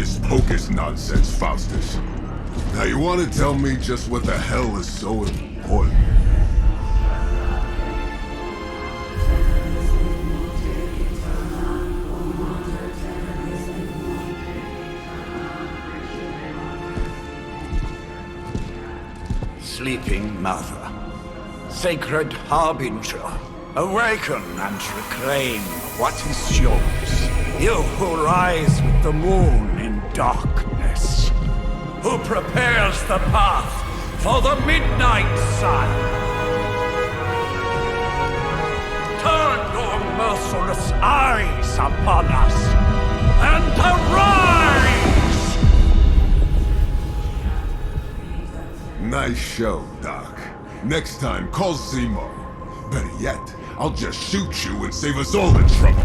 hocus pocus nonsense, Faustus. Now you want to tell me just what the hell is so important? Sleeping mother, sacred harbinger, awaken and reclaim what is yours. You who rise with the moon in darkness, who prepares the path for the midnight sun. Turn your merciless eyes upon us and arise! Nice show, Doc. Next time, call Seymour. Better yet, I'll just shoot you and save us all the trouble.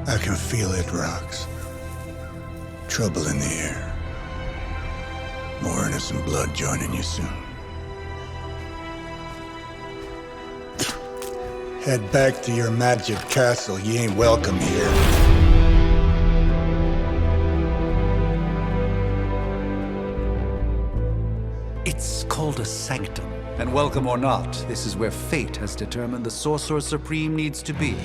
I can feel it, Rox. Trouble in the air. More innocent blood joining you soon. Head back to your magic castle. You ain't welcome here. It's called a sanctum. And welcome or not, this is where fate has determined the Sorcerer Supreme needs to be.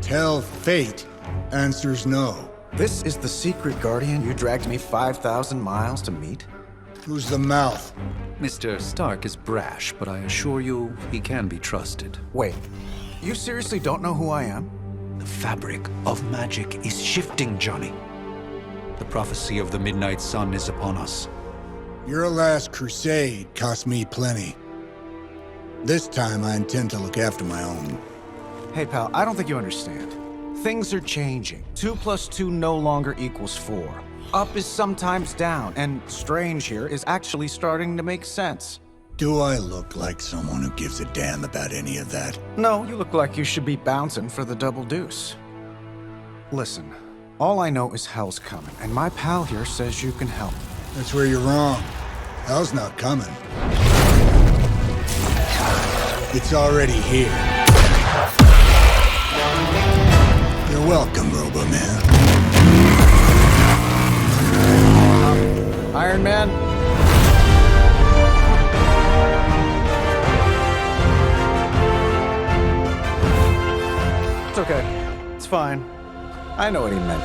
Tell fate answers no. This is the secret guardian you dragged me 5,000 miles to meet? Who's the mouth? Mr. Stark is brash, but I assure you, he can be trusted. Wait, you seriously don't know who I am? The fabric of magic is shifting, Johnny. The prophecy of the Midnight Sun is upon us. Your last crusade cost me plenty. This time I intend to look after my own. Hey pal, I don't think you understand. Things are changing. 2 + 2 no longer equals 4. Up is sometimes down, and strange here is actually starting to make sense. Do I look like someone who gives a damn about any of that? No, you look like you should be bouncing for the double deuce. Listen, all I know is hell's coming, and my pal here says you can help. That's where you're wrong. Hell's not coming. It's already here. You're welcome, Robo-Man. Iron Man? It's okay. It's fine. I know what he meant.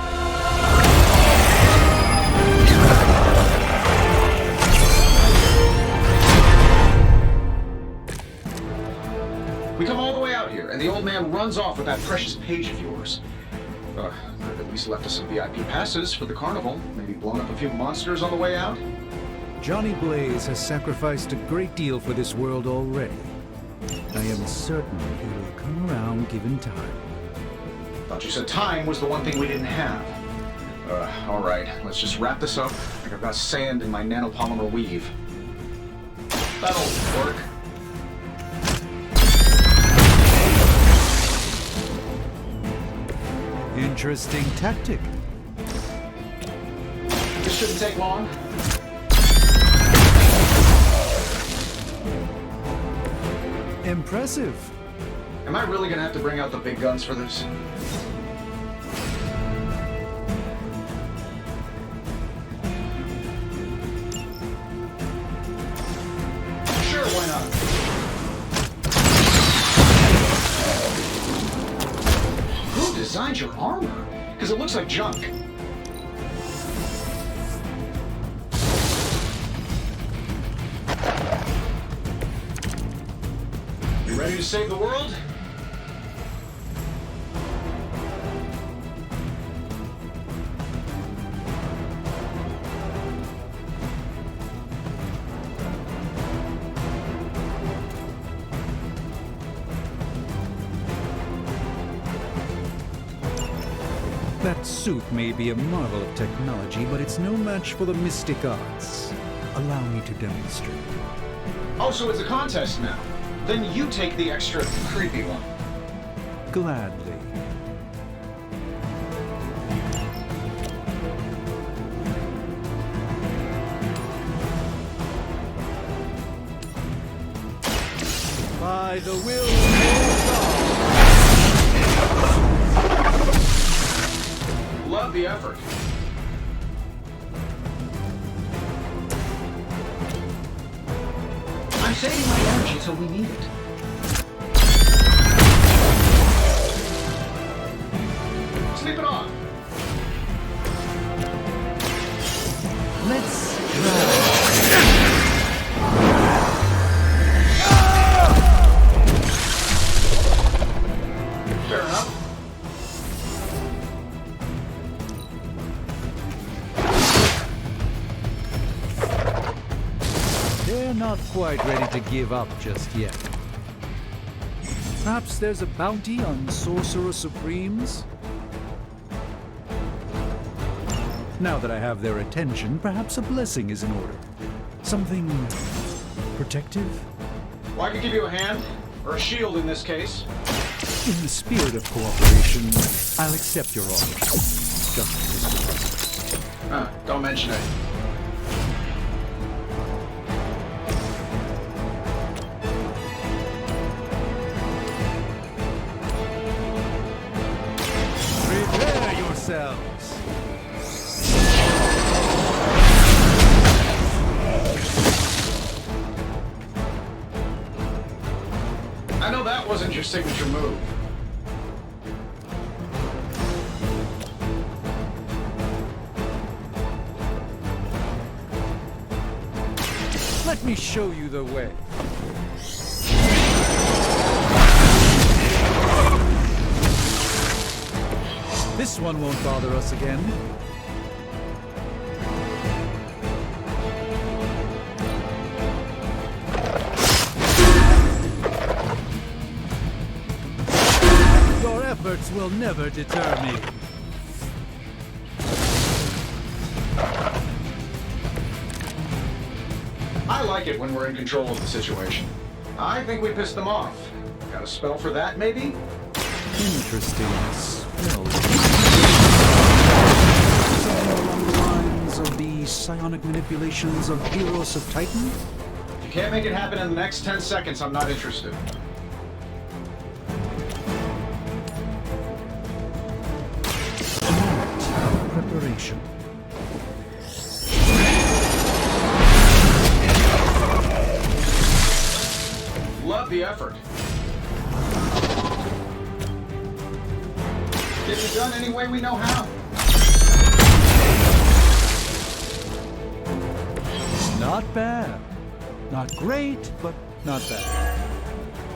We come all the way out here, and the old man runs off with that precious page of yours. Could have at least left us some VIP passes for the carnival. Maybe blown up a few monsters on the way out. Johnny Blaze has sacrificed a great deal for this world already. I am certain he will come around given time. Thought you said time was the one thing we didn't have. All right, let's just wrap this up. I think I've got sand in my nanopolymer weave. That'll work. Interesting tactic. This shouldn't take long. Impressive. Am I really gonna have to bring out the big guns for this? at your armor, because it looks like junk. You ready to save the world? That suit may be a marvel of technology, but it's no match for the mystic arts. Allow me to demonstrate. Oh, so it's a contest now. Then you take the extra creepy one. Gladly. By the will of God. Love the effort. I'm saving my energy till we need it. Sleep it on. Let's try. Fair enough. They're not quite ready to give up just yet. Perhaps there's a bounty on Sorcerer Supremes? Now that I have their attention, perhaps a blessing is in order. Something protective? Well, I could give you a hand, or a shield in this case. In the spirit of cooperation, I'll accept your offer. Just because. Don't mention it. Prepare yourselves! I know that wasn't your signature move. Let me show you the way. This one won't bother us again. Your efforts will never deter me. I like it when we're in control of the situation. I think we pissed them off. Got a spell for that, maybe? Interesting spell. Something along the lines of the psionic manipulations of Heroes of Titan? If you can't make it happen in the next 10 seconds, I'm not interested. Preparation. Love the effort. Get it done any way we know how. Not bad. Not great, but not bad.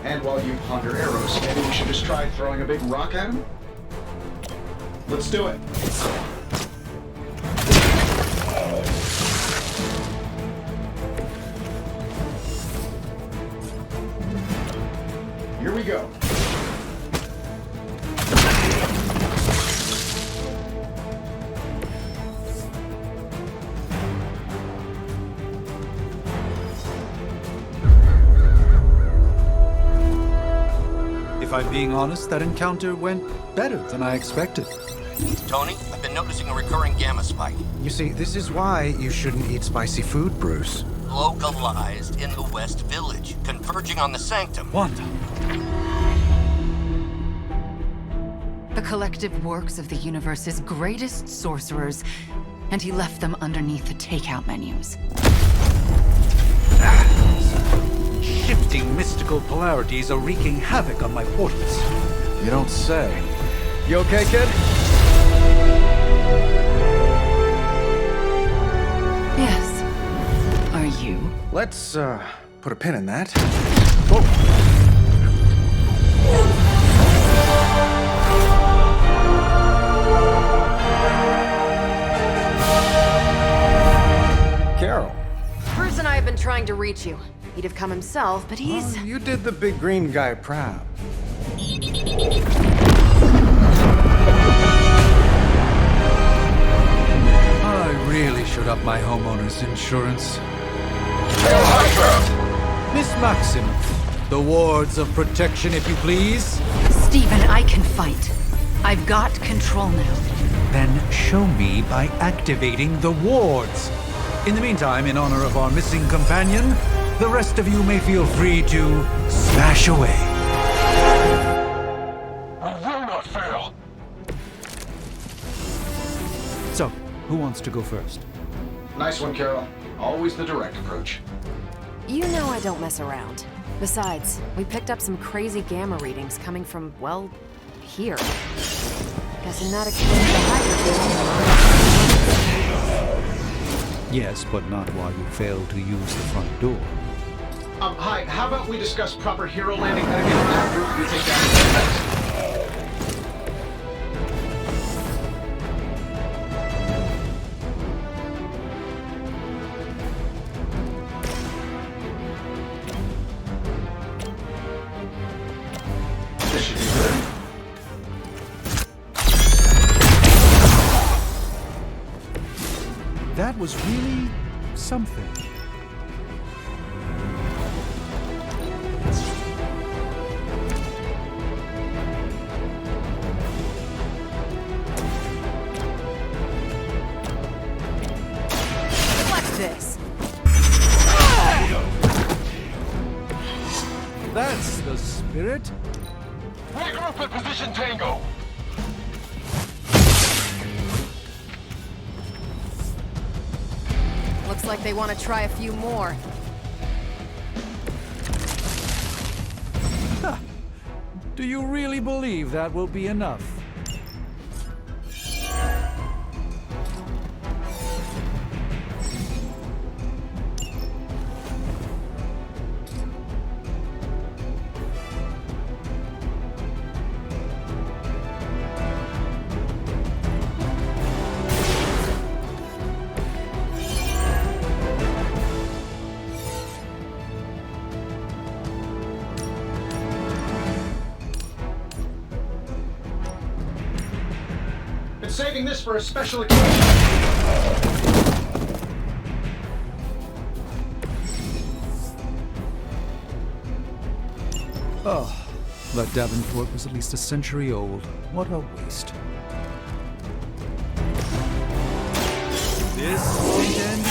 And while you ponder arrows, maybe we should just try throwing a big rock at him? Let's do it. Here we go. If I'm being honest, that encounter went better than I expected. Tony, I've been noticing a recurring gamma spike. You see, this is why you shouldn't eat spicy food, Bruce. Localized in the West Village, converging on the Sanctum. Wanda. The collective works of the universe's greatest sorcerers, and he left them underneath the takeout menus. Shifting mystical polarities are wreaking havoc on my portals. You don't say. You okay, kid? Yes. Are you? Let's, put a pin in that. Whoa. Carol. Bruce and I have been trying to reach you. He'd have come himself, but he's... Oh, you did the big green guy proud. I really should up my homeowner's insurance. Miss Maxim, the wards of protection, if you please. Stephen, I can fight. I've got control now. Then show me by activating the wards. In the meantime, in honor of our missing companion, the rest of you may feel free to smash away. I will not fail. So, who wants to go first? Nice one, Carol. Always the direct approach. You know I don't mess around. Besides, we picked up some crazy gamma readings coming from, well, here. Guessing that explains the hydrogen. Yes, but not while you fail to use the front door. Hi, how about we discuss proper hero landing etiquette after you take down This should be good. That was really something. What's this? That's the spirit. Regroup at position Tango. Looks like they want to try a few more. Do you really believe that will be enough? Been saving this for a special occasion. Oh, that Davenport was at least a century old. What a waste. This won't end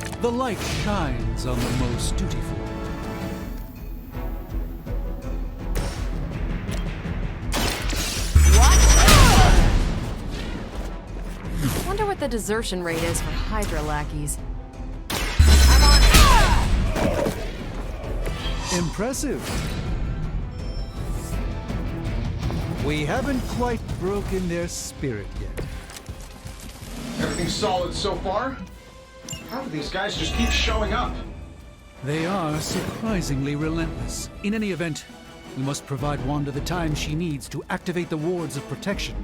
soon. The light shines on the most dutiful. Wonder what the desertion rate is for Hydra lackeys. Impressive. We haven't quite broken their spirit yet. Everything's solid so far? How do these guys just keep showing up? They are surprisingly relentless. In any event, we must provide Wanda the time she needs to activate the wards of protection.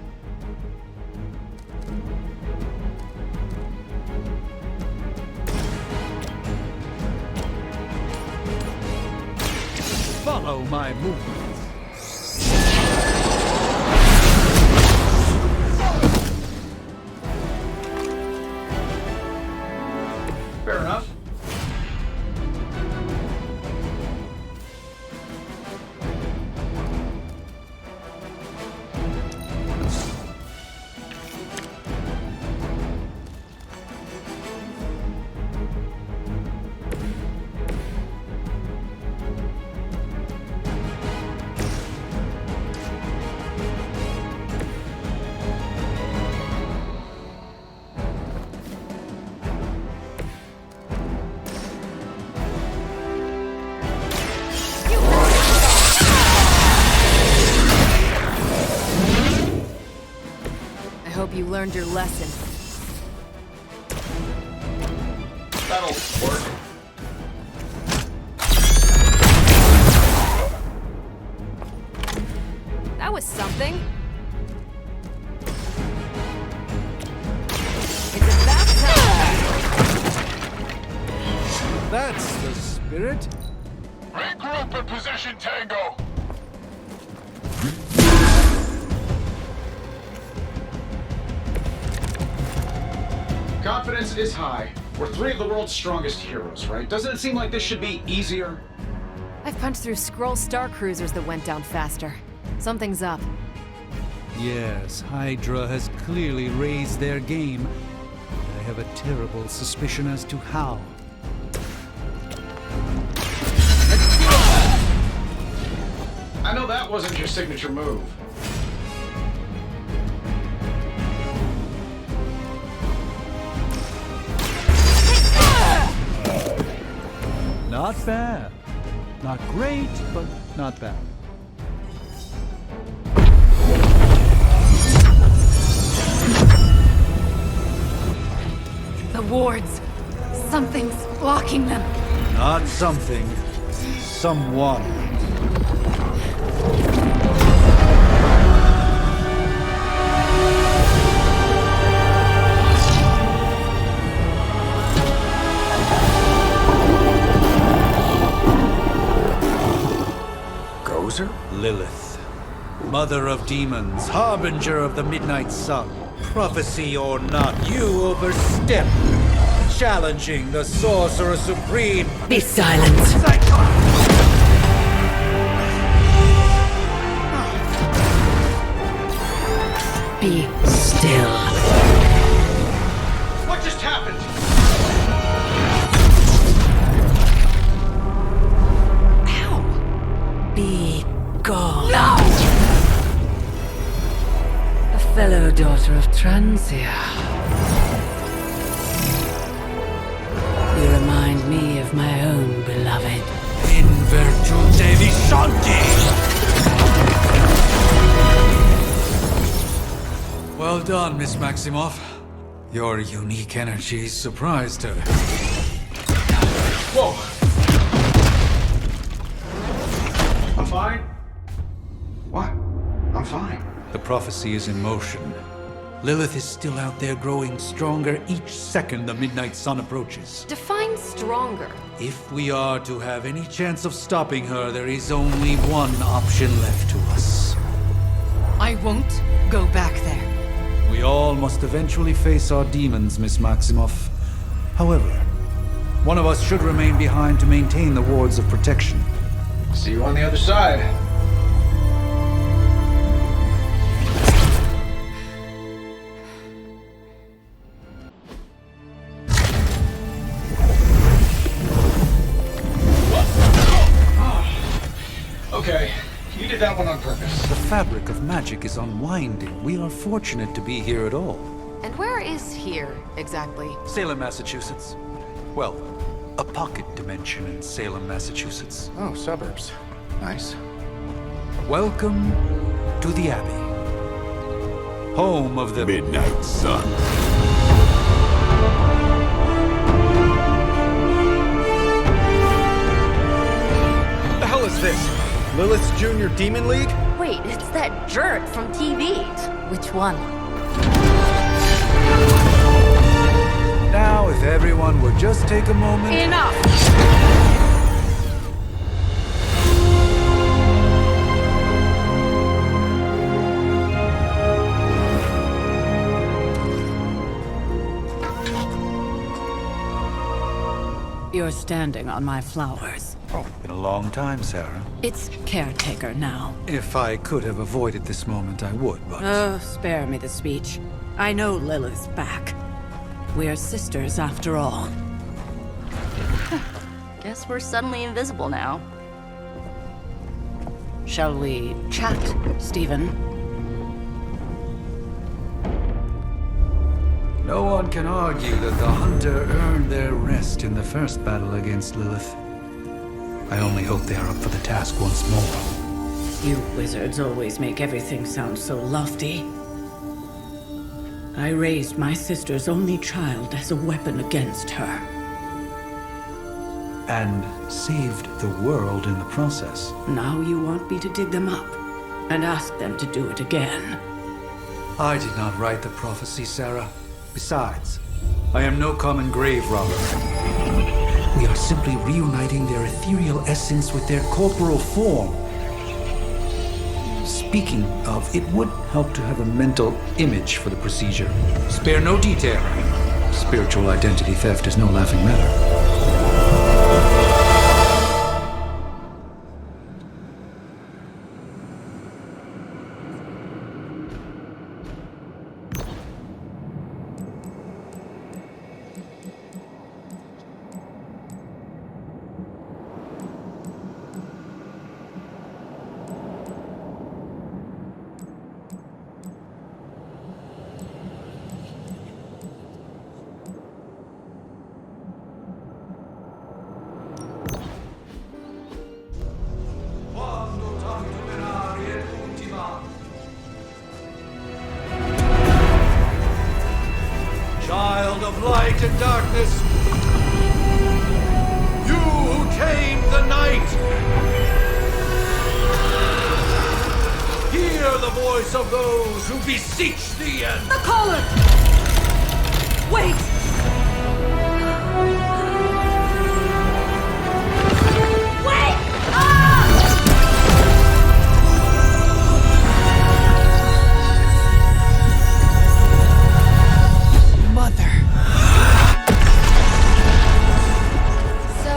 Follow my movements. Fair enough. You learned your lesson. That'll work. That was something. It's about time. That's the spirit. Regroup and position Tango. Confidence is high. We're three of the world's strongest heroes, right? Doesn't it seem like this should be easier? I've punched through Skrull star cruisers that went down faster. Something's up. Yes, Hydra has clearly raised their game. I have a terrible suspicion as to how. I know that wasn't your signature move. Not bad. Not great, but not bad. The wards. Something's blocking them. Not something. Someone. Gozer? Lilith. Mother of demons, harbinger of the midnight sun. Prophecy or not, you overstep. Challenging the sorcerer supreme. Be silent. Be still. What just happened? Be gone. No! A fellow daughter of Transia. You remind me of my own beloved. In virtute vishanti. Well done, Miss Maximoff. Your unique energy surprised her. Whoa! I'm fine. What? I'm fine. The prophecy is in motion. Lilith is still out there growing stronger each second the midnight sun approaches. Define stronger. If we are to have any chance of stopping her, there is only one option left to us. I won't go back there. We all must eventually face our demons, Miss Maximoff. However, one of us should remain behind to maintain the wards of protection. See you on the other side. Okay, you did that one on purpose. The fabric of magic is unwinding. We are fortunate to be here at all. And where is here, exactly? Salem, Massachusetts. Well, a pocket dimension in Salem, Massachusetts. Oh, suburbs. Nice. Welcome to the Abbey. Home of the Midnight Sun. What the hell is this? Lilith's Junior Demon League? Wait, it's that jerk from TV. Which one? Now, if everyone would just take a moment... Enough! You're standing on my flowers. Oh, been a long time, Sarah. It's caretaker now. If I could have avoided this moment, I would, but... Oh, spare me the speech. I know Lilith's back. We're sisters after all. Guess we're suddenly invisible now. Shall we chat, Stephen? No one can argue that the hunter earned their rest in the first battle against Lilith. I only hope they are up for the task once more. You wizards always make everything sound so lofty. I raised my sister's only child as a weapon against her. And saved the world in the process. Now you want me to dig them up and ask them to do it again. I did not write the prophecy, Sarah. Besides, I am no common grave robber. We are simply reuniting their ethereal essence with their corporal form. Speaking of, it would help to have a mental image for the procedure. Spare no detail. Spiritual identity theft is no laughing matter. Child of light and darkness, you who tame the night, hear the voice of those who beseech thee and... The caller! Wait! Wait! Mother. So,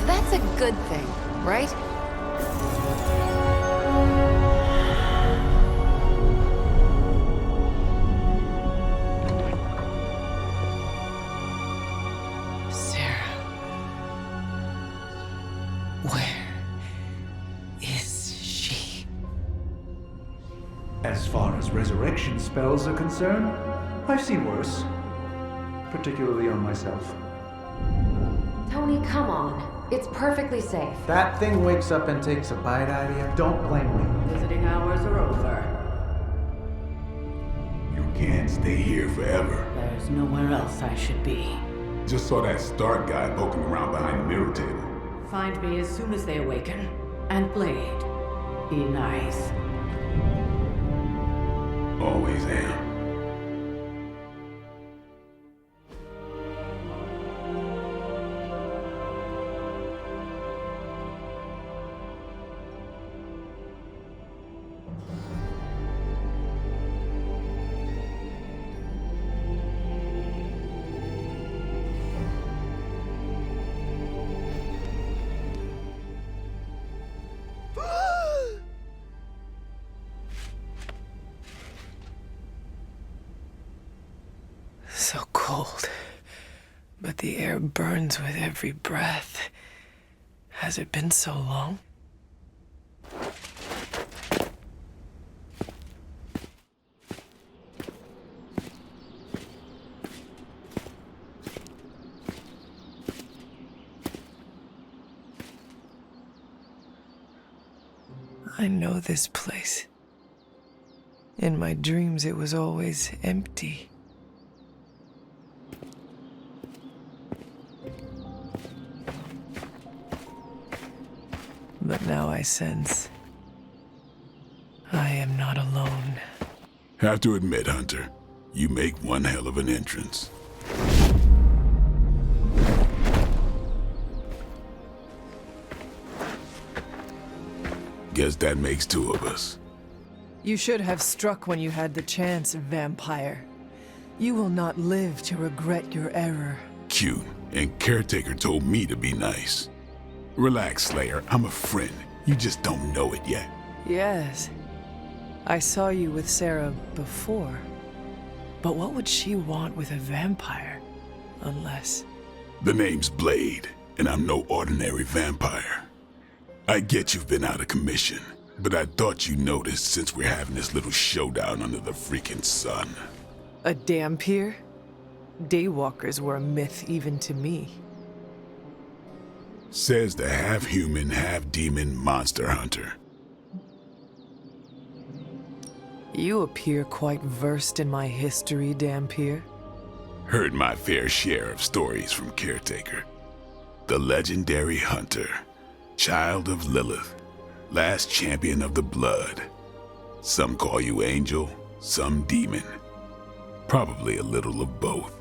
that's a good thing, right? Sarah. Where is she? As far as resurrection spells are concerned, I've seen worse. Particularly on myself. Tony, come on. It's perfectly safe. That thing wakes up and takes a bite out of you. Don't blame me. Visiting hours are over. You can't stay here forever. There's nowhere else I should be. Just saw that Stark guy poking around behind the mirror table. Find me as soon as they awaken. And Blade, be nice. Always am. So cold, but the air burns with every breath. Has it been so long? I know this place. In my dreams, it was always empty. But now I sense I am not alone. Have to admit, Hunter, you make one hell of an entrance. Guess that makes two of us. You should have struck when you had the chance, vampire. You will not live to regret your error. Cute, and Caretaker told me to be nice. Relax, Slayer, I'm a friend. You just don't know it yet. Yes. I saw you with Sarah before. But what would she want with a vampire? Unless... The name's Blade, and I'm no ordinary vampire. I get you've been out of commission, but I thought you noticed since we're having this little showdown under the freaking sun. A dampier? Daywalkers were a myth even to me. Says the half-human, half-demon monster hunter. You appear quite versed in my history, Dampier. Heard my fair share of stories from Caretaker. The legendary hunter, child of Lilith, last champion of the blood. Some call you angel, some demon. Probably a little of both.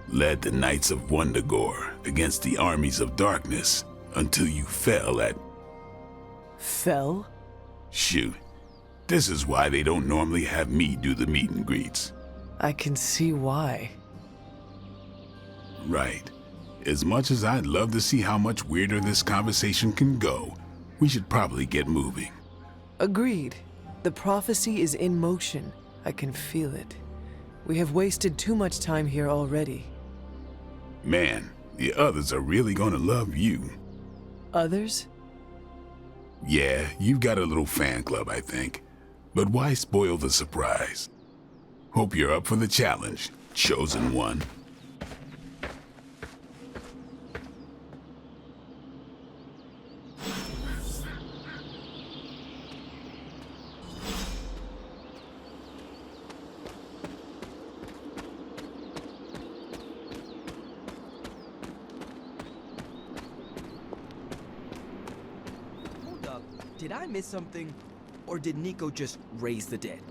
Led the Knights of Wundagore against the armies of darkness until you fell at... Fell? Shoot. This is why they don't normally have me do the meet and greets. I can see why. Right. As much as I'd love to see how much weirder this conversation can go, we should probably get moving. Agreed. The prophecy is in motion. I can feel it. We have wasted too much time here already. Man, the others are really gonna love you. Others? Yeah, you've got a little fan club, I think. But why spoil the surprise? Hope you're up for the challenge, chosen one. Did I miss something? Or did Nico just raise the dead?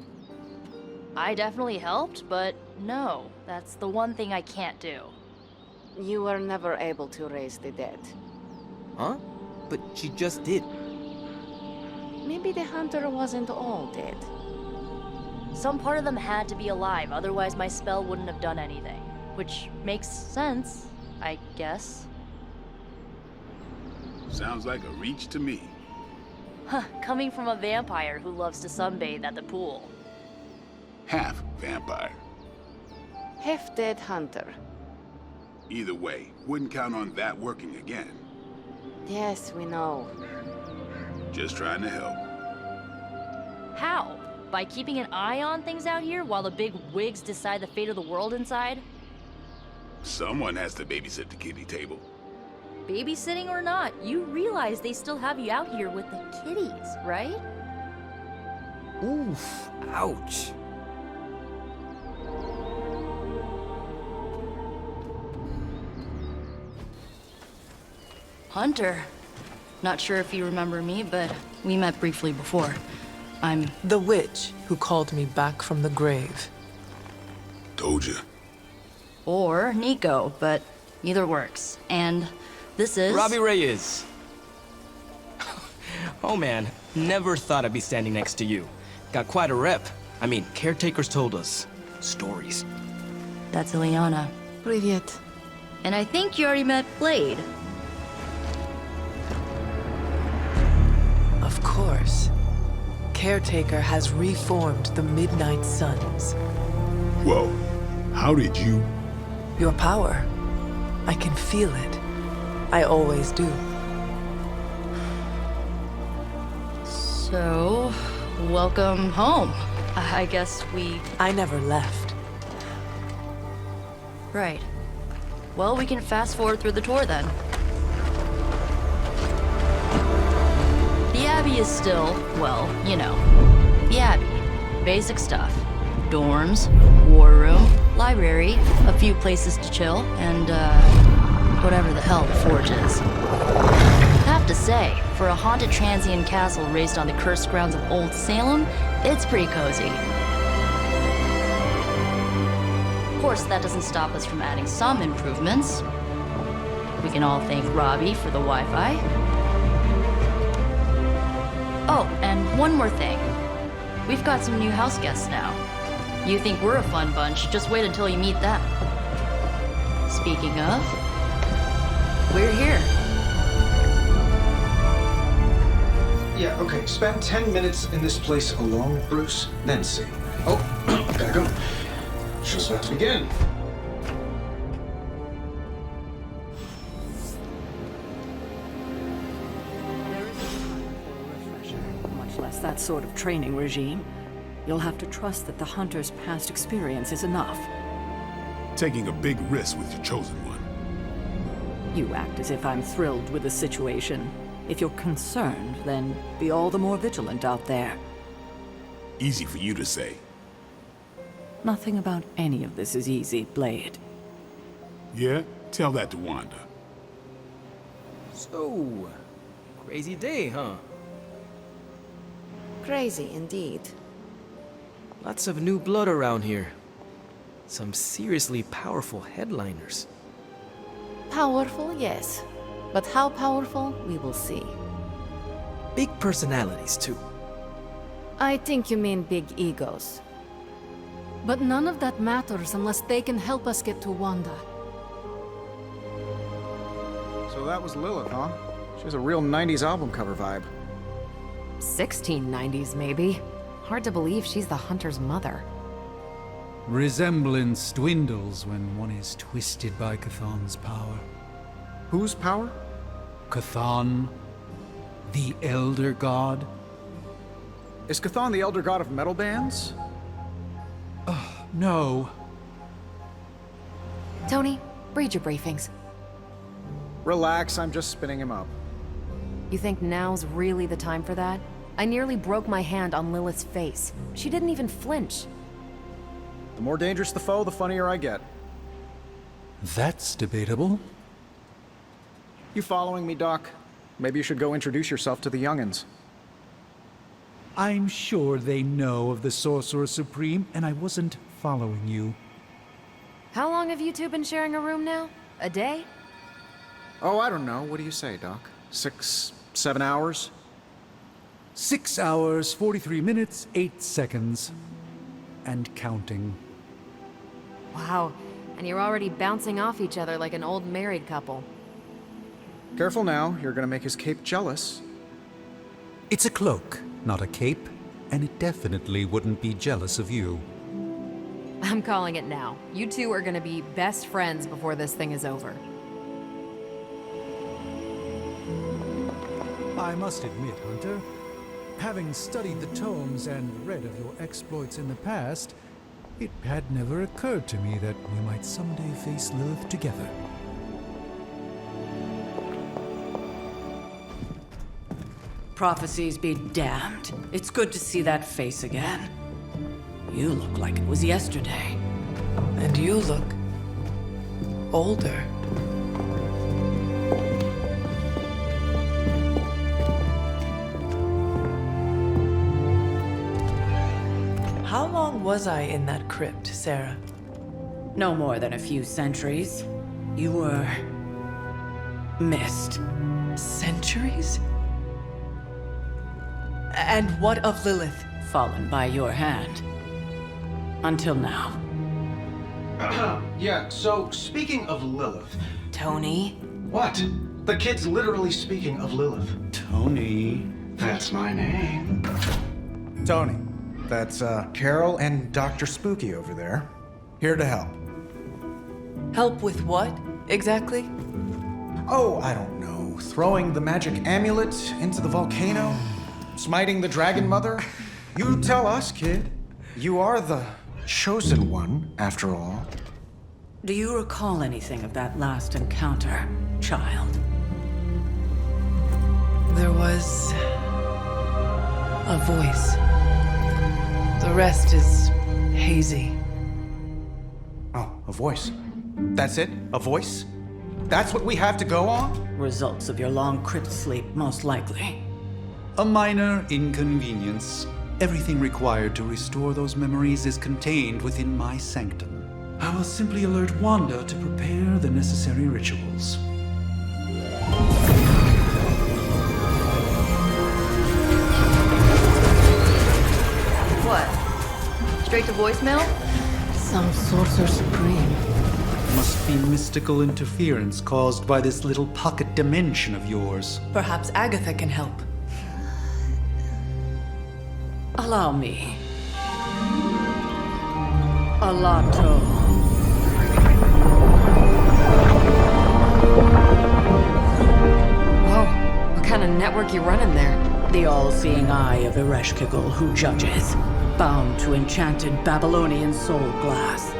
I definitely helped, but no, that's the one thing I can't do. You were never able to raise the dead. Huh? But she just did. Maybe the hunter wasn't all dead. Some part of them had to be alive, otherwise my spell wouldn't have done anything. Which makes sense, I guess. Sounds like a reach to me. Huh, coming from a vampire who loves to sunbathe at the pool. Half vampire. Half dead hunter. Either way, wouldn't count on that working again. Yes, we know. Just trying to help. How? By keeping an eye on things out here while the big wigs decide the fate of the world inside? Someone has to babysit the kiddie table. Babysitting or not, you realize they still have you out here with the kitties, right? Oof, ouch. Hunter. Not sure if you remember me, but we met briefly before. I'm... the witch who called me back from the grave. Told ya. Or Nico, but either works. And this is... Robbie Reyes. Oh man, never thought I'd be standing next to you. Got quite a rep. I mean, caretakers told us stories. That's Ileana. Привет. And I think you already met Blade. Of course. Caretaker has reformed the Midnight Suns. Whoa, how did you... Your power. I can feel it. I always do. So, welcome home. I guess we... I never left. Right. Well, we can fast forward through the tour then. The Abbey is still, well, you know, the Abbey. Basic stuff. Dorms, war room, library, a few places to chill, and, whatever the hell the Forge is. Have to say, for a haunted transient castle raised on the cursed grounds of Old Salem, it's pretty cozy. Of course, that doesn't stop us from adding some improvements. We can all thank Robbie for the Wi-Fi. Oh, and one more thing. We've got some new house guests now. You think we're a fun bunch, just wait until you meet them. Speaking of, we're here. Yeah, okay. Spend 10 minutes in this place alone, Bruce, then see. Oh, gotta go. Show's about to begin. There isn't time for a refresher, much less that sort of training regime. You'll have to trust that the hunter's past experience is enough. Taking a big risk with your chosen one. You act as if I'm thrilled with the situation. If you're concerned, then be all the more vigilant out there. Easy for you to say. Nothing about any of this is easy, Blade. Yeah? Tell that to Wanda. So, crazy day, huh? Crazy indeed. Lots of new blood around here. Some seriously powerful headliners. Powerful, yes. But how powerful, we will see. Big personalities, too. I think you mean big egos. But none of that matters unless they can help us get to Wanda. So that was Lilith, huh? She has a real 90s album cover vibe. 1690s, maybe. Hard to believe she's the Hunter's mother. Resemblance dwindles when one is twisted by Chthon's power. Whose power? Chthon, the Elder God. Is Chthon the elder god of metal bands? No. Tony, read your briefings. Relax, I'm just spinning him up. You think now's really the time for that? I nearly broke my hand on Lilith's face. She didn't even flinch. The more dangerous the foe, the funnier I get. That's debatable. You following me, Doc? Maybe you should go introduce yourself to the young'uns. I'm sure they know of the Sorcerer Supreme, and I wasn't following you. How long have you two been sharing a room now? A day? Oh, I don't know. What do you say, Doc? 6, 7 hours? 6 hours, 43 minutes, 8 seconds. And counting. Wow, and you're already bouncing off each other like an old married couple. Careful now, you're gonna make his cape jealous. It's a cloak, not a cape, and it definitely wouldn't be jealous of you. I'm calling it now. You two are gonna be best friends before this thing is over. I must admit, Hunter, having studied the tomes and read of your exploits in the past, it had never occurred to me that we might someday face Lilith together. Prophecies be damned. It's good to see that face again. You look like it was yesterday. And you look older. How long was I in that crypt, Sarah? No more than a few centuries. You were missed. Centuries? And what of Lilith? Fallen by your hand. Until now. Yeah, so speaking of Lilith... Tony? What? The kid's literally speaking of Lilith. Tony. That's my name. Tony. That's, Carol and Dr. Spooky over there. Here to help. Help with what, exactly? Oh, I don't know. Throwing the magic amulet into the volcano? Smiting the dragon mother? You tell us, kid. You are the chosen one, after all. Do you recall anything of that last encounter, child? There was a voice. The rest is hazy. Oh, a voice. That's it? A voice? That's what we have to go on? Results of your long crypt sleep, most likely. A minor inconvenience. Everything required to restore those memories is contained within my sanctum. I will simply alert Wanda to prepare the necessary rituals. What? Straight to voicemail? Some Sorcerer Supreme. Must be mystical interference caused by this little pocket dimension of yours. Perhaps Agatha can help. Allow me. Alato. Whoa, what kind of network you running there? The all-seeing eye of Ereshkigal who judges, bound to enchanted Babylonian soul glass.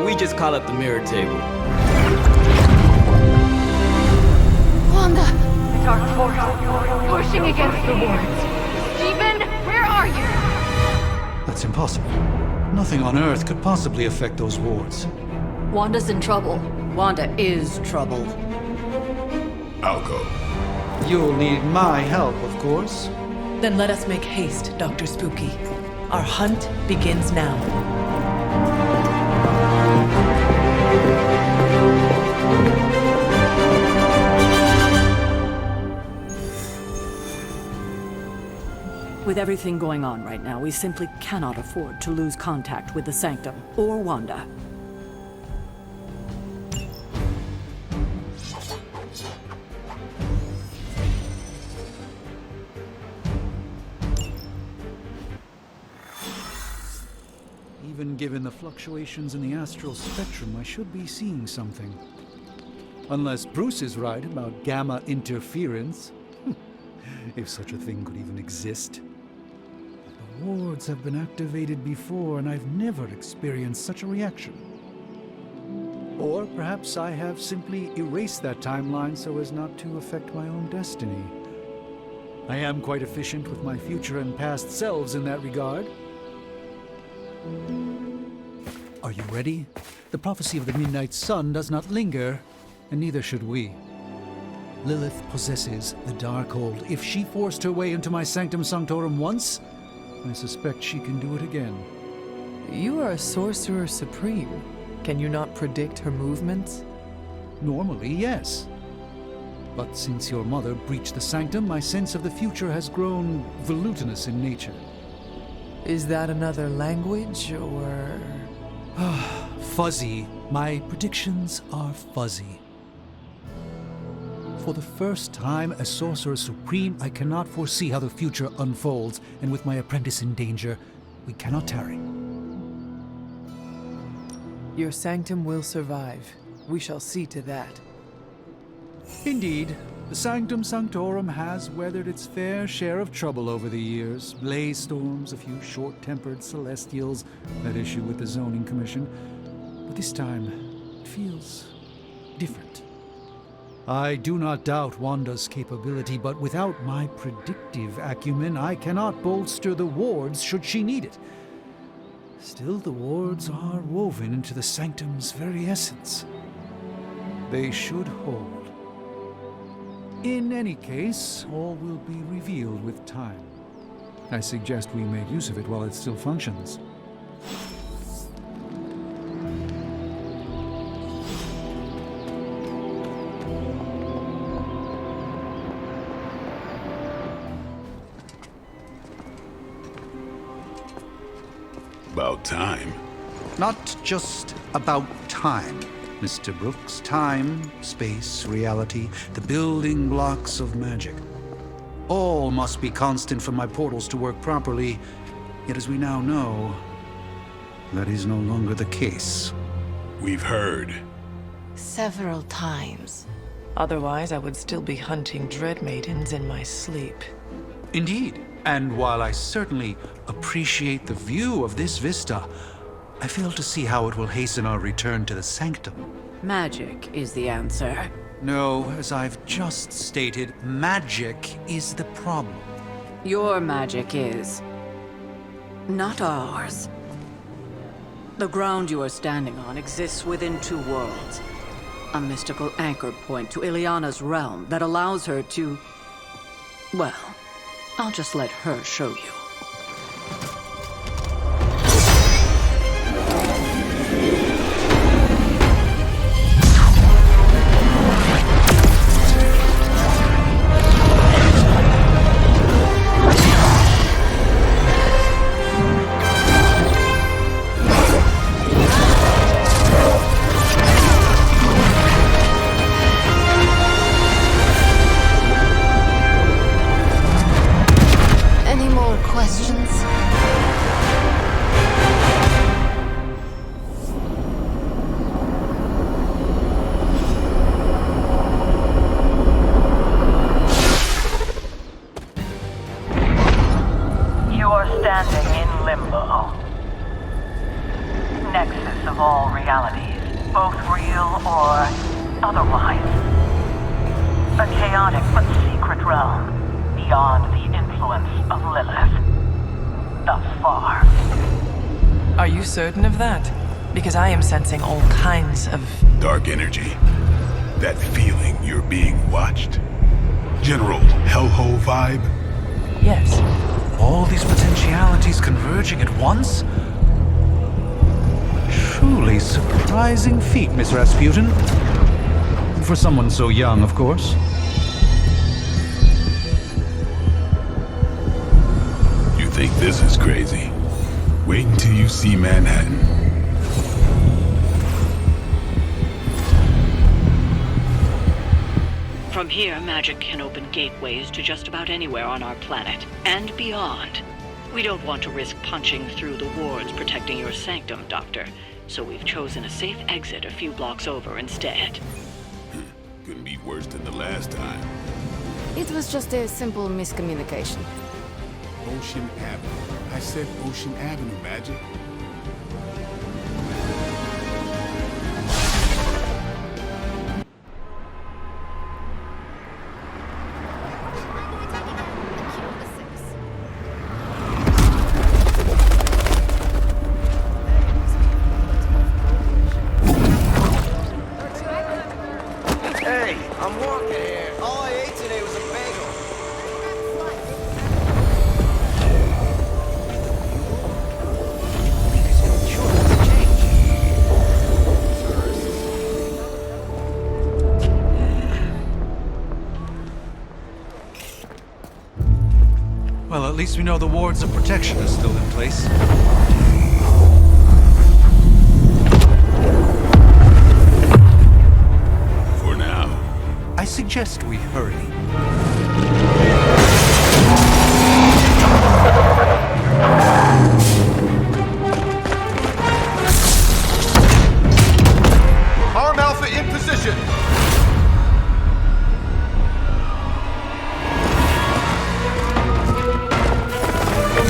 We just call it the mirror table. Wanda! Dark force, pushing against the wards. Demon, where are you? That's impossible. Nothing on Earth could possibly affect those wards. Wanda's in trouble. Wanda is trouble. I'll go. You'll need my help, of course. Then let us make haste, Dr. Spooky. Our hunt begins now. With everything going on right now, we simply cannot afford to lose contact with the Sanctum or Wanda. Even given the fluctuations in the astral spectrum, I should be seeing something. Unless Bruce is right about gamma interference. If such a thing could even exist. The wards have been activated before, and I've never experienced such a reaction. Or perhaps I have simply erased that timeline so as not to affect my own destiny. I am quite efficient with my future and past selves in that regard. Are you ready? The prophecy of the Midnight Sun does not linger, and neither should we. Lilith possesses the Darkhold. If she forced her way into my Sanctum Sanctorum once, I suspect she can do it again. You are a sorcerer supreme. Can you not predict her movements? Normally, yes. But since your mother breached the Sanctum, my sense of the future has grown volutinous in nature. Is that another language, or...? Fuzzy. My predictions are fuzzy. For the first time as Sorcerer Supreme, I cannot foresee how the future unfolds, and with my apprentice in danger, we cannot tarry. Your sanctum will survive. We shall see to that. Indeed, the Sanctum Sanctorum has weathered its fair share of trouble over the years. Blaze storms, a few short-tempered celestials, that issue with the Zoning Commission. But this time, it feels different. I do not doubt Wanda's capability, but without my predictive acumen, I cannot bolster the wards should she need it. Still, the wards are woven into the Sanctum's very essence. They should hold. In any case, all will be revealed with time. I suggest we make use of it while it still functions. About time. Not just about time, Mr. Brooks. Time, space, reality, the building blocks of magic. All must be constant for my portals to work properly, yet as we now know, that is no longer the case. We've heard. Several times. Otherwise, I would still be hunting Dread Maidens in my sleep. Indeed. And while I certainly appreciate the view of this vista, I fail to see how it will hasten our return to the Sanctum. Magic is the answer. No, as I've just stated, magic is the problem. Your magic is... not ours. The ground you are standing on exists within two worlds. A mystical anchor point to Ileana's realm that allows her to... well, I'll just let her show you. thus far. Are you certain of that? Because I am sensing all kinds of... dark energy. That feeling you're being watched. General hellhole vibe. Yes. All these potentialities converging at once? Truly surprising feat, Miss Rasputin. For someone so young, of course. You think this is crazy? Wait until you see Manhattan. From here, magic can open gateways to just about anywhere on our planet, and beyond. We don't want to risk punching through the wards protecting your sanctum, Doctor, so we've chosen a safe exit a few blocks over instead. Couldn't be worse than the last time. It was just a simple miscommunication. Ocean Avenue. I said Ocean Avenue, Magic. Hey, I'm walking here. All I ate today was a bagel. Well, at least we know the wards of protection are still in place. For now. I suggest we hurry. Arm Alpha in position.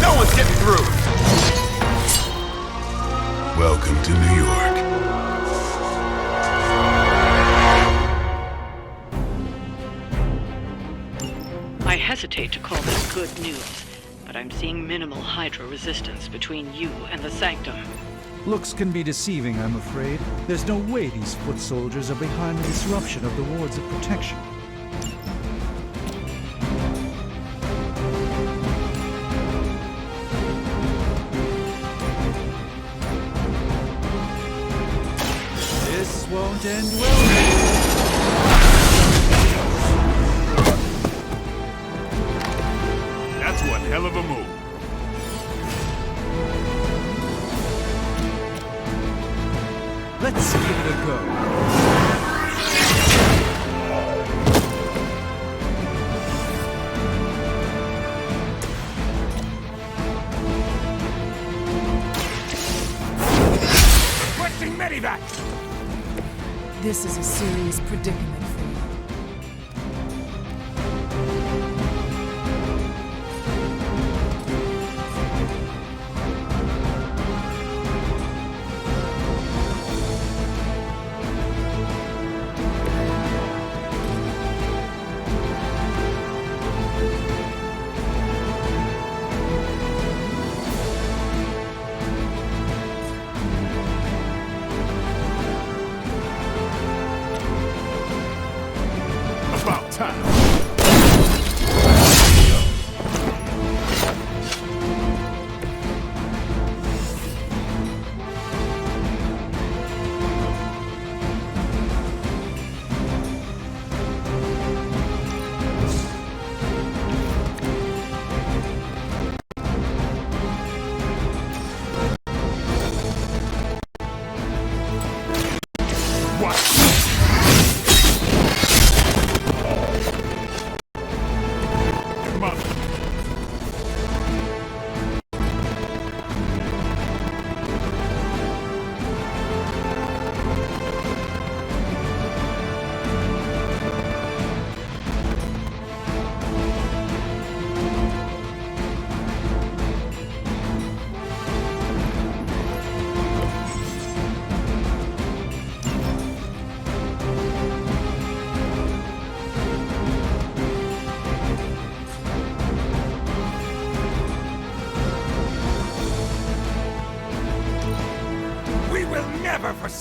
No one's getting through. Welcome to New York. I hesitate to call this good news, but I'm seeing minimal Hydra resistance between you and the Sanctum. Looks can be deceiving, I'm afraid. There's no way these foot soldiers are behind the disruption of the wards of protection. This won't end well. That's one hell of a move. Let's give it a go. Requesting medevac. This is a serious predicament for you.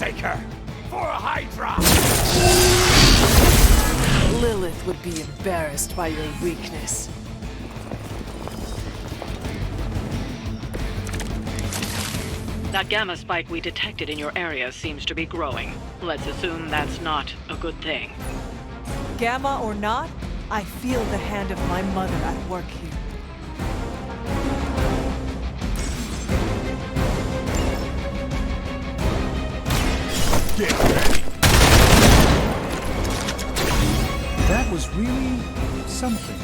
Forsaker! For Hydra! Lilith would be embarrassed by your weakness. That gamma spike we detected in your area seems to be growing. Let's assume that's not a good thing. Gamma or not, I feel the hand of my mother at work here. Get ready. That was really something.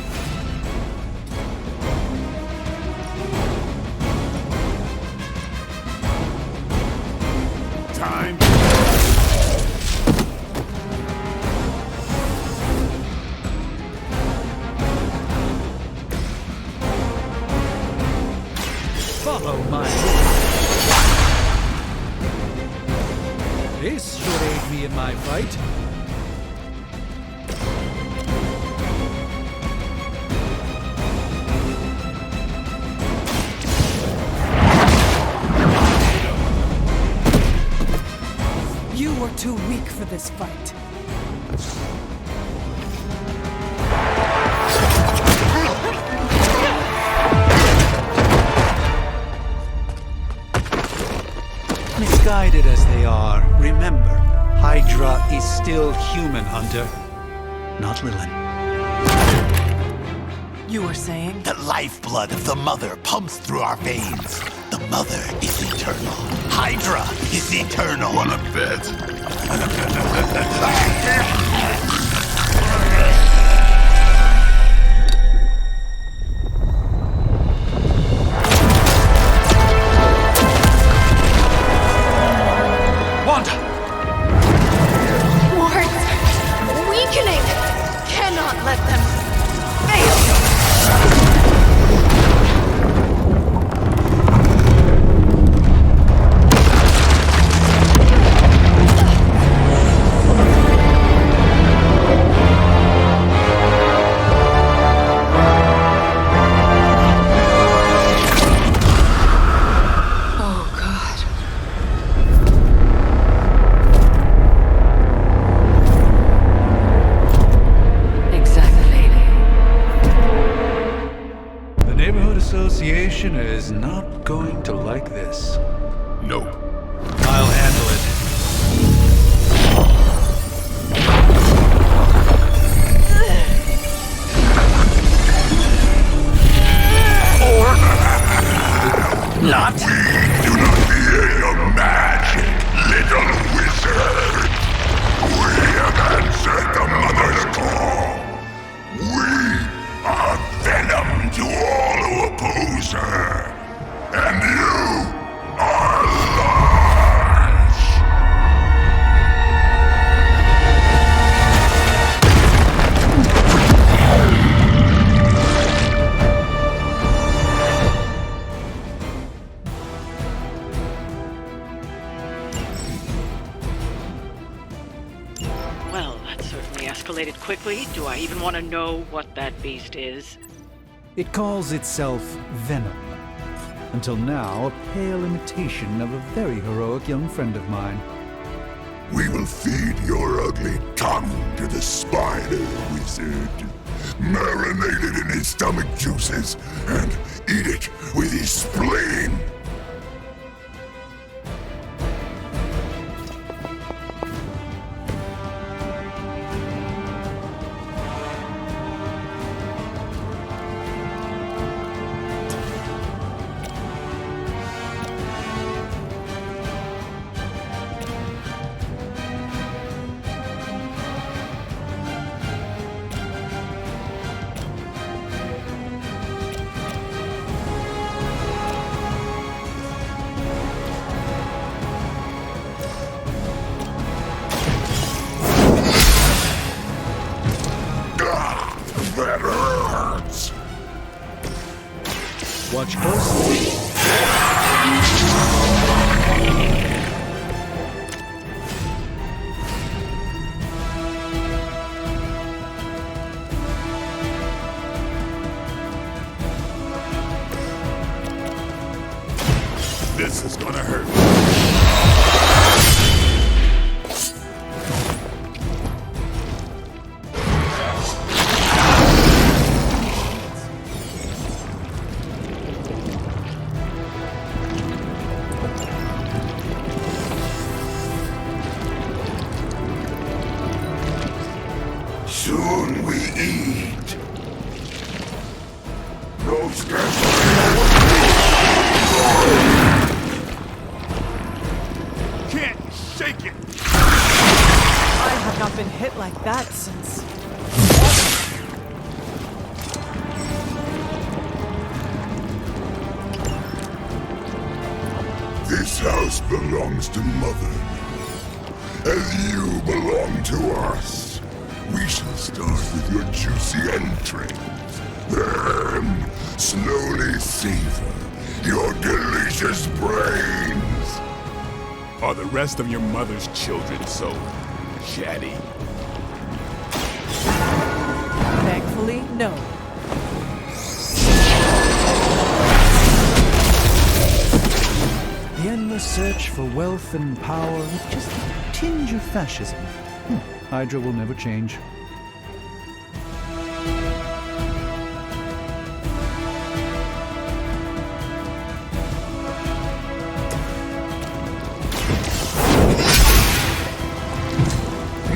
Time. Follow my This should aid me in my fight. You were too weak for this fight. Misguided as they are, remember, Hydra is still human, Hunter. Not Lilith. You were saying? The lifeblood of the mother pumps through our veins. The mother is eternal. Hydra is eternal. Wanna bet? Is not going to like this. Nope. I'll handle it. Or not. We do not fear your magic, little wizard. We have answered the mother's call. We are venom to all who oppose her. And you are large. Well, that certainly escalated quickly. Do I even want to know what that beast is? It calls itself Venom. Until now, a pale imitation of a very heroic young friend of mine. We will feed your ugly tongue to the spider wizard, marinate it in his stomach juices, and eat it with his spleen. That hurts! Watch closely. This is gonna hurt. Can't shake it! I have not been hit like that since... This house belongs to Mother, as you belong to us. We shall start with your juicy entrails, then slowly savor your delicious brains. Are the rest of your mother's children so chatty? Thankfully, no. The endless search for wealth and power with just a tinge of fascism. Hydra will never change.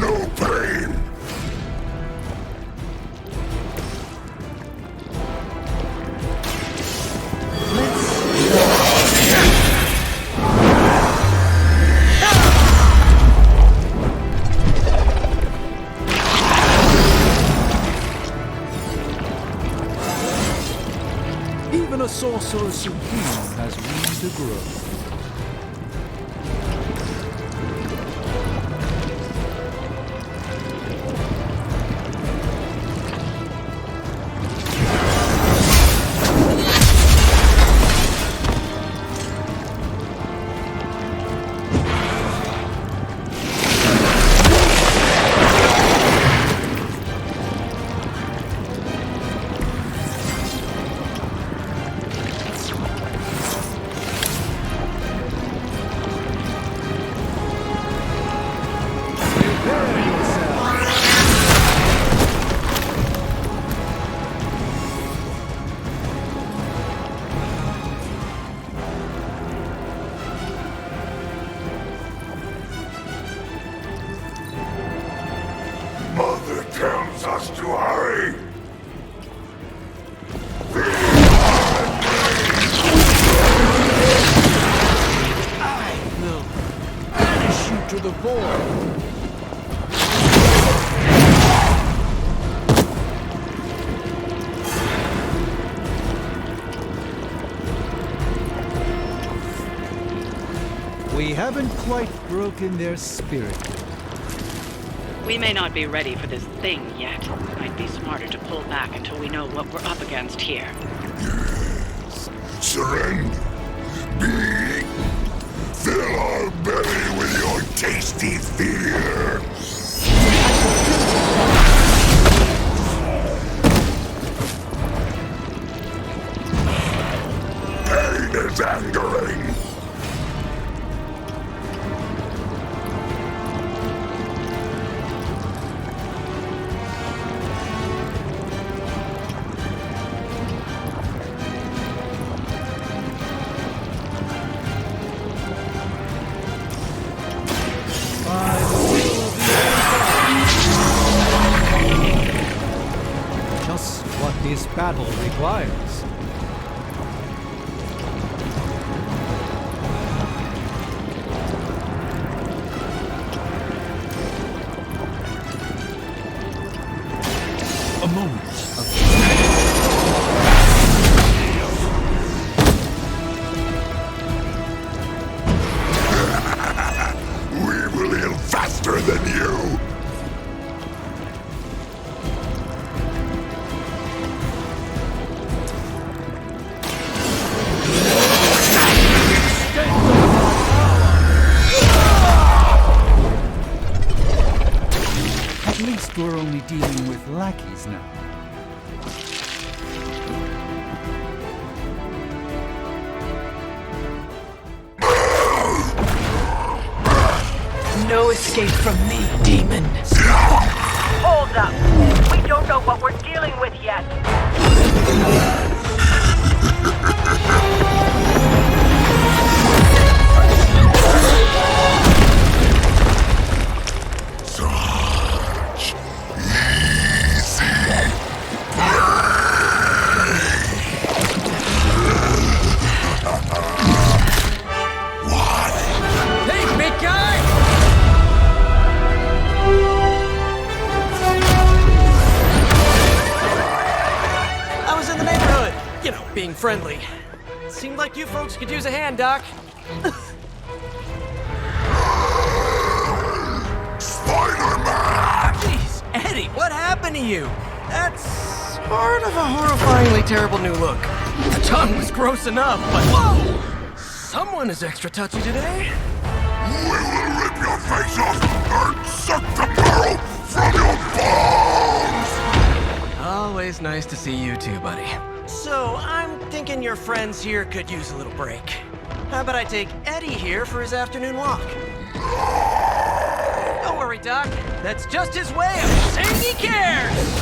No pain! Even a sorcerer supreme has room to grow. Mother tells us to hurry! I will banish you to the void. We haven't quite broken their spirit. We may not be ready for this thing yet. Might be smarter to pull back until we know what we're up against here. Yes. Surrender. Be. Fill our belly with your tasty fear. Pain is angering. Just what this battle requires. A moment of We will heal faster than you. At least we're only dealing with lackeys now. No escape from me, demon. Hold up. We don't know what we're dealing with yet. Such easy prey. being friendly. Seemed like you folks could use a hand, Doc. Spider-Man! Jeez, Eddie, what happened to you? That's sort of a horrifyingly terrible new look. The tongue was gross enough, but whoa! Someone is extra touchy today. We will rip your face off and suck the marrow from your bones! Always nice to see you too, buddy. So, I'm thinking your friends here could use a little break. How about I take Eddie here for his afternoon walk? Don't worry, Doc. That's just his way of saying he cares!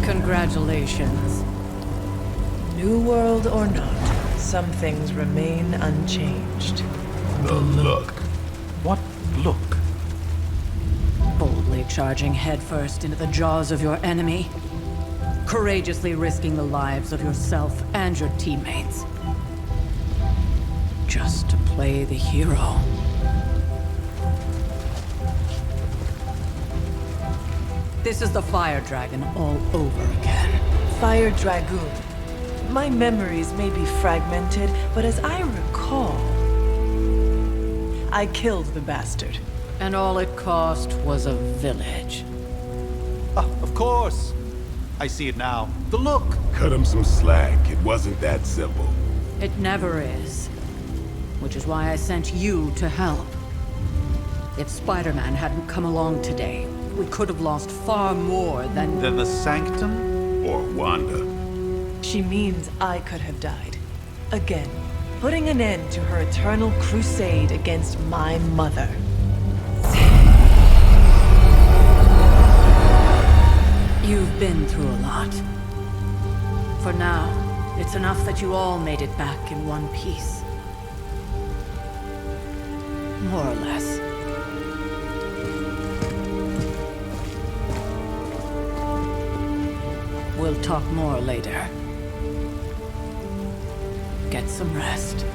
Congratulations. New world or not, some things remain unchanged. The look. What look? Boldly charging headfirst into the jaws of your enemy. Courageously risking the lives of yourself and your teammates. Just to play the hero. This is the Fire Dragon all over again. Fire Dragoon. My memories may be fragmented, but as I recall, I killed the bastard. And all it cost was a village. Of course. I see it now. The look. Cut him some slack. It wasn't that simple. It never is. Which is why I sent you to help. If Spider-Man hadn't come along today, we could have lost far more than... Than the Sanctum? Or Wanda. She means I could have died. Again, putting an end to her eternal crusade against my mother. You've been through a lot. For now, it's enough that you all made it back in one piece. More or less. We'll talk more later. Get some rest.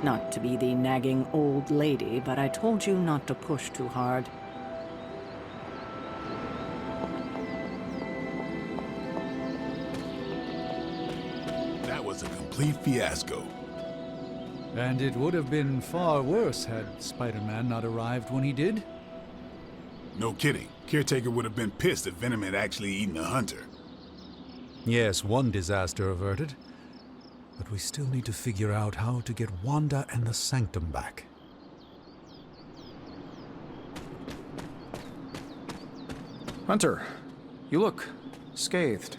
Not to be the nagging old lady, but I told you not to push too hard. That was a complete fiasco. And it would have been far worse had Spider-Man not arrived when he did. No kidding. Caretaker would have been pissed if Venom had actually eaten a hunter. Yes, one disaster averted. But we still need to figure out how to get Wanda and the Sanctum back. Hunter, you look scathed.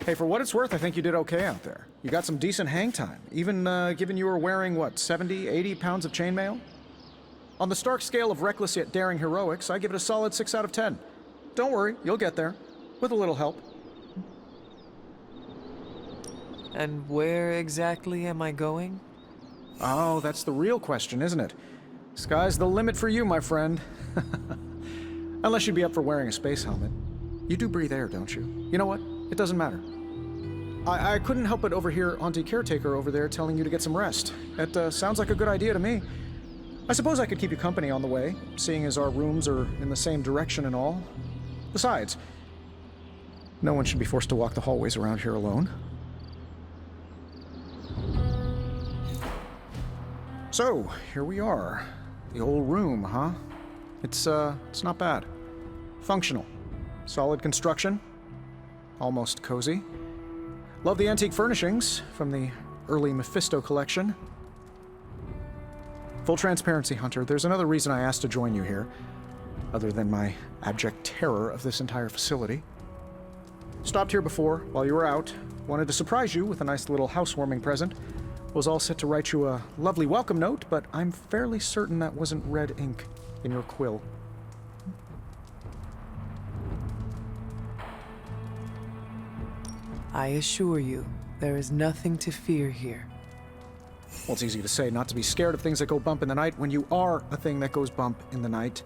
Hey, for what it's worth, I think you did okay out there. You got some decent hang time, even given you were wearing, what, 70, 80 pounds of chainmail? On the Stark scale of reckless yet daring heroics, I give it a solid 6 out of 10. Don't worry, you'll get there. With a little help. And where exactly am I going? Oh, that's the real question, isn't it? Sky's the limit for you, my friend. Unless you'd be up for wearing a space helmet. You do breathe air, don't you? You know what? It doesn't matter. I couldn't help but overhear Auntie Caretaker over there telling you to get some rest. It sounds like a good idea to me. I suppose I could keep you company on the way, seeing as our rooms are in the same direction and all. Besides, no one should be forced to walk the hallways around here alone. So, here we are. The old room, huh? It's not bad. Functional. Solid construction. Almost cozy. Love the antique furnishings from the early Mephisto collection. Full transparency, Hunter, there's another reason I asked to join you here, other than my abject terror of this entire facility. Stopped here before, while you were out. Wanted to surprise you with a nice little housewarming present. Was all set to write you a lovely welcome note, but I'm fairly certain that wasn't red ink in your quill. I assure you, there is nothing to fear here. Well, it's easy to say not to be scared of things that go bump in the night when you are a thing that goes bump in the night.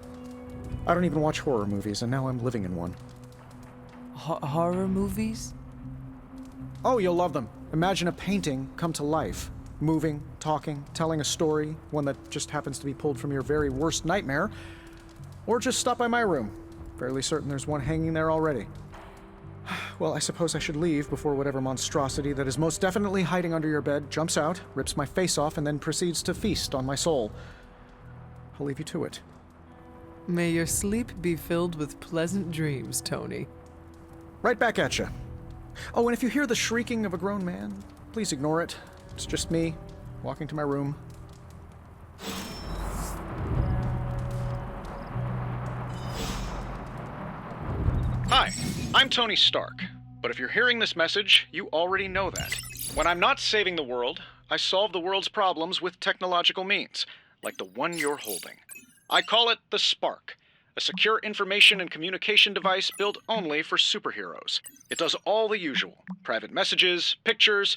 I don't even watch horror movies, and now I'm living in one. Horror movies? Oh, you'll love them. Imagine a painting come to life. Moving, talking, telling a story, one that just happens to be pulled from your very worst nightmare. Or just stop by my room. Fairly certain there's one hanging there already. Well, I suppose I should leave before whatever monstrosity that is most definitely hiding under your bed jumps out, rips my face off, and then proceeds to feast on my soul. I'll leave you to it. May your sleep be filled with pleasant dreams, Tony. Right back at you. Oh, and if you hear the shrieking of a grown man, please ignore it. It's just me, walking to my room. Hi, I'm Tony Stark, but if you're hearing this message, you already know that. When I'm not saving the world, I solve the world's problems with technological means, like the one you're holding. I call it the Spark, a secure information and communication device built only for superheroes. It does all the usual, private messages, pictures,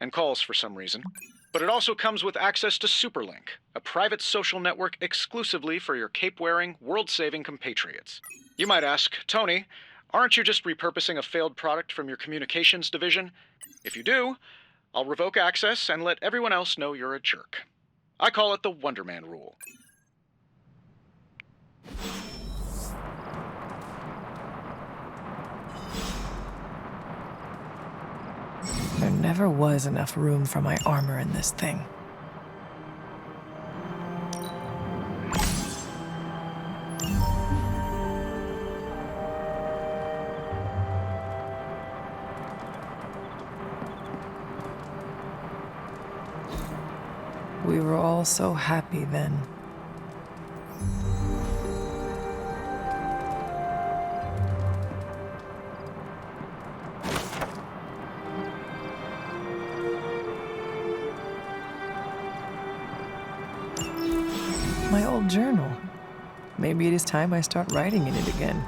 and calls for some reason. But it also comes with access to Superlink, a private social network exclusively for your cape-wearing, world-saving compatriots. You might ask, Tony, aren't you just repurposing a failed product from your communications division? If you do, I'll revoke access and let everyone else know you're a jerk. I call it the Wonder Man rule. There never was enough room for my armor in this thing. We were all so happy then. My old journal. Maybe it is time I start writing in it again.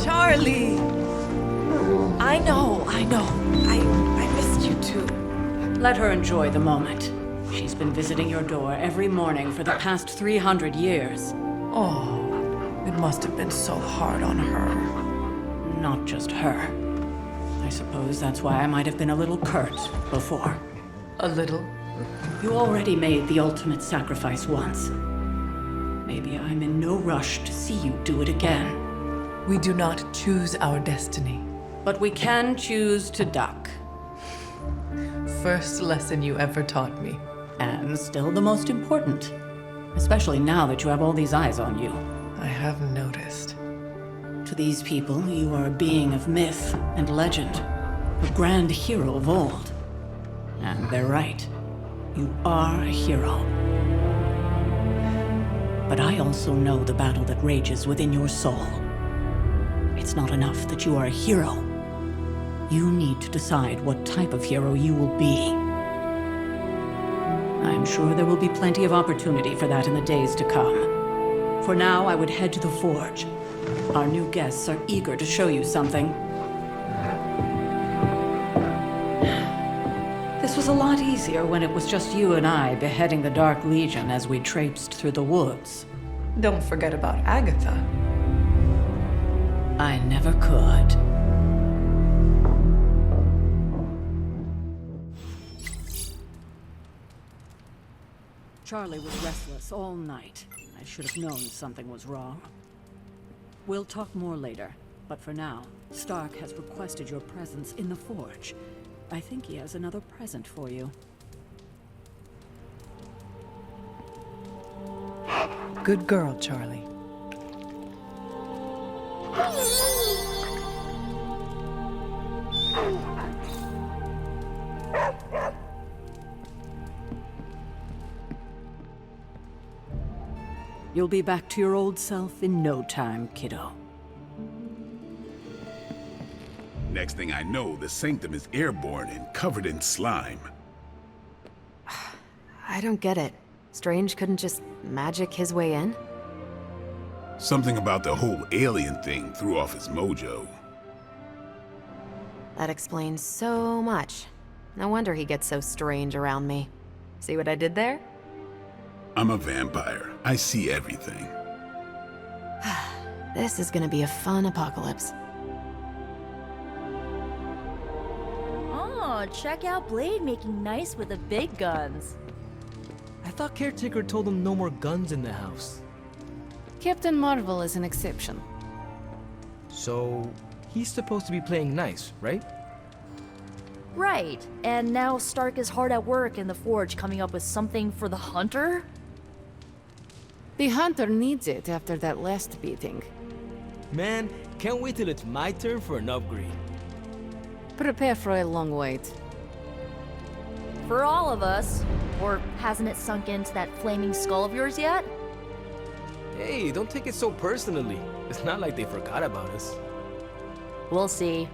Charlie! I know. I missed you too. Let her enjoy the moment. She's been visiting your door every morning for the past 300 years. Oh, it must have been so hard on her. Not just her. I suppose that's why I might have been a little curt before. A little? You already made the ultimate sacrifice once. Maybe I'm in no rush to see you do it again. We do not choose our destiny. But we can choose to duck. First lesson you ever taught me. And still the most important. Especially now that you have all these eyes on you. I have noticed. To these people, you are a being of myth and legend. A grand hero of old. And they're right. You are a hero. But I also know the battle that rages within your soul. It's not enough that you are a hero. You need to decide what type of hero you will be. I'm sure there will be plenty of opportunity for that in the days to come. For now, I would head to the forge. Our new guests are eager to show you something. This was a lot easier when it was just you and I beheading the Dark Legion as we traipsed through the woods. Don't forget about Agatha. I never could. Charlie was restless all night. I should have known something was wrong. We'll talk more later, but for now, Stark has requested your presence in the Forge. I think he has another present for you. Good girl, Charlie. You'll be back to your old self in no time, kiddo. Next thing I know, the sanctum is airborne and covered in slime. I don't get it. Strange couldn't just magic his way in? Something about the whole alien thing threw off his mojo. That explains so much. No wonder he gets so strange around me. See what I did there? I'm a vampire. I see everything. This is gonna be a fun apocalypse. Oh, check out Blade making nice with the big guns. I thought Caretaker told him no more guns in the house. Captain Marvel is an exception. So, he's supposed to be playing nice, right? Right, and now Stark is hard at work in the Forge coming up with something for the Hunter? The Hunter needs it after that last beating. Man, can't wait till it's my turn for an upgrade. Prepare for a long wait. For all of us. Or hasn't it sunk into that flaming skull of yours yet? Hey, don't take it so personally. It's not like they forgot about us. We'll see.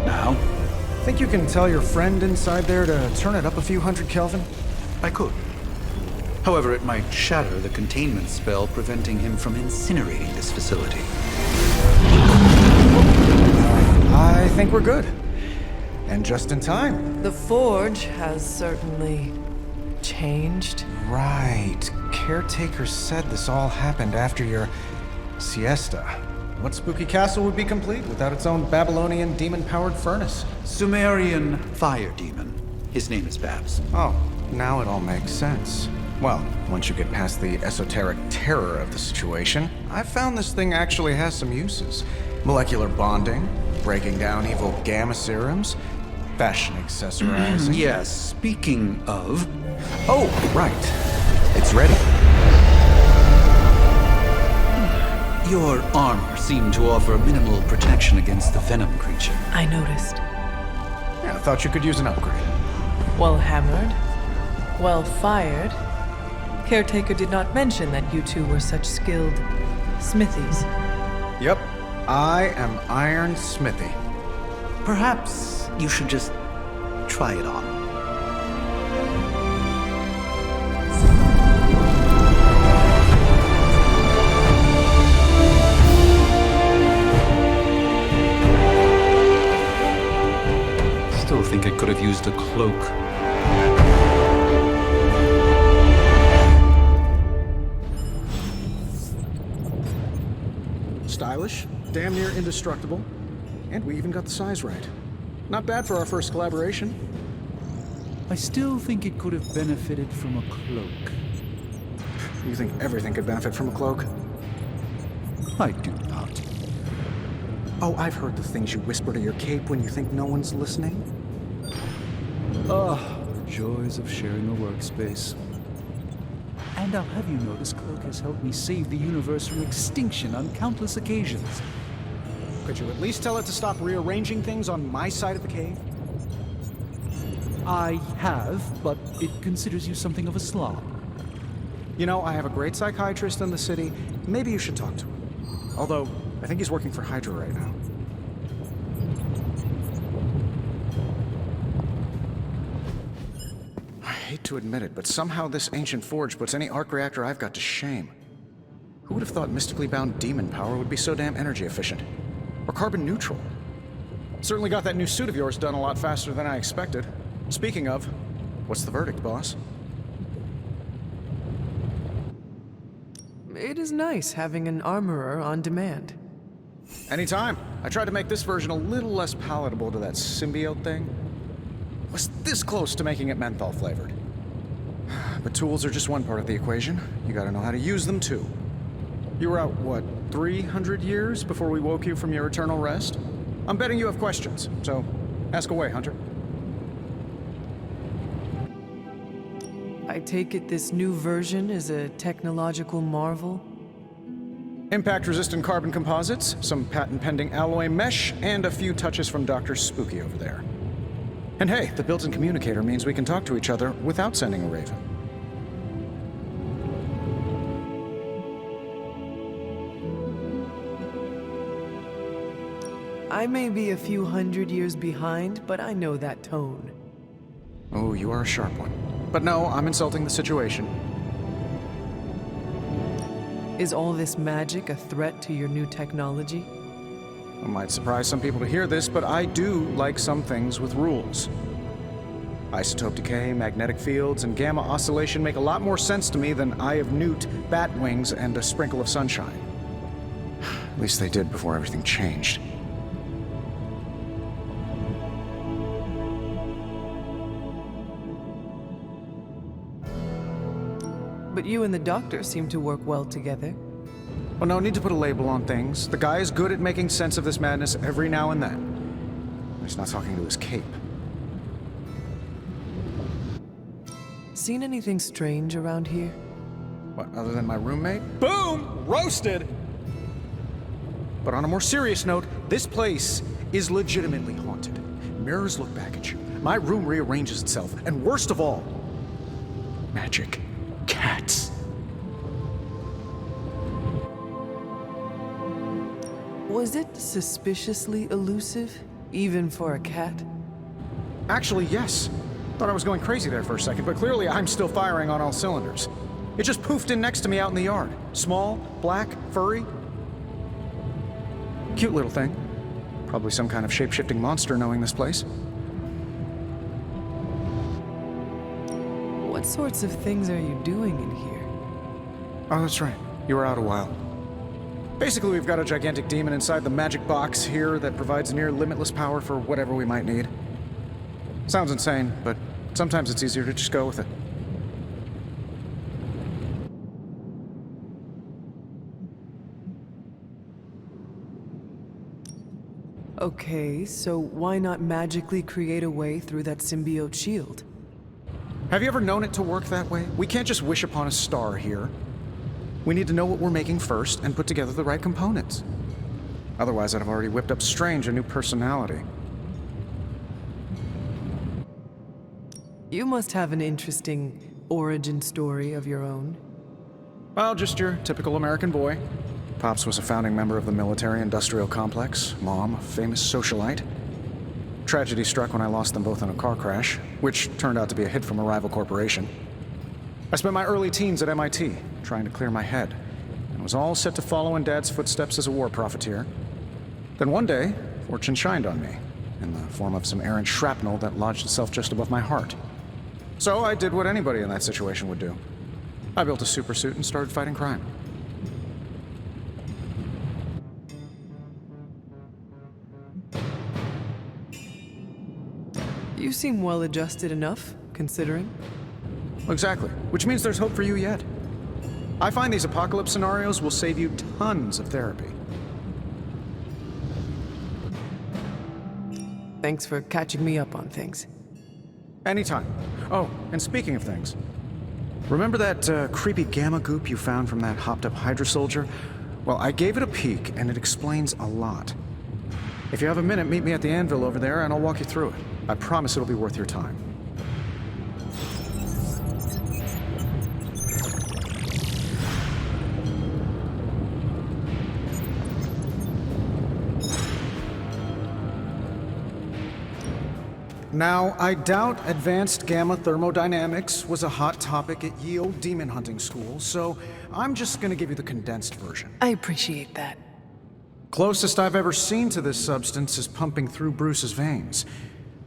Now? Think you can tell your friend inside there to turn it up a few hundred Kelvin? I could. However, it might shatter the containment spell preventing him from incinerating this facility. I think we're good. And just in time. The Forge has certainly changed. Right. Caretaker said this all happened after your siesta. What spooky castle would be complete without its own Babylonian demon-powered furnace? Sumerian fire demon. His name is Babs. Oh, now it all makes sense. Well, once you get past the esoteric terror of the situation, I've found this thing actually has some uses. Molecular bonding, breaking down evil gamma serums, fashion accessorizing. Yes, speaking of... Oh, right. It's ready. Your armor seemed to offer minimal protection against the venom creature. I noticed. Yeah, I thought you could use an upgrade. Well hammered, well fired. Caretaker did not mention that you two were such skilled smithies. Yep, I am Iron Smithy. Perhaps you should just try it on. Still think I could have used a cloak. Stylish, damn near indestructible, and we even got the size right. Not bad for our first collaboration. I still think it could have benefited from a cloak. You think everything could benefit from a cloak? I do not. Oh, I've heard the things you whisper to your cape when you think no one's listening. Ah, the joys of sharing a workspace. And I'll have you know this cloak has helped me save the universe from extinction on countless occasions. Could you at least tell it to stop rearranging things on my side of the cave? I have, but it considers you something of a slob. You know, I have a great psychiatrist in the city. Maybe you should talk to him. Although, I think he's working for Hydra right now. I hate to admit it, but somehow this ancient forge puts any arc reactor I've got to shame. Who would have thought mystically bound demon power would be so damn energy efficient? Or carbon neutral? Certainly got that new suit of yours done a lot faster than I expected. Speaking of, what's the verdict, boss? It is nice having an armorer on demand. Anytime. I tried to make this version a little less palatable to that symbiote thing. Was this close to making it menthol flavored. But tools are just one part of the equation. You gotta know how to use them too. You were out, what, 300 years before we woke you from your eternal rest? I'm betting you have questions, so ask away, Hunter. I take it this new version is a technological marvel? Impact-resistant carbon composites, some patent-pending alloy mesh, and a few touches from Dr. Spooky over there. And hey, the built-in communicator means we can talk to each other without sending a raven. I may be a few hundred years behind, but I know that tone. Oh, you are a sharp one. But no, I'm insulting the situation. Is all this magic a threat to your new technology? It might surprise some people to hear this, but I do like some things with rules. Isotope decay, magnetic fields, and gamma oscillation make a lot more sense to me than Eye of Newt, bat wings, and a sprinkle of sunshine. At least they did before everything changed. But you and the doctor seem to work well together. Well, no need to put a label on things. The guy is good at making sense of this madness every now and then. He's not talking to his cape. Seen anything strange around here? What, other than my roommate? Boom! Roasted! But on a more serious note, this place is legitimately haunted. Mirrors look back at you. My room rearranges itself. And worst of all, magic. Cats. Was it suspiciously elusive, even for a cat? Actually, yes. Thought I was going crazy there for a second, but clearly I'm still firing on all cylinders. It just poofed in next to me out in the yard. Small, black, furry. Cute little thing. Probably some kind of shape-shifting monster knowing this place. What sorts of things are you doing in here? Oh, that's right. You were out a while. Basically, we've got a gigantic demon inside the magic box here that provides near limitless power for whatever we might need. Sounds insane, but sometimes it's easier to just go with it. Okay, so why not magically create a way through that symbiote shield? Have you ever known it to work that way? We can't just wish upon a star here. We need to know what we're making first and put together the right components. Otherwise, I'd have already whipped up Strange a new personality. You must have an interesting origin story of your own. Well, just your typical American boy. Pops was a founding member of the military-industrial complex. Mom, a famous socialite. Tragedy struck when I lost them both in a car crash, which turned out to be a hit from a rival corporation. I spent my early teens at MIT, trying to clear my head, and was all set to follow in Dad's footsteps as a war profiteer. Then one day, fortune shined on me, in the form of some errant shrapnel that lodged itself just above my heart. So I did what anybody in that situation would do. I built a supersuit and started fighting crime. You seem well adjusted enough, considering. Exactly, which means there's hope for you yet. I find these apocalypse scenarios will save you tons of therapy. Thanks for catching me up on things. Anytime. Oh, and speaking of things, remember that creepy gamma goop you found from that hopped-up Hydra soldier? Well, I gave it a peek, and it explains a lot. If you have a minute, meet me at the anvil over there, and I'll walk you through it. I promise it'll be worth your time. Now, I doubt advanced gamma thermodynamics was a hot topic at ye olde demon hunting school, so I'm just gonna give you the condensed version. I appreciate that. Closest I've ever seen to this substance is pumping through Bruce's veins.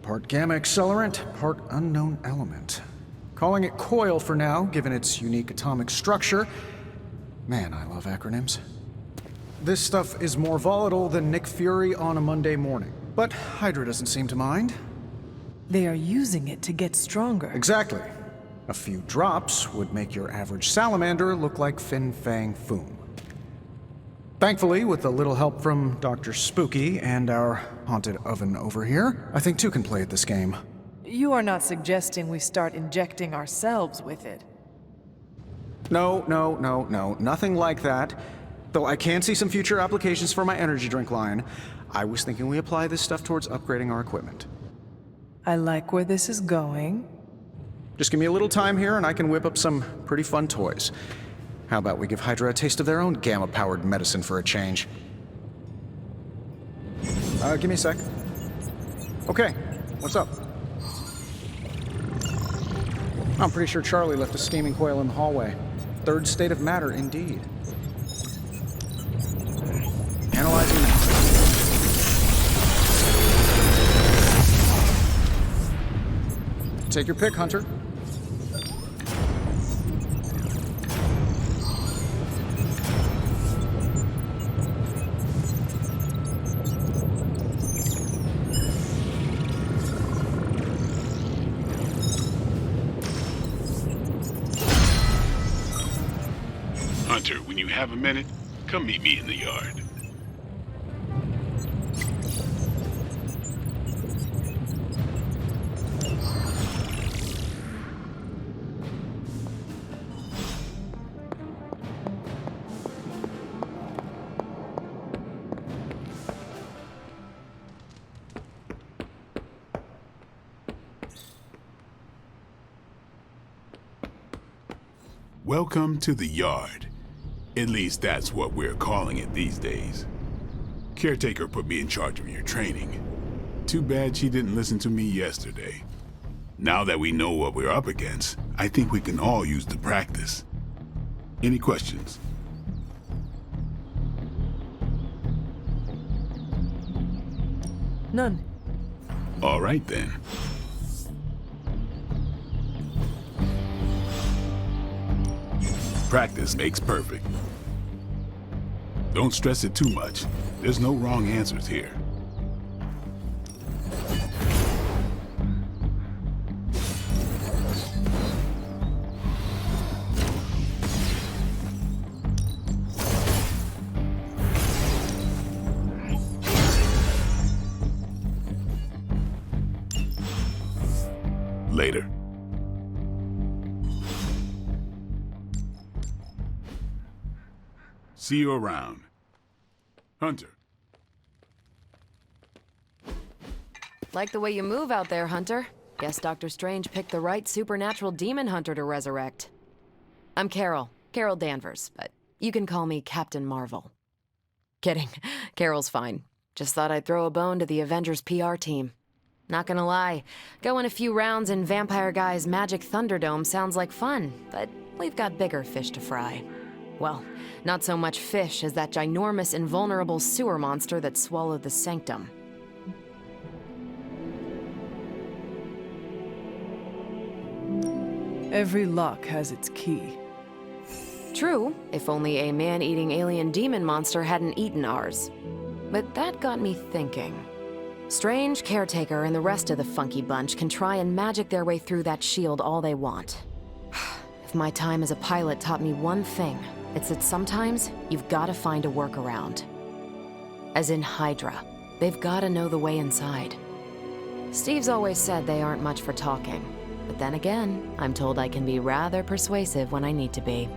Part gamma accelerant, part unknown element. Calling it coil for now, given its unique atomic structure. Man, I love acronyms. This stuff is more volatile than Nick Fury on a Monday morning, but Hydra doesn't seem to mind. They are using it to get stronger. Exactly. A few drops would make your average salamander look like Fin Fang Foom. Thankfully, with a little help from Dr. Spooky and our haunted oven over here, I think two can play at this game. You are not suggesting we start injecting ourselves with it. No, nothing like that. Though I can see some future applications for my energy drink line. I was thinking we apply this stuff towards upgrading our equipment. I like where this is going. Just give me a little time here and I can whip up some pretty fun toys. How about we give Hydra a taste of their own gamma-powered medicine for a change? Give me a sec. Okay, what's up? I'm pretty sure Charlie left a steaming coil in the hallway. Third state of matter, indeed. Analyzing now. Take your pick, Hunter. Hunter, when you have a minute, come meet me in the yard. Welcome to the yard. At least that's what we're calling it these days. Caretaker put me in charge of your training. Too bad she didn't listen to me yesterday. Now that we know what we're up against, I think we can all use the practice. Any questions? None. All right then. Practice makes perfect. Don't stress it too much. There's no wrong answers here. Later. See you around. Hunter. Like the way you move out there, Hunter. Guess Dr. Strange picked the right supernatural demon hunter to resurrect. I'm Carol Danvers, but you can call me Captain Marvel. Kidding, Carol's fine. Just thought I'd throw a bone to the Avengers PR team. Not gonna lie, going a few rounds in Vampire Guy's Magic Thunderdome sounds like fun, but we've got bigger fish to fry. Well, not so much fish as that ginormous invulnerable sewer monster that swallowed the Sanctum. Every lock has its key. True, if only a man-eating alien demon monster hadn't eaten ours. But that got me thinking. Strange, Caretaker, and the rest of the funky bunch can try and magic their way through that shield all they want. If my time as a pilot taught me one thing, it's that sometimes you've got to find a workaround. As in Hydra, they've got to know the way inside. Steve's always said they aren't much for talking, but then again, I'm told I can be rather persuasive when I need to be.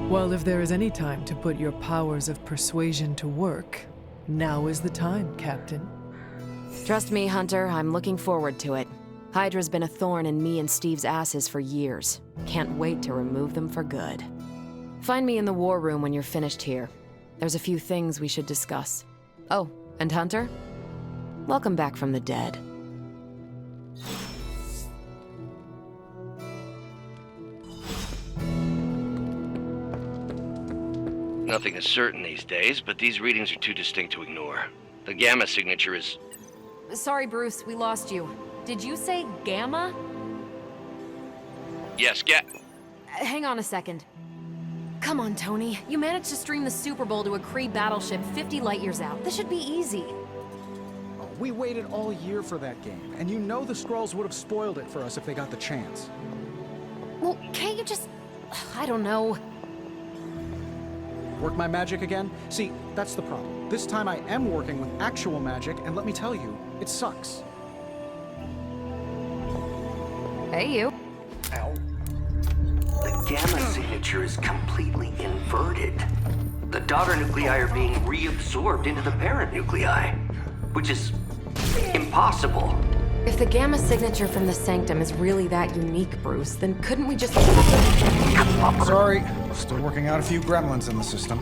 Well, if there is any time to put your powers of persuasion to work, now is the time, Captain. Trust me, Hunter, I'm looking forward to it. Hydra's been a thorn in me and Steve's asses for years. Can't wait to remove them for good. Find me in the war room when you're finished here. There's a few things we should discuss. Oh, and Hunter? Welcome back from the dead. Nothing is certain these days, but these readings are too distinct to ignore. The gamma signature is... Sorry, Bruce, we lost you. Did you say gamma? Yes, Hang on a second. Come on, Tony. You managed to stream the Super Bowl to a Kree battleship 50 light-years out. This should be easy. We waited all year for that game, and you know the Skrulls would have spoiled it for us if they got the chance. Well, can't you just... I don't know. Work my magic again? See, that's the problem. This time I am working with actual magic, and let me tell you, it sucks. Hey, you. Ow. The gamma signature is completely inverted. The daughter nuclei are being reabsorbed into the parent nuclei, which is impossible. If the gamma signature from the Sanctum is really that unique, Bruce, then couldn't we just... Sorry, still working out a few gremlins in the system.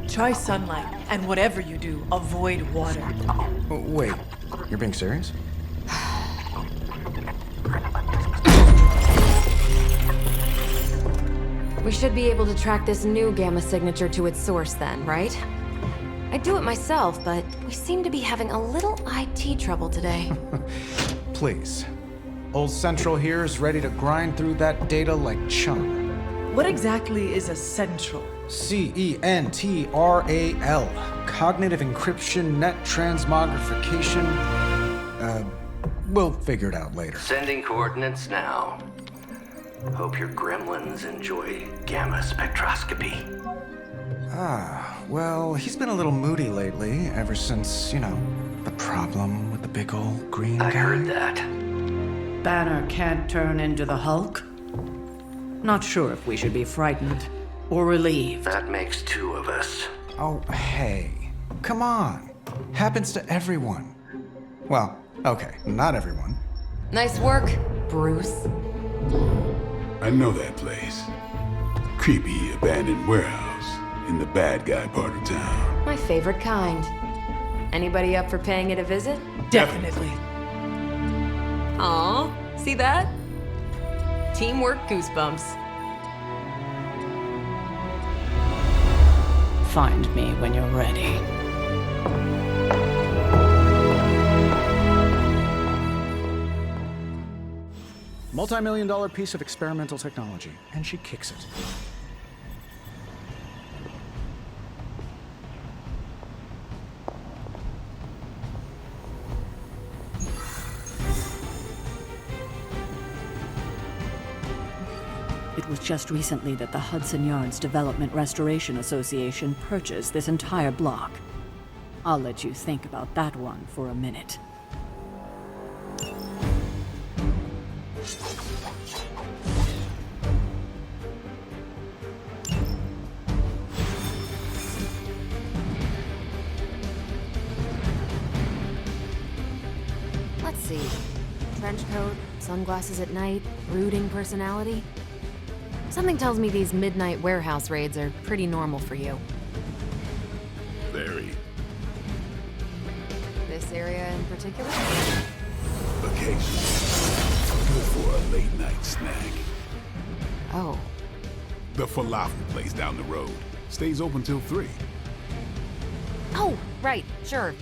Try sunlight, and whatever you do, avoid water. Oh, wait, you're being serious? We should be able to track this new gamma signature to its source then, right? I'd do it myself, but we seem to be having a little IT trouble today. Please. Old Central here is ready to grind through that data like chum. What exactly is a central? CENTRAL. Cognitive encryption, net transmogrification. We'll figure it out later. Sending coordinates now. Hope your gremlins enjoy gamma spectroscopy. Well, he's been a little moody lately, ever since, you know, the problem with the big old green guy. I heard that. Banner can't turn into the Hulk? Not sure if we should be frightened or relieved. That makes two of us. Oh, hey. Come on. Happens to everyone. Well, okay, not everyone. Nice work, Bruce. I know that place. Creepy, abandoned warehouse in the bad guy part of town. My favorite kind. Anybody up for paying it a visit? Definitely. Aw, see that? Teamwork goosebumps. Find me when you're ready. Multi-million-dollar piece of experimental technology, and she kicks it. It was just recently that the Hudson Yards Development Restoration Association purchased this entire block. I'll let you think about that one for a minute. Let's see. Trench coat, sunglasses at night, brooding personality. Something tells me these midnight warehouse raids are pretty normal for you. Very. This area in particular? Occasionally. Good for a late night snack. Oh. The falafel place down the road. Stays open till 3. Oh, right, sure.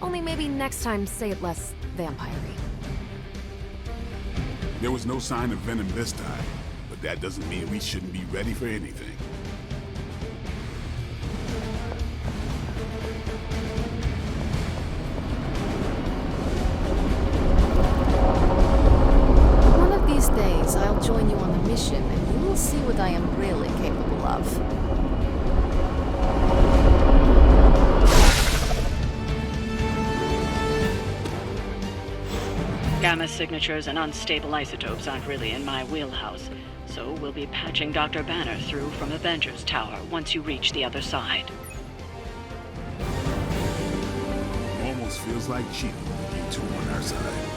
Only maybe next time say it less vampire-y. There was no sign of venom this time, but that doesn't mean we shouldn't be ready for anything. One of these days, I'll join you on the mission, and you will see what I am really capable of. Gamma signatures and unstable isotopes aren't really in my wheelhouse, so we'll be patching Dr. Banner through from Avengers Tower once you reach the other side. Almost feels like cheating with you two on our side.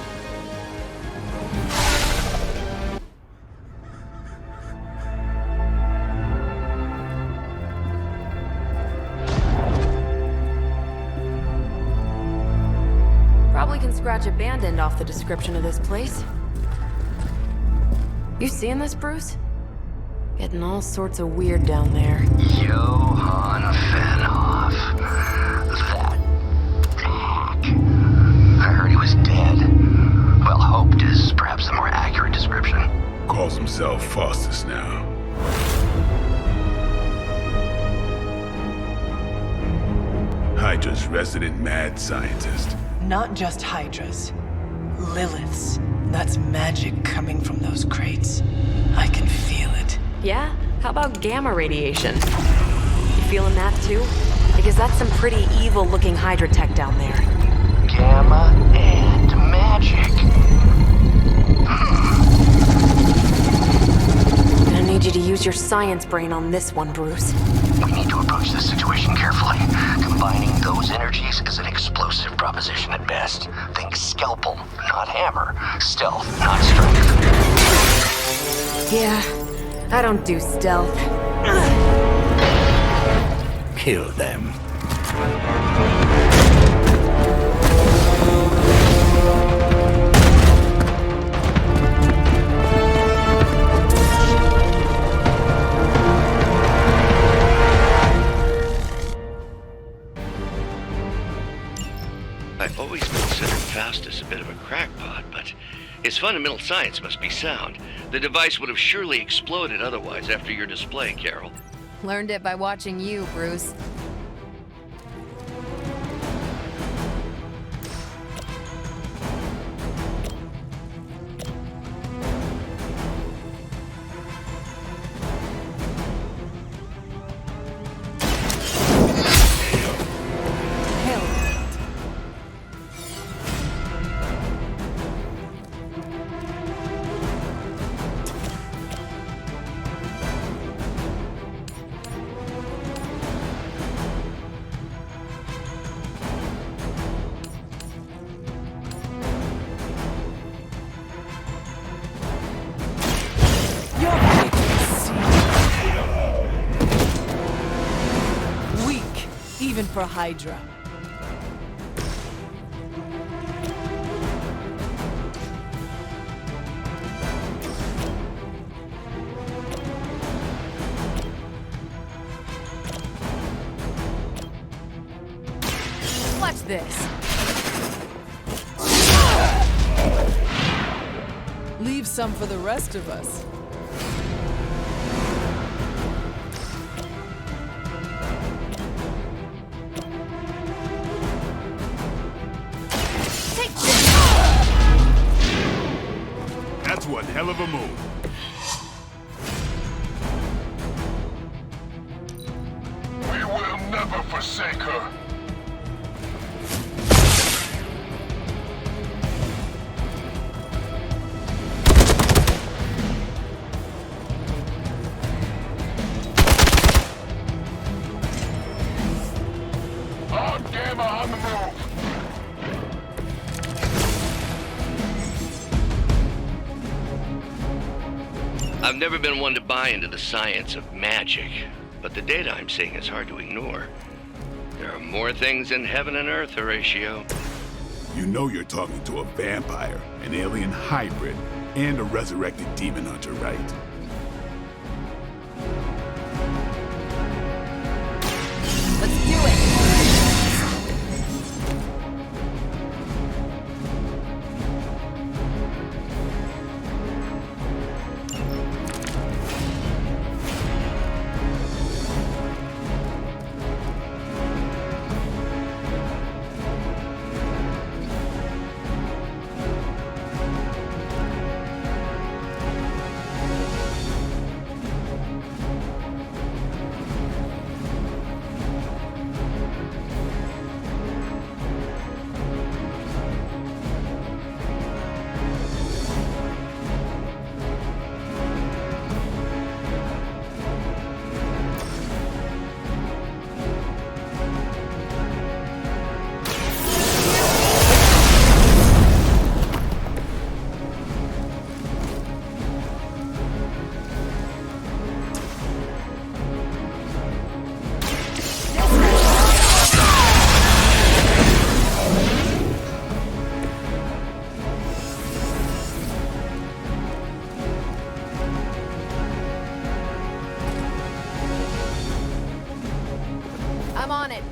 can scratch abandoned off the description of this place. You seeing this, Bruce? Getting all sorts of weird down there. Johann Fenhoff. That hack. I heard he was dead. Well, hoped is perhaps the more accurate description. Calls himself Faustus now. Hydra's resident mad scientist. Not just Hydras. Liliths. That's magic coming from those crates. I can feel it. Yeah? How about gamma radiation? You feeling that too? Because that's some pretty evil-looking Hydra tech down there. Gamma and magic. I need you to use your science brain on this one, Bruce. We need to approach this situation carefully. Combining those energies is an explosive proposition at best. Think scalpel, not hammer. Stealth, not strength. Yeah, I don't do stealth. Kill them. I've always considered Faustus a bit of a crackpot, but his fundamental science must be sound. The device would have surely exploded otherwise after your display, Carol. Learned it by watching you, Bruce. Even for Hydra. Watch this. Leave some for the rest of us. That's one hell of a move. We will never forsake her. Our gamma on the move. I've never been one to buy into the science of magic, but the data I'm seeing is hard to ignore. There are more things in heaven and earth, Horatio. You know you're talking to a vampire, an alien hybrid, and a resurrected demon hunter, right? Let's do it! I'm on it.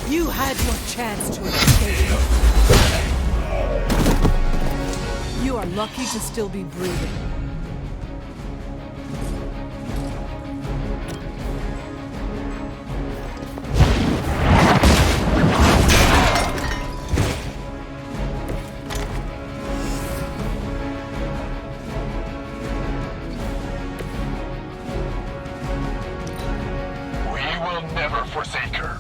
You had your chance to escape. You are lucky to still be breathing. We will never forsake her.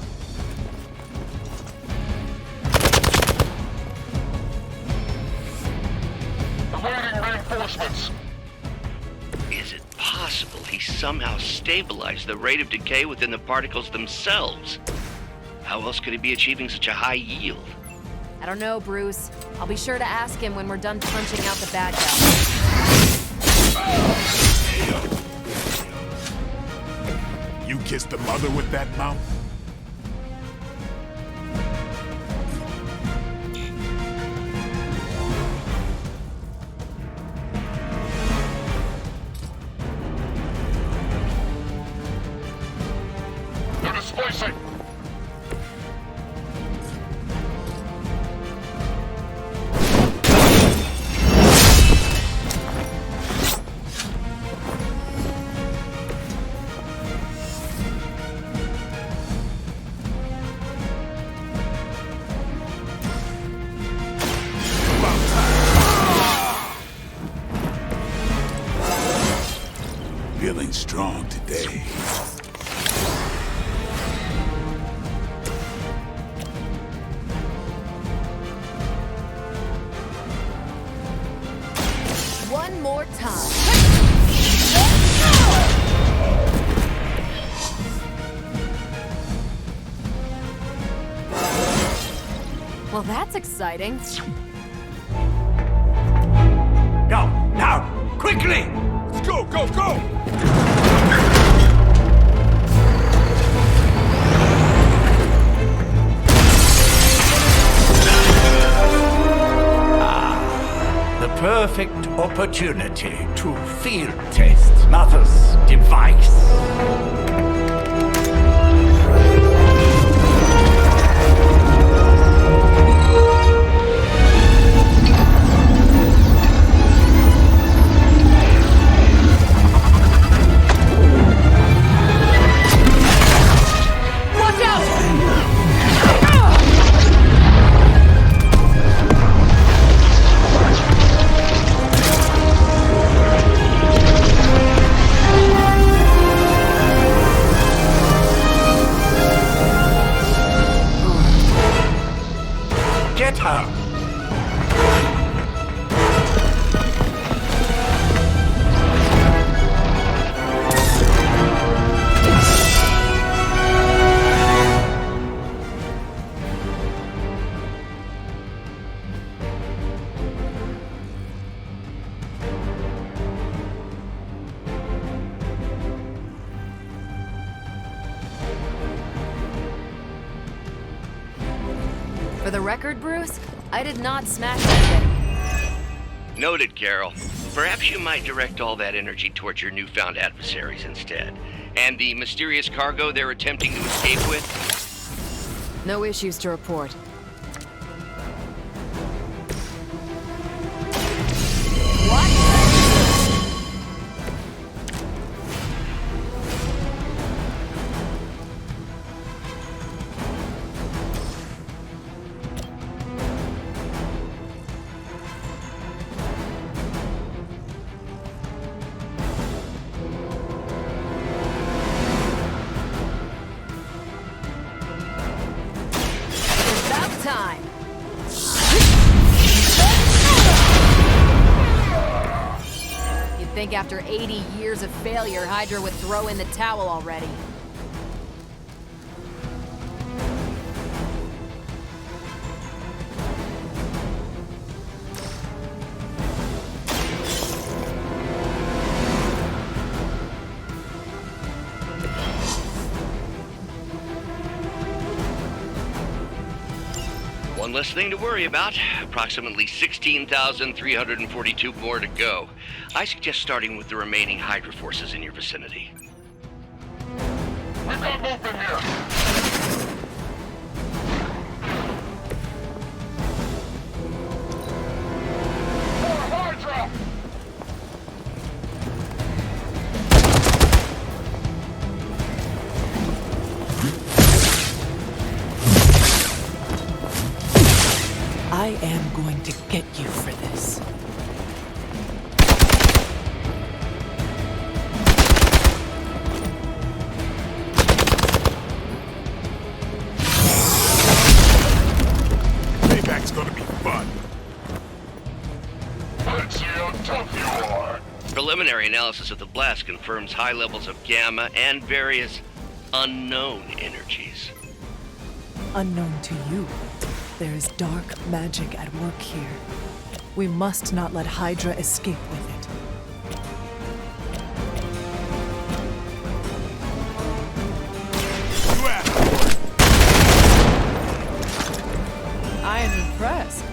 Awaiting reinforcements. Is it possible he somehow stabilized the rate of decay within the particles themselves? How else could he be achieving such a high yield? I don't know, Bruce. I'll be sure to ask him when we're done punching out the bad guy. You kissed the mother with that mouth? They're displacing. Feeling strong today. One more time. Well, that's exciting. Go, now, quickly! Let's go, go, go! The perfect opportunity to field test Mother's device. Watch out! Get her! For the record, Bruce, I did not smash that thing. Noted, Carol. Perhaps you might direct all that energy towards your newfound adversaries instead. And the mysterious cargo they're attempting to escape with? No issues to report. About time. You'd think after 80 years of failure, Hydra would throw in the towel already. less thing to worry about. Approximately 16,342 more to go. I suggest starting with the remaining Hydra forces in your vicinity. We got movement here! I am going to get you for this. Payback's gonna be fun. Let's see how tough you are. Preliminary analysis of the blast confirms high levels of gamma and various unknown energies. Unknown to you, there is dark magic at work here. We must not let Hydra escape with it. I am impressed.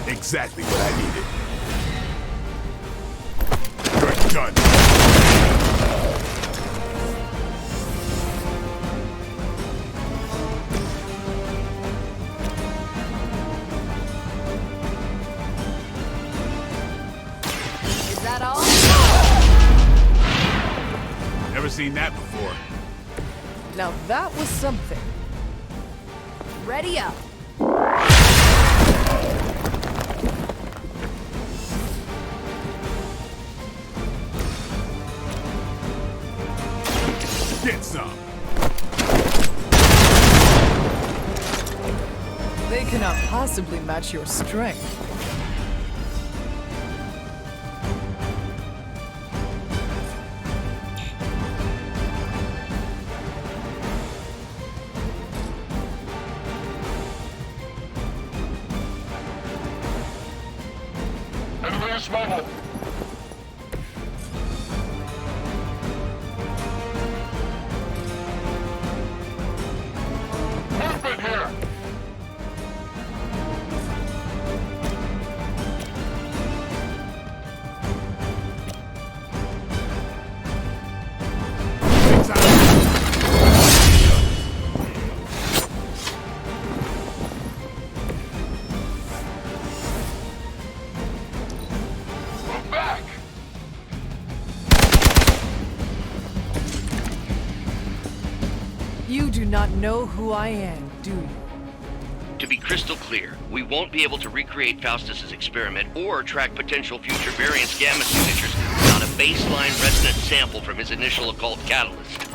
Exactly what I needed. You're done. Is that all? Never seen that before. Now that was something. Ready up. Get some. They cannot possibly match your strength. Advance mobile. Movement here. Move back. You do not know who I am, do you? To be crystal clear, we won't be able to recreate Faustus's experiment or track potential future variance gamma signatures without a baseline resonant sample from his initial occult catalyst.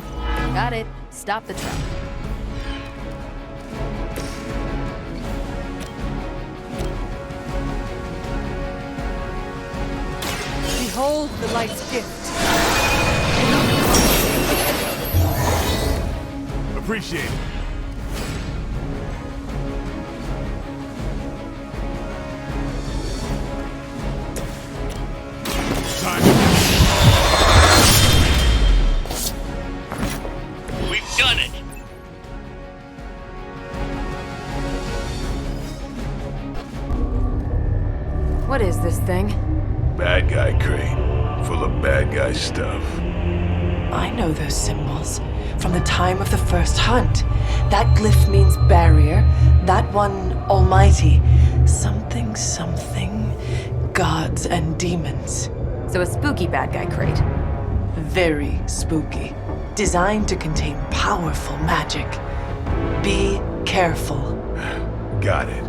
Got it. Stop the truck. Behold the light's gift. Appreciate it. We've done it! What is this thing? Bad guy crate. Full of bad guy stuff. I know those symbols from the time of the first hunt. That glyph means barrier, that one almighty. Something, something, gods and demons. So a spooky bad guy crate. Very spooky. Designed to contain powerful magic. Be careful. Got it.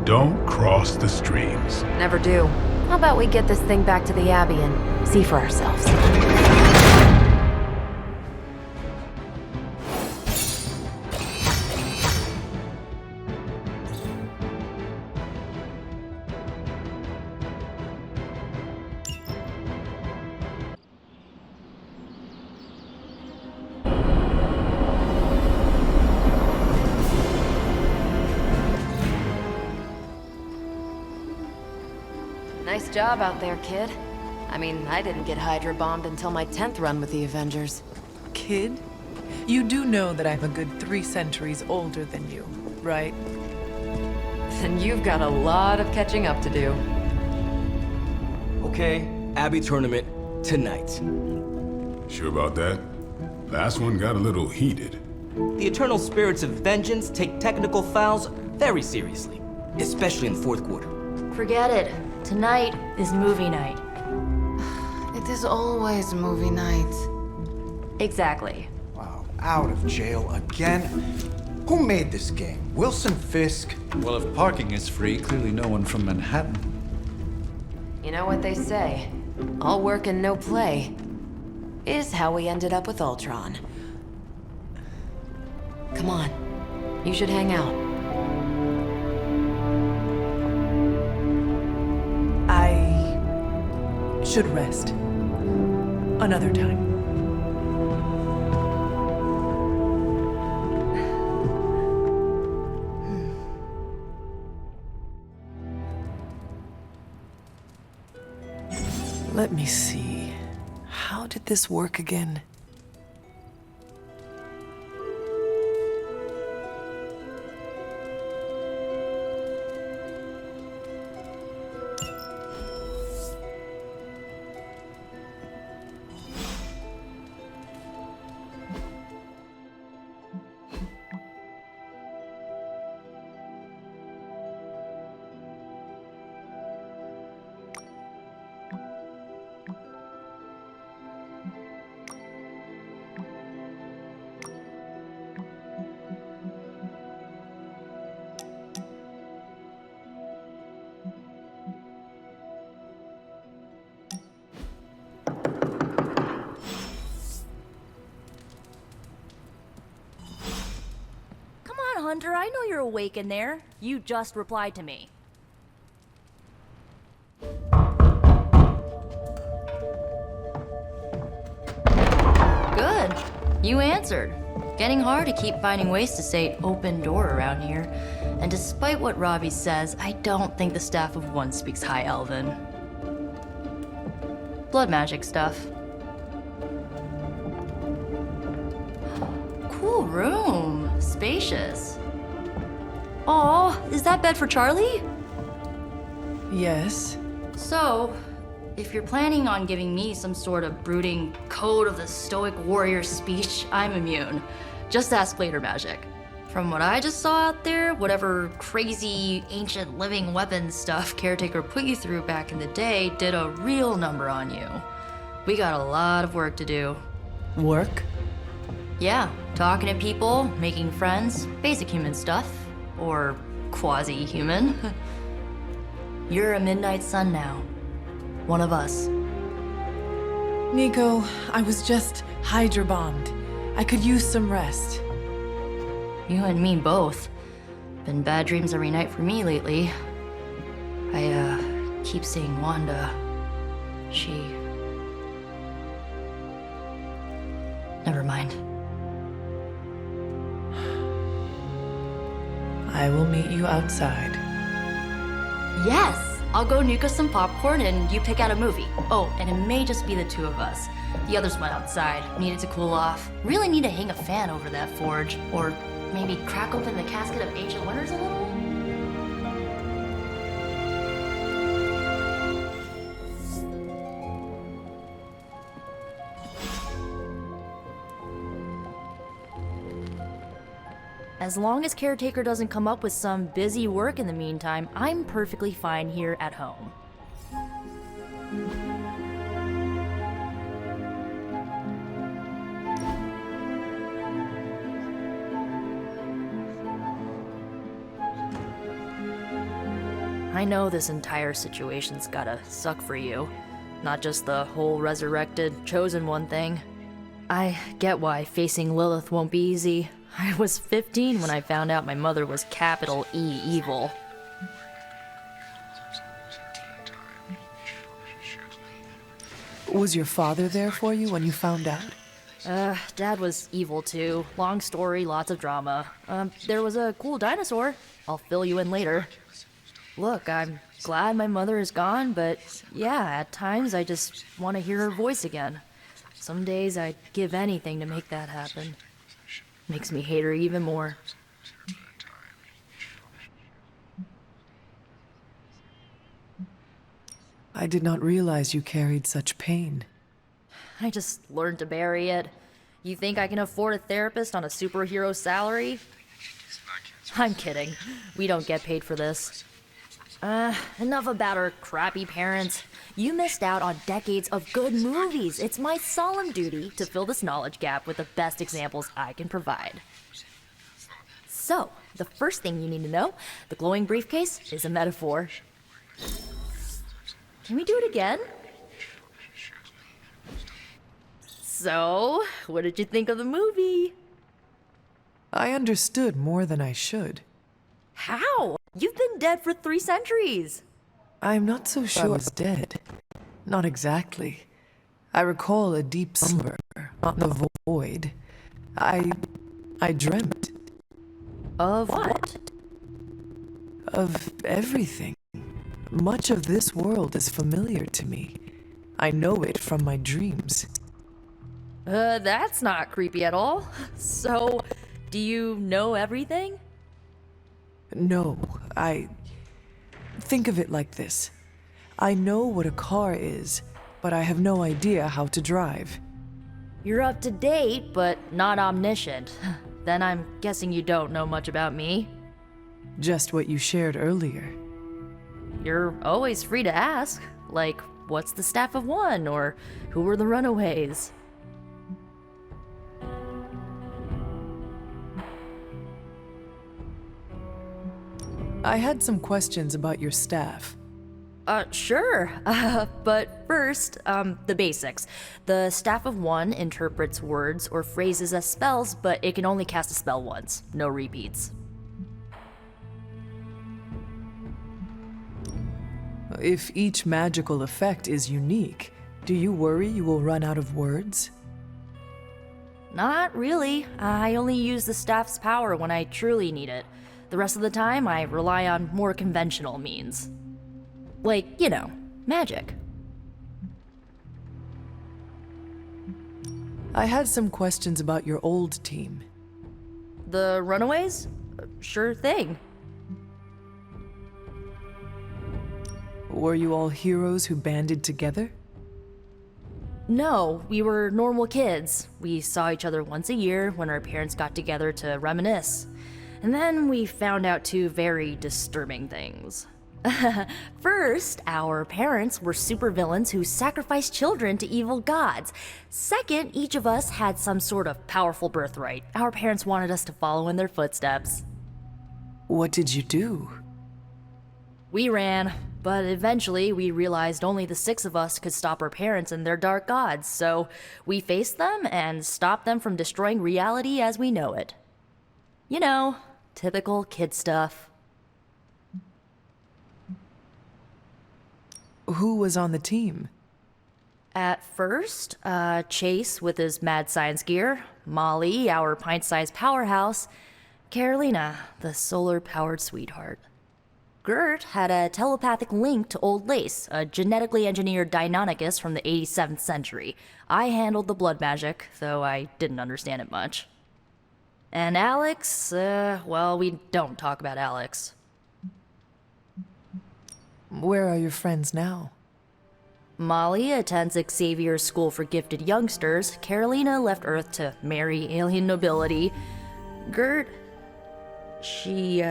Don't cross the streams. Never do. How about we get this thing back to the Abbey and see for ourselves? Nice job out there, kid. I mean, I didn't get Hydra bombed until my 10th run with the Avengers. Kid? You do know that I'm a good 3 centuries older than you, right? Then you've got a lot of catching up to do. Okay, Abby tournament tonight. Sure about that? Last one got a little heated. The eternal spirits of vengeance take technical fouls very seriously, especially in the 4th quarter. Forget it. Tonight is movie night. It is always movie night. Exactly. Wow, out of jail again? Who made this game? Wilson Fisk? Well, if parking is free, clearly no one from Manhattan. You know what they say? All work and no play is how we ended up with Ultron. Come on, you should hang out. I should rest. Another time. Let me see. How did this work again? Hunter, I know you're awake in there. You just replied to me. Good. You answered. Getting hard to keep finding ways to say open door around here. And despite what Robbie says, I don't think the staff of One speaks High Elven. Blood magic stuff. Cool room. Spacious. Aw, is that bed for Charlie? Yes. So, if you're planning on giving me some sort of brooding code of the stoic warrior speech, I'm immune. Just ask later, Magic. From what I just saw out there, whatever crazy ancient living weapons stuff Caretaker put you through back in the day did a real number on you. We got a lot of work to do. Work? Yeah, talking to people, making friends, basic human stuff. Or quasi-human. You're a Midnight Sun now. One of us. Nico, I was just Hydra bombed. I could use some rest. You and me both. Been bad dreams every night for me lately. I keep seeing Wanda. She... Never mind. I will meet you outside. Yes! I'll go nuke us some popcorn and you pick out a movie. Oh, and it may just be the 2 of us. The others went outside, needed to cool off. Really need to hang a fan over that forge. Or maybe crack open the casket of ancient wonders a little? As long as Caretaker doesn't come up with some busy work in the meantime, I'm perfectly fine here at home. I know this entire situation's gotta suck for you. Not just the whole resurrected, chosen one thing. I get why facing Lilith won't be easy. I was 15 when I found out my mother was capital E evil. Was your father there for you when you found out? Dad was evil too. Long story, lots of drama. There was a cool dinosaur. I'll fill you in later. Look, I'm glad my mother is gone, but yeah, at times I just want to hear her voice again. Some days I'd give anything to make that happen. Makes me hate her even more. I did not realize you carried such pain. I just learned to bury it. You think I can afford a therapist on a superhero salary? I'm kidding. We don't get paid for this. Enough about our crappy parents. You missed out on decades of good movies. It's my solemn duty to fill this knowledge gap with the best examples I can provide. So, the first thing you need to know, the glowing briefcase is a metaphor. Can we do it again? So, what did you think of the movie? I understood more than I should. How? You've been dead for 3 centuries. I'm not so sure I was dead. Not exactly. I recall a deep slumber, not the void. I dreamt. Of what? Of everything. Much of this world is familiar to me. I know it from my dreams. That's not creepy at all. So, do you know everything? No, think of it like this. I know what a car is, but I have no idea how to drive. You're up to date, but not omniscient. Then I'm guessing you don't know much about me. Just what you shared earlier. You're always free to ask. Like, what's the staff of one? Or who were the runaways? I had some questions about your staff. Sure. But first, the basics. The staff of one interprets words or phrases as spells, but it can only cast a spell once. No repeats. If each magical effect is unique, do you worry you will run out of words? Not really. I only use the staff's power when I truly need it. The rest of the time, I rely on more conventional means. Like, you know, magic. I had some questions about your old team. The runaways? Sure thing. Were you all heroes who banded together? No, we were normal kids. We saw each other once a year when our parents got together to reminisce. And then we found out 2 very disturbing things. First, our parents were supervillains who sacrificed children to evil gods. Second, each of us had some sort of powerful birthright. Our parents wanted us to follow in their footsteps. What did you do? We ran, but eventually we realized only the 6 of us could stop our parents and their dark gods, so we faced them and stopped them from destroying reality as we know it. You know, typical kid stuff. Who was on the team? At first, Chase with his mad science gear, Molly, our pint-sized powerhouse, Carolina, the solar-powered sweetheart. Gert had a telepathic link to Old Lace, a genetically engineered Deinonychus from the 87th century. I handled the blood magic, though I didn't understand it much. And Alex, well, we don't talk about Alex. Where are your friends now? Molly attends Xavier's School for Gifted Youngsters. Carolina left Earth to marry alien nobility. Gert, she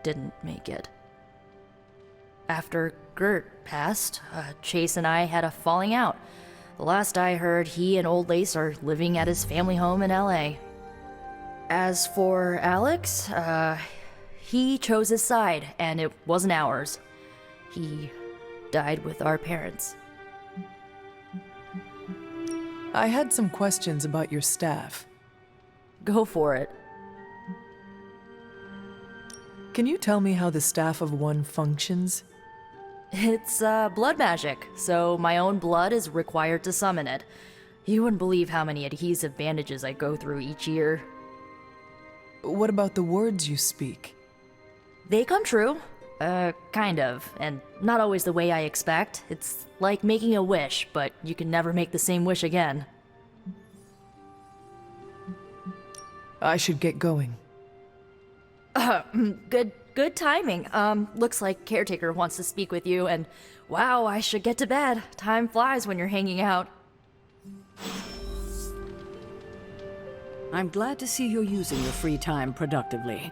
didn't make it. After Gert passed, Chase and I had a falling out. The last I heard, he and Old Lace are living at his family home in LA. As for Alex, he chose his side, and it wasn't ours. He died with our parents. I had some questions about your staff. Go for it. Can you tell me how the staff of one functions? It's blood magic, so my own blood is required to summon it. You wouldn't believe how many adhesive bandages I go through each year. What about the words you speak? They come true. Kind of, and not always the way I expect. It's like making a wish, but you can never make the same wish again. I should get going. Good timing. Looks like Caretaker wants to speak with you, and wow, I should get to bed. Time flies when you're hanging out. I'm glad to see you're using your free time productively.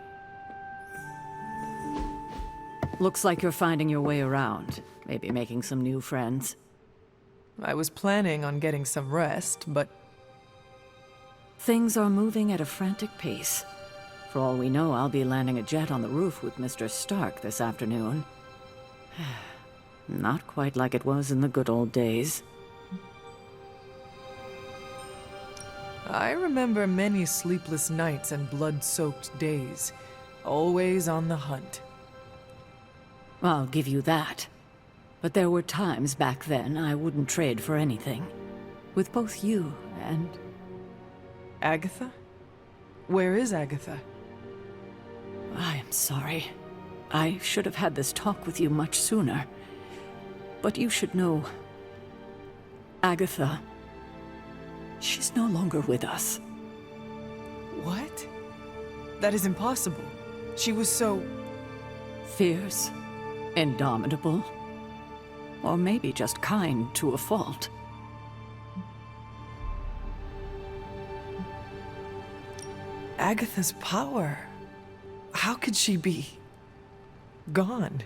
Looks like you're finding your way around, maybe making some new friends. I was planning on getting some rest, but... Things are moving at a frantic pace. For all we know, I'll be landing a jet on the roof with Mr. Stark this afternoon. Not quite like it was in the good old days. I remember many sleepless nights and blood-soaked days, always on the hunt. I'll give you that. But there were times back then I wouldn't trade for anything. With both you and... Agatha? Where is Agatha? I am sorry. I should have had this talk with you much sooner. But you should know... Agatha... She's no longer with us. What? That is impossible. She was so... Fierce, indomitable, or maybe just kind to a fault. Agatha's power. How could she be... gone?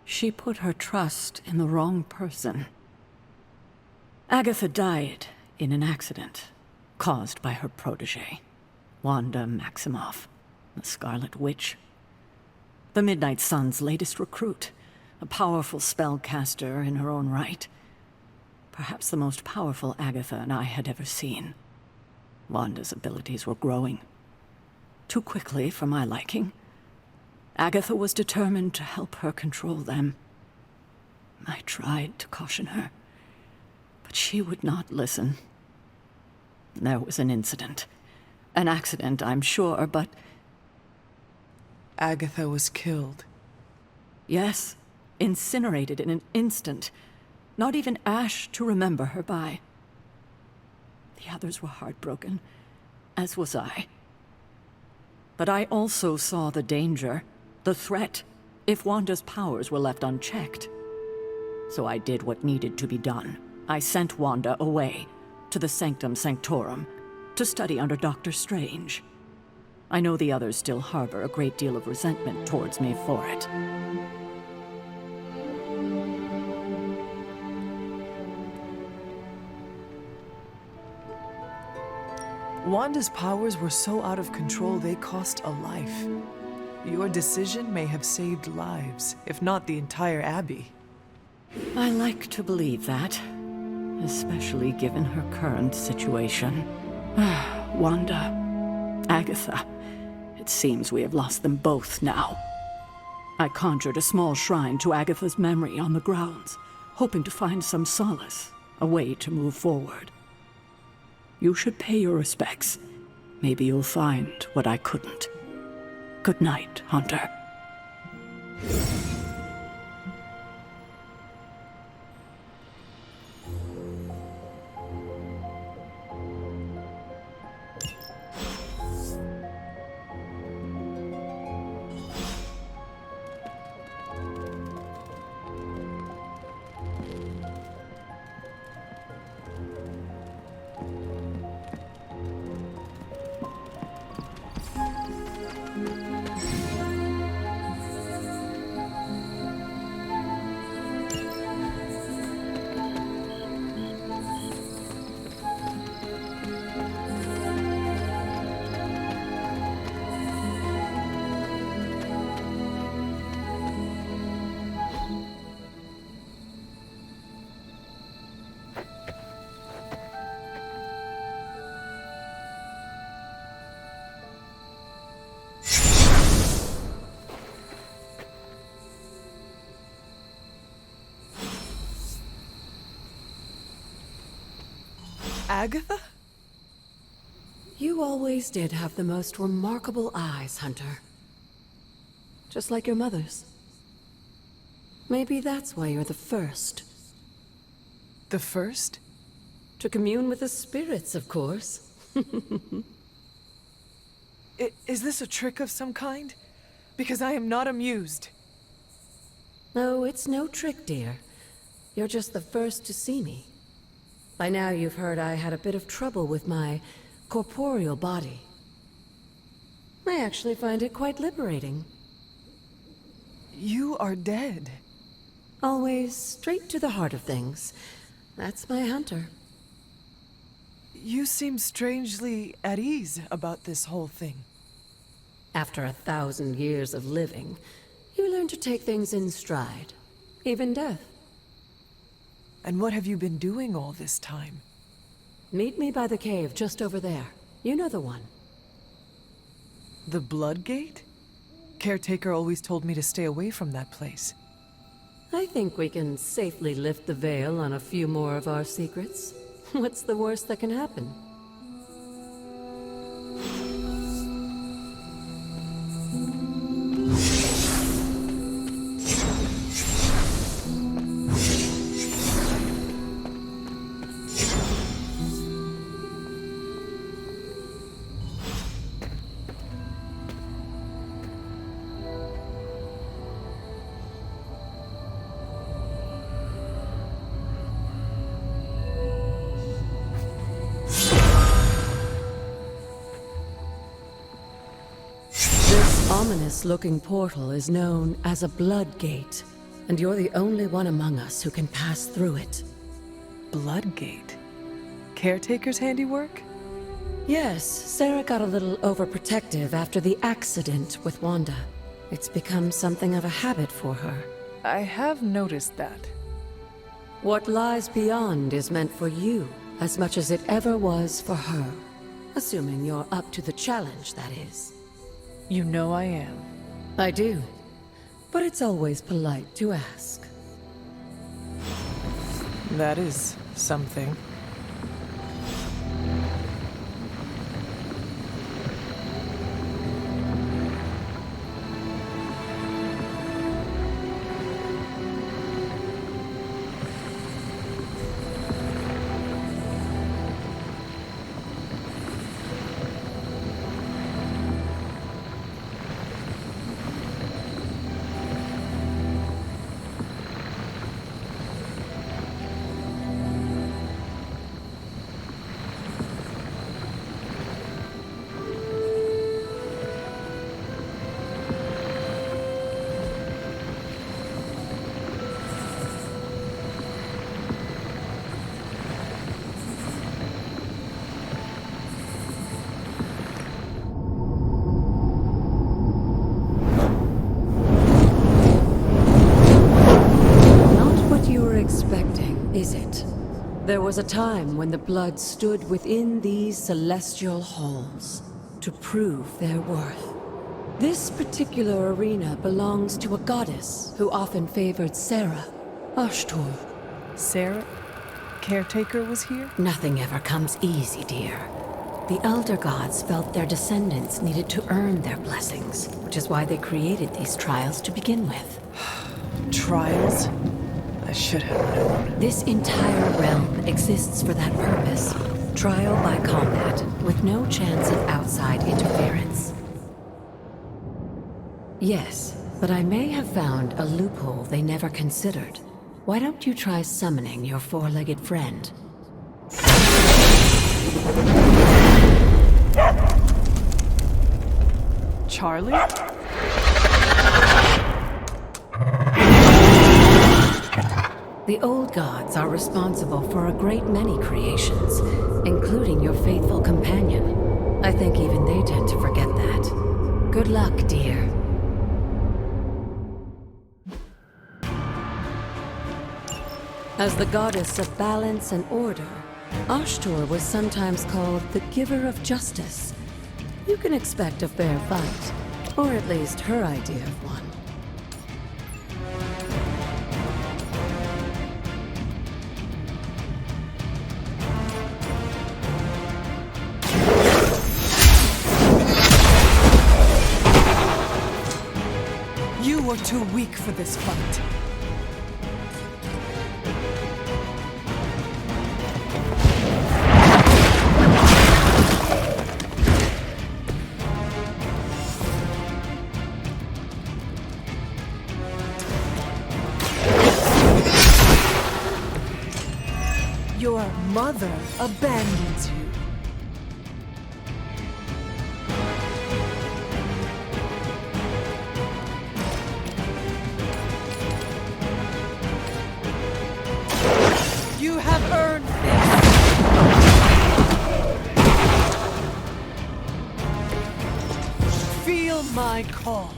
She put her trust in the wrong person. Agatha died in an accident caused by her protege, Wanda Maximoff, the Scarlet Witch. The Midnight Sun's latest recruit, a powerful spellcaster in her own right. Perhaps the most powerful Agatha and I had ever seen. Wanda's abilities were growing. Too quickly for my liking. Agatha was determined to help her control them. I tried to caution her, but she would not listen. There was an incident. An accident, I'm sure, but... Agatha was killed. Yes, incinerated in an instant. Not even ash to remember her by. The others were heartbroken, as was I. But I also saw the danger, the threat, if Wanda's powers were left unchecked. So I did what needed to be done. I sent Wanda away, to the Sanctum Sanctorum, to study under Dr. Strange. I know the others still harbor a great deal of resentment towards me for it. Wanda's powers were so out of control they cost a life. Your decision may have saved lives, if not the entire Abbey. I like to believe that, especially given her current situation. Wanda, Agatha, it seems we have lost them both now. I conjured a small shrine to Agatha's memory on the grounds, hoping to find some solace, a way to move forward. You should pay your respects. Maybe you'll find what I couldn't. Good night, Hunter. Agatha? You always did have the most remarkable eyes, Hunter. Just like your mother's. Maybe that's why you're the first. The first? To commune with the spirits, of course. Is this a trick of some kind? Because I am not amused. No, it's no trick, dear. You're just the first to see me. By now you've heard I had a bit of trouble with my corporeal body. I actually find it quite liberating. You are dead. Always straight to the heart of things. That's my hunter. You seem strangely at ease about this whole thing. After 1,000 years of living, you learn to take things in stride. Even death. And what have you been doing all this time? Meet me by the cave just over there. You know the one. The Blood Gate? Caretaker always told me to stay away from that place. I think we can safely lift the veil on a few more of our secrets. What's the worst that can happen? Ominous-looking portal is known as a Blood Gate, and you're the only one among us who can pass through it. Blood Gate? Caretaker's handiwork? Yes, Sarah got a little overprotective after the accident with Wanda. It's become something of a habit for her. I have noticed that. What lies beyond is meant for you as much as it ever was for her. Assuming you're up to the challenge, that is. You know I am. I do. But it's always polite to ask. That is something. Is it? There was a time when the blood stood within these celestial halls to prove their worth. This particular arena belongs to a goddess who often favored Sarah, Ashtor. Sarah? Caretaker was here? Nothing ever comes easy, dear. The Elder Gods felt their descendants needed to earn their blessings, which is why they created these trials to begin with. Trials? I should have known. This entire realm exists for that purpose. Trial by combat, with no chance of outside interference. Yes, but I may have found a loophole they never considered. Why don't you try summoning your four-legged friend? Charlie? The old gods are responsible for a great many creations, including your faithful companion. I think even they tend to forget that. Good luck, dear. As the goddess of balance and order, Ashtor was sometimes called the giver of justice. You can expect a fair fight, or at least her idea of one. You are too weak for this fight. Your mother abandons you. You have earned this. Feel my call.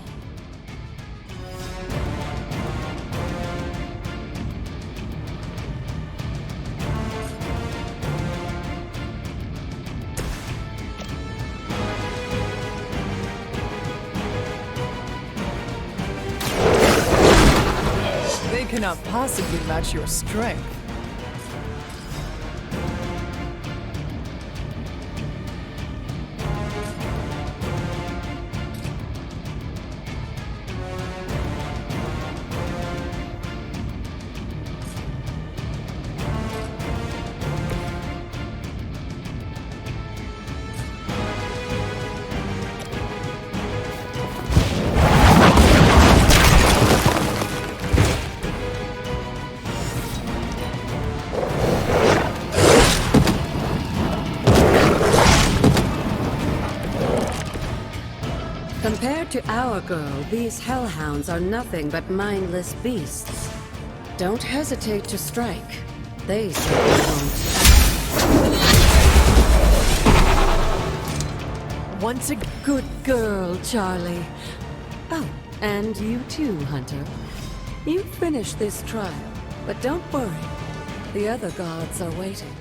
They cannot possibly match your strength. Compared to our girl, these hellhounds are nothing but mindless beasts. Don't hesitate to strike. They certainly won't. Once a good girl, Charlie. Oh, and you too, Hunter. You finished this trial, but don't worry. The other gods are waiting.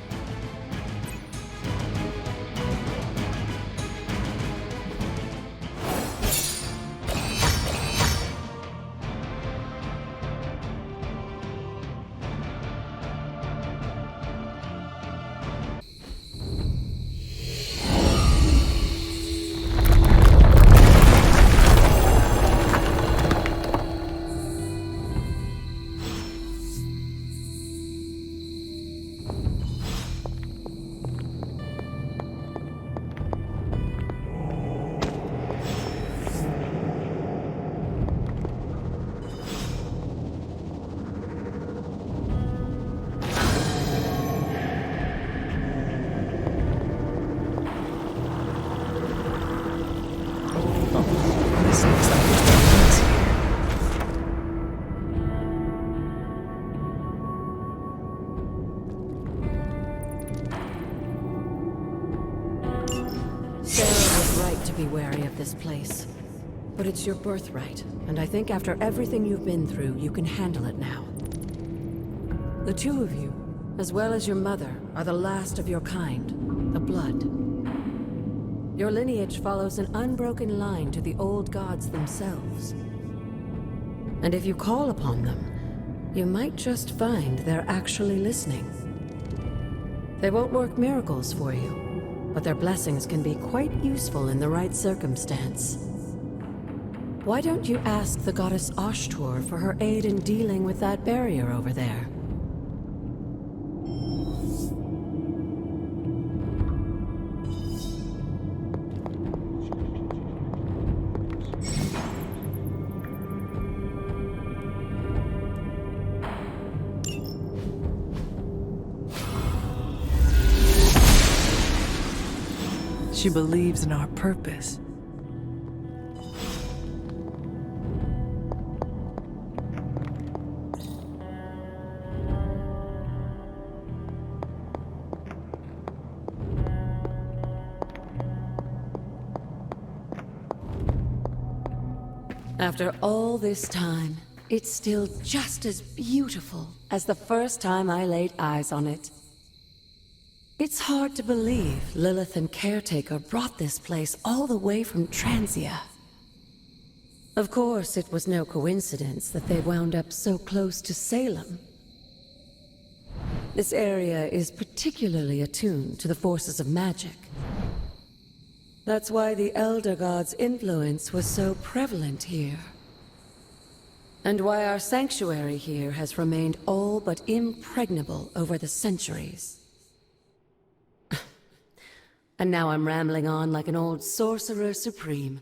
Be wary of this place. But it's your birthright, and I think after everything you've been through, you can handle it now. The two of you, as well as your mother, are the last of your kind, the Blood. Your lineage follows an unbroken line to the old gods themselves. And if you call upon them, you might just find they're actually listening. They won't work miracles for you, but their blessings can be quite useful in the right circumstance. Why don't you ask the goddess Ashtur for her aid in dealing with that barrier over there? She believes in our purpose. After all this time, it's still just as beautiful as the first time I laid eyes on it. It's hard to believe Lilith and Caretaker brought this place all the way from Transia. Of course, it was no coincidence that they wound up so close to Salem. This area is particularly attuned to the forces of magic. That's why the Elder God's influence was so prevalent here. And why our sanctuary here has remained all but impregnable over the centuries. And now I'm rambling on like an old sorcerer supreme.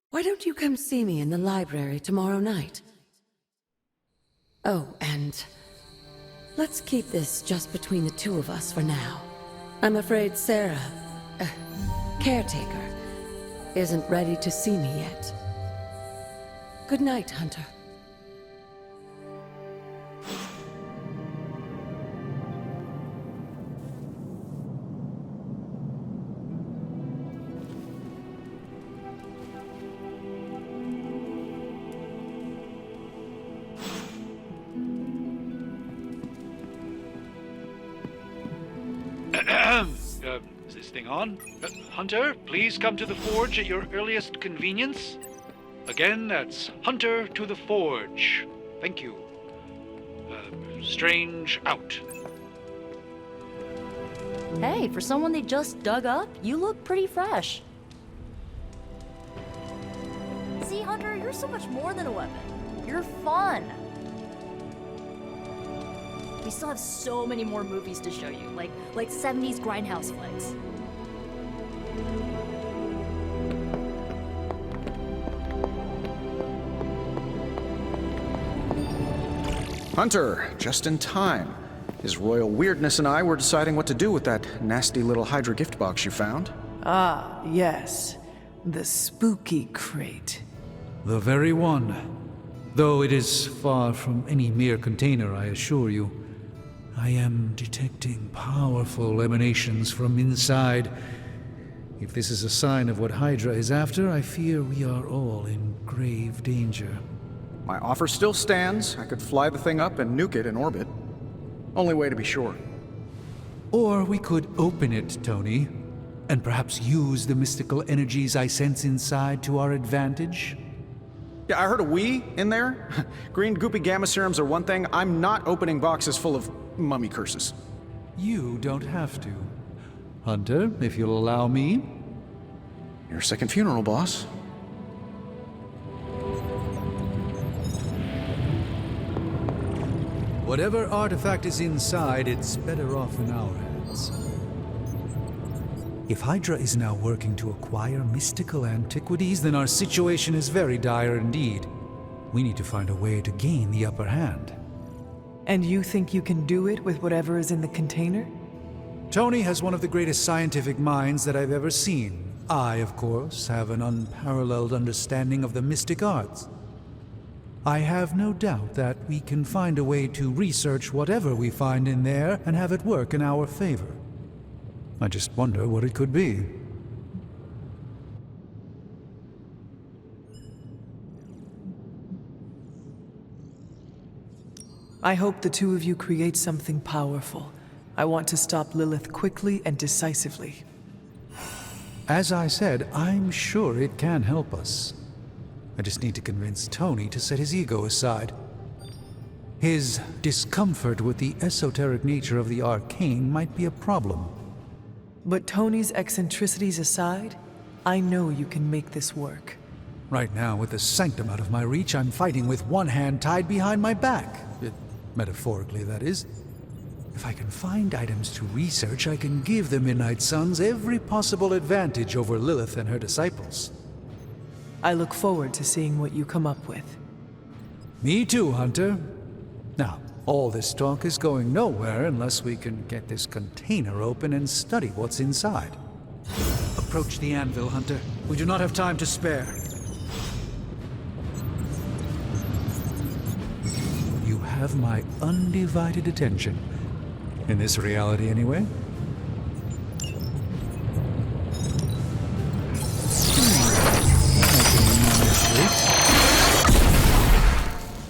Why don't you come see me in the library tomorrow night? Oh, and Let's keep this just between the two of us for now. I'm afraid Sarah, caretaker, isn't ready to see me yet. Good night, Hunter. Is this thing on? Hunter, please come to the forge at your earliest convenience. Again, that's Hunter to the forge. Thank you. Strange out. Hey, for someone they just dug up, you look pretty fresh. See, Hunter, you're so much more than a weapon. You're fun. We still have so many more movies to show you, like 70s grindhouse flicks. Hunter, just in time. His royal weirdness and I were deciding what to do with that nasty little Hydra gift box you found. Ah, yes. The spooky crate. The very one. Though it is far from any mere container, I assure you. I am detecting powerful emanations from inside. If this is a sign of what Hydra is after, I fear we are all in grave danger. My offer still stands. I could fly the thing up and nuke it in orbit. Only way to be sure. Or we could open it, Tony, and perhaps use the mystical energies I sense inside to our advantage. Yeah, I heard a we in there. Green goopy gamma serums are one thing. I'm not opening boxes full of mummy curses. You don't have to. Hunter, if you'll allow me. Your second funeral, boss. Whatever artifact is inside, it's better off in our hands. If Hydra is now working to acquire mystical antiquities, then our situation is very dire indeed. We need to find a way to gain the upper hand. And you think you can do it with whatever is in the container? Tony has one of the greatest scientific minds that I've ever seen. I, of course, have an unparalleled understanding of the mystic arts. I have no doubt that we can find a way to research whatever we find in there and have it work in our favor. I just wonder what it could be. I hope the two of you create something powerful. I want to stop Lilith quickly and decisively. As I said, I'm sure it can help us. I just need to convince Tony to set his ego aside. His discomfort with the esoteric nature of the arcane might be a problem. But Tony's eccentricities aside, I know you can make this work. Right now, with the sanctum out of my reach, I'm fighting with one hand tied behind my back. Metaphorically, that is. If I can find items to research, I can give the Midnight Suns every possible advantage over Lilith and her disciples. I look forward to seeing what you come up with. Me too, Hunter. Now, all this talk is going nowhere unless we can get this container open and study what's inside. Approach the anvil, Hunter. We do not have time to spare. You have my undivided attention. In this reality, anyway.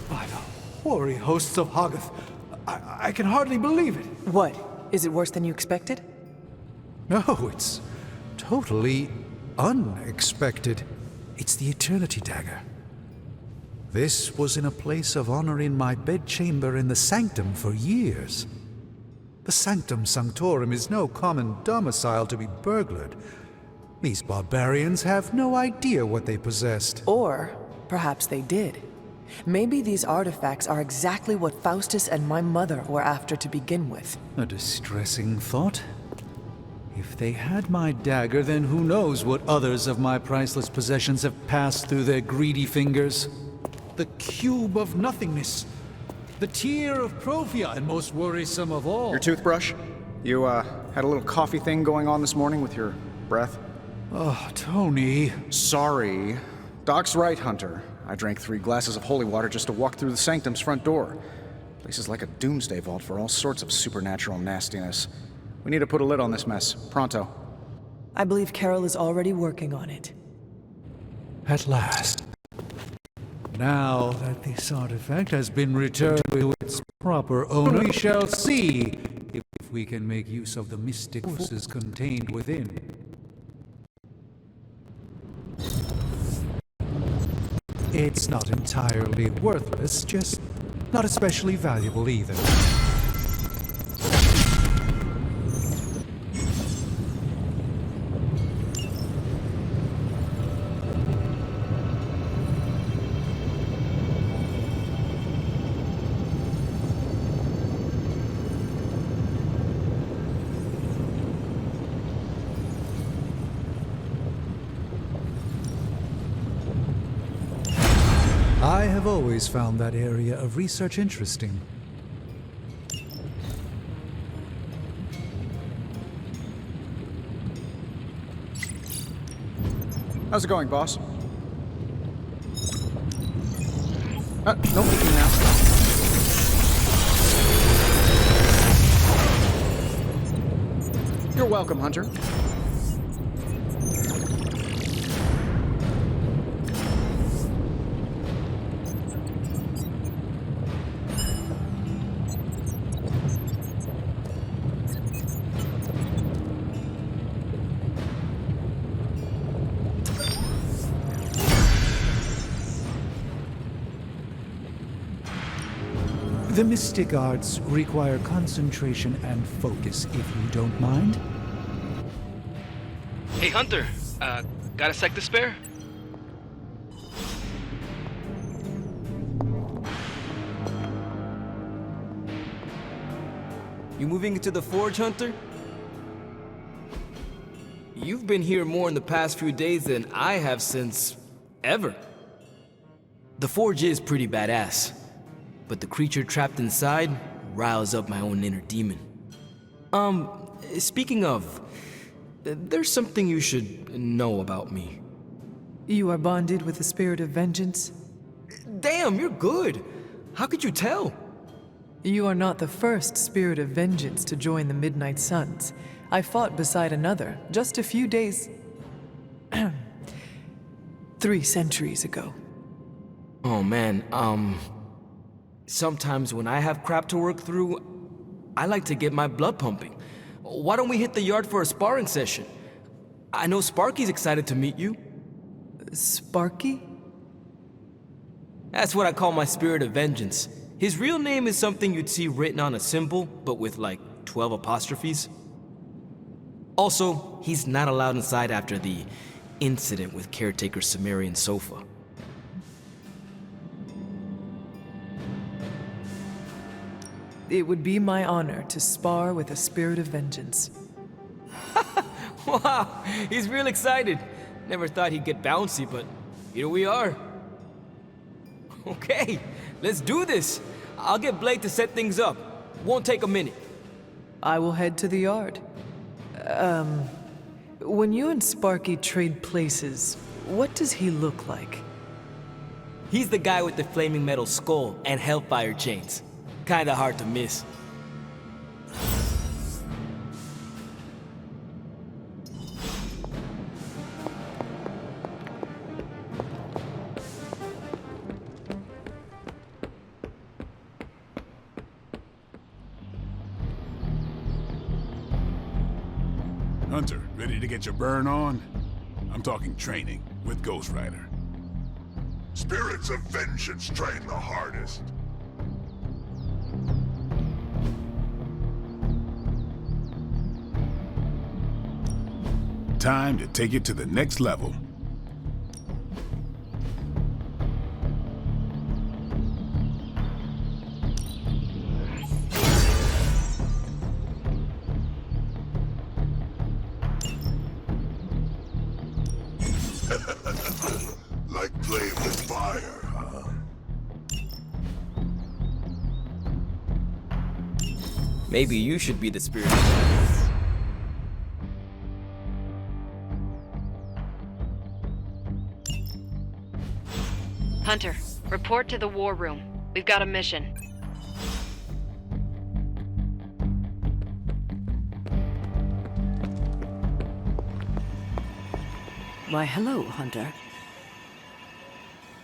By the hoary hosts of Hoggoth, I can hardly believe it. What? Is it worse than you expected? No, it's totally unexpected. It's the Eternity Dagger. This was in a place of honor in my bedchamber in the Sanctum for years. The Sanctum Sanctorum is no common domicile to be burglared. These barbarians have no idea what they possessed. Or perhaps they did. Maybe these artifacts are exactly what Faustus and my mother were after to begin with. A distressing thought. If they had my dagger, then who knows what others of my priceless possessions have passed through their greedy fingers. The cube of nothingness. The tear of Profia, and most worrisome of all. Your toothbrush? You, had a little coffee thing going on this morning with your breath? Oh, Tony. Sorry. Doc's right, Hunter. I drank 3 glasses of holy water just to walk through the sanctum's front door. Place is like a doomsday vault for all sorts of supernatural nastiness. We need to put a lid on this mess. Pronto. I believe Carol is already working on it. At last. Now that this artifact has been returned to its proper owner, we shall see if we can make use of the mystic forces contained within. It's not entirely worthless, just not especially valuable either. I have always found that area of research interesting. How's it going, boss? No peeking now. You're welcome, Hunter. The mystic arts require concentration and focus, if you don't mind. Hey, Hunter. Got a sec to spare? You moving into the forge, Hunter? You've been here more in the past few days than I have since... ever. The forge is pretty badass. But the creature trapped inside riles up my own inner demon. Speaking of, there's something you should know about me. You are bonded with the spirit of vengeance? Damn, you're good. How could you tell? You are not the first spirit of vengeance to join the Midnight Suns. I fought beside another just a few days... 3 centuries ago. Oh man, sometimes when I have crap to work through, I like to get my blood pumping. Why don't we hit the yard for a sparring session? I know Sparky's excited to meet you. Sparky? That's what I call my spirit of vengeance. His real name is something you'd see written on a symbol, but with like 12 apostrophes. Also, he's not allowed inside after the incident with caretaker Sumerian sofa. It would be my honor to spar with a spirit of vengeance. Wow, he's real excited. Never thought he'd get bouncy, but here we are. Okay, let's do this. I'll get Blake to set things up. Won't take a minute. I will head to the yard. When you and Sparky trade places, what does he look like? He's the guy with the flaming metal skull and hellfire chains. Kinda hard to miss. Hunter, ready to get your burn on? I'm talking training with Ghost Rider. Spirits of vengeance train the hardest. Time to take it to the next level. Like playing with fire, huh? Maybe you should be the spirit. Hunter, report to the war room. We've got a mission. Why, hello, Hunter.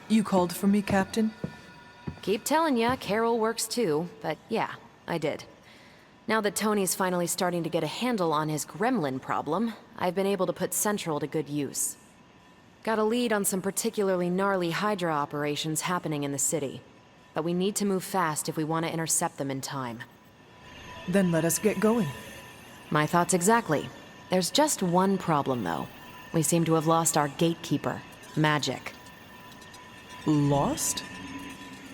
You called for me, Captain? Keep telling ya, Carol works too, but yeah, I did. Now that Tony's finally starting to get a handle on his gremlin problem, I've been able to put Central to good use. Got a lead on some particularly gnarly Hydra operations happening in the city. But we need to move fast if we want to intercept them in time. Then let us get going. My thoughts exactly. There's just one problem, though. We seem to have lost our gatekeeper, Magic. Lost?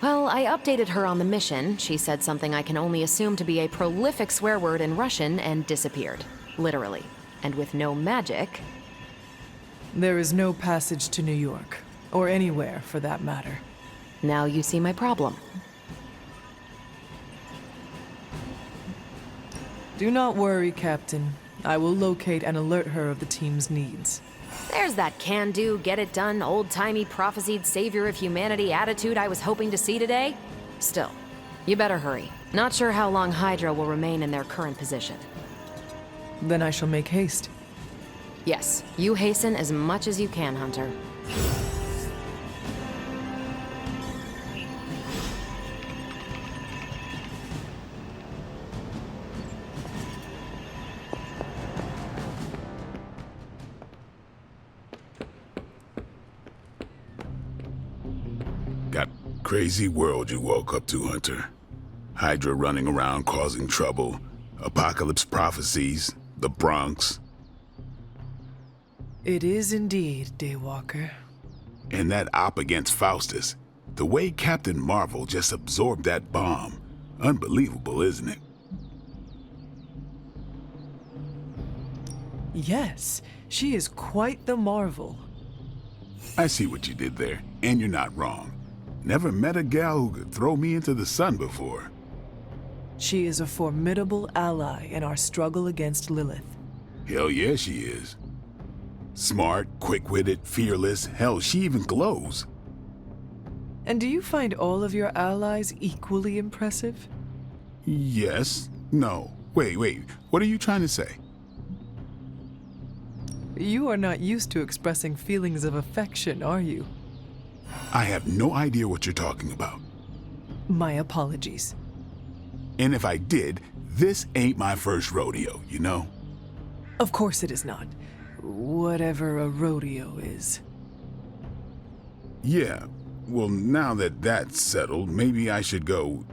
Well, I updated her on the mission. She said something I can only assume to be a prolific swear word in Russian and disappeared. Literally. And with no magic... There is no passage to New York, or anywhere for that matter. Now you see my problem. Do not worry, Captain. I will locate and alert her of the team's needs. There's that can-do, get-it-done, old-timey, prophesied savior of humanity attitude I was hoping to see today. Still, you better hurry. Not sure how long Hydra will remain in their current position. Then I shall make haste. Yes, you hasten as much as you can, Hunter. Got crazy world you woke up to, Hunter. Hydra running around causing trouble, apocalypse prophecies, the Bronx. It is indeed, Daywalker. And that op against Faustus. The way Captain Marvel just absorbed that bomb. Unbelievable, isn't it? Yes, she is quite the marvel. I see what you did there, and you're not wrong. Never met a gal who could throw me into the sun before. She is a formidable ally in our struggle against Lilith. Hell yeah, she is. Smart, quick-witted, fearless, hell, she even glows. And do you find all of your allies equally impressive? Yes. No. Wait, what are you trying to say? You are not used to expressing feelings of affection, are you? I have no idea what you're talking about. My apologies. And if I did, this ain't my first rodeo, you know? Of course it is not. Whatever a rodeo is. Yeah. Well, now that that's settled, maybe I should go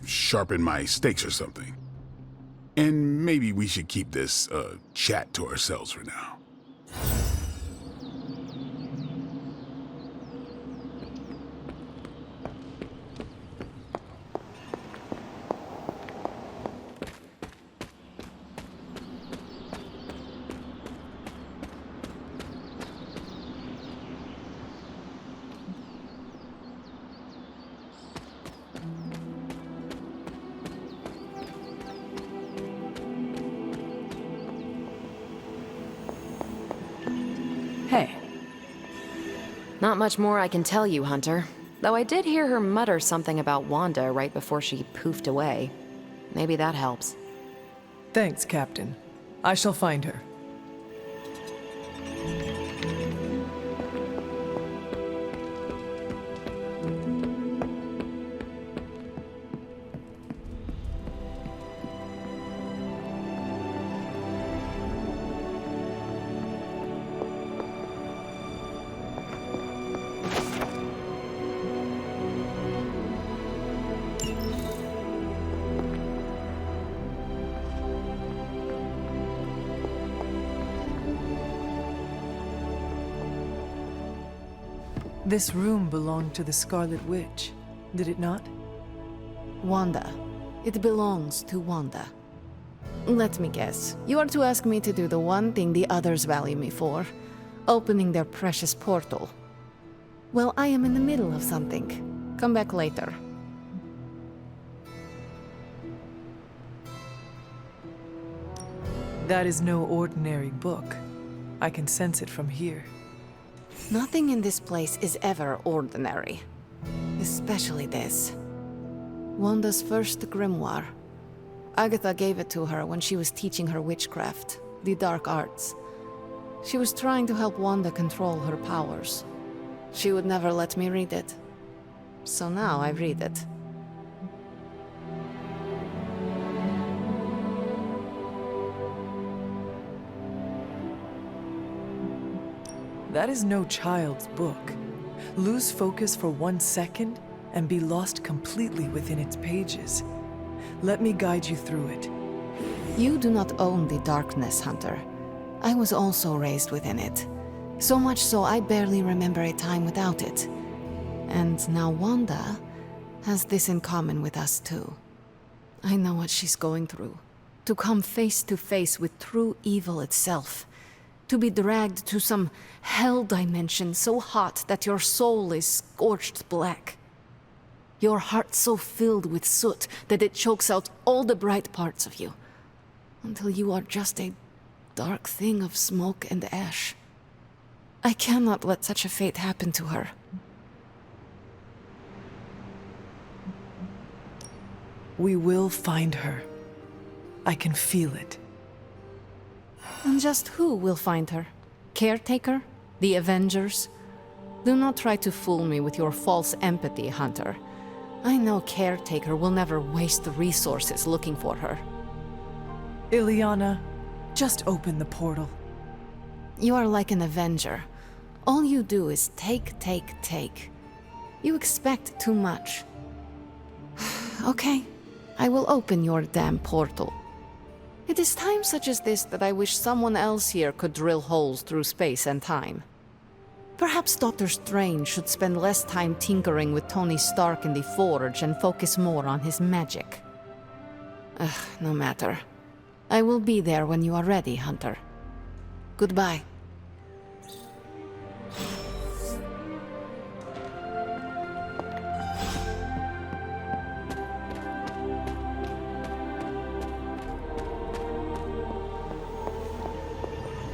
sharpen my stakes or something. And maybe we should keep this chat to ourselves for now. Hey. Not much more I can tell you, Hunter. Though I did hear her mutter something about Wanda right before she poofed away. Maybe that helps. Thanks, Captain. I shall find her. This room belonged to the Scarlet Witch, did it not? Wanda. It belongs to Wanda. Let me guess. You are to ask me to do the one thing the others value me for. Opening their precious portal. Well, I am in the middle of something. Come back later. That is no ordinary book. I can sense it from here. Nothing in this place is ever ordinary. Especially this. Wanda's first grimoire. Agatha gave it to her when she was teaching her witchcraft, the dark arts. She was trying to help Wanda control her powers. She would never let me read it. So now I read it. That is no child's book. Lose focus for 1 second and be lost completely within its pages. Let me guide you through it. You do not own the darkness, Hunter. I was also raised within it. So much so I barely remember a time without it. And now Wanda has this in common with us too. I know what she's going through. To come face to face with true evil itself. To be dragged to some hell dimension so hot that your soul is scorched black. Your heart so filled with soot that it chokes out all the bright parts of you. Until you are just a dark thing of smoke and ash. I cannot let such a fate happen to her. We will find her. I can feel it. And just who will find her? Caretaker? The Avengers? Do not try to fool me with your false empathy, Hunter. I know Caretaker will never waste the resources looking for her. Ileana, just open the portal. You are like an Avenger. All you do is take, take, take. You expect too much. Okay, I will open your damn portal. It is times such as this that I wish someone else here could drill holes through space and time. Perhaps Doctor Strange should spend less time tinkering with Tony Stark in the Forge and focus more on his magic. No matter. I will be there when you are ready, Hunter. Goodbye.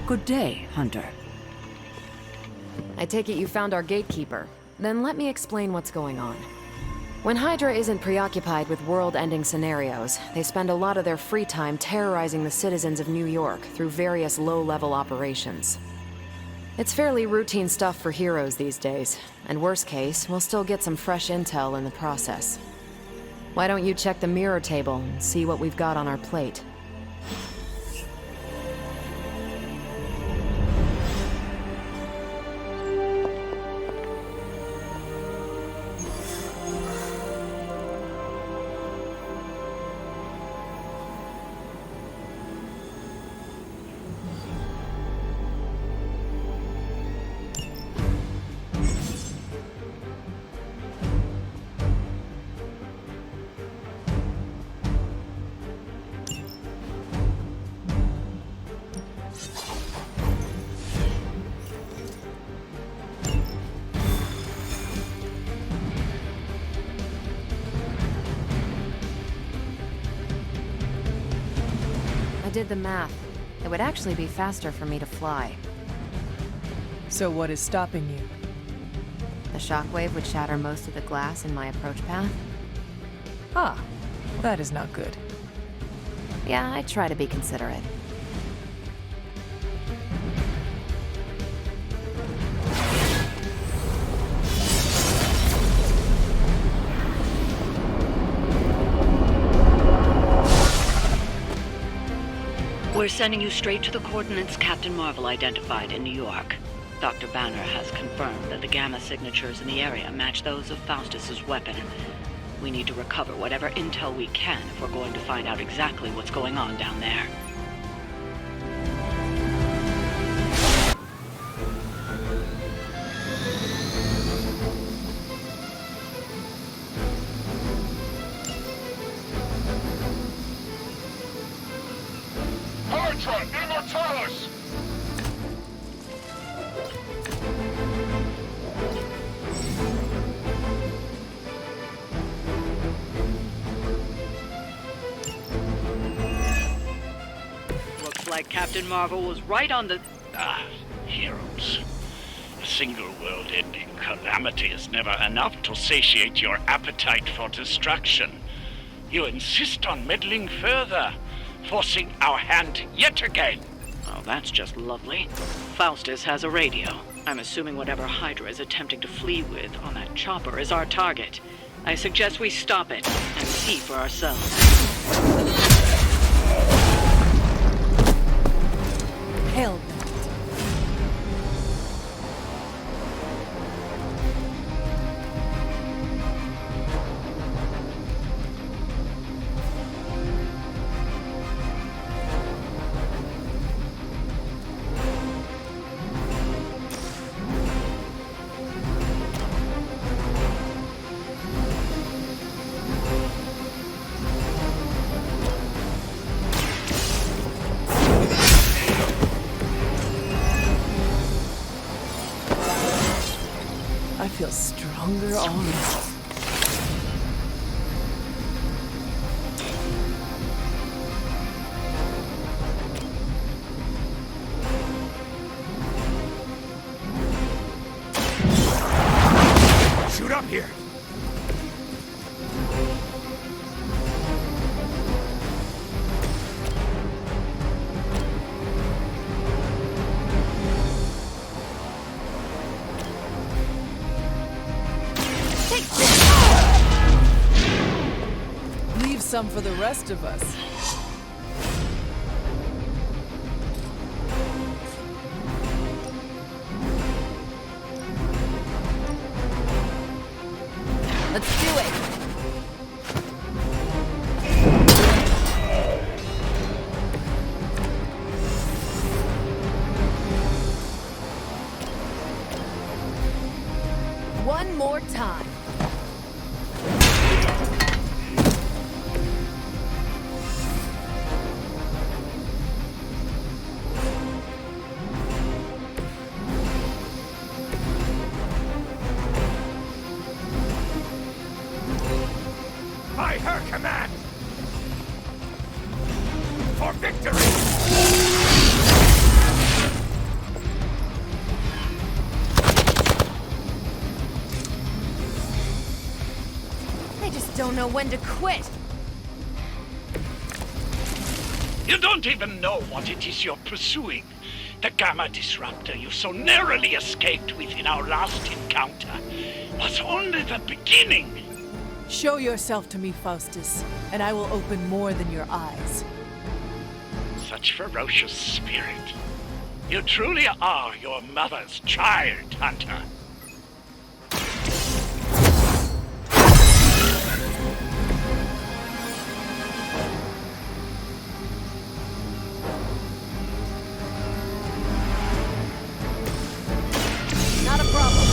Good day, Hunter. I take it you found our gatekeeper. Then let me explain what's going on. When Hydra isn't preoccupied with world-ending scenarios, they spend a lot of their free time terrorizing the citizens of New York through various low-level operations. It's fairly routine stuff for heroes these days, and worst case, we'll still get some fresh intel in the process. Why don't you check the mirror table and see what we've got on our plate? Did the math. It would actually be faster for me to fly. So what is stopping you? The shockwave would shatter most of the glass in my approach path. Ah, that is not good. Yeah, I try to be considerate. We're sending you straight to the coordinates Captain Marvel identified in New York. Dr. Banner has confirmed that the gamma signatures in the area match those of Faustus's weapon. We need to recover whatever intel we can if we're going to find out exactly what's going on down there. Immortalis! Looks like that Captain Marvel was right on the... Heroes. A single world-ending calamity is never enough to satiate your appetite for destruction. You insist on meddling further, forcing our hand yet again. Oh, that's just lovely. Faustus has a radio. I'm assuming whatever Hydra is attempting to flee with on that chopper is our target. I suggest we stop it and see for ourselves. Hell. I feel stronger already. Shoot up here! Leave some for the rest of us. Let's do it! One more time. By her command! For victory! They just don't know when to quit. You don't even know what it is you're pursuing. The Gamma Disruptor you so narrowly escaped with in our last encounter was only the beginning. Show yourself to me, Faustus, and I will open more than your eyes. Such ferocious spirit. You truly are your mother's child, Hunter. Not a problem.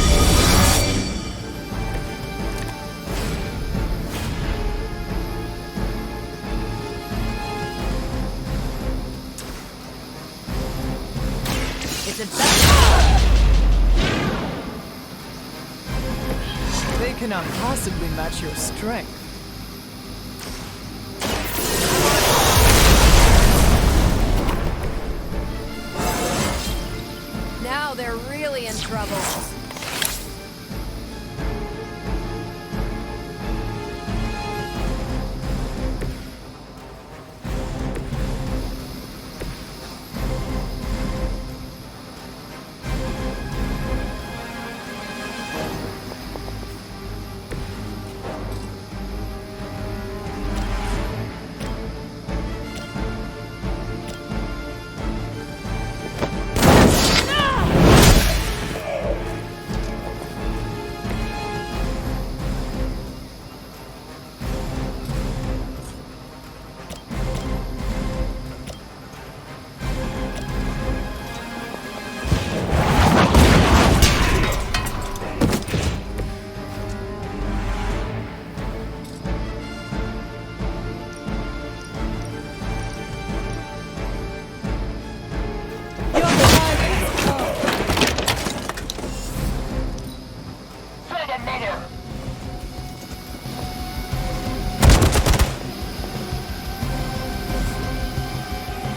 It's a They cannot possibly match your strength. Now they're really in trouble.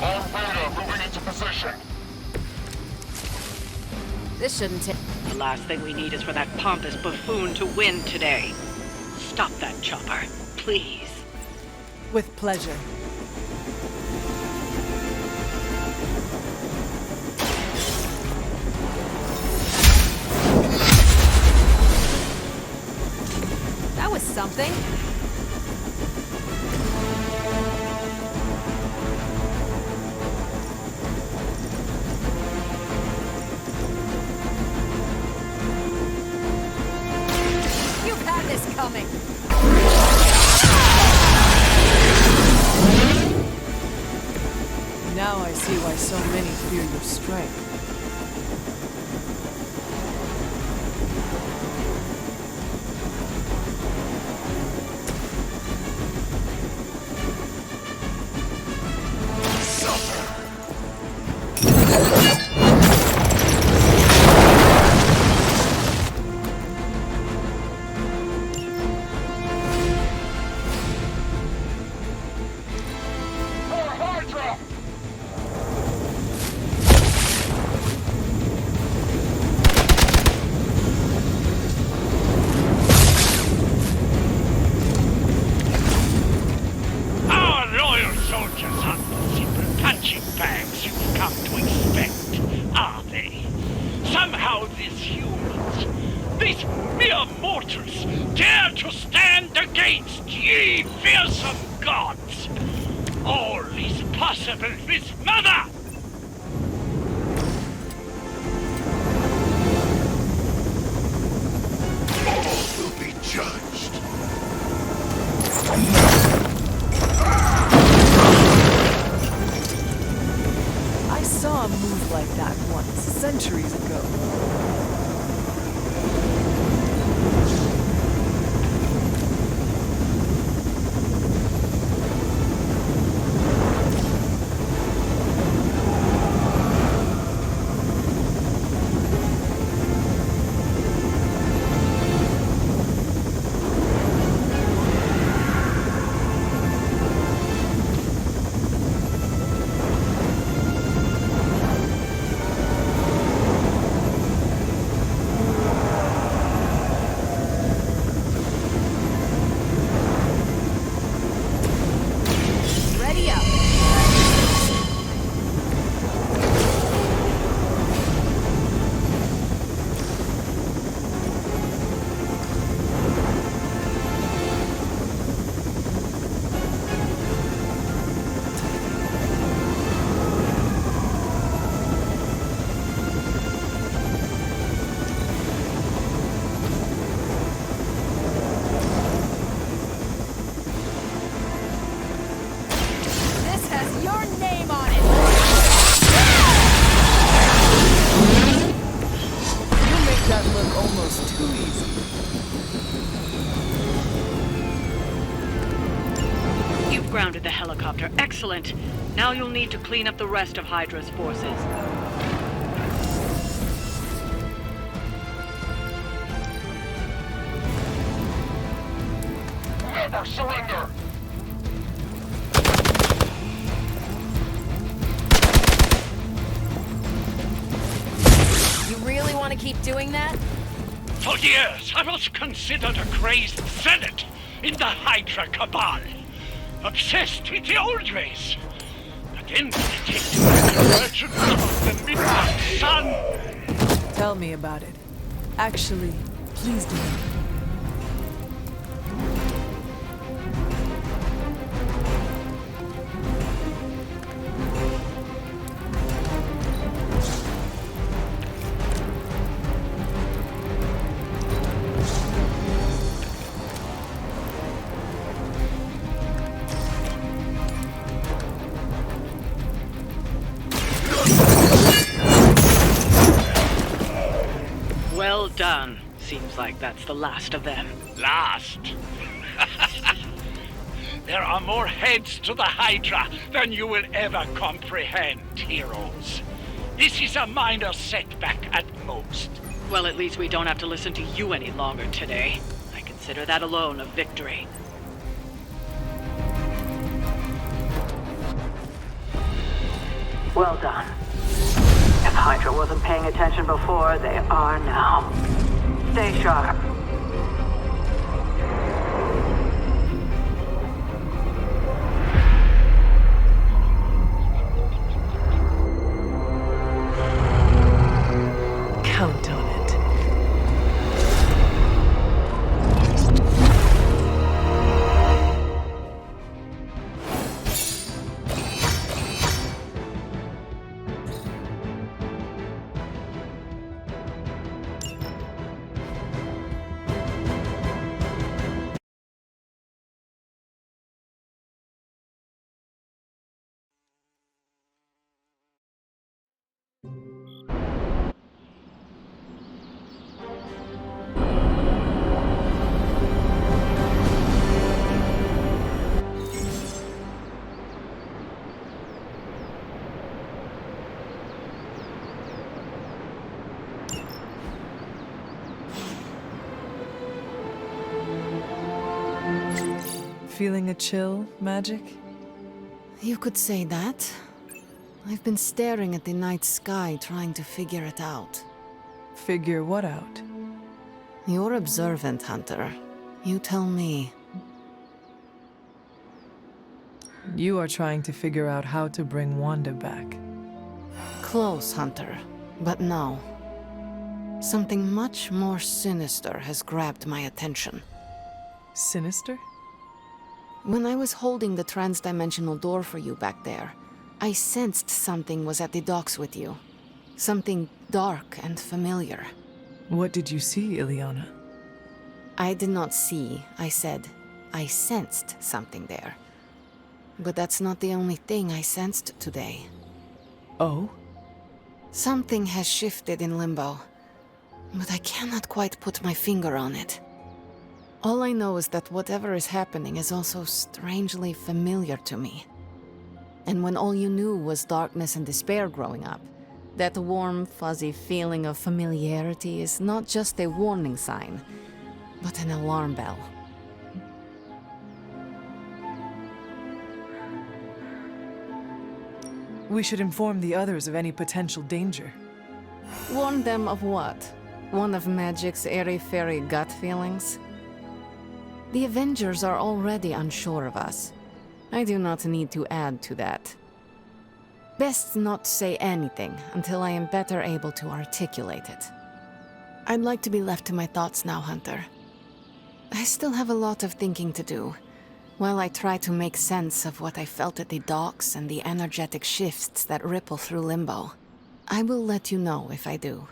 All data moving into This shouldn't take... The last thing we need is for that pompous buffoon to win today. Stop that chopper, please. With pleasure. That was something. You've had this coming. Now I see why so many fear your strength. Centuries ago. Grounded the helicopter. Excellent. Now you'll need to clean up the rest of Hydra's forces. Never surrender! You really want to keep doing that? For years, I was considered a crazed zealot in the Hydra cabal. Obsessed with the old ways. But then they came to the convergence of the midnight sun. Tell me about it. Actually, please do. Well done. Seems like that's the last of them. Last? There are more heads to the Hydra than you will ever comprehend, heroes. This is a minor setback at most. Well, at least we don't have to listen to you any longer today. I consider that alone a victory. Well done. If Hydra wasn't paying attention before, they are now. Stay sharp. Count on it. Feeling a chill, Magic? You could say that. I've been staring at the night sky trying to figure it out. Figure what out? You're observant, Hunter. You tell me. You are trying to figure out how to bring Wanda back. Close, Hunter. But no. Something much more sinister has grabbed my attention. Sinister? When I was holding the trans-dimensional door for you back there, I sensed something was at the docks with you. Something dark and familiar. What did you see, Ileana? I did not see, I said. I sensed something there. But that's not the only thing I sensed today. Oh? Something has shifted in Limbo, but I cannot quite put my finger on it. All I know is that whatever is happening is also strangely familiar to me. And when all you knew was darkness and despair growing up, that warm, fuzzy feeling of familiarity is not just a warning sign, but an alarm bell. We should inform the others of any potential danger. Warn them of what? One of Magic's airy-fairy gut feelings? The Avengers are already unsure of us. I do not need to add to that. Best not say anything until I am better able to articulate it. I'd like to be left to my thoughts now, Hunter. I still have a lot of thinking to do, while I try to make sense of what I felt at the docks and the energetic shifts that ripple through Limbo. I will let you know if I do.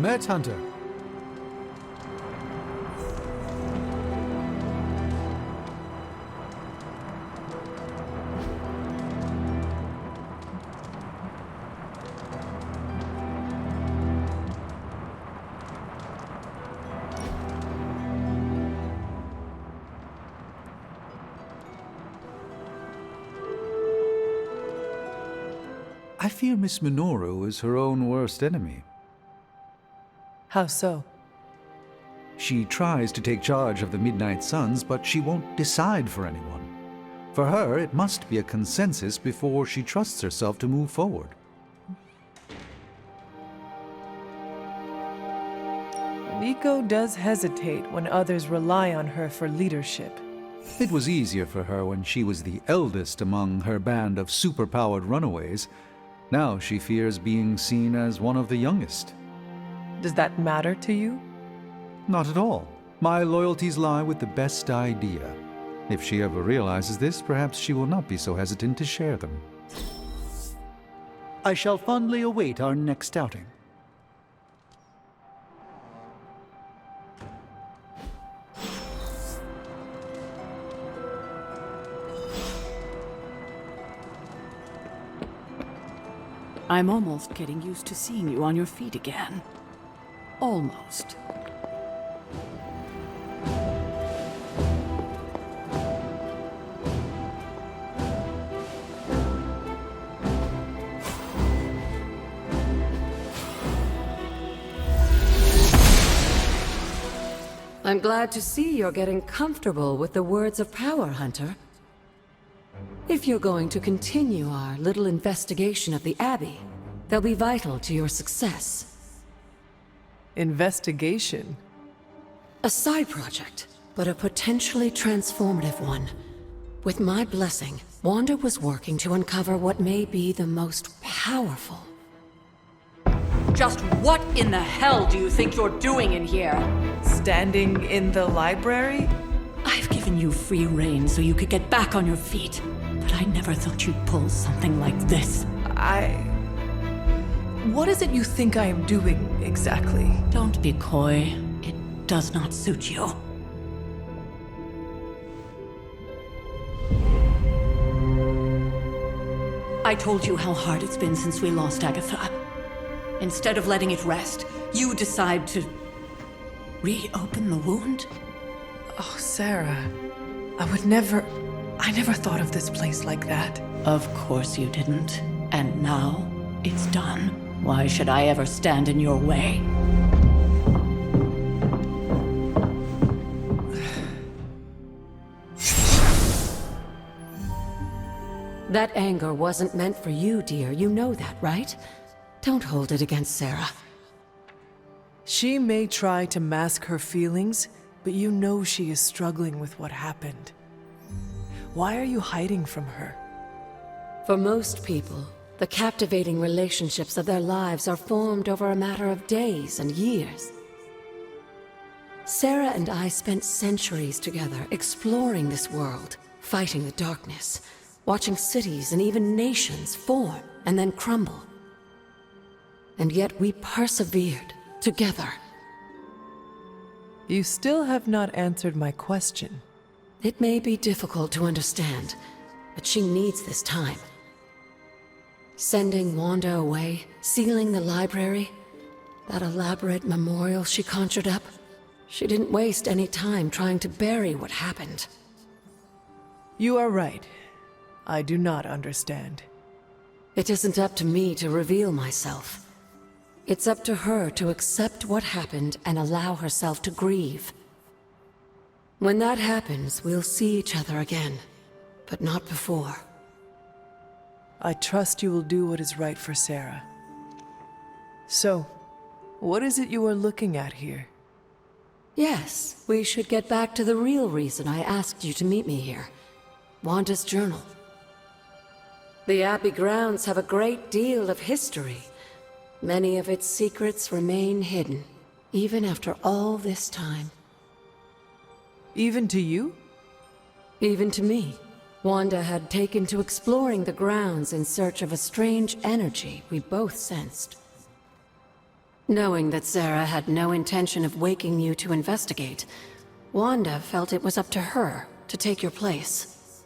met, Hunter. I fear Miss Minoru is her own worst enemy. How so? She tries to take charge of the Midnight Suns, but she won't decide for anyone. For her, it must be a consensus before she trusts herself to move forward. Nico does hesitate when others rely on her for leadership. It was easier for her when she was the eldest among her band of superpowered runaways. Now she fears being seen as one of the youngest. Does that matter to you? Not at all. My loyalties lie with the best idea. If she ever realizes this, perhaps she will not be so hesitant to share them. I shall fondly await our next outing. I'm almost getting used to seeing you on your feet again. Almost. I'm glad to see you're getting comfortable with the words of power, Hunter. If you're going to continue our little investigation of the Abbey, they'll be vital to your success. Investigation? A side project, but a potentially transformative one. With my blessing, Wanda was working to uncover what may be the most powerful. Just what in the hell do you think you're doing in here? Standing in the library? I've given you free rein so you could get back on your feet. But I never thought you'd pull something like this. What is it you think I am doing, exactly? Don't be coy. It does not suit you. I told you how hard it's been since we lost Agatha. Instead of letting it rest, you decide to reopen the wound? Oh, Sarah. I never thought of this place like that. Of course you didn't. And now, it's done. Why should I ever stand in your way? That anger wasn't meant for you, dear. You know that, right? Don't hold it against Sarah. She may try to mask her feelings, but you know she is struggling with what happened. Why are you hiding from her? For most people, the captivating relationships of their lives are formed over a matter of days and years. Sarah and I spent centuries together exploring this world, fighting the darkness, watching cities and even nations form and then crumble. And yet we persevered together. You still have not answered my question. It may be difficult to understand, but she needs this time. Sending Wanda away, sealing the library, that elaborate memorial she conjured up, she didn't waste any time trying to bury what happened. You are right. I do not understand. It isn't up to me to reveal myself. It's up to her to accept what happened and allow herself to grieve. When that happens, we'll see each other again, but not before. I trust you will do what is right for Sarah. So, what is it you are looking at here? Yes, we should get back to the real reason I asked you to meet me here. Wanda's journal. The Abbey grounds have a great deal of history. Many of its secrets remain hidden, even after all this time. Even to you? Even to me. Wanda had taken to exploring the grounds in search of a strange energy we both sensed. Knowing that Sarah had no intention of waking you to investigate, Wanda felt it was up to her to take your place.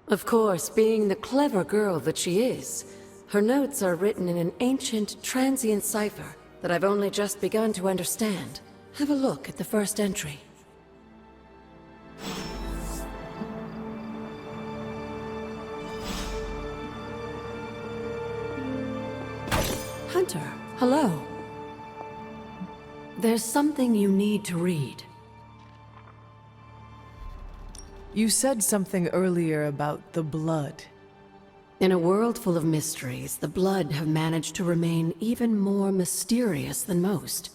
Of course, being the clever girl that she is, her notes are written in an ancient, transient cipher that I've only just begun to understand. Have a look at the first entry. Hunter, hello. There's something you need to read. You said something earlier about the blood. In a world full of mysteries, the blood have managed to remain even more mysterious than most.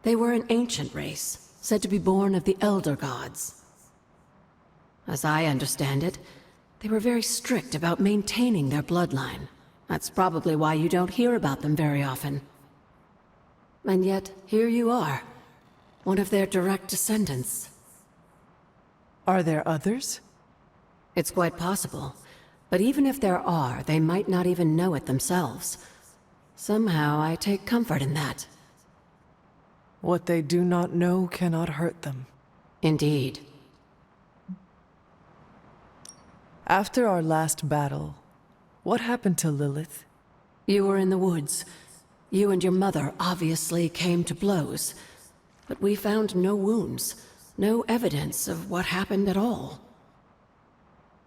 They were an ancient race, said to be born of the Elder Gods. As I understand it, they were very strict about maintaining their bloodline. That's probably why you don't hear about them very often. And yet, here you are, one of their direct descendants. Are there others? It's quite possible. But even if there are, they might not even know it themselves. Somehow, I take comfort in that. What they do not know cannot hurt them. Indeed. After our last battle, what happened to Lilith? You were in the woods. You and your mother obviously came to blows. But we found no wounds, no evidence of what happened at all.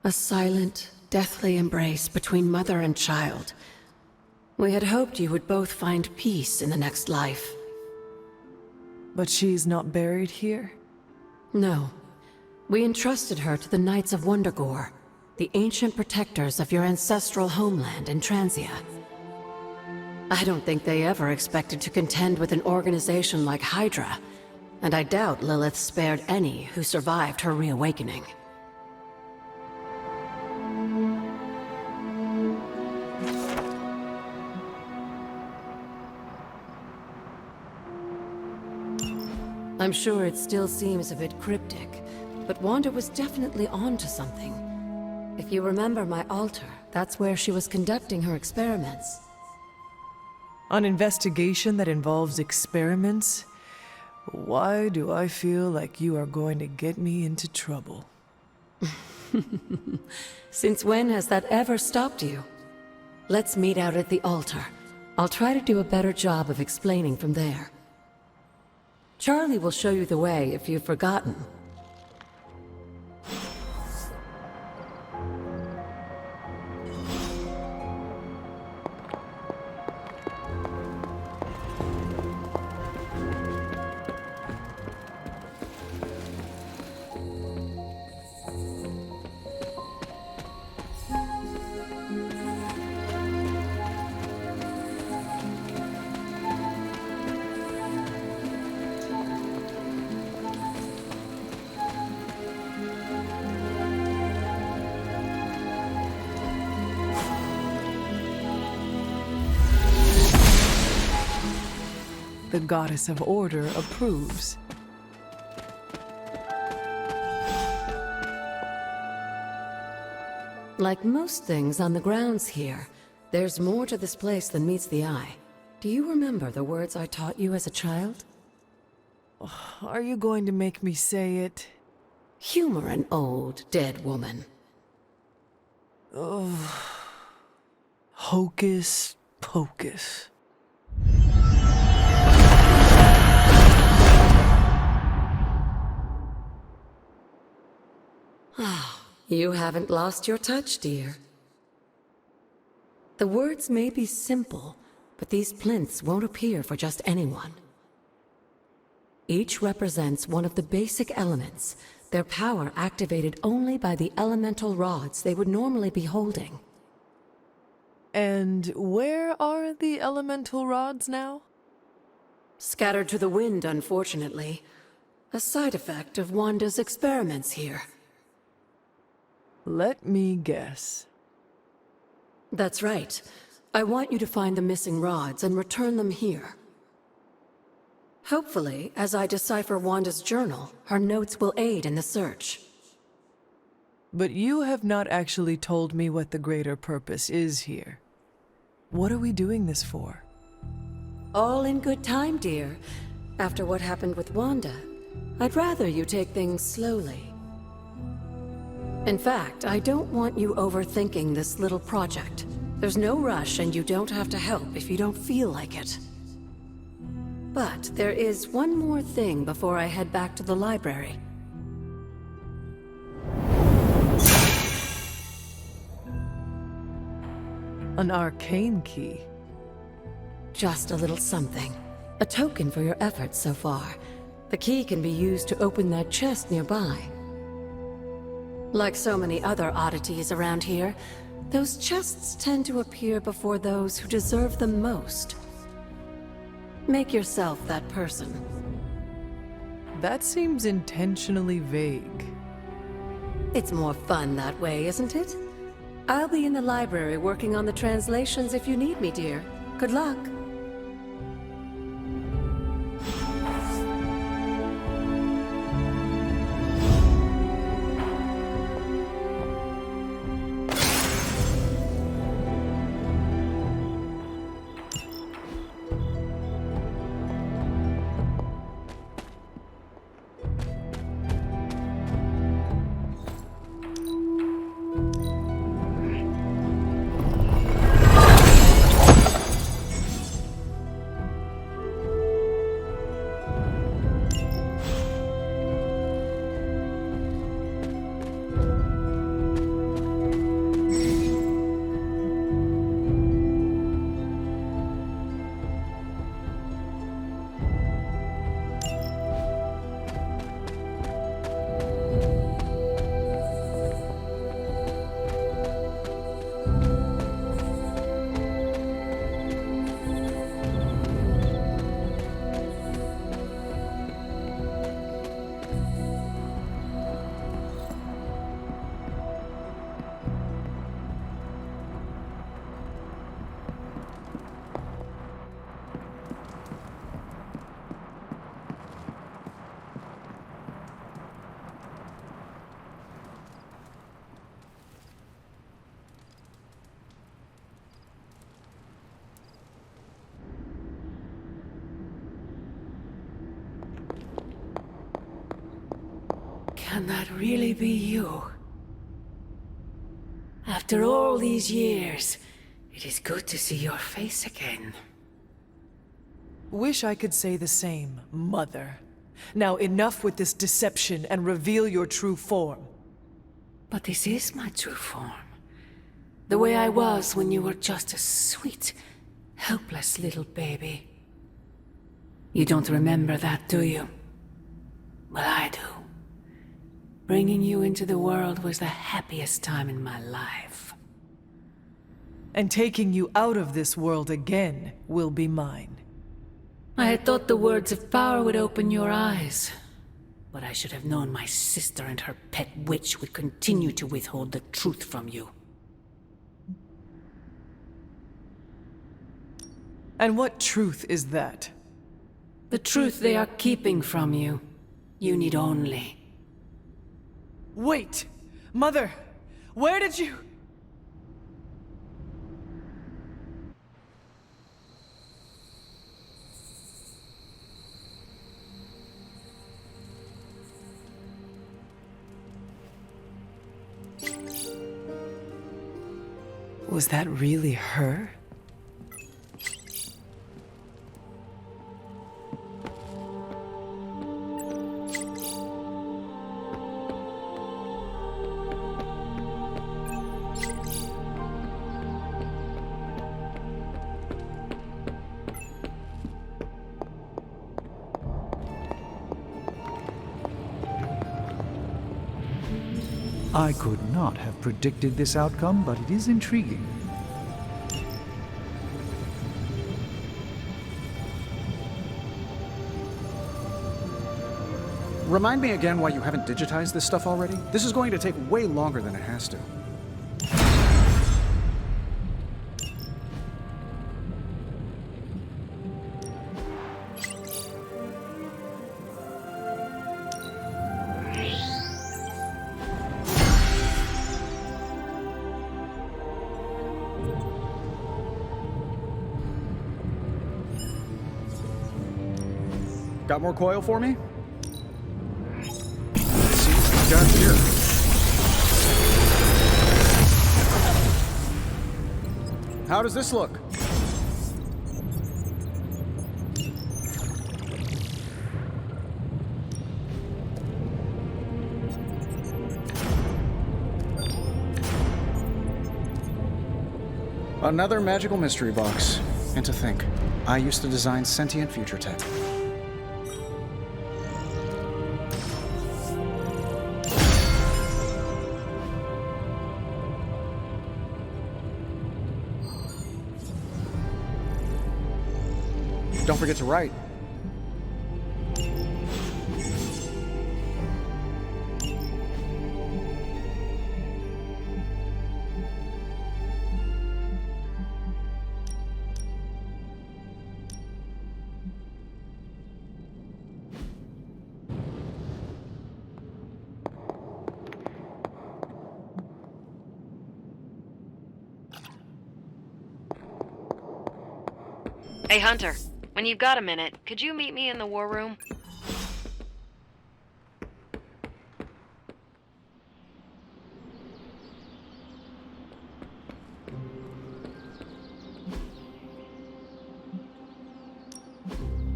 A silent, deathly embrace between mother and child. We had hoped you would both find peace in the next life. But she's not buried here? No. We entrusted her to the Knights of Wundagore, the ancient protectors of your ancestral homeland in Transia. I don't think they ever expected to contend with an organization like Hydra, and I doubt Lilith spared any who survived her reawakening. I'm sure it still seems a bit cryptic, but Wanda was definitely onto something. If you remember my altar, that's where she was conducting her experiments. An investigation that involves experiments? Why do I feel like you are going to get me into trouble? Since when has that ever stopped you? Let's meet out at the altar. I'll try to do a better job of explaining from there. Charlie will show you the way if you've forgotten. The goddess of order approves. Like most things on the grounds here, there's more to this place than meets the eye. Do you remember the words I taught you as a child? Are you going to make me say it? Humor an old, dead woman. Ugh. Hocus pocus. You haven't lost your touch, dear. The words may be simple, but these plinths won't appear for just anyone. Each represents one of the basic elements, their power activated only by the elemental rods they would normally be holding. And where are the elemental rods now? Scattered to the wind, unfortunately. A side effect of Wanda's experiments here. Let me guess. That's right. I want you to find the missing rods and return them here. Hopefully, as I decipher Wanda's journal, her notes will aid in the search. But you have not actually told me what the greater purpose is here. What are we doing this for? All in good time, dear. After what happened with Wanda, I'd rather you take things slowly. In fact, I don't want you overthinking this little project. There's no rush, and you don't have to help if you don't feel like it. But there is one more thing before I head back to the library. An arcane key. Just a little something. A token for your efforts so far. The key can be used to open that chest nearby. Like so many other oddities around here, those chests tend to appear before those who deserve them most. Make yourself that person. That seems intentionally vague. It's more fun that way, isn't it? I'll be in the library working on the translations if you need me, dear. Good luck. Can that really be you? After all these years, it is good to see your face again. Wish I could say the same, Mother. Now enough with this deception and reveal your true form. But this is my true form. The way I was when you were just a sweet, helpless little baby. You don't remember that, do you? Well, I do. Bringing you into the world was the happiest time in my life. And taking you out of this world again will be mine. I had thought the words of power would open your eyes. But I should have known my sister and her pet witch would continue to withhold the truth from you. And what truth is that? The truth they are keeping from you. You need only... Wait! Mother! Where did you... Was that really her? I could not have predicted this outcome, but it is intriguing. Remind me again why you haven't digitized this stuff already? This is going to take way longer than it has to. Got more coil for me? Let's see what we got here. How does this look? Another magical mystery box. And to think, I used to design sentient future tech. Don't forget to write. Hey, Hunter. When you've got a minute, could you meet me in the war room?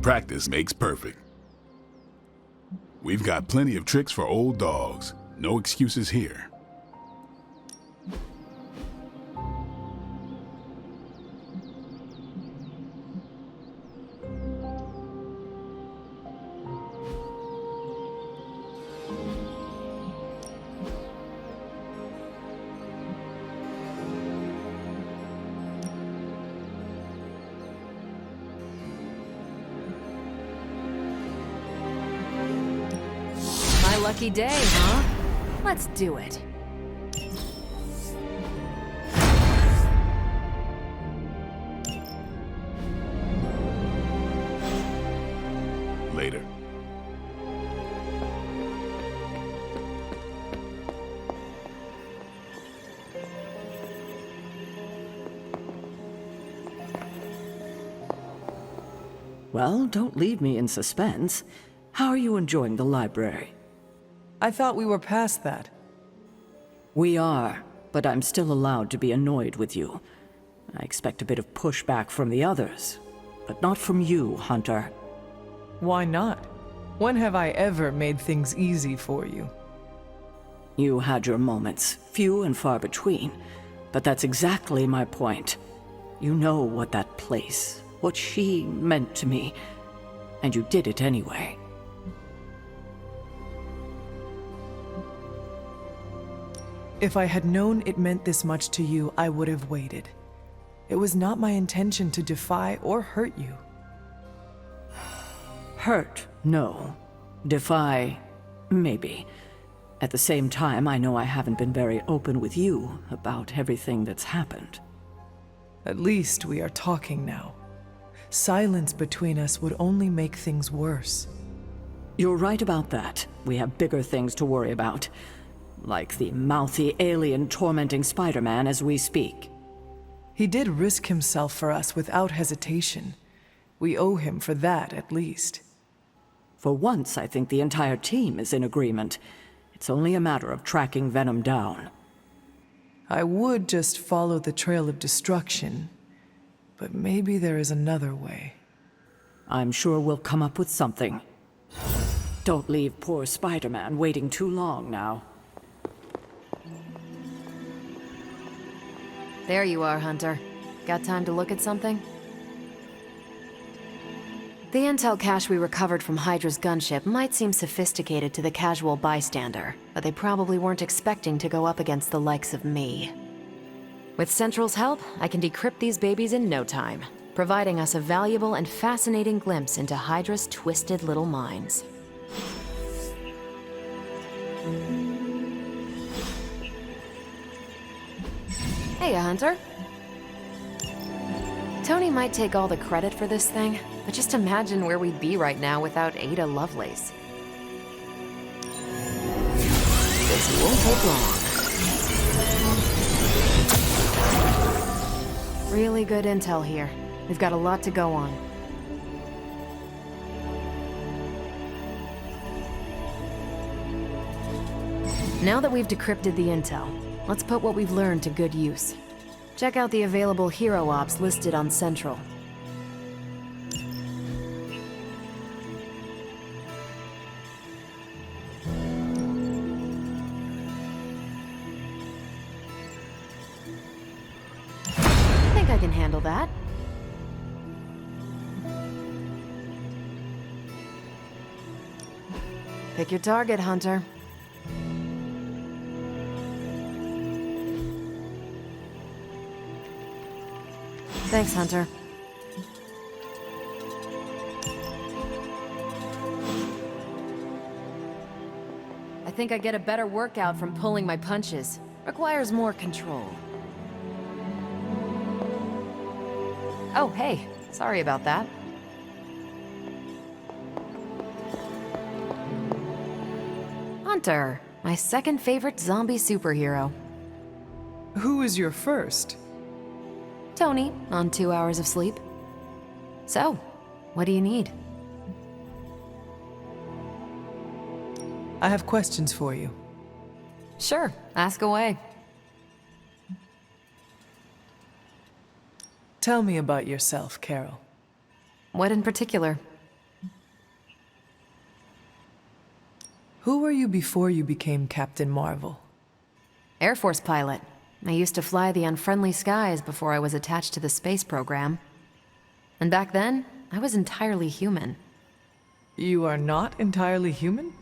Practice makes perfect. We've got plenty of tricks for old dogs. No excuses here. Lucky day, huh? Let's do it. Later. Well, don't leave me in suspense. How are you enjoying the library? I thought we were past that. We are, but I'm still allowed to be annoyed with you. I expect a bit of pushback from the others, but not from you, Hunter. Why not? When have I ever made things easy for you? You had your moments, few and far between, but that's exactly my point. You know what that place, what she meant to me, and you did it anyway. If I had known it meant this much to you, I would have waited. It was not my intention to defy or hurt you. Hurt, no. Defy, maybe. At the same time, I know I haven't been very open with you about everything that's happened. At least we are talking now. Silence between us would only make things worse. You're right about that. We have bigger things to worry about. Like the mouthy alien tormenting Spider-Man as we speak. He did risk himself for us without hesitation. We owe him for that, at least. For once, I think the entire team is in agreement. It's only a matter of tracking Venom down. I would just follow the trail of destruction, but maybe there is another way. I'm sure we'll come up with something. Don't leave poor Spider-Man waiting too long now. There you are, Hunter. Got time to look at something? The intel cache we recovered from Hydra's gunship might seem sophisticated to the casual bystander, but they probably weren't expecting to go up against the likes of me. With Central's help, I can decrypt these babies in no time, providing us a valuable and fascinating glimpse into Hydra's twisted little minds. Hey, Hunter. Tony might take all the credit for this thing, but just imagine where we'd be right now without Ada Lovelace. This won't take long. Really good intel here. We've got a lot to go on. Now that we've decrypted the intel, let's put what we've learned to good use. Check out the available hero ops listed on Central. I think I can handle that. Pick your target, Hunter. Thanks, Hunter. I think I get a better workout from pulling my punches. Requires more control. Oh, hey. Sorry about that. Hunter, my second favorite zombie superhero. Who is your first? Tony, on 2 hours of sleep. So, what do you need? I have questions for you. Sure, ask away. Tell me about yourself, Carol. What in particular? Who were you before you became Captain Marvel? Air Force pilot. I used to fly the unfriendly skies before I was attached to the space program. And back then, I was entirely human. You are not entirely human?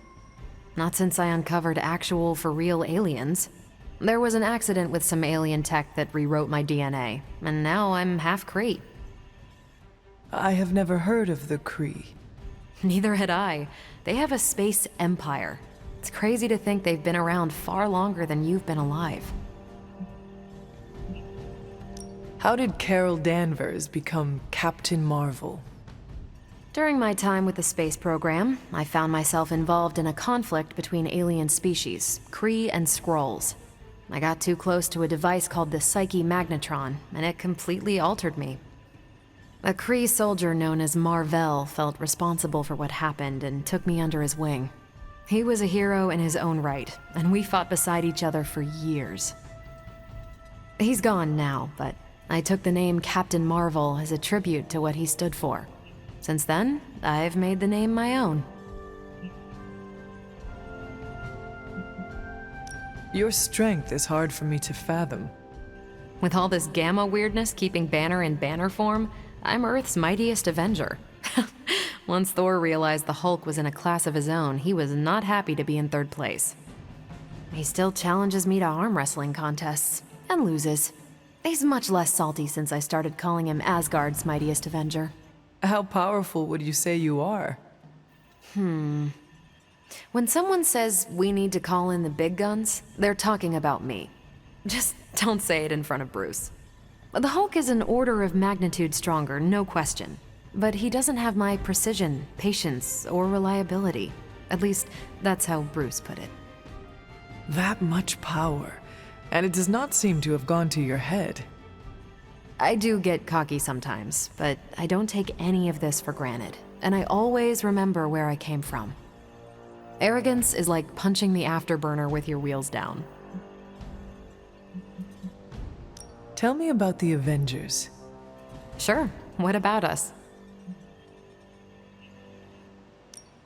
Not since I uncovered actual, for real aliens. There was an accident with some alien tech that rewrote my DNA, and now I'm half Kree. I have never heard of the Kree. Neither had I. They have a space empire. It's crazy to think they've been around far longer than you've been alive. How did Carol Danvers become Captain Marvel? During my time with the space program, I found myself involved in a conflict between alien species, Kree and Skrulls. I got too close to a device called the Psyche Magnetron, and it completely altered me. A Kree soldier known as Marvel felt responsible for what happened and took me under his wing. He was a hero in his own right, and we fought beside each other for years. He's gone now, but I took the name Captain Marvel as a tribute to what he stood for. Since then, I've made the name my own. Your strength is hard for me to fathom. With all this gamma weirdness keeping Banner in banner form, I'm Earth's mightiest Avenger. Once Thor realized the Hulk was in a class of his own, he was not happy to be in third place. He still challenges me to arm wrestling contests, and loses. He's much less salty since I started calling him Asgard's mightiest Avenger. How powerful would you say you are? When someone says we need to call in the big guns, they're talking about me. Just don't say it in front of Bruce. The Hulk is an order of magnitude stronger, no question. But he doesn't have my precision, patience, or reliability. At least, that's how Bruce put it. That much power, and it does not seem to have gone to your head. I do get cocky sometimes, but I don't take any of this for granted, and I always remember where I came from. Arrogance is like punching the afterburner with your wheels down. Tell me about the Avengers. Sure, what about us?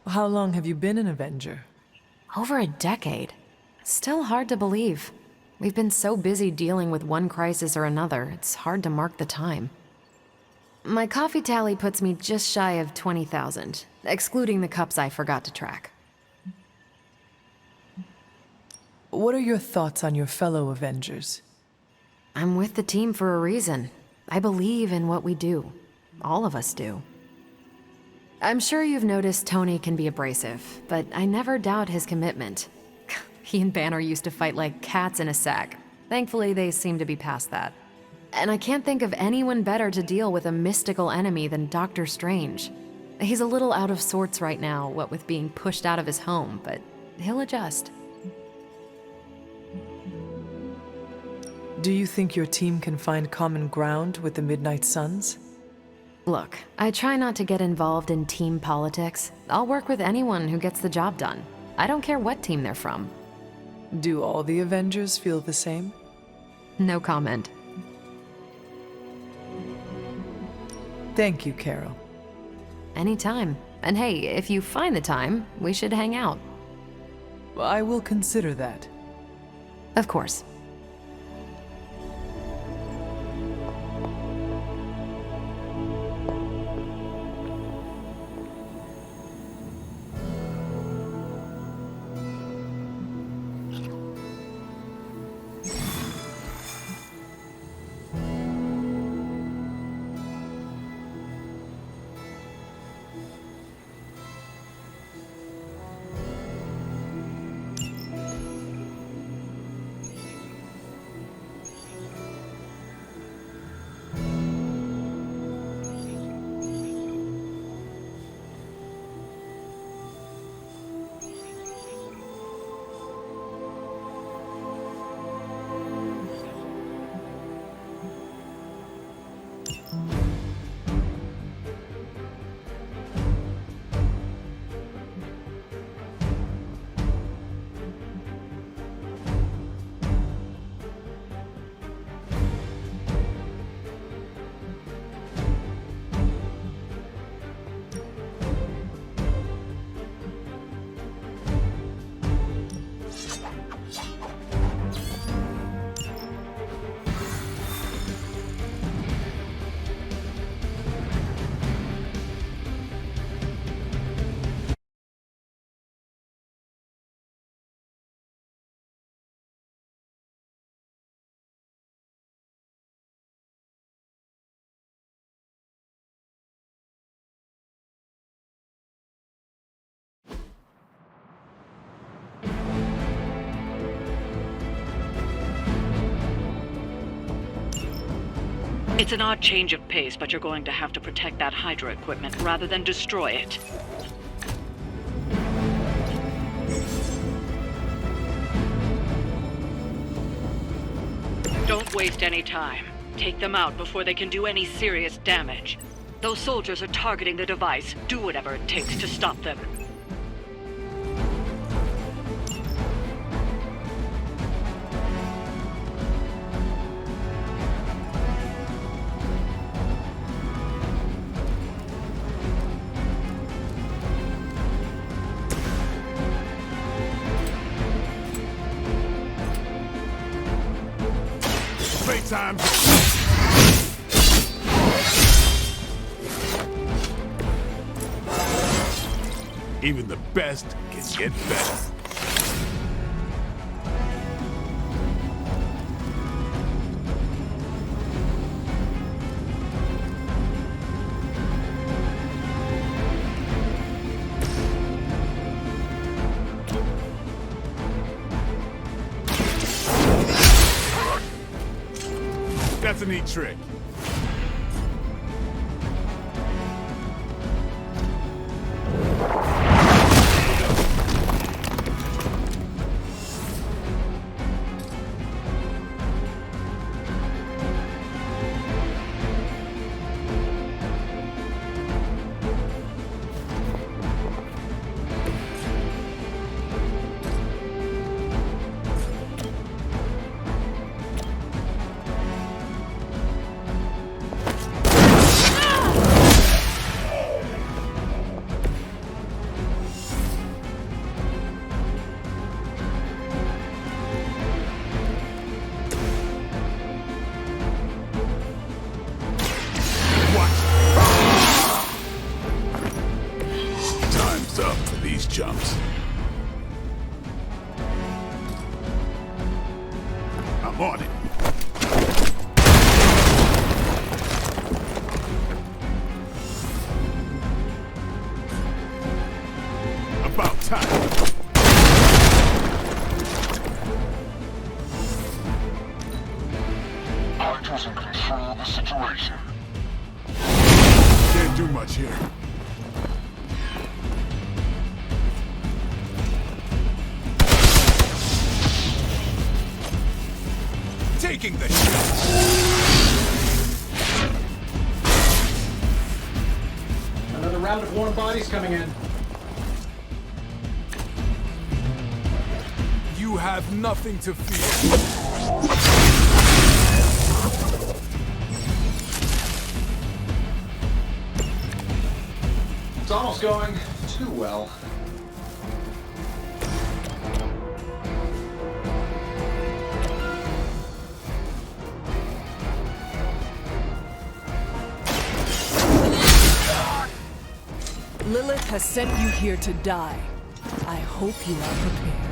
How long have you been an Avenger? Over a decade. Still hard to believe. We've been so busy dealing with one crisis or another, it's hard to mark the time. My coffee tally puts me just shy of 20,000, excluding the cups I forgot to track. What are your thoughts on your fellow Avengers? I'm with the team for a reason. I believe in what we do. All of us do. I'm sure you've noticed Tony can be abrasive, but I never doubt his commitment. He and Banner used to fight like cats in a sack. Thankfully, they seem to be past that. And I can't think of anyone better to deal with a mystical enemy than Doctor Strange. He's a little out of sorts right now, what with being pushed out of his home, but he'll adjust. Do you think your team can find common ground with the Midnight Suns? Look, I try not to get involved in team politics. I'll work with anyone who gets the job done. I don't care what team they're from. Do all the Avengers feel the same? No comment. Thank you, Carol. Anytime. And hey, if you find the time, we should hang out. I will consider that. Of course. It's an odd change of pace, but you're going to have to protect that Hydra equipment rather than destroy it. Don't waste any time. Take them out before they can do any serious damage. Those soldiers are targeting the device. Do whatever it takes to stop them. Time. Even the best can get better. That's a neat trick. Jumps. I'm on it. About time. Hydra's in control of the situation. Can't do much here. Taking the shot. Another round of warm bodies coming in. You You have nothing to fear. It's almost going too well. Lilith has sent you here to die. I hope you are prepared.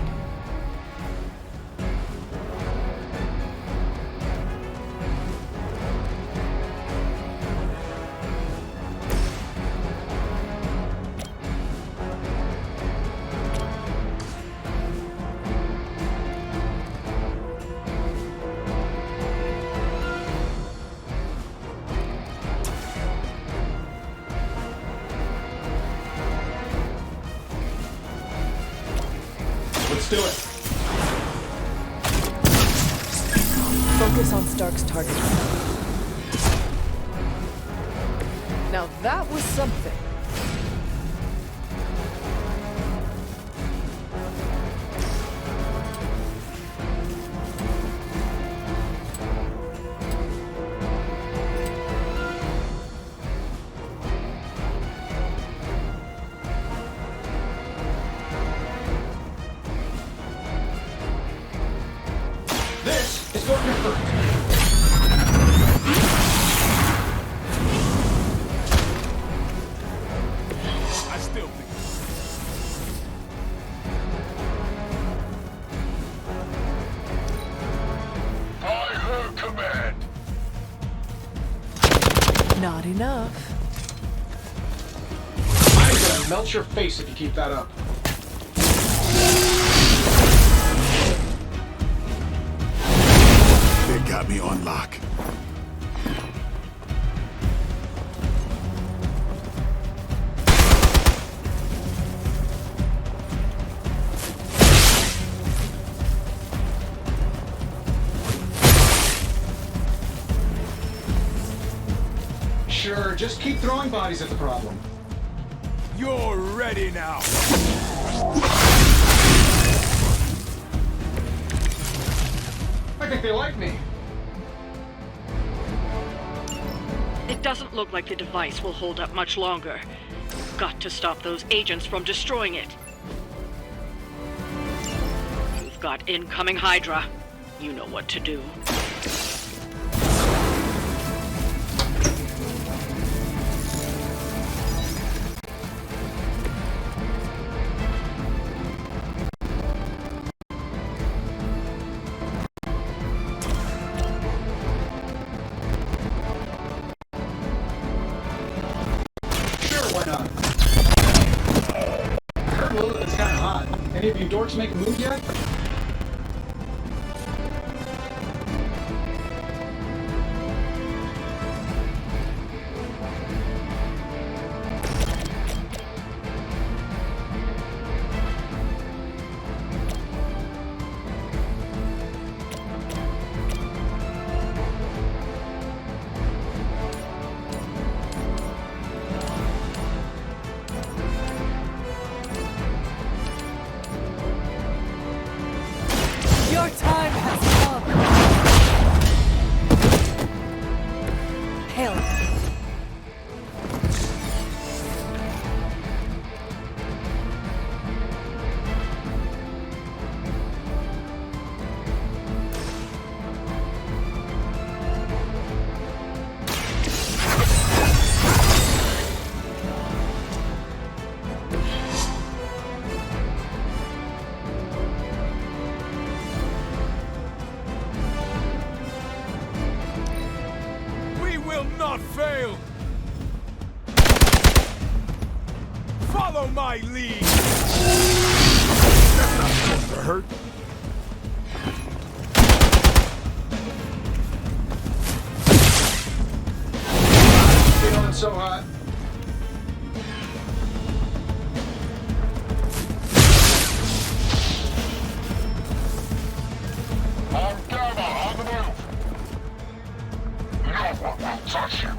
Let's do it. Focus on Stark's target. Now that was something. This is what you're hurt. I still think. By her command. Not enough. I'm gonna melt your face if you keep that up. They got me on lock. Sure, just keep throwing bodies at the problem. You're ready now. I think they like me. It doesn't look like the device will hold up much longer. Got to stop those agents from destroying it. You've got incoming Hydra. You know what to do. Any of you dorks make a move yet? Your time has come. Hell. Not fail. Follow my lead. That's not supposed to hurt. Feeling so hot. On Gamma, on the move. No one will touch you.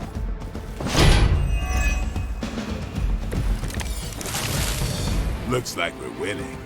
Looks like we're winning.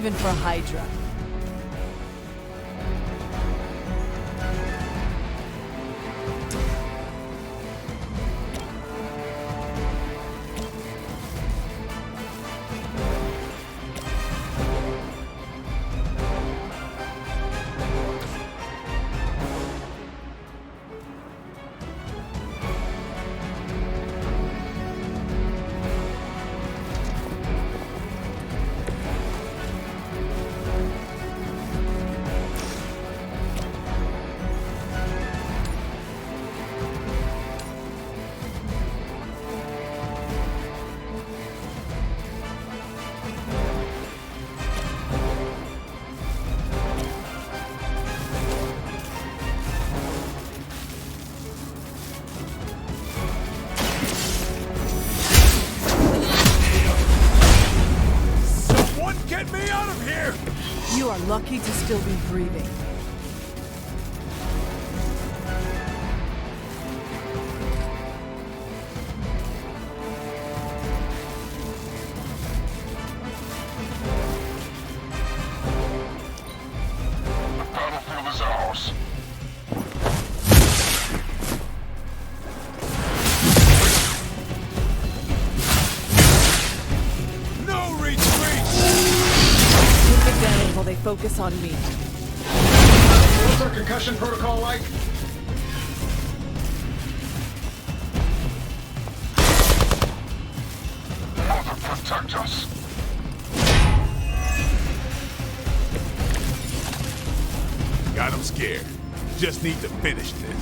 even for Hydra. Get me out of here! You are lucky to still be breathing. The battlefield is ours. No retreat! Take advantage while they focus on me. What's our concussion protocol like? Mother, protect us. Got him scared. Just need to finish this.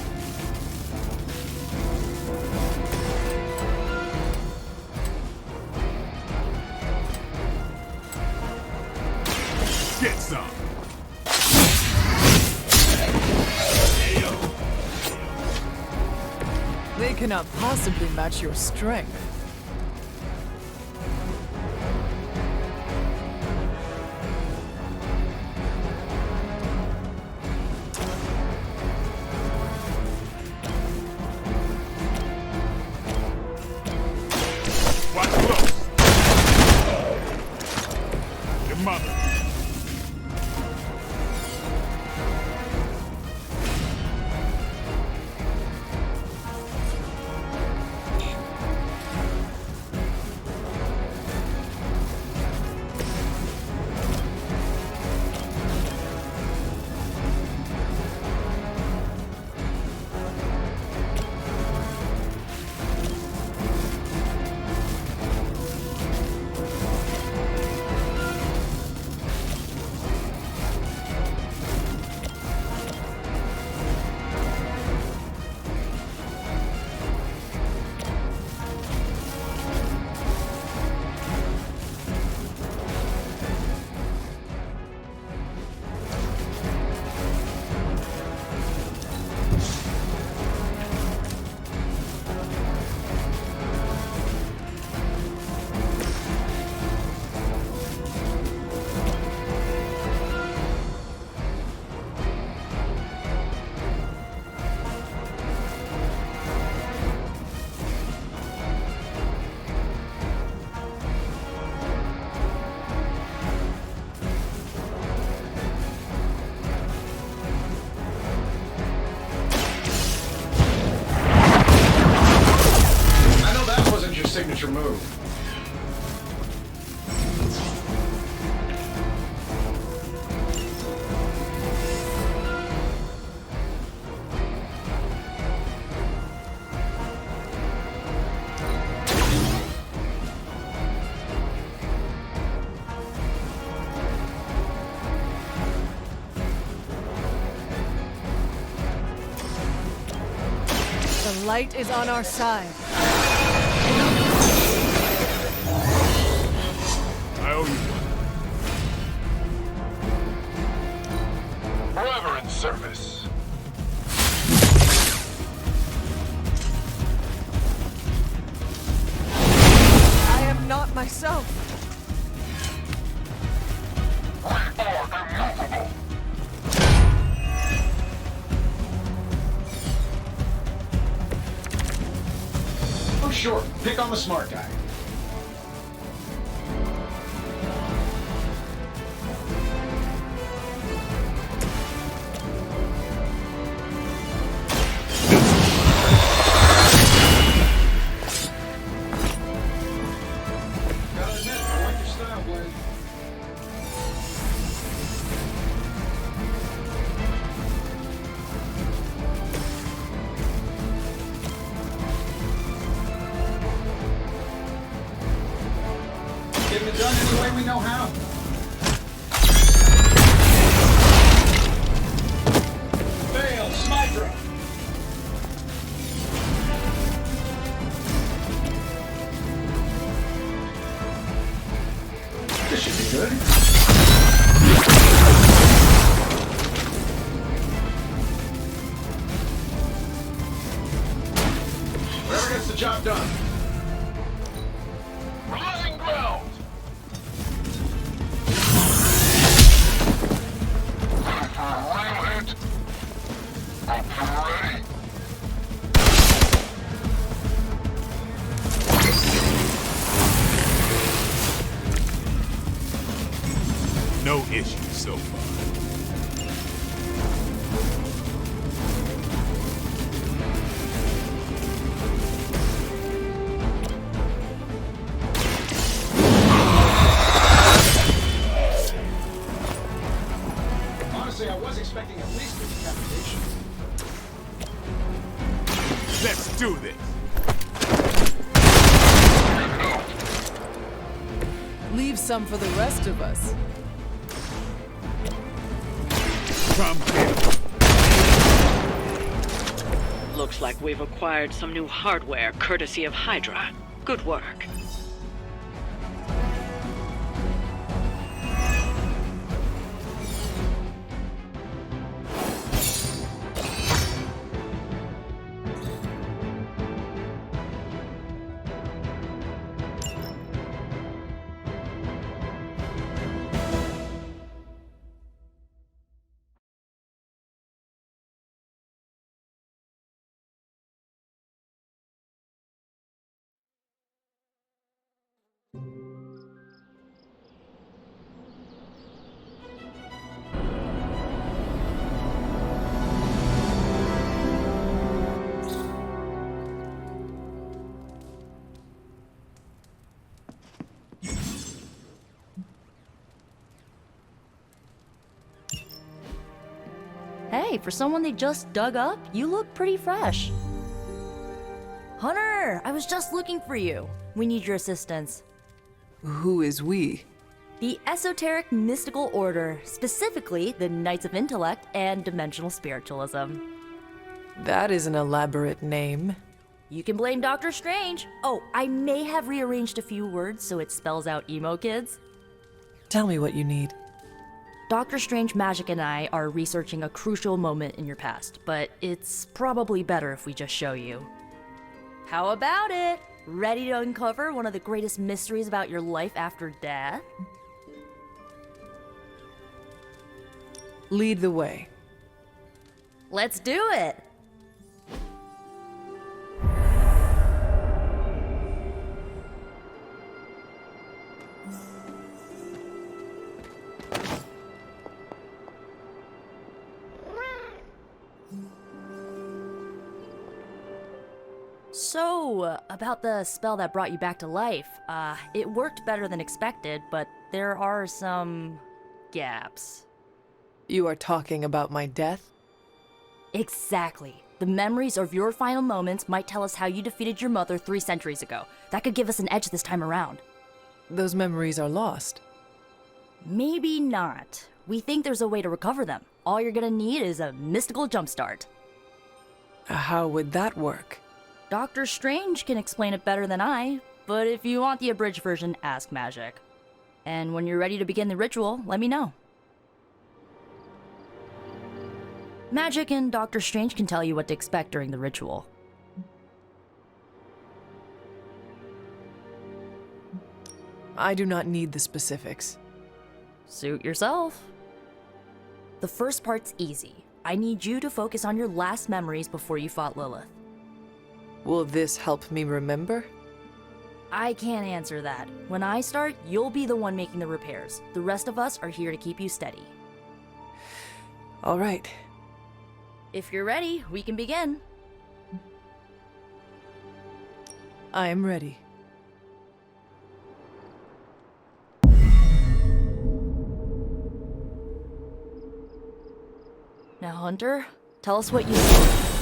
Get some. They cannot possibly match your strength. Watch close. Your mother. Signature move. The light is on our side. I owe you one. Forever in service. I am not myself. We are immovable. Oh, sure. Pick on the smart guy. it done any way we know how. Fail, Smydra. This should be good. Whoever gets the job done. We're losing ground. Ready for a real hit? Hope you're ready. No issues so far. Honestly, I was expecting at least a decapitation. Let's do this. Leave some for the rest of us. Come here. Looks like we've acquired some new hardware courtesy of Hydra. Good work. Hey, for someone they just dug up, you look pretty fresh. Hunter, I was just looking for you. We need your assistance. Who is we? The esoteric mystical order, specifically the Knights of Intellect and Dimensional Spiritualism. That is an elaborate name. You can blame Dr. Strange. Oh, I may have rearranged a few words so it spells out emo kids. Tell me what you need. Dr. Strange Magic and I are researching a crucial moment in your past, but it's probably better if we just show you. How about it? Ready to uncover one of the greatest mysteries about your life after death? Lead the way. Let's do it! So, about the spell that brought you back to life, it worked better than expected, but there are some gaps. You are talking about my death? Exactly. The memories of your final moments might tell us how you defeated your mother 3 centuries ago. That could give us an edge this time around. Those memories are lost. Maybe not. We think there's a way to recover them. All you're gonna need is a mystical jumpstart. How would that work? Dr. Strange can explain it better than I, but if you want the abridged version, ask Magic. And when you're ready to begin the ritual, let me know. Magic and Dr. Strange can tell you what to expect during the ritual. I do not need the specifics. Suit yourself. The first part's easy. I need you to focus on your last memories before you fought Lilith. Will this help me remember? I can't answer that. When I start, you'll be the one making the repairs. The rest of us are here to keep you steady. All right. If you're ready, we can begin. I am ready. Now, Hunter, tell us what you see.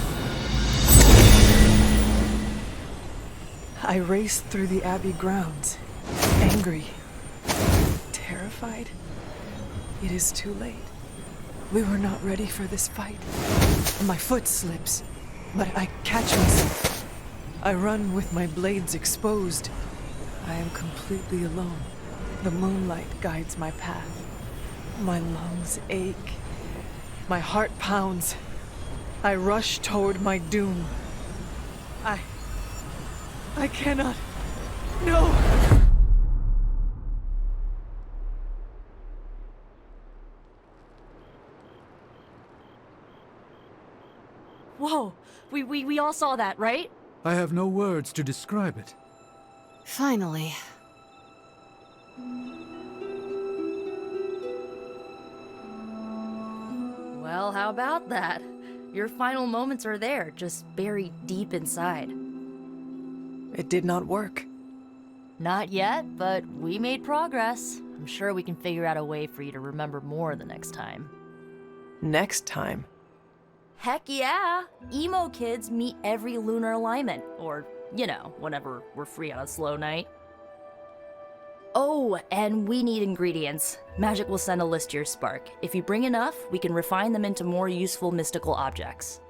I raced through the Abbey grounds, angry, terrified. It is too late. We were not ready for this fight. My foot slips, but I catch myself. I run with my blades exposed. I am completely alone. The moonlight guides my path. My lungs ache. My heart pounds. I rush toward my doom. I cannot. No! Whoa! We all saw that, right? I have no words to describe it. Finally. Well, how about that? Your final moments are there, just buried deep inside. It did not work. Not yet, but we made progress. I'm sure we can figure out a way for you to remember more the next time. Next time? Heck yeah! Emo kids meet every lunar alignment, or, you know, whenever we're free on a slow night. Oh, and we need ingredients. Magic will send a list to your spark. If you bring enough, we can refine them into more useful mystical objects.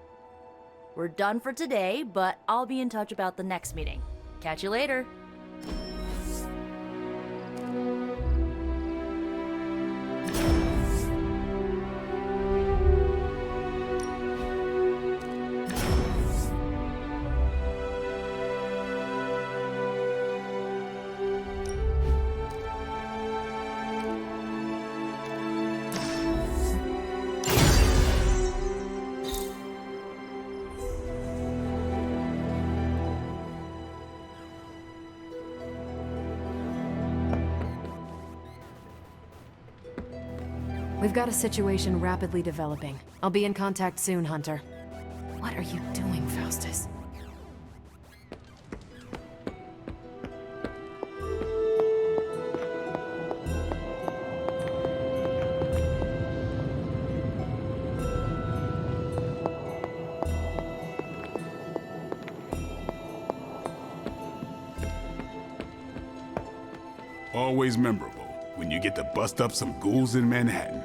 We're done for today, but I'll be in touch about the next meeting. Catch you later. We've got a situation rapidly developing. I'll be in contact soon, Hunter. What are you doing, Faustus? Always memorable when you get to bust up some ghouls in Manhattan.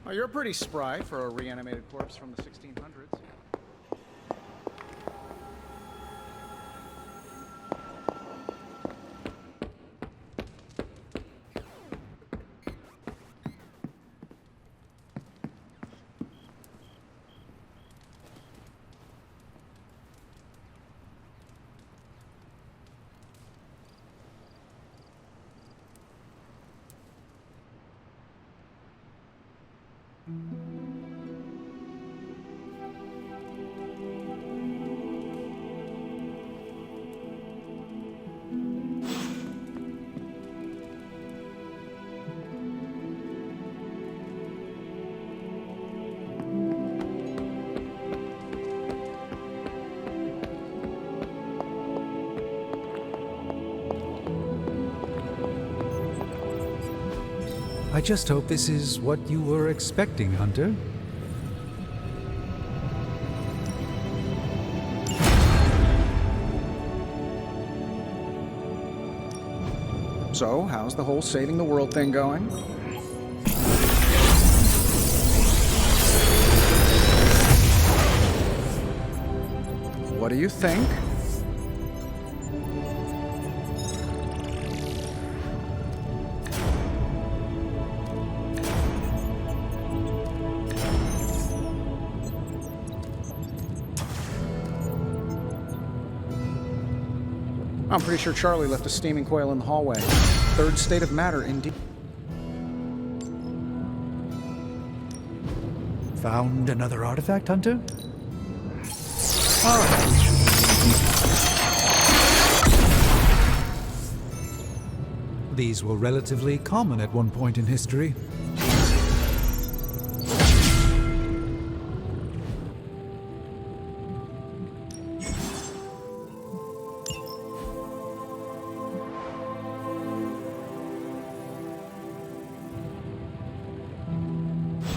Oh, you're pretty spry for a reanimated corpse from the 1600s. I just hope this is what you were expecting, Hunter. So, how's the whole saving the world thing going? What do you think? I'm pretty sure Charlie left a steaming coil in the hallway. Third state of matter, indeed. Found another artifact, Hunter? All right. These were relatively common at one point in history.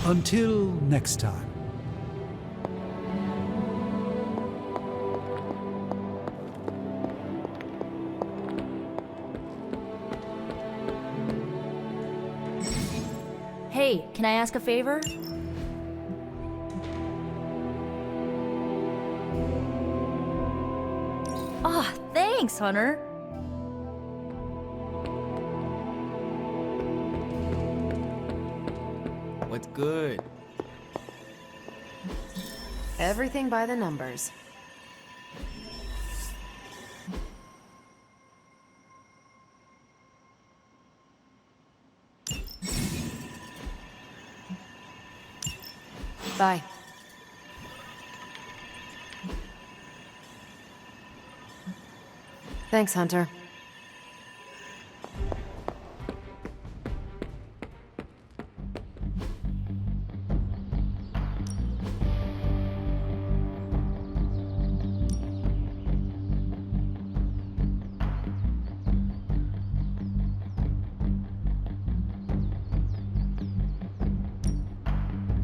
Until next time. Hey, can I ask a favor? Ah, thanks, Hunter. What's good? Everything by the numbers. Bye. Thanks, Hunter.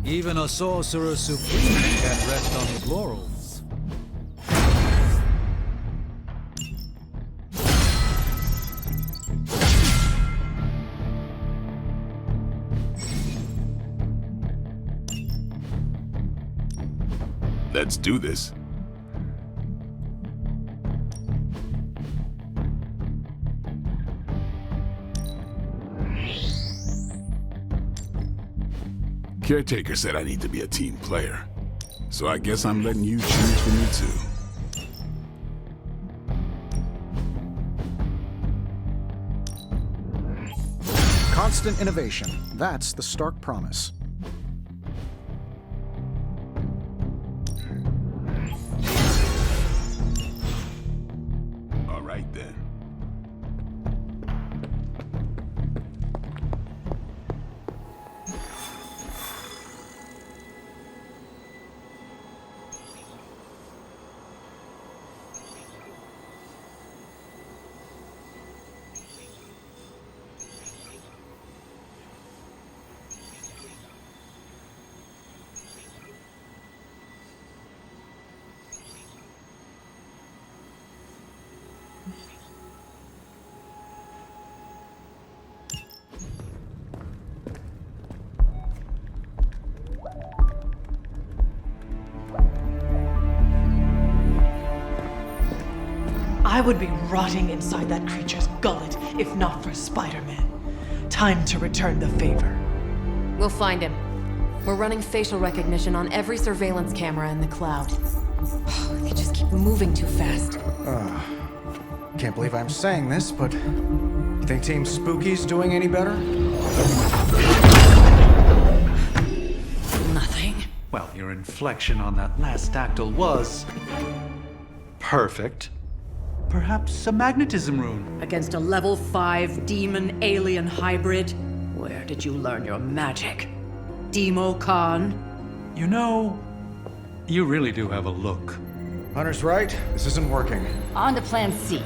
Even a sorcerer supreme can rest on his laurels. Let's do this. Caretaker said I need to be a team player, so I guess I'm letting you choose for me too. Constant innovation. That's the stark promise. All right then. I would be rotting inside that creature's gullet if not for Spider-Man. Time to return the favor. We'll find him. We're running facial recognition on every surveillance camera in the cloud. They just keep moving too fast. Can't believe I'm saying this, but you think Team Spooky's doing any better? Nothing. Well, your inflection on that last dactyl was perfect. Perhaps a magnetism rune. Against a level 5 demon alien hybrid? Where did you learn your magic? Demo Khan? You know, you really do have a look. Hunter's right. This isn't working. On to plan C.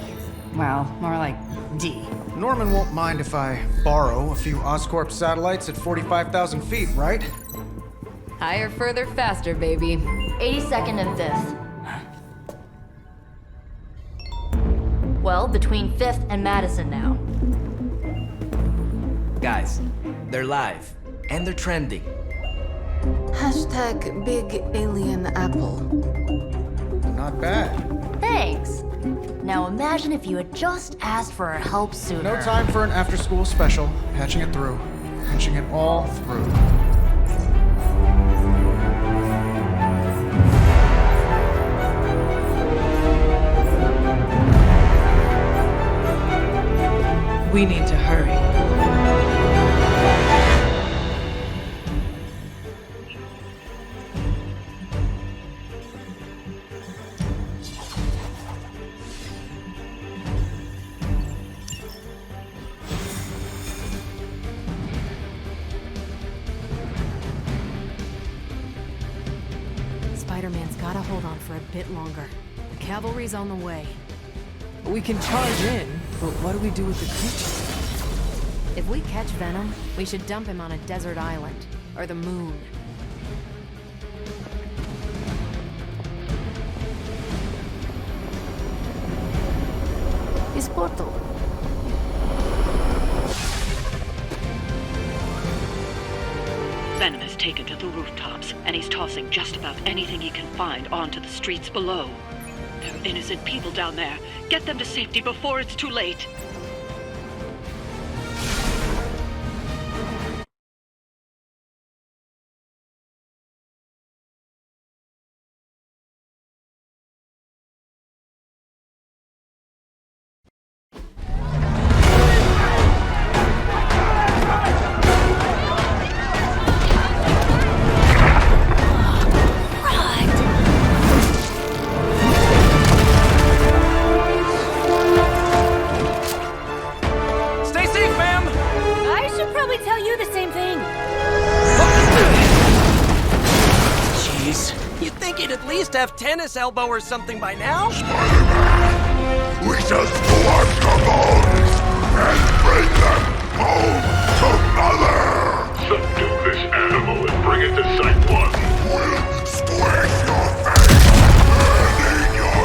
Well, more like D. Norman won't mind if I borrow a few Oscorp satellites at 45,000 feet, right? Higher, further, faster, baby. 82nd and 5th. Well, between 5th and Madison now. Guys, they're live. And they're trending. Hashtag big alien apple. Not bad. Thanks. Now imagine if you had just asked for our help sooner. No time for an after-school special. Patching it through. Patching it all through. We need to hurry. Spider-Man's gotta hold on for a bit longer. The cavalry's on the way. We can charge in, but what do we do with the creature? If we catch Venom, we should dump him on a desert island. or the moon. His portal. Venom has taken to the rooftops, and he's tossing just about anything he can find onto the streets below. There are innocent people down there. Get them to safety before it's too late. Have tennis elbow or something by now? Spider-Man, we shall thwart your bones and bring them home to Mother! Subdue this animal and bring it to Site 1. We'll squish your face and eat your...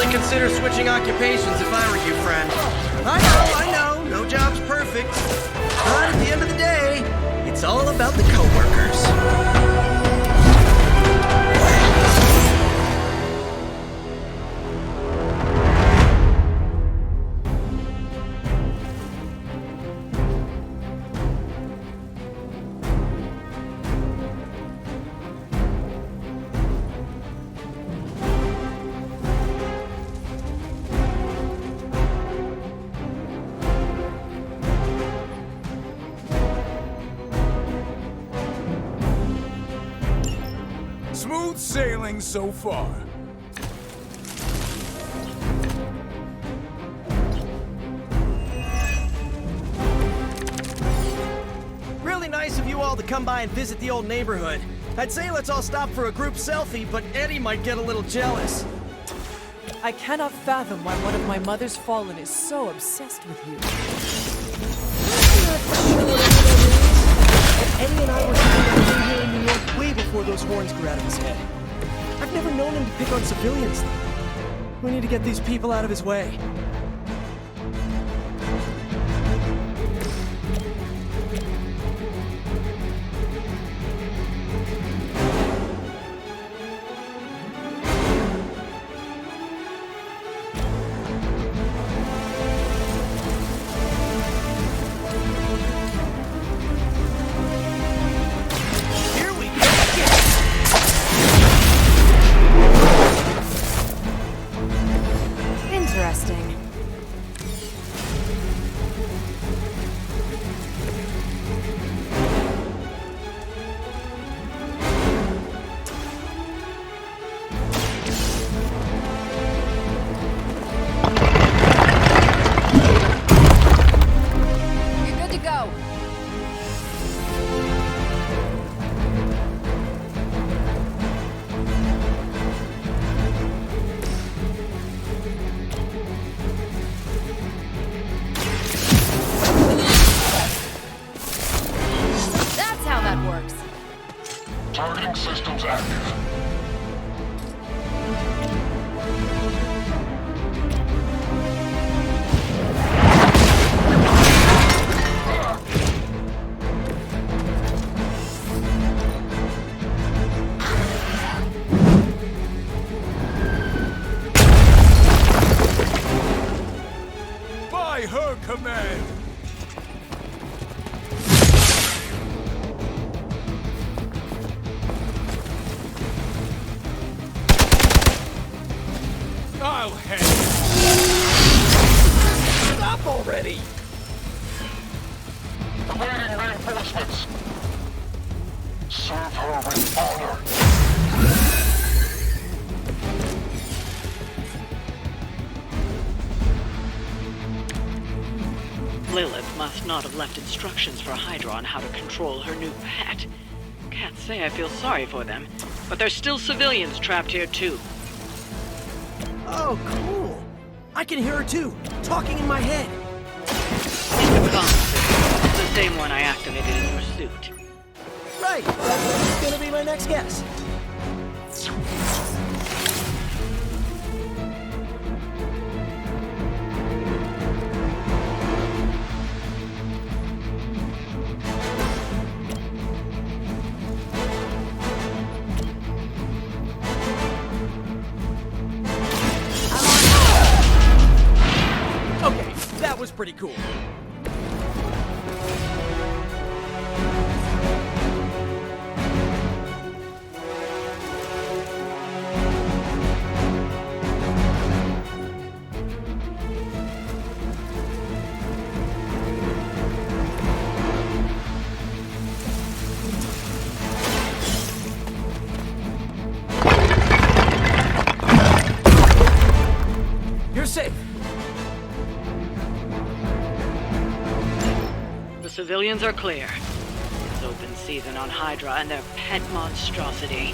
Consider switching occupations if I were you, friend. I know, no job's perfect. But at the end of the day, it's all about the coworkers. Smooth sailing so far. Really nice of you all to come by and visit the old neighborhood. I'd say let's all stop for a group selfie, but Eddie might get a little jealous. I cannot fathom why one of my mother's fallen is so obsessed with you. Eddie and I were together here in New York way before those horns grew out of his head. I've never known him to pick on civilians, though. We need to get these people out of his way. Targeting systems active. By her command! I'll handle it. Stop already! Awaiting reinforcements. Serve her with honor. Lilith must not have left instructions for Hydra on how to control her new pet. Can't say I feel sorry for them, but there's still civilians trapped here too. Oh, cool. I can hear her too, talking in my head. It's the same one I activated in pursuit. Right, that's gonna be my next guess. Okay, that was pretty cool. You're safe. The civilians are clear. It's open season on Hydra and their pet monstrosity.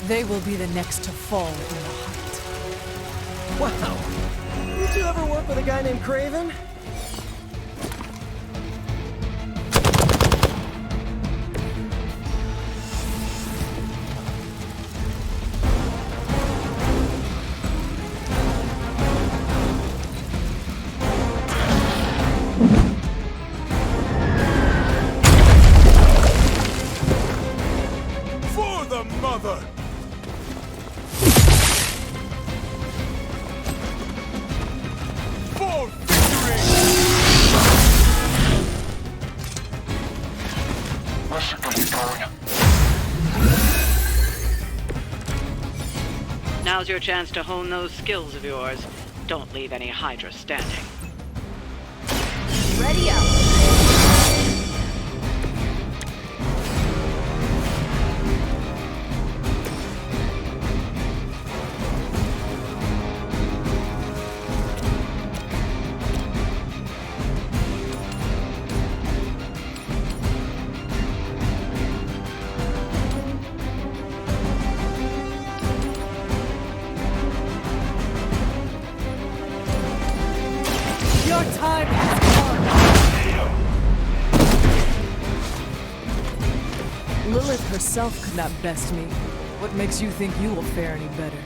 They will be the next to fall in the hunt. Wow. Did you ever work with a guy named Craven? For the mother! For victory! Now's your chance to hone those skills of yours. Don't leave any Hydra standing. Ready up. Your time has come! Lilith herself could not best me. What makes you think you will fare any better?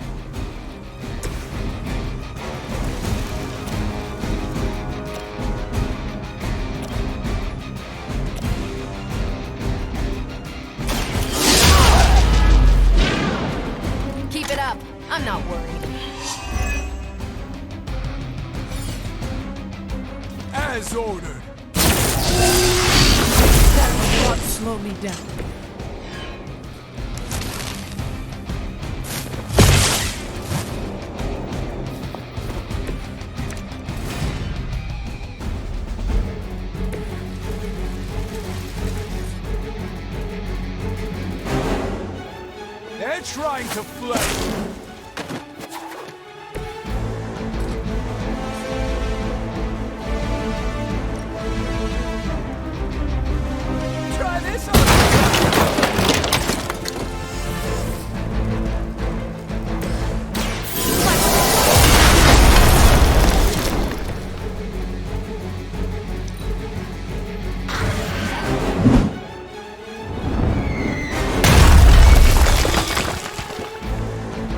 Keep it up. I'm not worried. As ordered. That will not slow me down. They're trying to flame. Try this on!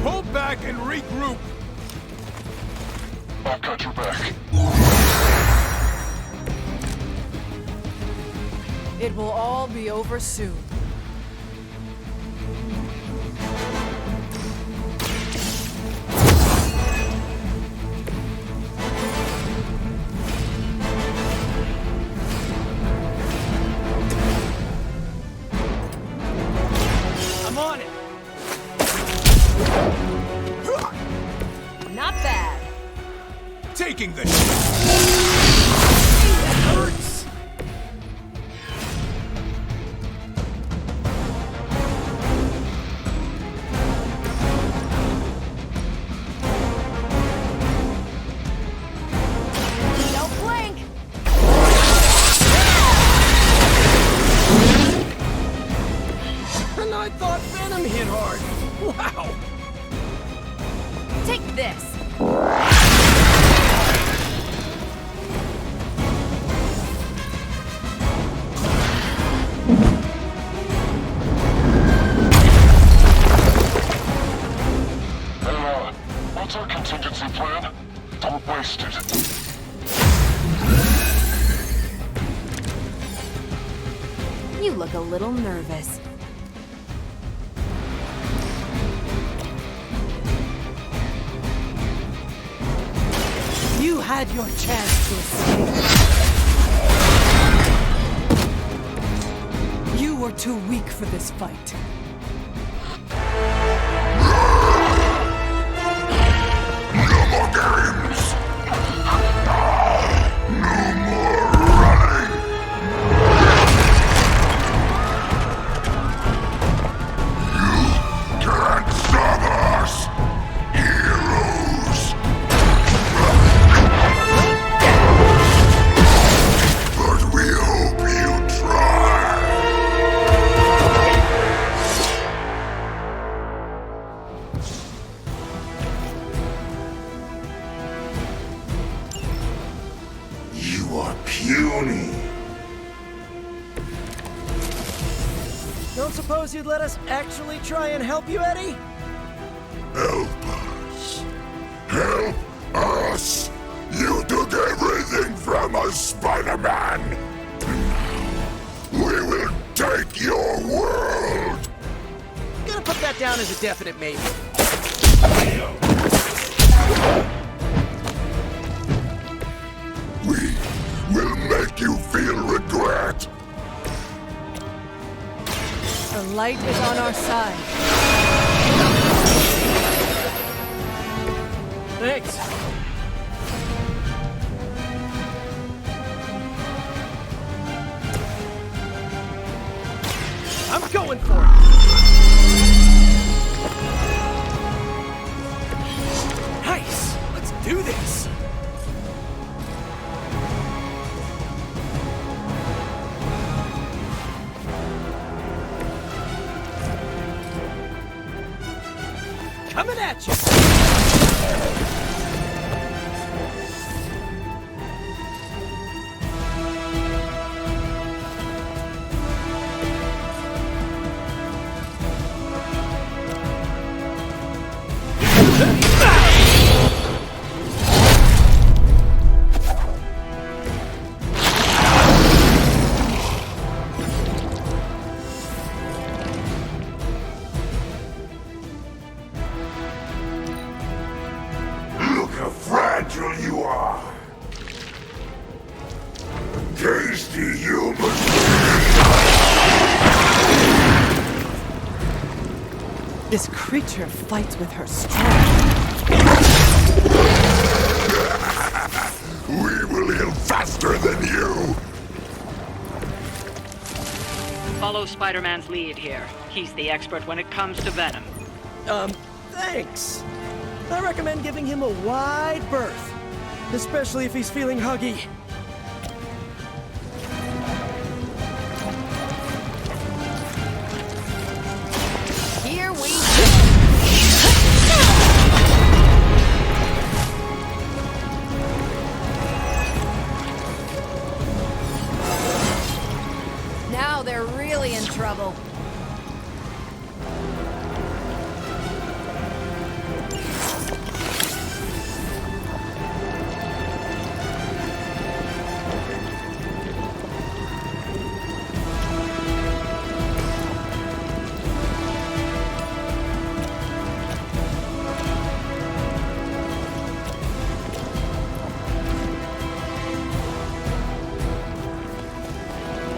Pull back and regroup. I've got your back. It will all be over soon. I'm on it! Not bad. Taking the That hurts! Don't blink. I thought Venom hit hard. Wow. Take this. Hey, what's our contingency plan? Don't waste it. You look a little nervous. You had your chance to escape. You were too weak for this fight. No more games! No more running! You can't stop us! Heroes! But we hope you try! You are puny! Don't suppose you'd let us actually try and help you, Eddie? Help us! Help us! You took everything from us, Spider-Man! We will take your world! I'm gonna put that down as a definite maybe. We will make you feel regret! The light is on our side. Thanks. I'm going for it. Nice. Let's do this. Coming at you. Look how fragile you are! Tasty human! This creature fights with her strength. We will heal faster than you! Follow Spider-Man's lead here. He's the expert when it comes to Venom. Thanks. I recommend giving him a wide berth, especially if he's feeling huggy. Here we go. Now they're really in trouble.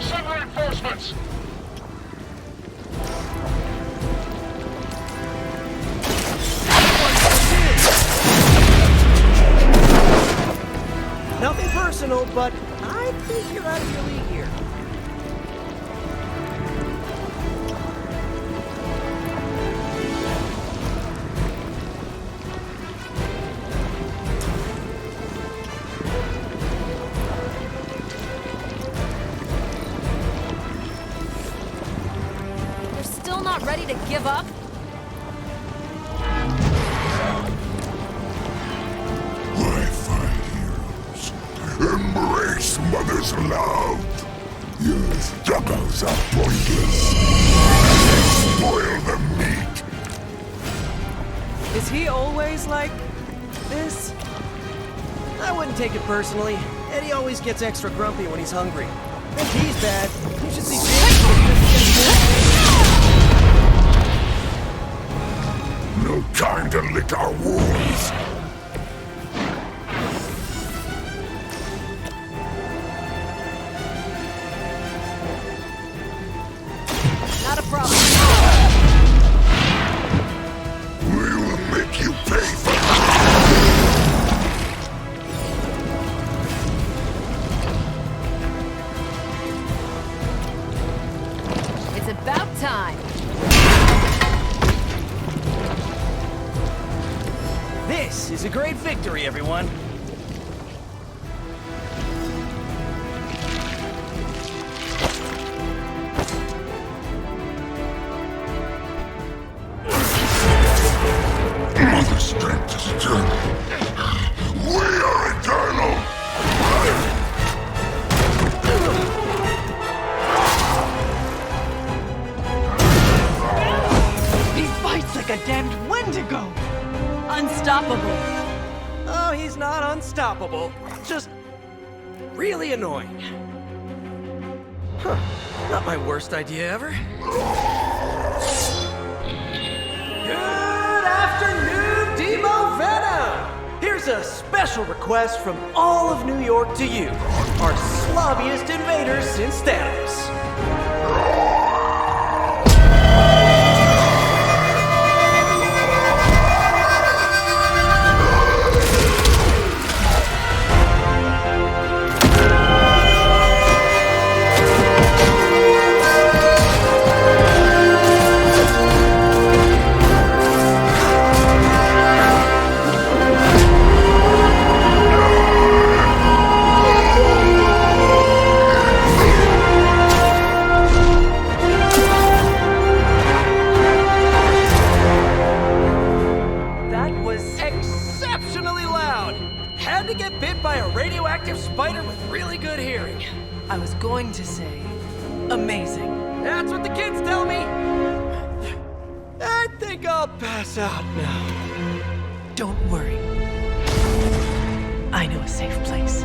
Send reinforcements! Nothing personal, but I think you're out of your league here. They're still not not ready to give up? I find heroes. Embrace mother's love. Your struggles are pointless. Spoil the meat. Is he always like this? I wouldn't take it personally. Eddie always gets extra grumpy when he's hungry. If he's bad, you should see No time to lick our wounds. Not a problem. We will make you pay for It's about time. This is a great victory, everyone. Mother's strength is eternal. We are eternal. He fights like a damned Wendigo. Unstoppable. Oh, he's not unstoppable. Just really annoying. Huh. Not my worst idea ever. Good afternoon, Demo Venom! Here's a special request from all of New York to you, our slobbiest invaders since Thanos. I was going to say, amazing. That's what the kids tell me. I think I'll pass out now. Don't worry. I know a safe place.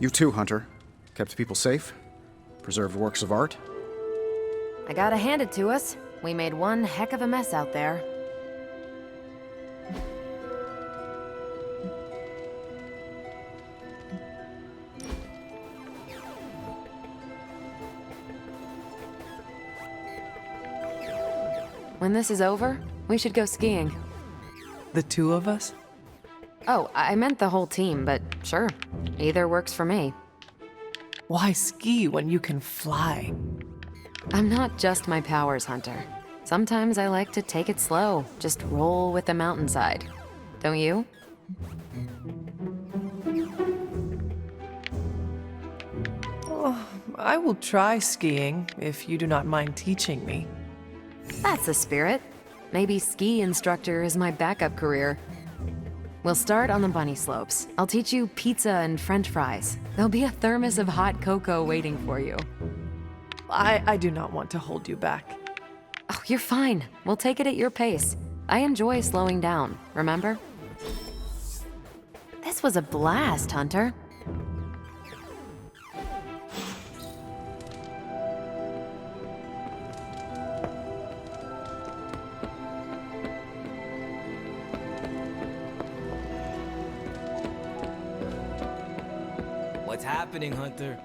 You too, Hunter. Kept people safe, preserved works of art. I gotta hand it to us. We made one heck of a mess out there. When this is over, we should go skiing. The two of us? Oh, I meant the whole team, but sure. Either works for me. Why ski when you can fly? I'm not just my powers hunter. Sometimes I like to take it slow, just roll with the mountainside. Don't you? Oh, I will try skiing if you do not mind teaching me. That's the spirit. Maybe ski instructor is my backup career. We'll start on the bunny slopes. I'll teach you pizza and french fries. There'll be a thermos of hot cocoa waiting for you. I do not want to hold you back. Oh, you're fine. We'll take it at your pace. I enjoy slowing down, remember? This was a blast, Hunter. What's happening, Hunter?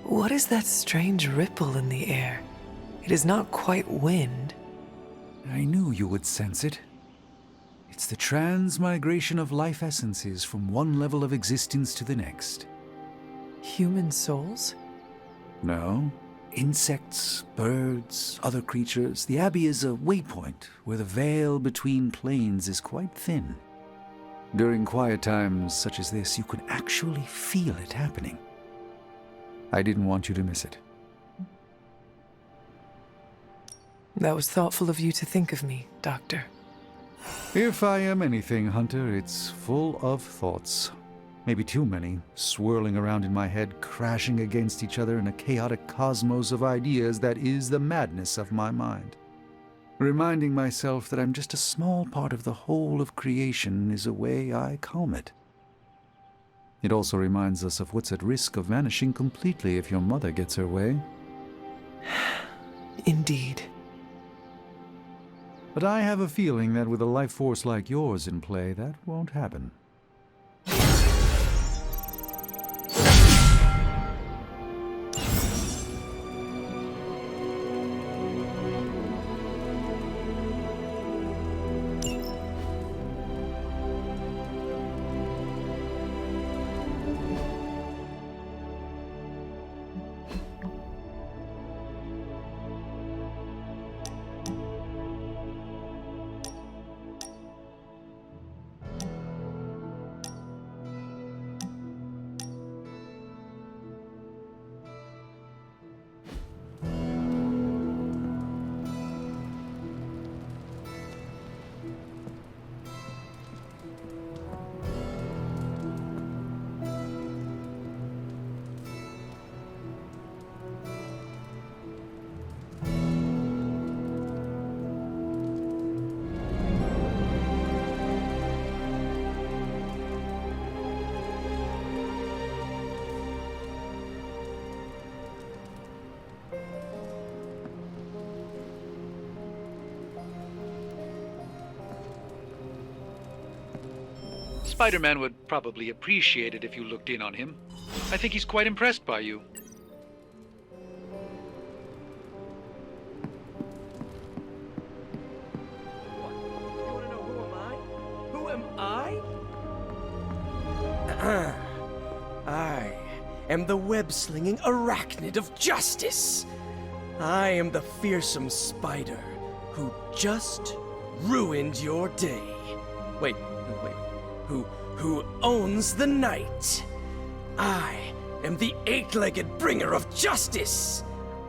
What is that strange ripple in the air? It is not quite wind. I knew you would sense it. It's the transmigration of life essences from one level of existence to the next. Human souls? No. Insects, birds, other creatures. The Abbey is a waypoint where the veil between planes is quite thin. During quiet times such as this, you can actually feel it happening. I didn't want you to miss it. That was thoughtful of you to think of me, Doctor. If I am anything, Hunter, it's full of thoughts. Maybe too many, swirling around in my head, crashing against each other in a chaotic cosmos of ideas that is the madness of my mind. Reminding myself that I'm just a small part of the whole of creation is a way I calm it. It also reminds us of what's at risk of vanishing completely if your mother gets her way. Indeed. But I have a feeling that with a life force like yours in play, that won't happen. Spider-Man would probably appreciate it if you looked in on him. I think he's quite impressed by you. am the web-slinging arachnid of justice. I am the fearsome spider who just ruined your day. Wait. Who owns the night? I am the eight-legged bringer of justice.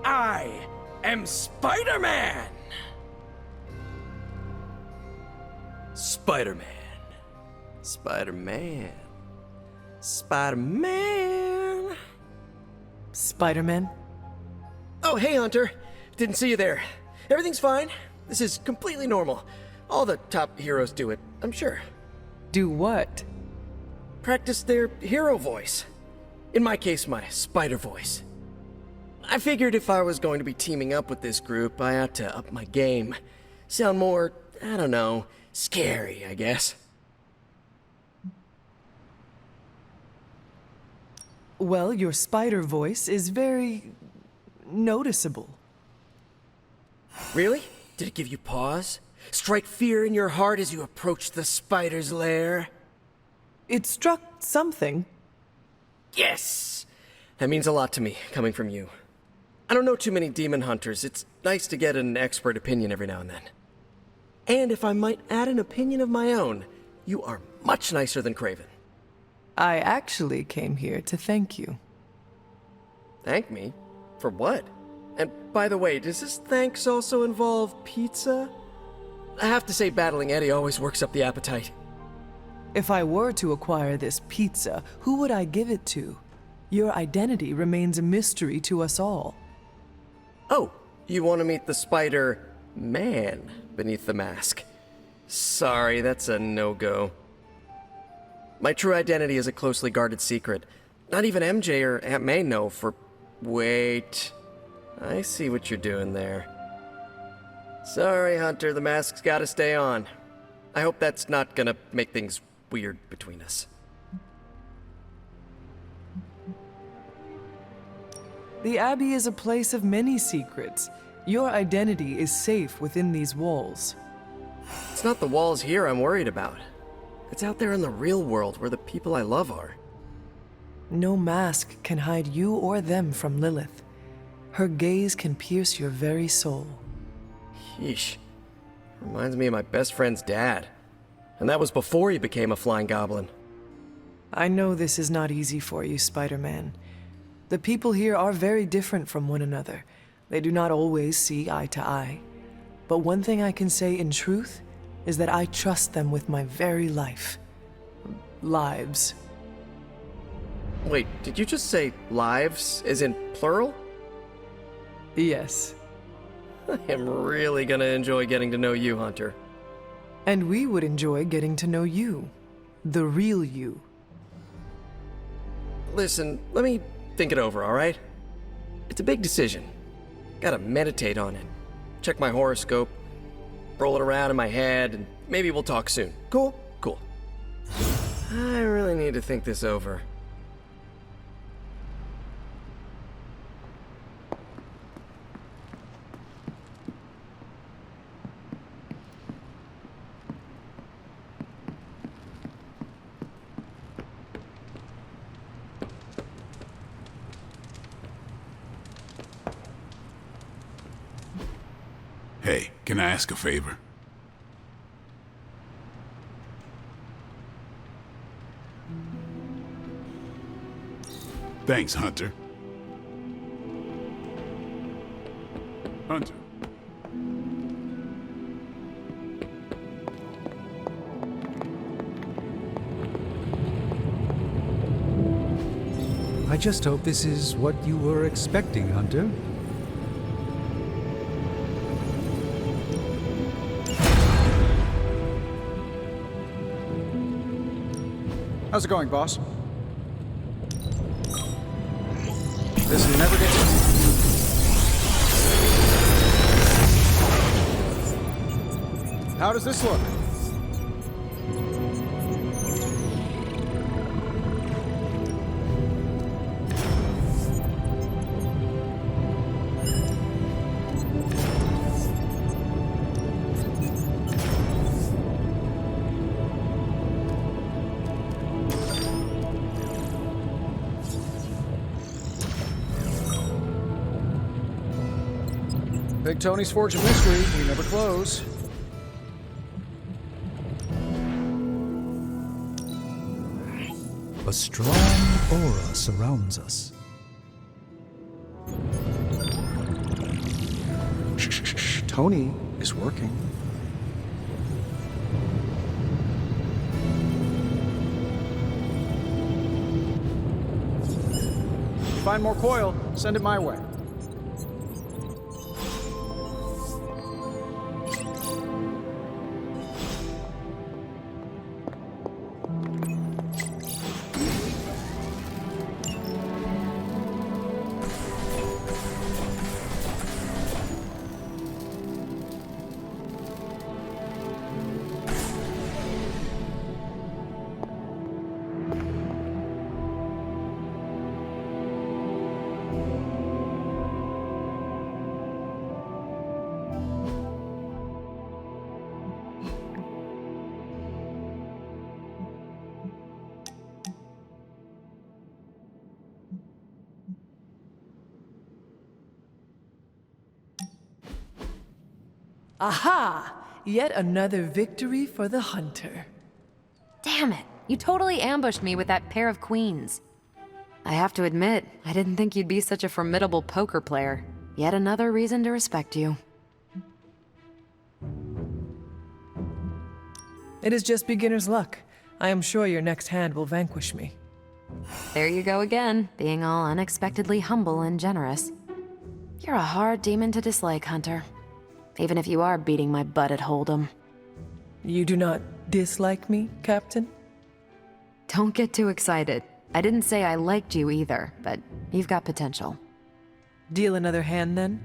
I am Spider-Man. Spider-Man. Spider-Man. Spider-Man. Spider-Man? Oh, hey, Hunter. Didn't see you there. Everything's fine. This is completely normal. All the top heroes do it, I'm sure. Do what? Practice their hero voice. In my case, my spider voice. I figured if I was going to be teaming up with this group, I ought to up my game. Sound more, I don't know, scary, I guess. Well, your spider voice is very noticeable. Really? Did it give you pause? Strike fear in your heart as you approach the spider's lair? It struck something. Yes! That means a lot to me, coming from you. I don't know too many demon hunters. It's nice to get an expert opinion every now and then. And if I might add an opinion of my own, you are much nicer than Craven. I actually came here to thank you. Thank me? For what? And by the way, does this thanks also involve pizza? I have to say, battling Eddie always works up the appetite. If I were to acquire this pizza, who would I give it to? Your identity remains a mystery to us all. Oh, you want to meet the Spider-Man beneath the mask. Sorry, that's a no-go. My true identity is a closely guarded secret. Not even MJ or Aunt May know for... Wait. I see what you're doing there. Sorry, Hunter, the mask's gotta stay on. I hope that's not gonna make things weird between us. The Abbey is a place of many secrets. Your identity is safe within these walls. It's not the walls here I'm worried about. It's out there in the real world where the people I love are. No mask can hide you or them from Lilith. Her gaze can pierce your very soul. Yeesh. Reminds me of my best friend's dad. And that was before he became a flying goblin. I know this is not easy for you, Spider-Man. The people here are very different from one another. They do not always see eye to eye. But one thing I can say in truth is that I trust them with my very life. Lives. Wait, did you just say lives, as in plural? Yes. I am really gonna enjoy getting to know you, Hunter. And we would enjoy getting to know you. The real you. Listen, let me think it over, alright? It's a big decision. Gotta meditate on it. Check my horoscope. Roll it around in my head, and maybe we'll talk soon. Cool? Cool. I really need to think this over. Hey, can I ask a favor? Thanks, Hunter. Hunter. I just hope this is what you were expecting, Hunter. How's it going, boss? This never gets... How does this look? Tony's Forge of Mystery. We never close. A strong aura surrounds us. Shh. Tony is working. Find more coil, send it my way. Aha! Yet another victory for the hunter. Damn it! You totally ambushed me with that pair of queens. I have to admit, I didn't think you'd be such a formidable poker player. Yet another reason to respect you. It is just beginner's luck. I am sure your next hand will vanquish me. There you go again, being all unexpectedly humble and generous. You're a hard demon to dislike, Hunter. Even if you are beating my butt at Hold'em. You do not dislike me, Captain? Don't get too excited. I didn't say I liked you either, but you've got potential. Deal another hand, then?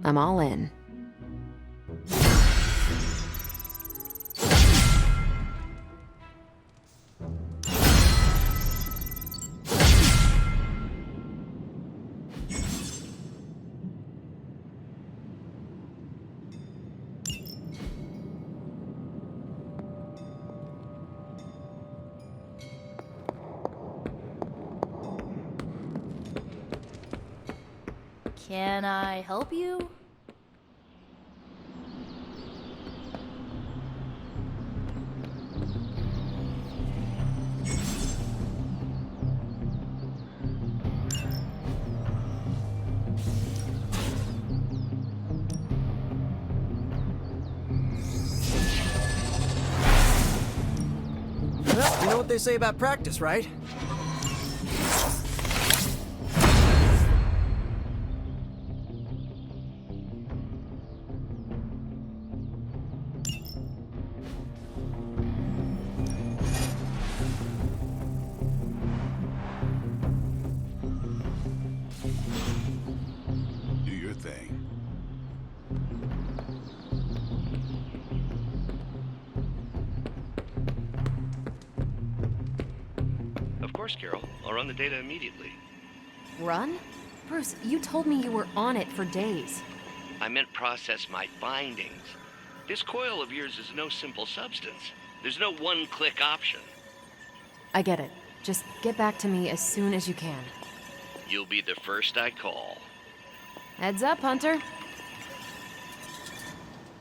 I'm all in. Can I help you? Well, you know what they say about practice, right? Do your thing. Of course, Carol. I'll run the data immediately. Run? Bruce, you told me you were on it for days. I meant process my findings. This coil of yours is no simple substance. There's no one-click option. I get it. Just get back to me as soon as you can. You'll be the first I call. Heads up, Hunter.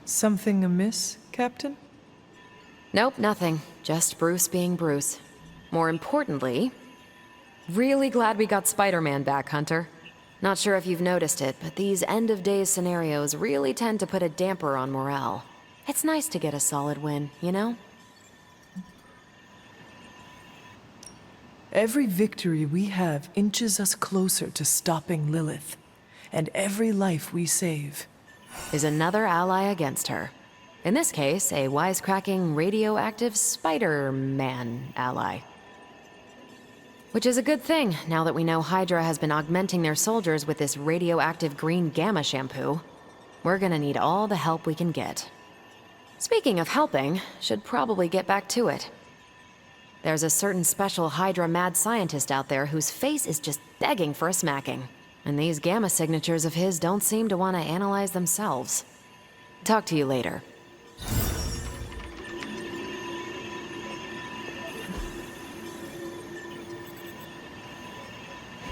Something amiss, Captain? Nope, nothing. Just Bruce being Bruce. More importantly, really glad we got Spider-Man back, Hunter. Not sure if you've noticed it, but these end-of-days scenarios really tend to put a damper on morale. It's nice to get a solid win, you know? Every victory we have inches us closer to stopping Lilith. And every life we save is another ally against her. In this case, a wisecracking, radioactive Spider-Man ally. Which is a good thing, now that we know Hydra has been augmenting their soldiers with this radioactive green gamma shampoo. We're gonna need all the help we can get. Speaking of helping, should probably get back to it. There's a certain special Hydra mad scientist out there whose face is just begging for a smacking. And these gamma signatures of his don't seem to want to analyze themselves. Talk to you later.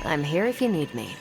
I'm here if you need me.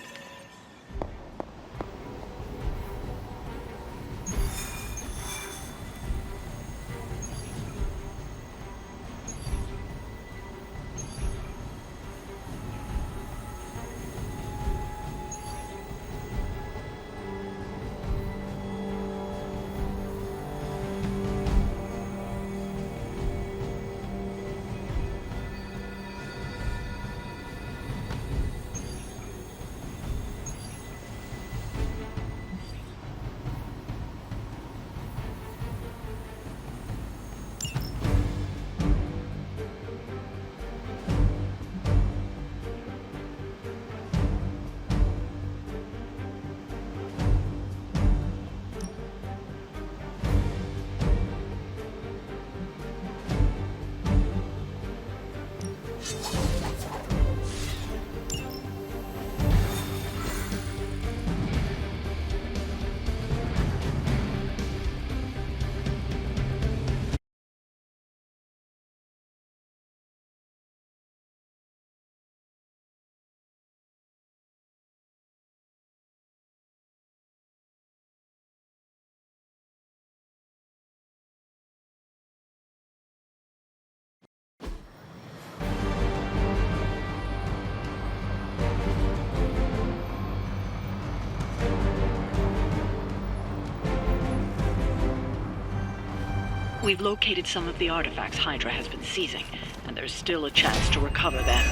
We've located some of the artifacts Hydra has been seizing, and there's still a chance to recover them.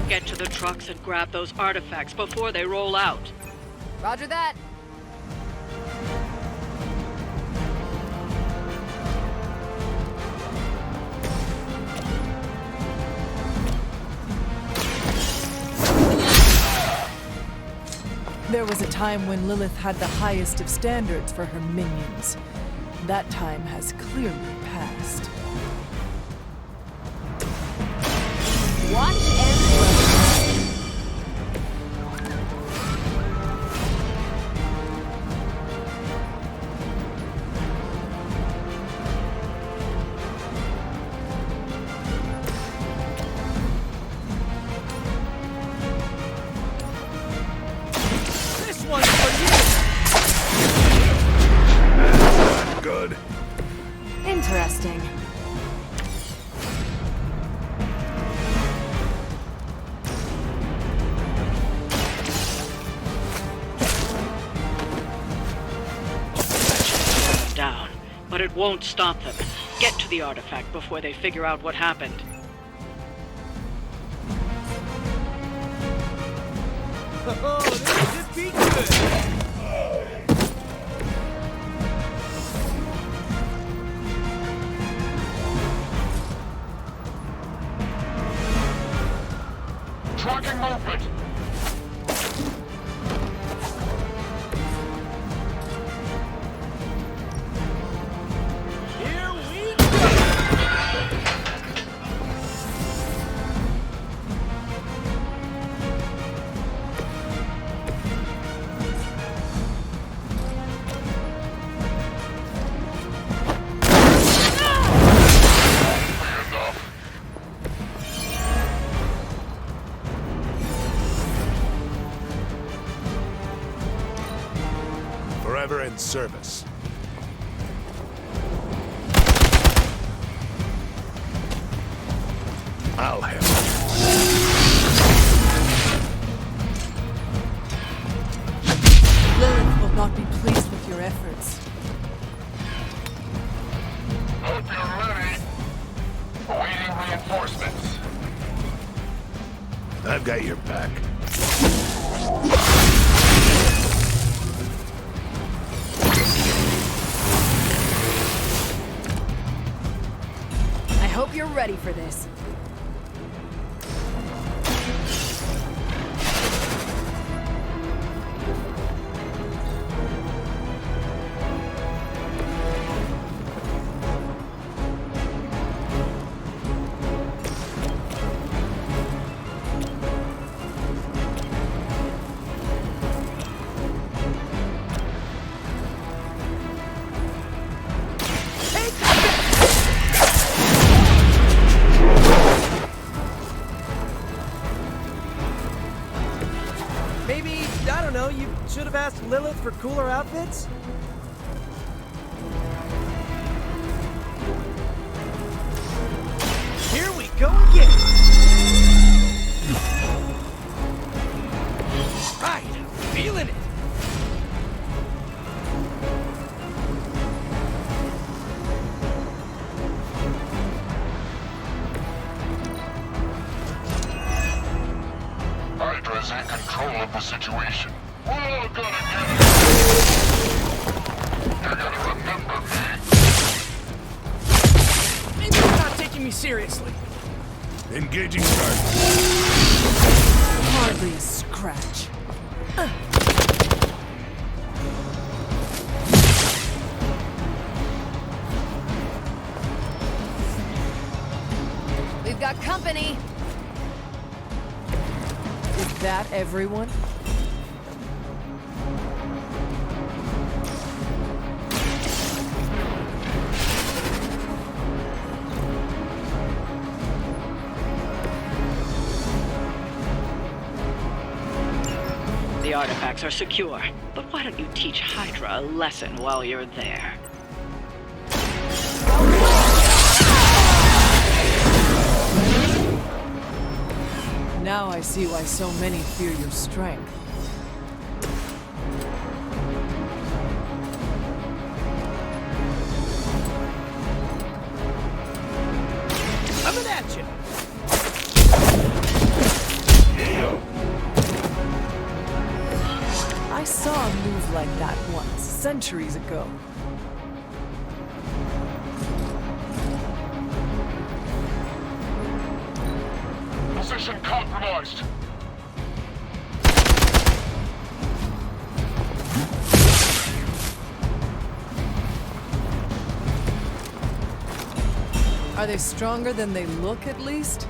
Get to the trucks and grab those artifacts before they roll out. Roger that. There was a time when Lilith had the highest of standards for her minions. That time has clearly passed. Watch and learn. This one's for you! Good. Interesting. Down, but it won't stop them. Get to the artifact before they figure out what happened. Oh, this should be good! Tracking movement. Here we go! Forever in service. I'll handle it. Lilith will not be pleased with your efforts. Hope you're ready. Awaiting reinforcements. I've got your back. I hope you're ready for this. Maybe, I don't know, you should have asked Lilith for cooler outfits? Here we go again! Right, feeling it! Hydra's in control of the situation. We're all gonna get it. You're gonna remember me. Maybe you're not taking me seriously. Engaging target. Hardly a scratch. We've got company. Is that everyone? The artifacts are secure, but why don't you teach Hydra a lesson while you're there? Now I see why so many fear your strength. I saw a move like that once, centuries ago. Position compromised. Are they stronger than they look, at least?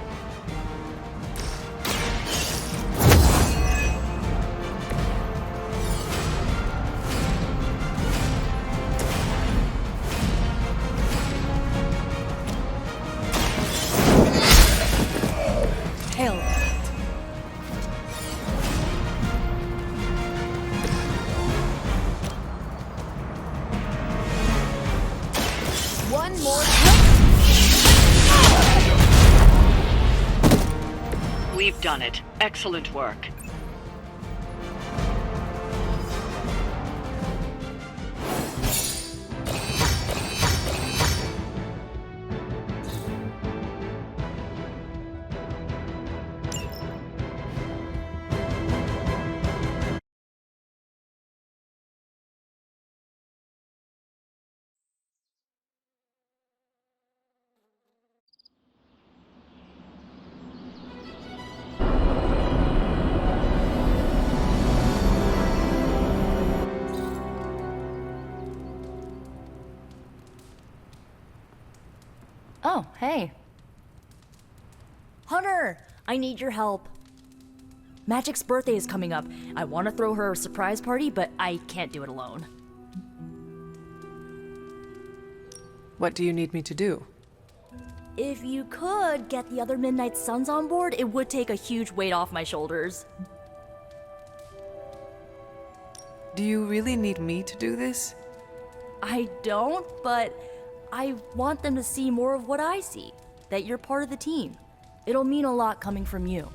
Hell. One more. We've done it. Excellent work. Oh, hey. Hunter! I need your help. Magic's birthday is coming up. I want to throw her a surprise party, but I can't do it alone. What do you need me to do? If you could get the other Midnight Suns on board, it would take a huge weight off my shoulders. Do you really need me to do this? I don't, but I want them to see more of what I see. That you're part of the team. It'll mean a lot coming from you.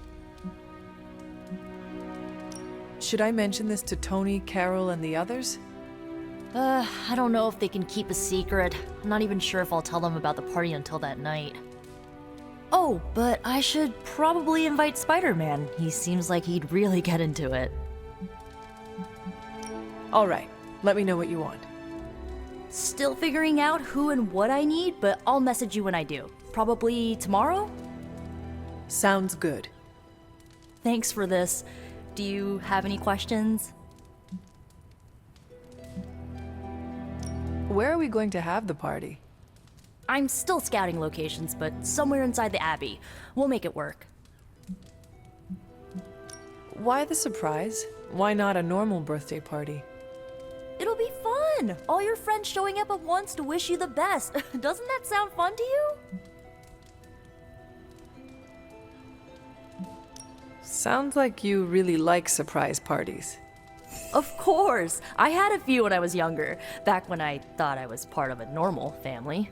Should I mention this to Tony, Carol, and the others? I don't know if they can keep a secret. I'm not even sure if I'll tell them about the party until that night. Oh, but I should probably invite Spider-Man. He seems like he'd really get into it. All right, let me know what you want. Still figuring out who and what I need, but I'll message you when I do. Probably tomorrow? Sounds good. Thanks for this. Do you have any questions? Where are we going to have the party? I'm still scouting locations, but somewhere inside the Abbey. We'll make it work. Why the surprise? Why not a normal birthday party? It'll be fun! All your friends showing up at once to wish you the best. Doesn't that sound fun to you? Sounds like you really like surprise parties. Of course! I had a few when I was younger, back when I thought I was part of a normal family.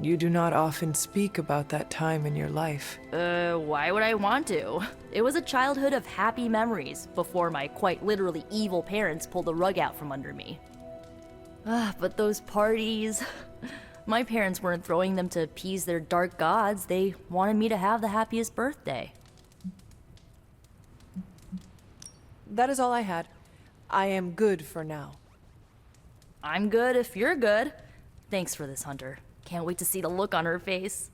You do not often speak about that time in your life. Why would I want to? It was a childhood of happy memories, before my quite literally evil parents pulled the rug out from under me. But those parties... My parents weren't throwing them to appease their dark gods, they wanted me to have the happiest birthday. That is all I had. I am good for now. I'm good if you're good. Thanks for this, Hunter. Can't wait to see the look on her face.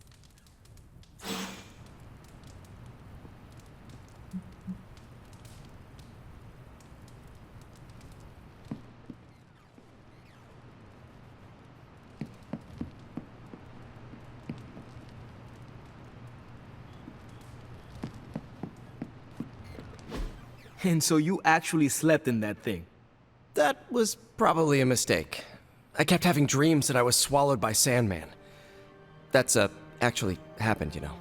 And so you actually slept in that thing? That was probably a mistake. I kept having dreams that I was swallowed by Sandman. That's, actually happened, you know.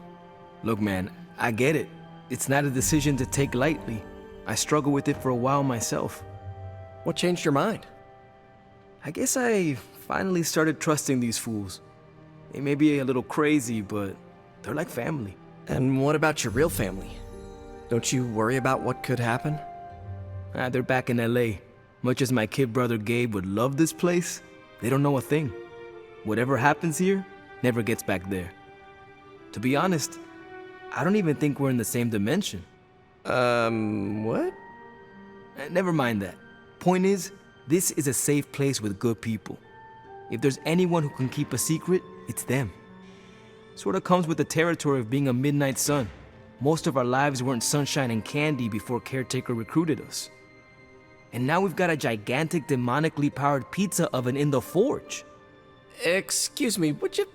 Look, man, I get it. It's not a decision to take lightly. I struggled with it for a while myself. What changed your mind? I guess I finally started trusting these fools. They may be a little crazy, but they're like family. And what about your real family? Don't you worry about what could happen? They're back in LA. Much as my kid brother Gabe would love this place, they don't know a thing. Whatever happens here never gets back there. To be honest, I don't even think we're in the same dimension. What? Never mind that. Point is, this is a safe place with good people. If there's anyone who can keep a secret, it's them. Sorta comes with the territory of being a midnight sun. Most of our lives weren't sunshine and candy before Caretaker recruited us. And now we've got a gigantic demonically powered pizza oven in the forge. Excuse me, would you...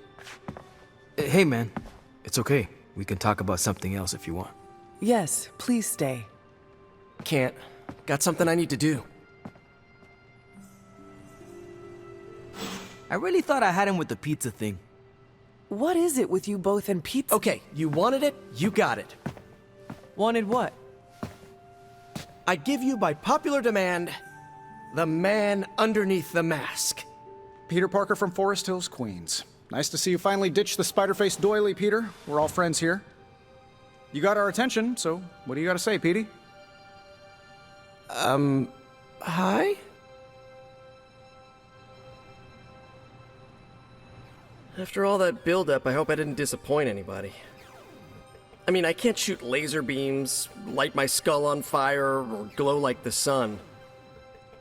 Hey man, it's okay. We can talk about something else if you want. Yes, please stay. Can't. Got something I need to do. I really thought I had him with the pizza thing. What is it with you both and pizza? Okay, you wanted it, you got it. Wanted what? I give you by popular demand, the man underneath the mask. Peter Parker from Forest Hills, Queens. Nice to see you finally ditched the spider-faced doily, Peter. We're all friends here. You got our attention, so what do you got to say, Petey? Hi? After all that build-up, I hope I didn't disappoint anybody. I mean, I can't shoot laser beams, light my skull on fire, or glow like the sun.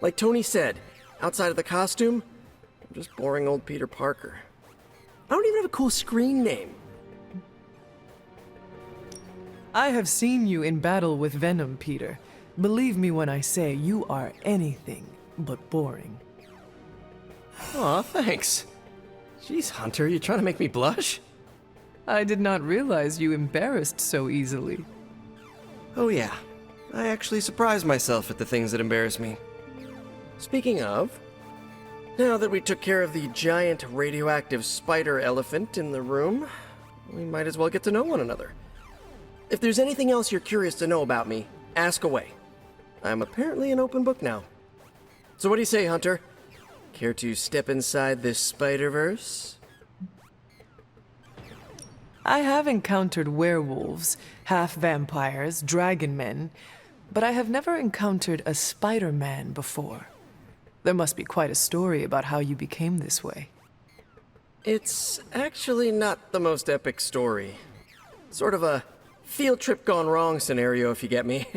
Like Tony said, outside of the costume, I'm just boring old Peter Parker. I don't even have a cool screen name. I have seen you in battle with Venom, Peter. Believe me when I say you are anything but boring. Aw, thanks. Jeez, Hunter, you trying to make me blush? I did not realize you embarrassed so easily. Oh yeah, I actually surprise myself at the things that embarrass me. Speaking of, now that we took care of the giant radioactive spider elephant in the room, we might as well get to know one another. If there's anything else you're curious to know about me, ask away. I'm apparently an open book now. So what do you say, Hunter? Care to step inside this Spider-Verse? I have encountered werewolves, half-vampires, dragon men, but I have never encountered a Spider-Man before. There must be quite a story about how you became this way. It's actually not the most epic story. Sort of a field trip gone wrong scenario, if you get me.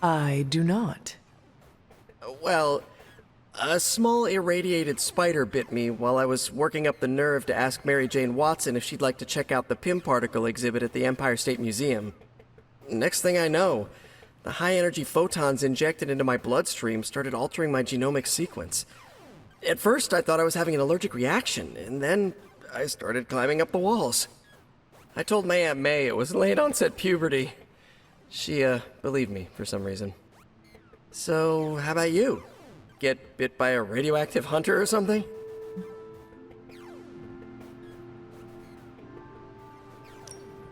I do not. Well, a small irradiated spider bit me while I was working up the nerve to ask Mary Jane Watson if she'd like to check out the Pym particle exhibit at the Empire State Museum. Next thing I know, the high-energy photons injected into my bloodstream started altering my genomic sequence. At first, I thought I was having an allergic reaction, and then I started climbing up the walls. I told my Aunt May it was late-onset puberty. She, believed me for some reason. So, how about you? Get bit by a radioactive hunter or something?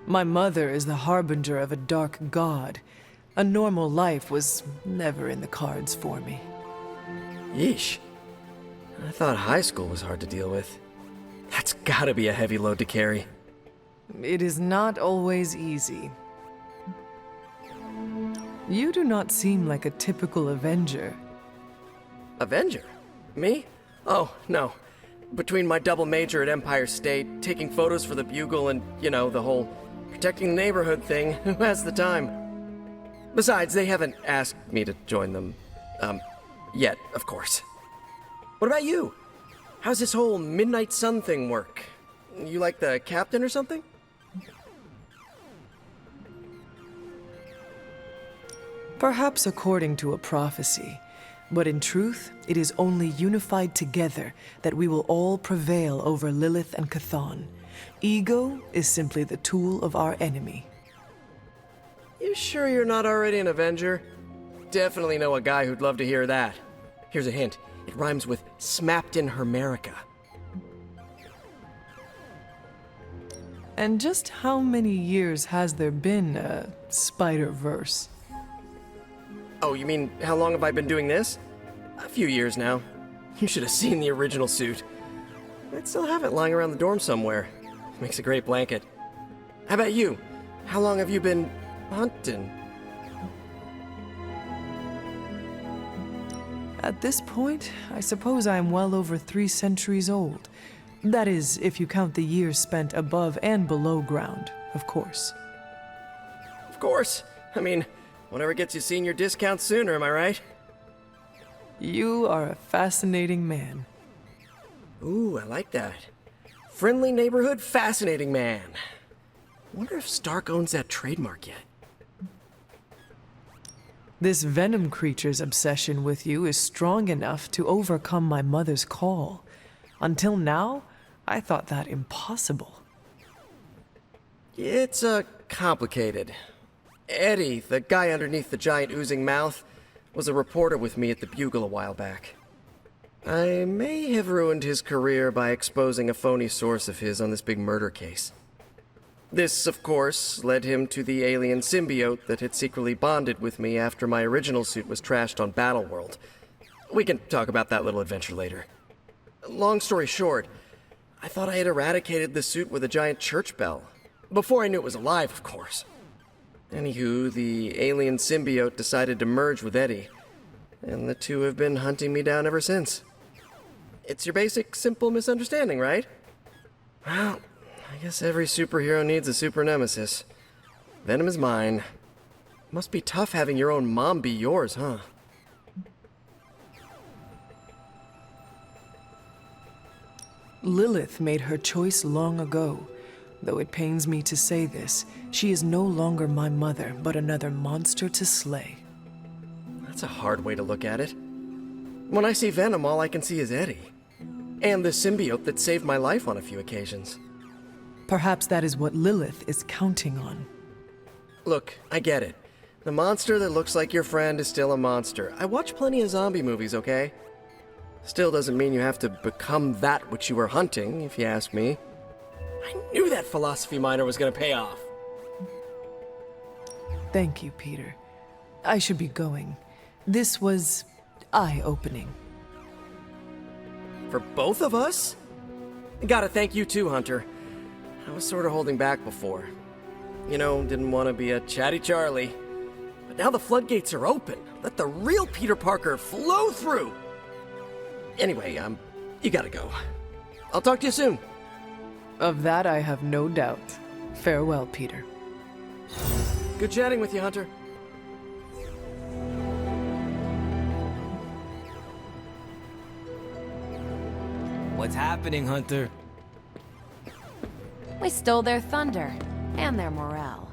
My mother is the harbinger of a dark god. A normal life was never in the cards for me. Yeesh. I thought high school was hard to deal with. That's gotta be a heavy load to carry. It is not always easy. You do not seem like a typical Avenger. Avenger? Me? Oh, no. Between my double major at Empire State, taking photos for the Bugle, and, you know, the whole protecting the neighborhood thing, who has the time? Besides, they haven't asked me to join them, yet, of course. What about you? How's this whole Midnight Sun thing work? You like the captain or something? Perhaps according to a prophecy, but in truth, it is only unified together that we will all prevail over Lilith and Chthon. Ego is simply the tool of our enemy. You sure you're not already an Avenger? Definitely know a guy who'd love to hear that. Here's a hint. It rhymes with smapped in Hermerica. And just how many years has there been a Spider-Verse? Oh, you mean how long have I been doing this? A few years now. You should have seen the original suit. I'd still have it lying around the dorm somewhere. Makes a great blanket. How about you? How long have you been hunting? At this point, I suppose I am well over 3 centuries old. That is, if you count the years spent above and below ground, of course. Of course. I mean, Whatever gets you senior discount sooner, am I right? You are a fascinating man. Ooh, I like that. Friendly neighborhood, fascinating man. Wonder if Stark owns that trademark yet. This venom creature's obsession with you is strong enough to overcome my mother's call. Until now, I thought that impossible. It's, complicated. Eddie, the guy underneath the giant oozing mouth, was a reporter with me at the Bugle a while back. I may have ruined his career by exposing a phony source of his on this big murder case. This, of course, led him to the alien symbiote that had secretly bonded with me after my original suit was trashed on Battleworld. We can talk about that little adventure later. Long story short, I thought I had eradicated the suit with a giant church bell. Before I knew it was alive, of course. Anywho, the alien symbiote decided to merge with Eddie, and the two have been hunting me down ever since. It's your basic, simple misunderstanding, right? Well, I guess every superhero needs a super nemesis. Venom is mine. Must be tough having your own mom be yours, huh? Lilith made her choice long ago. Though it pains me to say this, she is no longer my mother, but another monster to slay. That's a hard way to look at it. When I see Venom, all I can see is Eddie. And the symbiote that saved my life on a few occasions. Perhaps that is what Lilith is counting on. Look, I get it. The monster that looks like your friend is still a monster. I watch plenty of zombie movies, okay? Still doesn't mean you have to become that which you were hunting, if you ask me. I knew that philosophy minor was gonna pay off. Thank you, Peter. I should be going. This was eye-opening. For both of us? Gotta thank you too, Hunter. I was sort of holding back before. You know, didn't want to be a chatty Charlie. But now the floodgates are open. Let the real Peter Parker flow through! Anyway, you gotta go. I'll talk to you soon. Of that I have no doubt. Farewell, Peter. Good chatting with you, Hunter. What's happening, Hunter? We stole their thunder and their morale.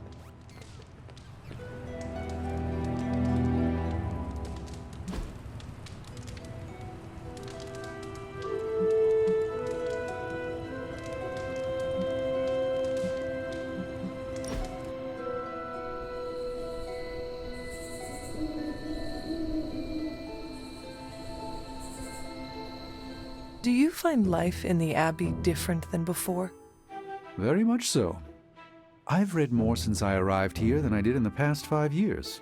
Do you find life in the Abbey different than before? Very much so. I've read more since I arrived here than I did in the past 5 years.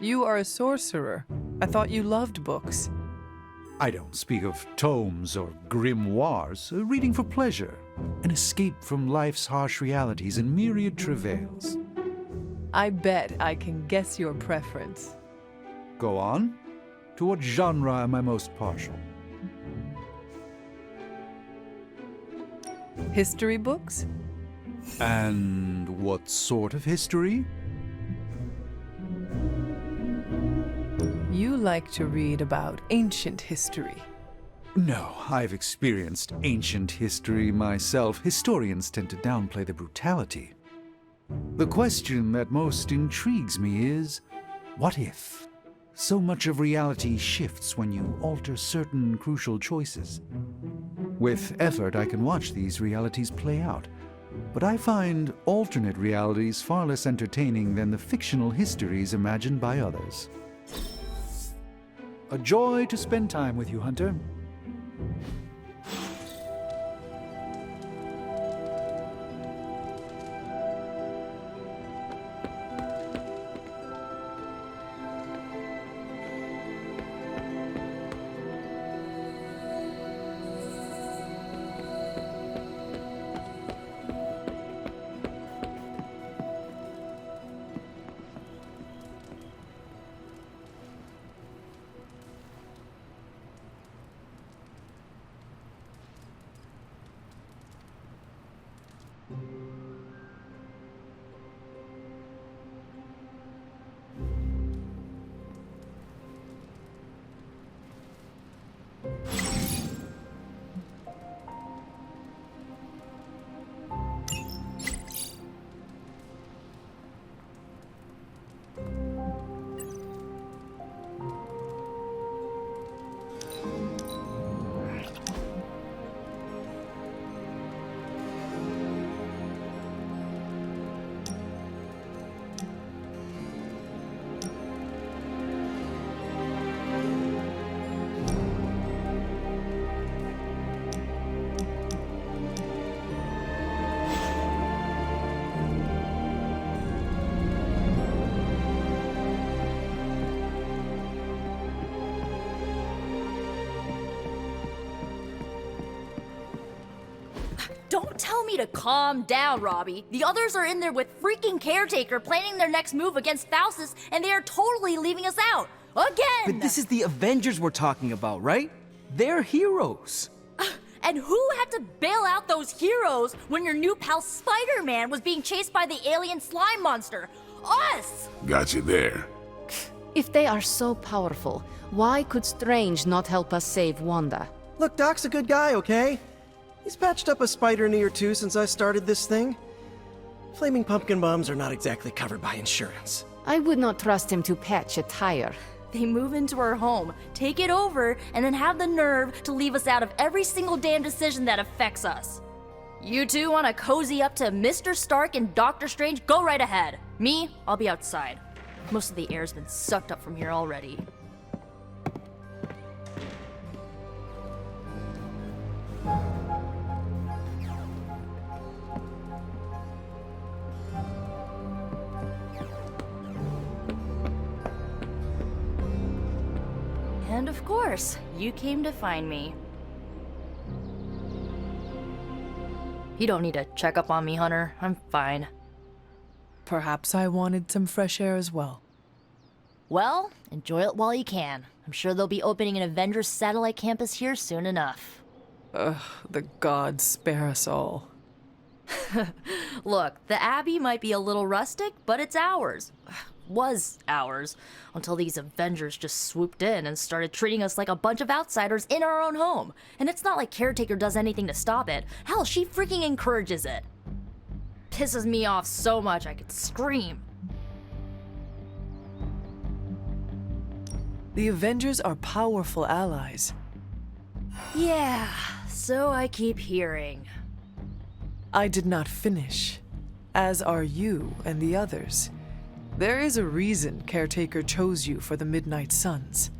You are a sorcerer. I thought you loved books. I don't speak of tomes or grimoires, reading for pleasure, an escape from life's harsh realities and myriad travails. I bet I can guess your preference. Go on. To what genre am I most partial? History books? And what sort of history? You like to read about ancient history. No, I've experienced ancient history myself. Historians tend to downplay the brutality. The question that most intrigues me is, what if? So much of reality shifts when you alter certain crucial choices. With effort, I can watch these realities play out, but I find alternate realities far less entertaining than the fictional histories imagined by others. A joy to spend time with you, Hunter. tell me to calm down, Robbie. The others are in there with freaking Caretaker planning their next move against Faustus, and they are totally leaving us out. Again! But this is the Avengers we're talking about, right? They're heroes. And who had to bail out those heroes when your new pal Spider-Man was being chased by the alien slime monster? Us! Got you there. If they are so powerful, why could Strange not help us save Wanda? Look, Doc's a good guy, okay? He's patched up a spider knee or two since I started this thing. Flaming pumpkin bombs are not exactly covered by insurance. I would not trust him to patch a tire. They move into our home, take it over, and then have the nerve to leave us out of every single damn decision that affects us. You two want to cozy up to Mr. Stark and Doctor Strange? Go right ahead. Me, I'll be outside. Most of the air's been sucked up from here already. And of course, you came to find me. You don't need to check up on me, Hunter. I'm fine. Perhaps I wanted some fresh air as well. Well, enjoy it while you can. I'm sure they'll be opening an Avengers satellite campus here soon enough. Ugh, the gods spare us all. Look, the Abbey might be a little rustic, but it's ours. Was ours. Until these Avengers just swooped in and started treating us like a bunch of outsiders in our own home. And it's not like Caretaker does anything to stop it. Hell, she freaking encourages it. Pisses me off so much I could scream. The Avengers are powerful allies. Yeah, so I keep hearing. I did not finish, as are you and the others. There is a reason Caretaker chose you for the Midnight Suns.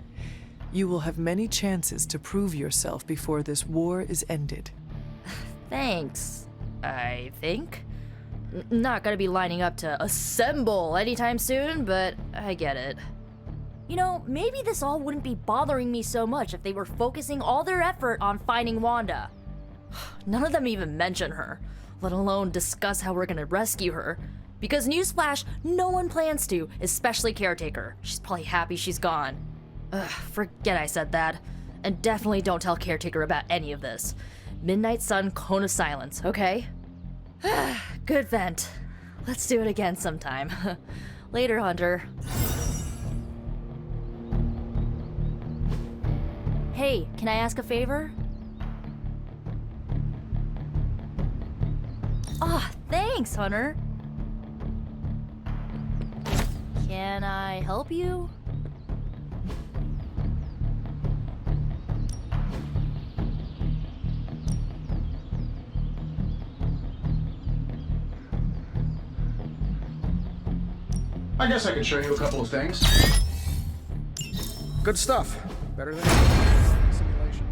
You will have many chances to prove yourself before this war is ended. Thanks, I think. Not gonna be lining up to assemble anytime soon, but I get it. You know, maybe this all wouldn't be bothering me so much if they were focusing all their effort on finding Wanda. None of them even mention her, let alone discuss how we're gonna rescue her. Because newsflash, no one plans to, especially Caretaker. She's probably happy she's gone. Ugh, forget I said that. And definitely don't tell Caretaker about any of this. Midnight Sun, cone of silence, okay? Good vent. Let's do it again sometime. Later, Hunter. Hey, can I ask a favor? Ah, thanks, Hunter. Can I help you? I guess I could show you a couple of things. Good stuff. Better than simulation.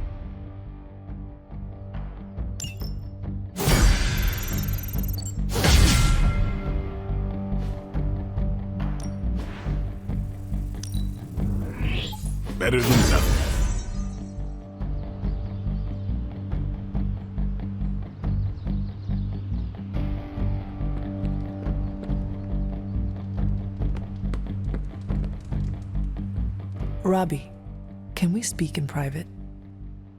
Better than nothing. Robbie, can we speak in private?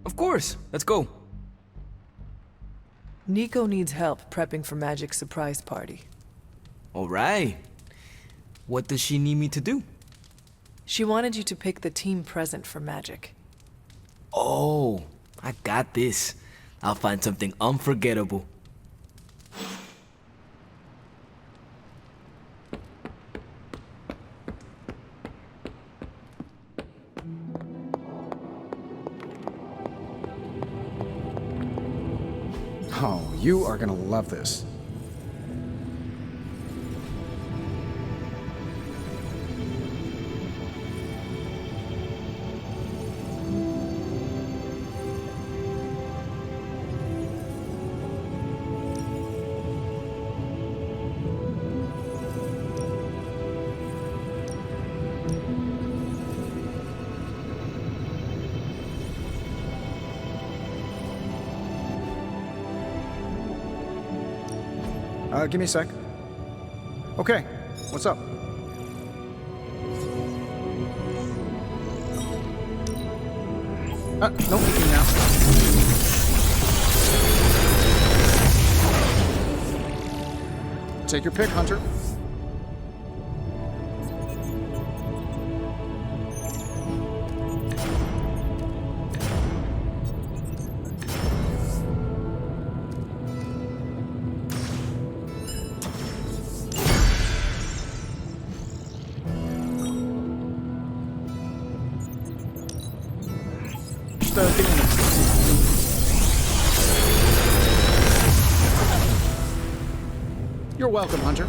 Of course, let's go. Nico needs help prepping for Magic's surprise party. All right. What does she need me to do? She wanted you to pick the team present for Magic. Oh, I got this. I'll find something unforgettable. Oh, you are gonna love this. Give me a sec. Okay, what's up? No peeking now. Take your pick, Hunter. You're welcome, Hunter.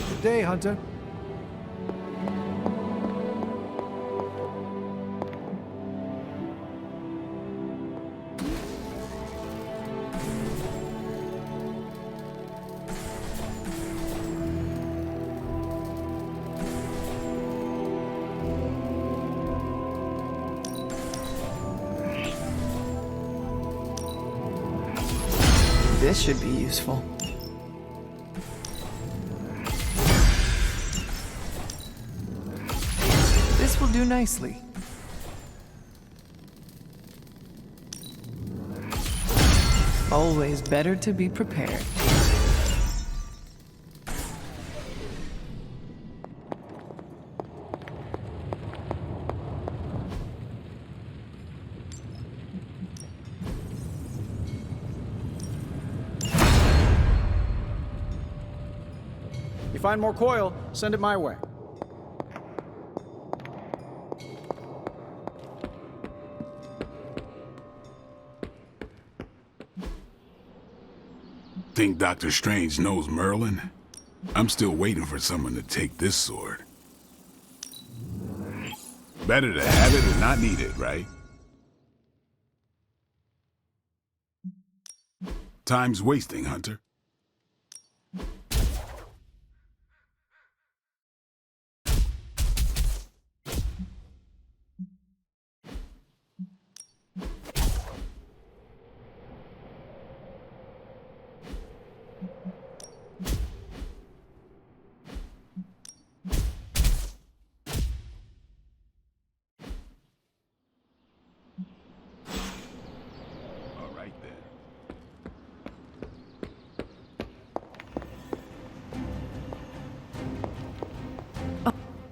Good day, Hunter. This should be useful. This will do nicely. Always better to be prepared. You find more coil, send it my way. Think Dr. Strange knows Merlin? I'm still waiting for someone to take this sword. Better to have it than not need it, right? Time's wasting, Hunter.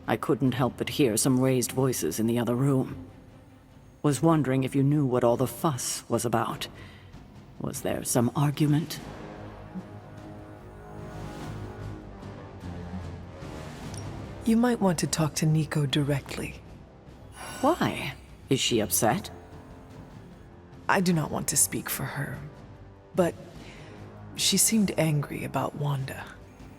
I couldn't help but hear some raised voices in the other room. Was wondering if you knew what all the fuss was about. Was there some argument? You might want to talk to Nico directly. Why? Is she upset? I do not want to speak for her, but she seemed angry about Wanda.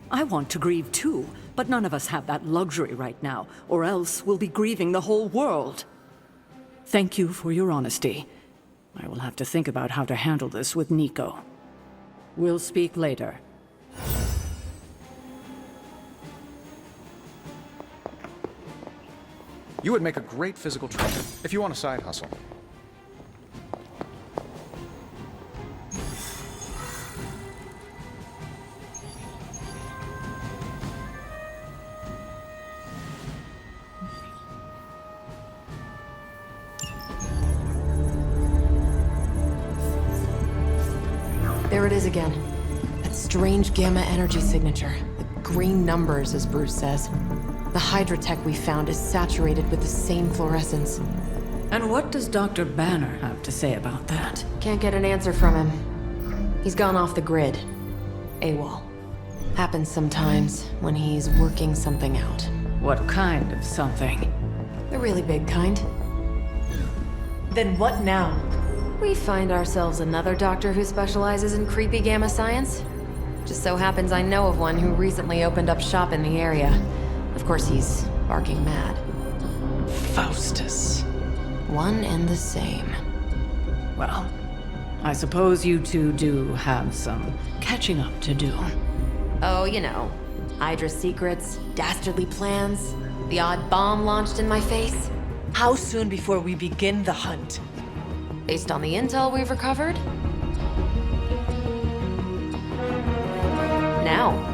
I want to grieve too, but none of us have that luxury right now, or else we'll be grieving the whole world. Thank you for your honesty. I will have to think about how to handle this with Nico. We'll speak later. You would make a great physical trainer if you want a side hustle. There it is again. That strange gamma energy signature. The green numbers, as Bruce says. The Hydra tech we found is saturated with the same fluorescence. And what does Dr. Banner have to say about that? Can't get an answer from him. He's gone off the grid. AWOL. Happens sometimes when he's working something out. What kind of something? The really big kind. Then what now? We find ourselves another doctor who specializes in creepy gamma science. Just so happens I know of one who recently opened up shop in the area. Of course, he's barking mad. Faustus. One and the same. Well, I suppose you two do have some catching up to do. Oh, you know, Hydra's secrets, dastardly plans, the odd bomb launched in my face. How soon before we begin the hunt? Based on the intel we've recovered? Now.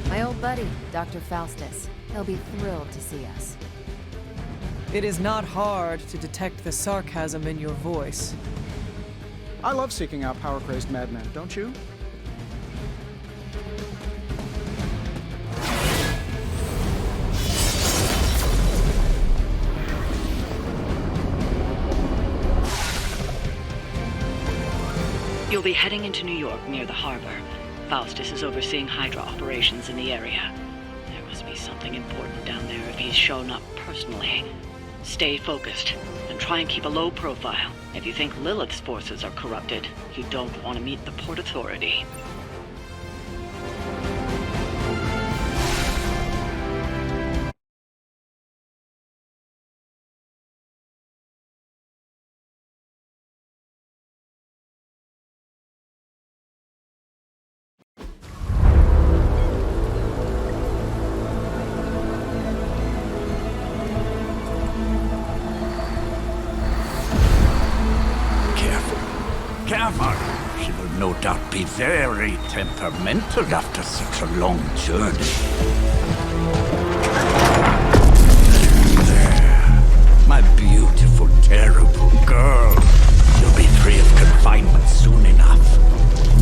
My old buddy, Dr. Faustus. He'll be thrilled to see us. It is not hard to detect the sarcasm in your voice. I love seeking out power-crazed madmen, don't you? You'll be heading into New York near the harbor. Faustus is overseeing Hydra operations in the area. There must be something important down there if he's shown up personally. Stay focused, and try and keep a low profile. If you think Lilith's forces are corrupted, you don't want to meet the Port Authority. Careful. She will no doubt be very temperamental after such a long journey. There. My beautiful, terrible girl. You'll be free of confinement soon enough.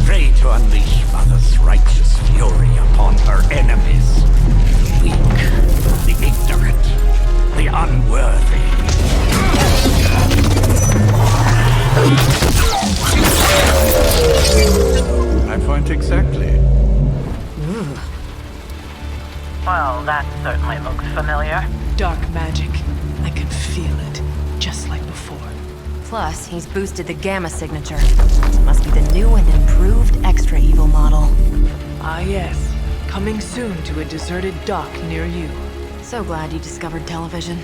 Free to unleash Mother's righteous fury upon her enemies. The weak, the ignorant, the unworthy. My point exactly. Well, that certainly looks familiar. Dark magic. I can feel it, just like before. Plus, he's boosted the gamma signature. Must be the new and improved extra evil model. Ah yes, coming soon to a deserted dock near you. So glad you discovered television.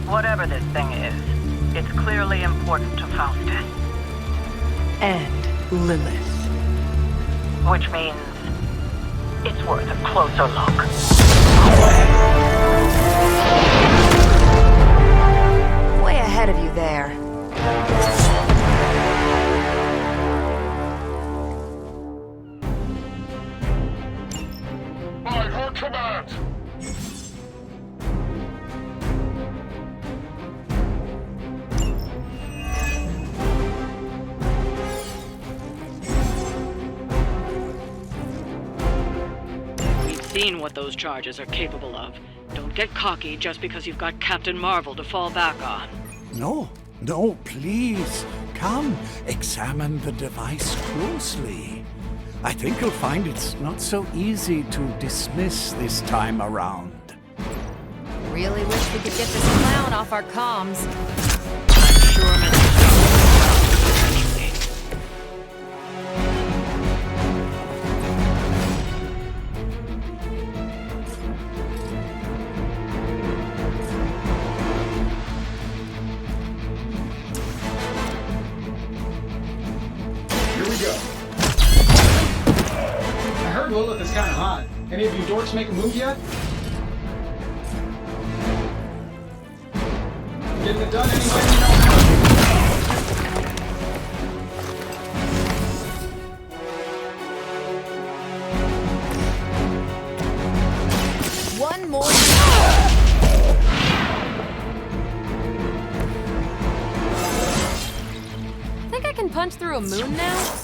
Whatever this thing is, it's clearly important to Faustus. And Lilith. Which means it's worth a closer look. Way ahead of you there. By her command! Seen what those charges are capable of. Don't get cocky just because you've got Captain Marvel to fall back on. No, no, please. Come, examine the device closely. I think you'll find it's not so easy to dismiss this time around. Really wish we could get this clown off our comms. I'm sure Mr. Lilith is kind of hot. Any of you dorks make a move yet? Getting it done anyway, you know how. One more. Think I can punch through a moon now?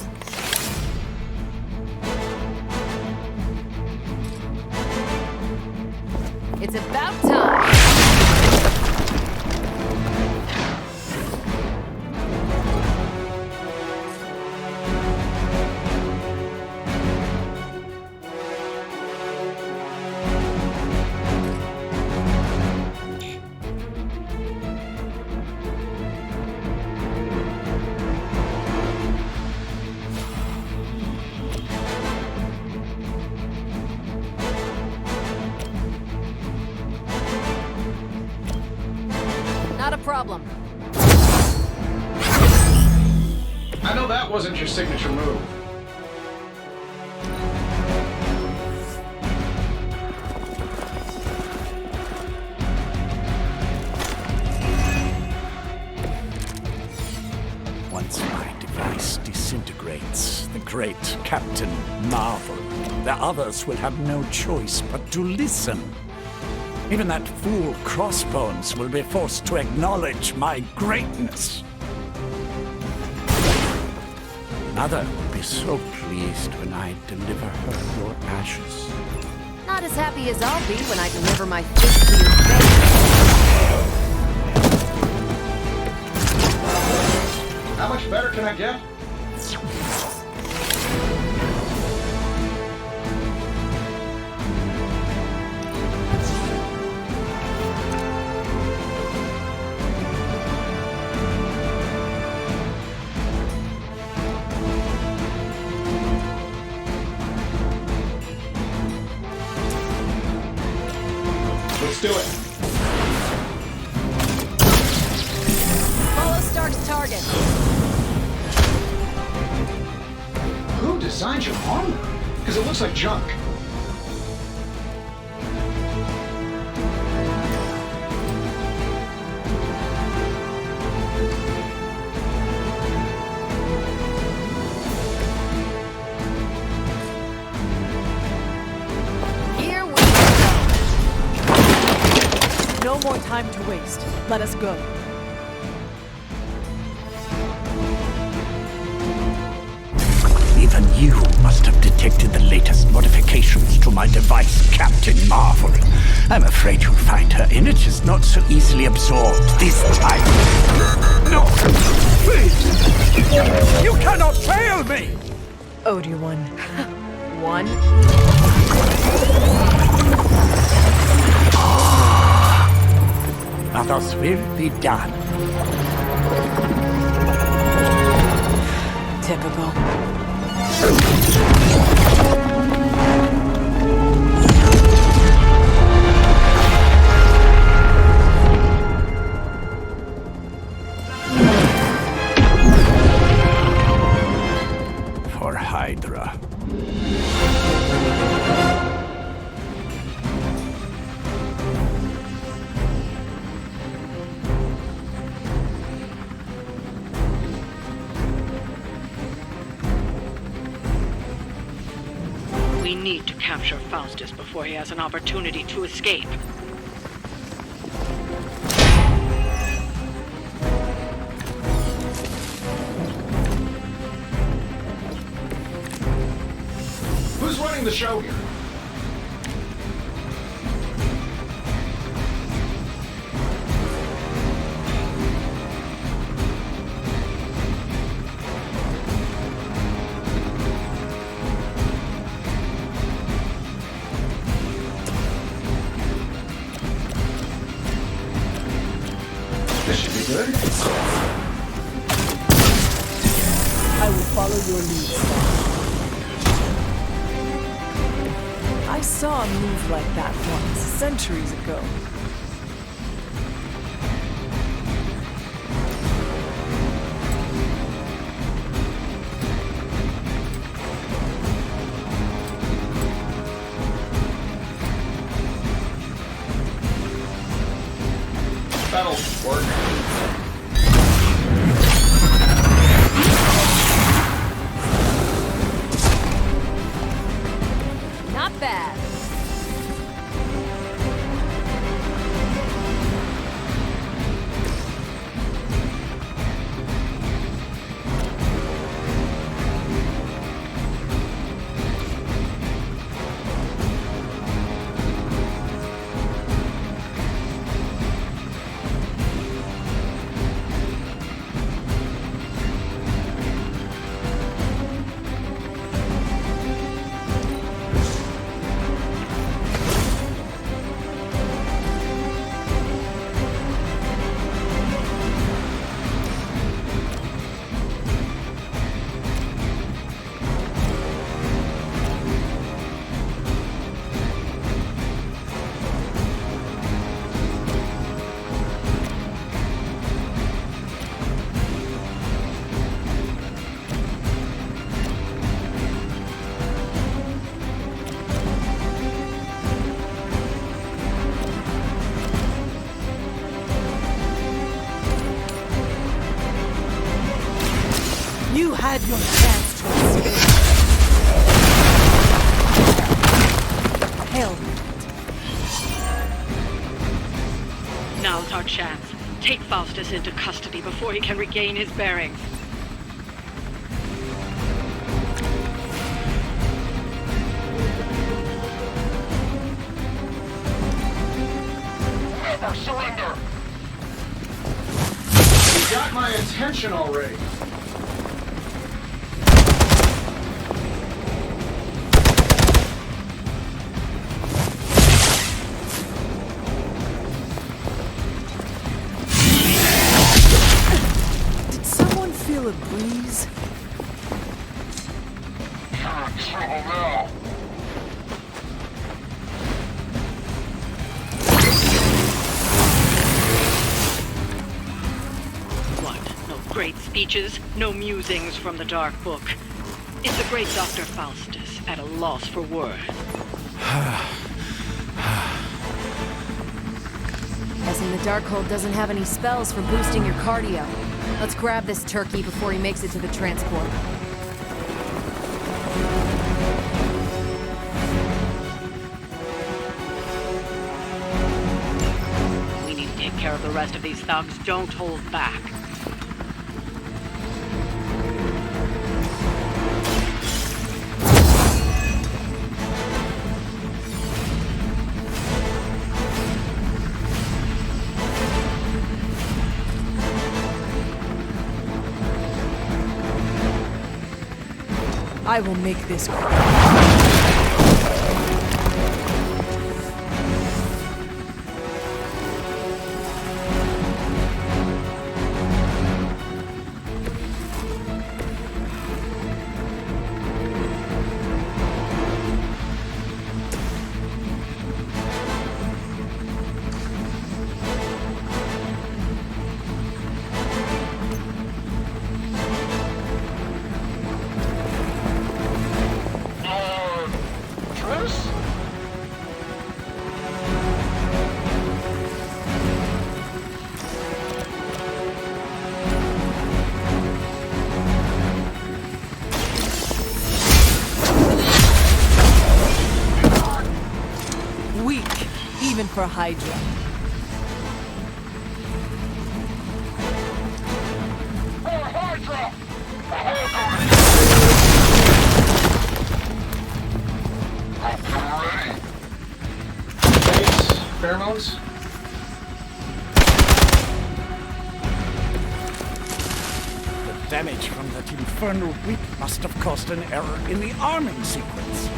It's about time! problem? I know that wasn't your signature move. Once my device disintegrates, the great Captain Marvel, the others will have no choice but to listen. Even that fool Crossbones will be forced to acknowledge my greatness. Mother will be so pleased when I deliver her your ashes. Not as happy as I'll be when I deliver my fist to your face. How much better can I get? Let's do it. Follow Stark's target. Who designed your armor? Because it looks like junk. Here we go. No more time to waste. Let us go. Even you must have detected the latest modifications to my device, Captain Marvel. I'm afraid you'll find her energies not so easily absorbed this time. No! Please! You cannot fail me! Ode one. One. Others will be done. Typical. For Hydra. We need to capture Faustus before he has an opportunity to escape. Who's running the show here? This should be good. I will follow your lead, Stark. I saw a move like that once, centuries ago. That'll work. Not bad. had your chance to escape. Hell. Now's our chance. Take Faustus into custody before he can regain his bearings. Never surrender! You got my attention already. Feel a breeze? You're in trouble now. What? No great speeches? No musings from the Dark Book? Is the great Dr. Faustus at a loss for words? Guessing the Darkhold doesn't have any spells for boosting your cardio. Let's grab this turkey before he makes it to the transport. We need to take care of the rest of these thugs. Don't hold back. I will make this quick. Even for Hydra. Pheromones? The damage from that infernal whip must have caused an error in the arming sequence.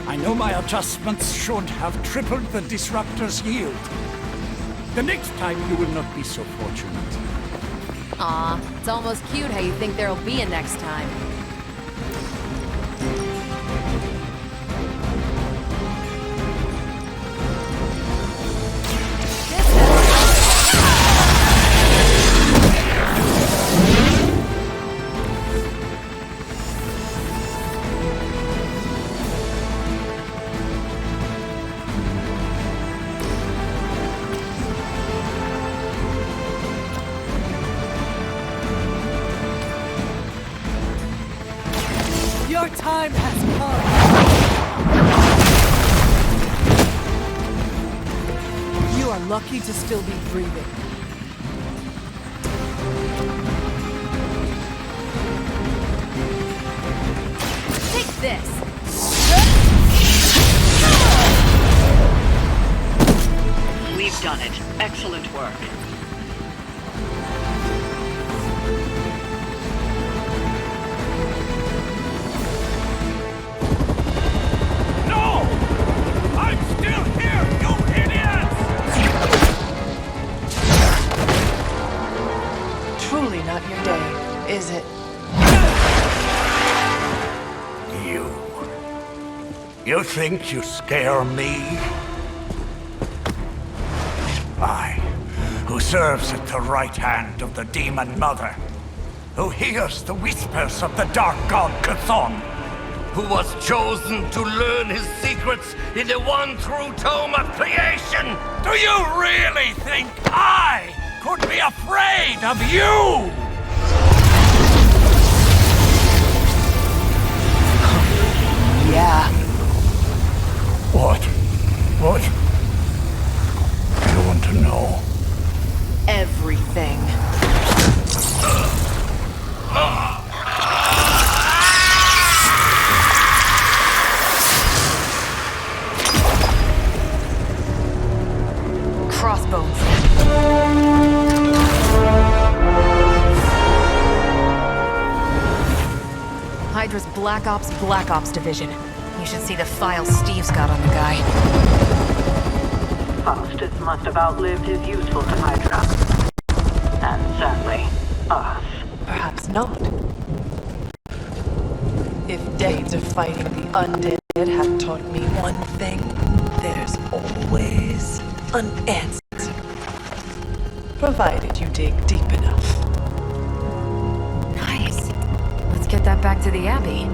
I know my adjustments should have tripled the disruptor's yield. The next time you will not be so fortunate. Aw, it's almost cute how you think there'll be a next time. Your time has come. You are lucky to still be breathing. Take this! We've done it. Excellent work. Not your day, is it? You think you scare me? I, who serves at the right hand of the Demon Mother, who hears the whispers of the Dark God Chthon, who was chosen to learn his secrets in the one true tome of creation. Do you really think I could be afraid of you? Black Ops Division. You should see the files Steve's got on the guy. Faustus must have outlived his useful to Hydra. And sadly, us. Perhaps not. If decades of fighting the undead have taught me one thing, there's always an answer. Provided you dig deep enough. Nice. Let's get that back to the Abbey.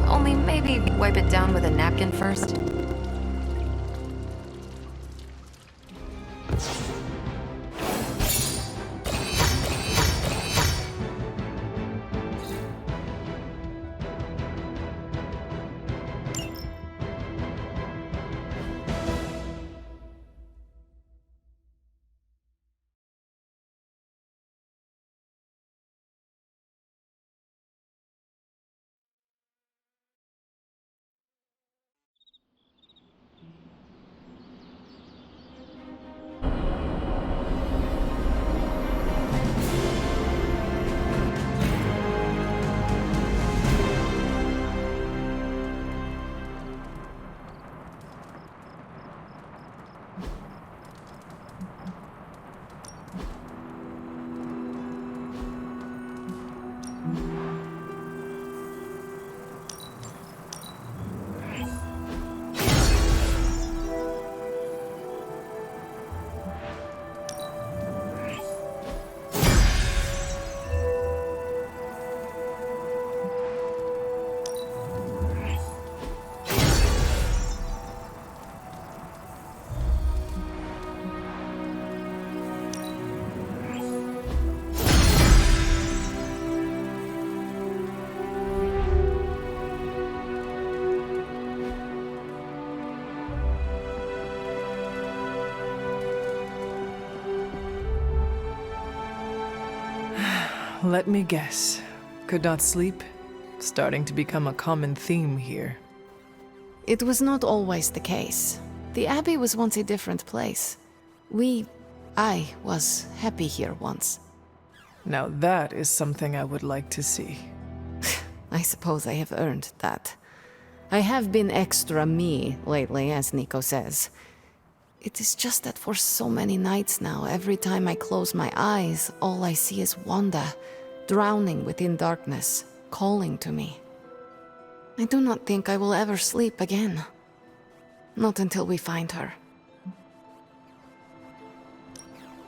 Only maybe wipe it down with a napkin first. Let me guess. Could not sleep? Starting to become a common theme here. It was not always the case. The Abbey was once a different place. I was happy here once. Now that is something I would like to see. I suppose I have earned that. I have been extra me lately, as Nico says. It is just that for so many nights now, every time I close my eyes, all I see is Wanda, drowning within darkness, calling to me. I do not think I will ever sleep again. Not until we find her.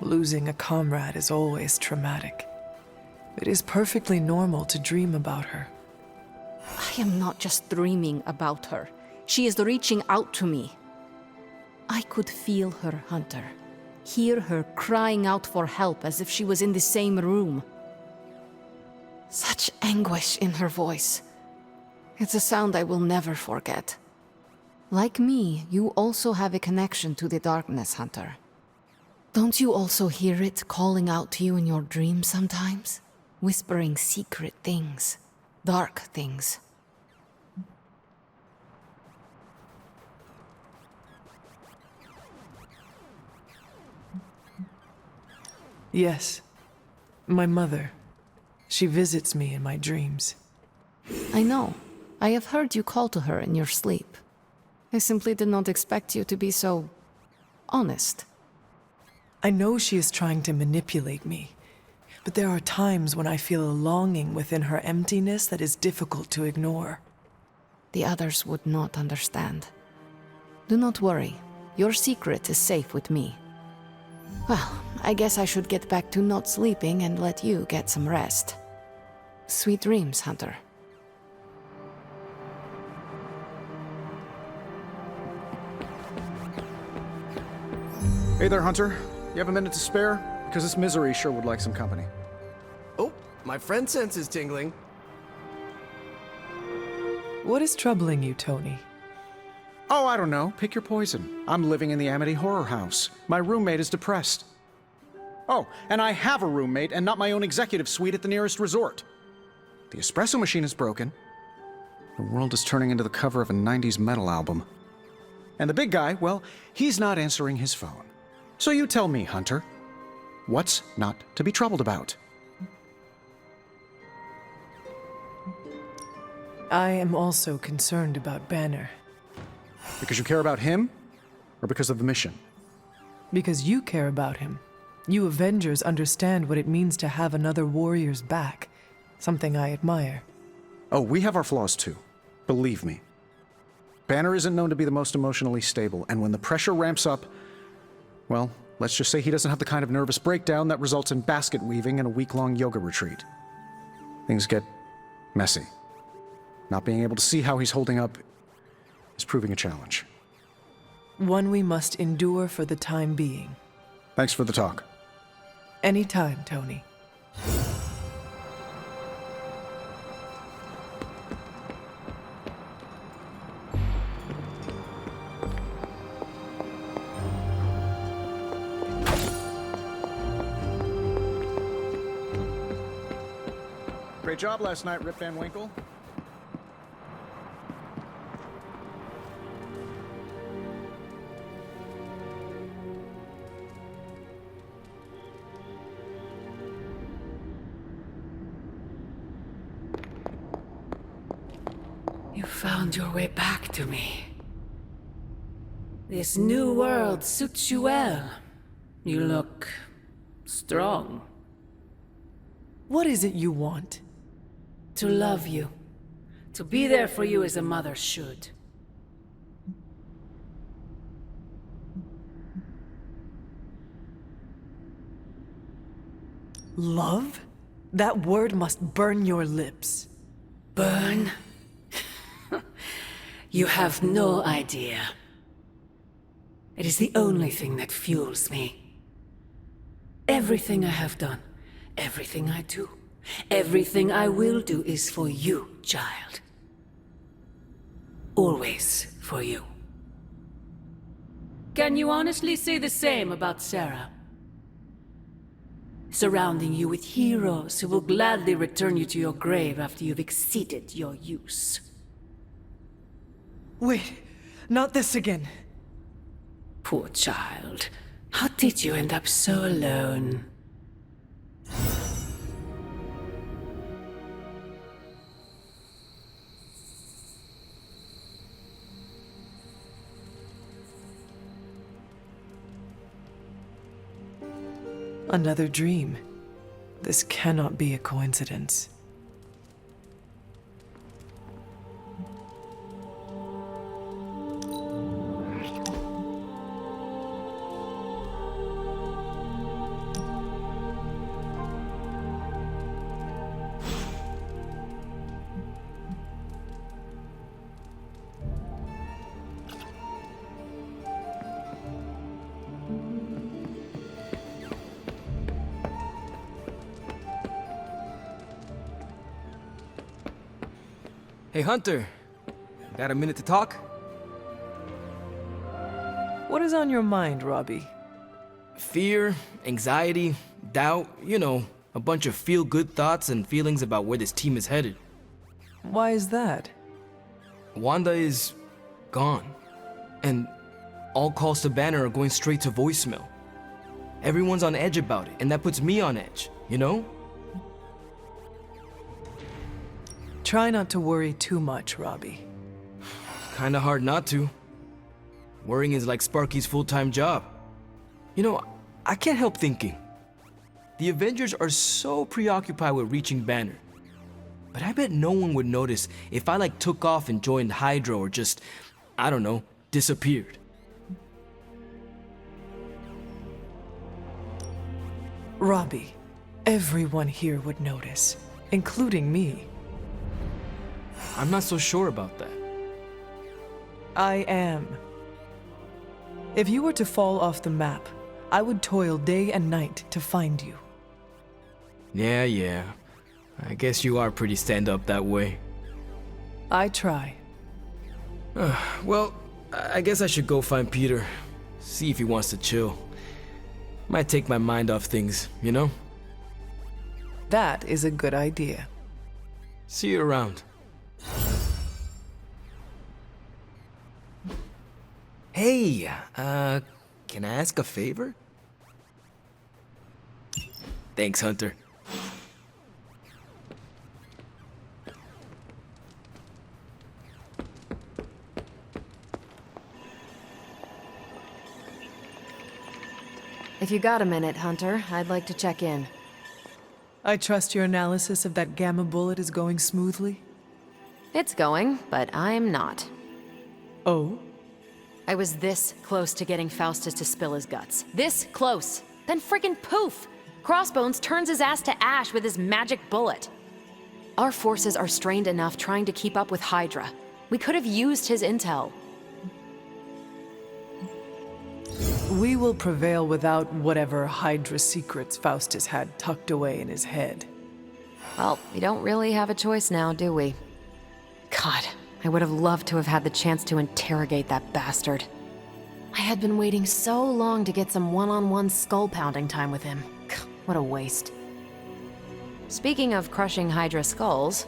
Losing a comrade is always traumatic. It is perfectly normal to dream about her. I am not just dreaming about her. She is reaching out to me. I could feel her, Hunter. Hear her crying out for help as if she was in the same room. Such anguish in her voice. It's a sound I will never forget. Like me, you also have a connection to the darkness, Hunter. Don't you also hear it calling out to you in your dreams sometimes? Whispering secret things, dark things. Yes. My mother. She visits me in my dreams. I know. I have heard you call to her in your sleep. I simply did not expect you to be so honest. I know she is trying to manipulate me, but there are times when I feel a longing within her emptiness that is difficult to ignore. The others would not understand. Do not worry. Your secret is safe with me. Well, I guess I should get back to not sleeping and let you get some rest. Sweet dreams, Hunter. Hey there, Hunter. You have a minute to spare? Because this misery sure would like some company. Oh, my friend sense is tingling. What is troubling you, Tony? Oh, I don't know. Pick your poison. I'm living in the Amity Horror House. My roommate is depressed. Oh, and I have a roommate and not my own executive suite at the nearest resort. The espresso machine is broken. The world is turning into the cover of a 90s metal album. And the big guy, well, he's not answering his phone. So you tell me, Hunter, what's not to be troubled about? I am also concerned about Banner. Because you care about him? Or because of the mission? Because you care about him. You Avengers understand what it means to have another warrior's back. Something I admire. Oh, we have our flaws too. Believe me. Banner isn't known to be the most emotionally stable, and when the pressure ramps up, well, let's just say he doesn't have the kind of nervous breakdown that results in basket weaving and a week-long yoga retreat. Things get messy. Not being able to see how he's holding up is proving a challenge. One we must endure for the time being. Thanks for the talk. Anytime, Tony. Great job last night, Rip Van Winkle. You found your way back to me. This new world suits you well. You look strong. What is it you want? To love you. To be there for you as a mother should. Love? That word must burn your lips. Burn? You have no idea. It is the only thing that fuels me. Everything I have done, everything I do, everything I will do is for you, child. Always for you. Can you honestly say the same about Sarah? Surrounding you with heroes who will gladly return you to your grave after you've exceeded your use. Wait, not this again. Poor child. How did you end up so alone? Another dream. This cannot be a coincidence. Hey, Hunter. Got a minute to talk? What is on your mind, Robbie? Fear, anxiety, doubt, you know, a bunch of feel-good thoughts and feelings about where this team is headed. Why is that? Wanda is gone. And all calls to Banner are going straight to voicemail. Everyone's on edge about it, and that puts me on edge, you know? Try not to worry too much, Robbie. Kinda hard not to. Worrying is like Sparky's full-time job. You know, I can't help thinking. The Avengers are so preoccupied with reaching Banner. But I bet no one would notice if I like took off and joined Hydra or just, I don't know, disappeared. Robbie, everyone here would notice, including me. I'm not so sure about that. I am. If you were to fall off the map, I would toil day and night to find you. Yeah. I guess you are pretty stand-up that way. I try. Well, I guess I should go find Peter. See if he wants to chill. Might take my mind off things, you know? That is a good idea. See you around. Hey, can I ask a favor? Thanks, Hunter. If you got a minute, Hunter, I'd like to check in. I trust your analysis of that gamma bullet is going smoothly? It's going, but I'm not. Oh? I was this close to getting Faustus to spill his guts. This close! Then frickin' poof! Crossbones turns his ass to ash with his magic bullet. Our forces are strained enough trying to keep up with Hydra. We could have used his intel. We will prevail without whatever Hydra secrets Faustus had tucked away in his head. Well, we don't really have a choice now, do we? God, I would have loved to have had the chance to interrogate that bastard. I had been waiting so long to get some one-on-one skull-pounding time with him. What a waste. Speaking of crushing Hydra skulls,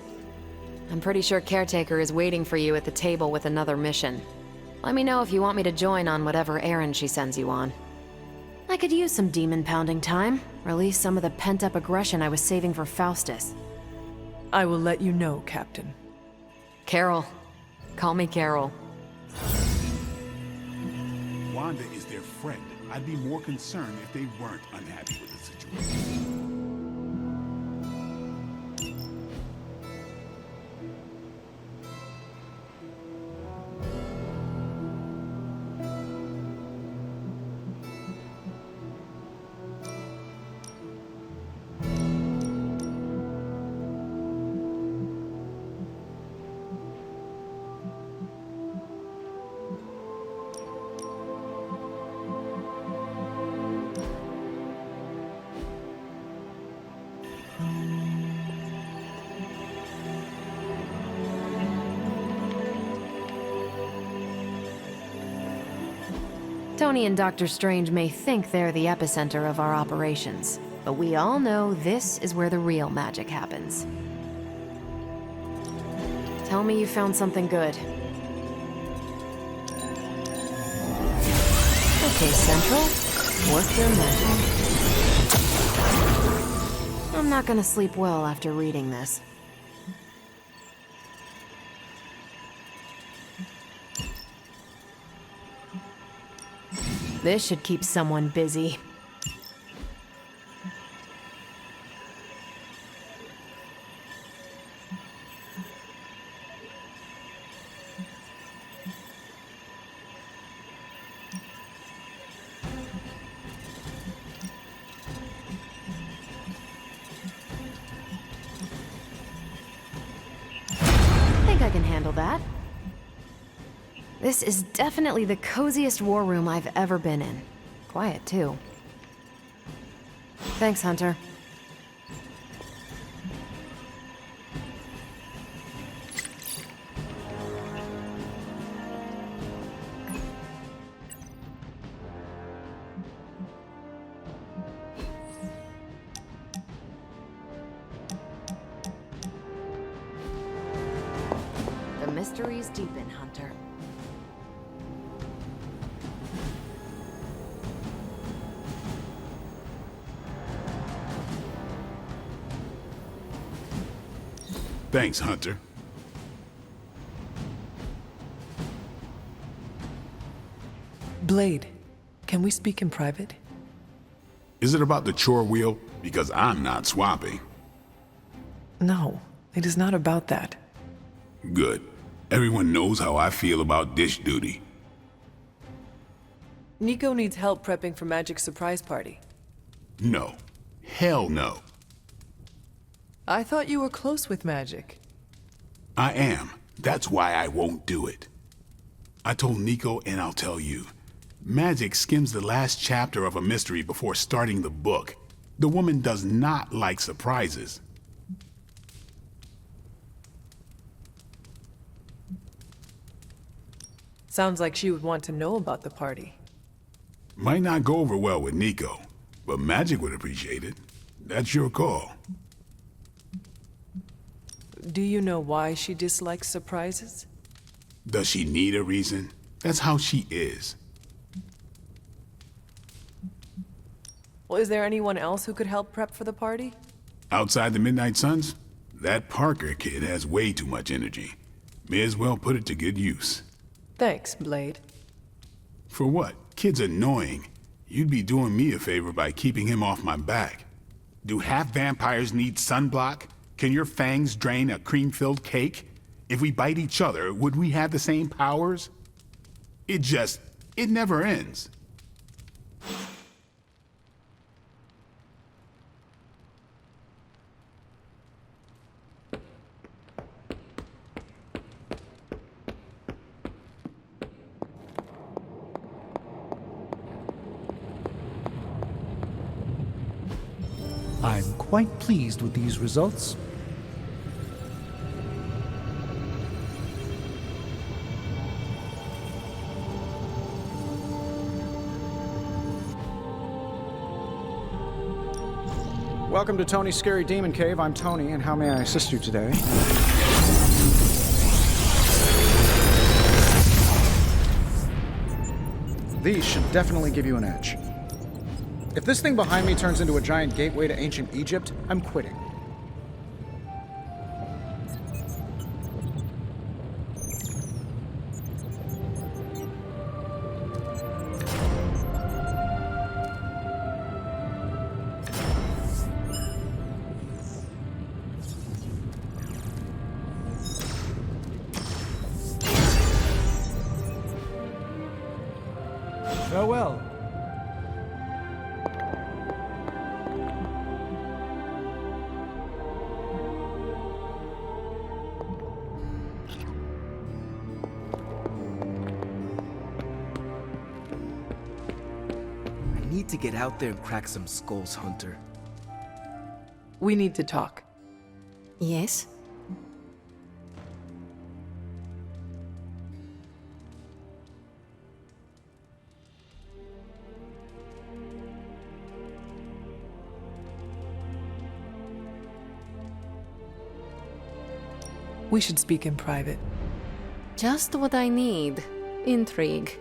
I'm pretty sure Caretaker is waiting for you at the table with another mission. Let me know if you want me to join on whatever errand she sends you on. I could use some demon-pounding time, release some of the pent-up aggression I was saving for Faustus. I will let you know, Captain. Carol. Call me Carol. Wanda is their friend. I'd be more concerned if they weren't unhappy with the situation. Tony and Dr. Strange may think they're the epicenter of our operations, but we all know this is where the real magic happens. Tell me you found something good. Okay, Central, work your magic. I'm not gonna sleep well after reading this. This should keep someone busy. I think I can handle that. This is definitely the coziest war room I've ever been in. Quiet, too. Thanks, Hunter. The mysteries deepen, Hunter. Thanks, Hunter. Blade, can we speak in private? Is it about the chore wheel? Because I'm not swapping. No, it is not about that. Good. Everyone knows how I feel about dish duty. Nico needs help prepping for Magic's surprise party. No. Hell no. I thought you were close with Magic. I am. That's why I won't do it. I told Nico, and I'll tell you. Magic skims the last chapter of a mystery before starting the book. The woman does not like surprises. Sounds like she would want to know about the party. Might not go over well with Nico, but Magic would appreciate it. That's your call. Do you know why she dislikes surprises? Does she need a reason? That's how she is. Well, is there anyone else who could help prep for the party? Outside the Midnight Suns? That Parker kid has way too much energy. May as well put it to good use. Thanks, Blade. For what? Kid's annoying. You'd be doing me a favor by keeping him off my back. Do half vampires need sunblock? Can your fangs drain a cream-filled cake? If we bite each other, would we have the same powers? It never ends. I'm quite pleased with these results. Welcome to Tony's Scary Demon Cave. I'm Tony, and how may I assist you today? These should definitely give you an edge. If this thing behind me turns into a giant gateway to ancient Egypt, I'm quitting. Farewell. I need to get out there and crack some skulls, Hunter. We need to talk. Yes? We should speak in private. Just what I need. Intrigue.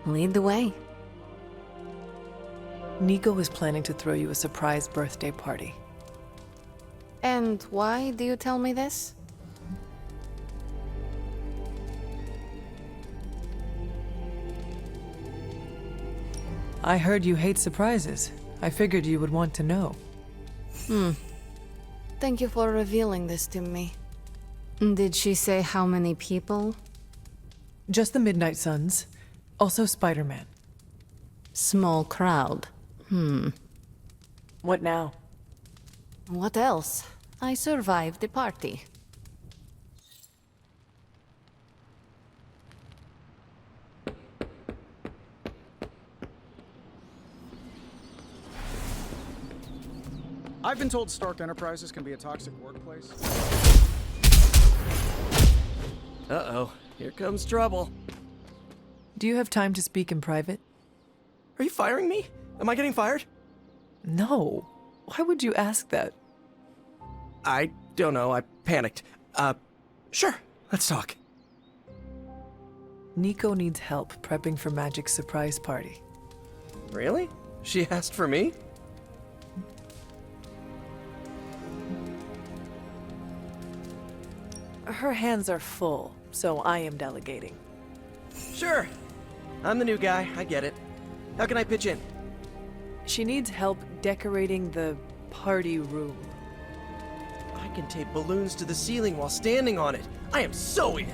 Lead the way. Nico is planning to throw you a surprise birthday party. And why do you tell me this? I heard you hate surprises. I figured you would want to know. Thank you for revealing this to me. Did she say how many people? Just the Midnight Suns. Also Spider-Man. Small crowd. What now? What else? I survived the party. I've been told Stark Enterprises can be a toxic workplace. Uh-oh, here comes trouble. Do you have time to speak in private? Are you firing me? Am I getting fired? No. Why would you ask that? I don't know, I panicked. Sure, let's talk. Nico needs help prepping for Magic's surprise party. Really? She asked for me? Her hands are full, so I am delegating. Sure. I'm the new guy, I get it. How can I pitch in? She needs help decorating the party room. I can tape balloons to the ceiling while standing on it. I am so in.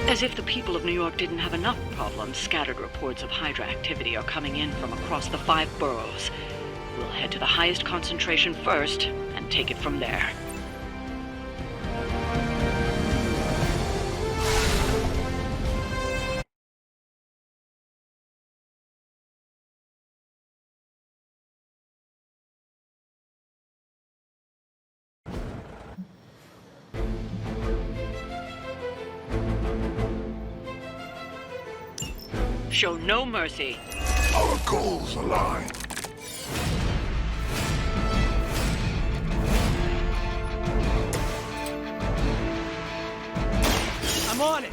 As if the people of New York didn't have enough problems, scattered reports of Hydra activity are coming in from across the 5 boroughs. We'll head to the highest concentration first and take it from there. Show no mercy. Our goals align. I'm on it.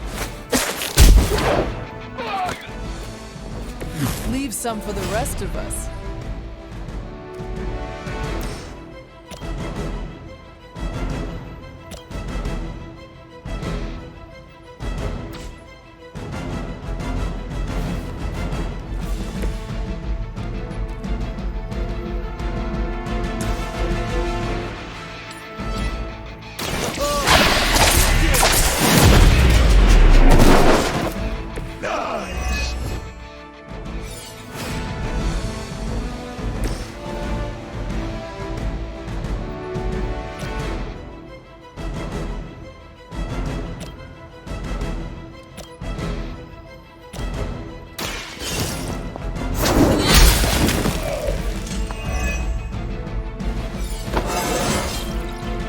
Leave some for the rest of us.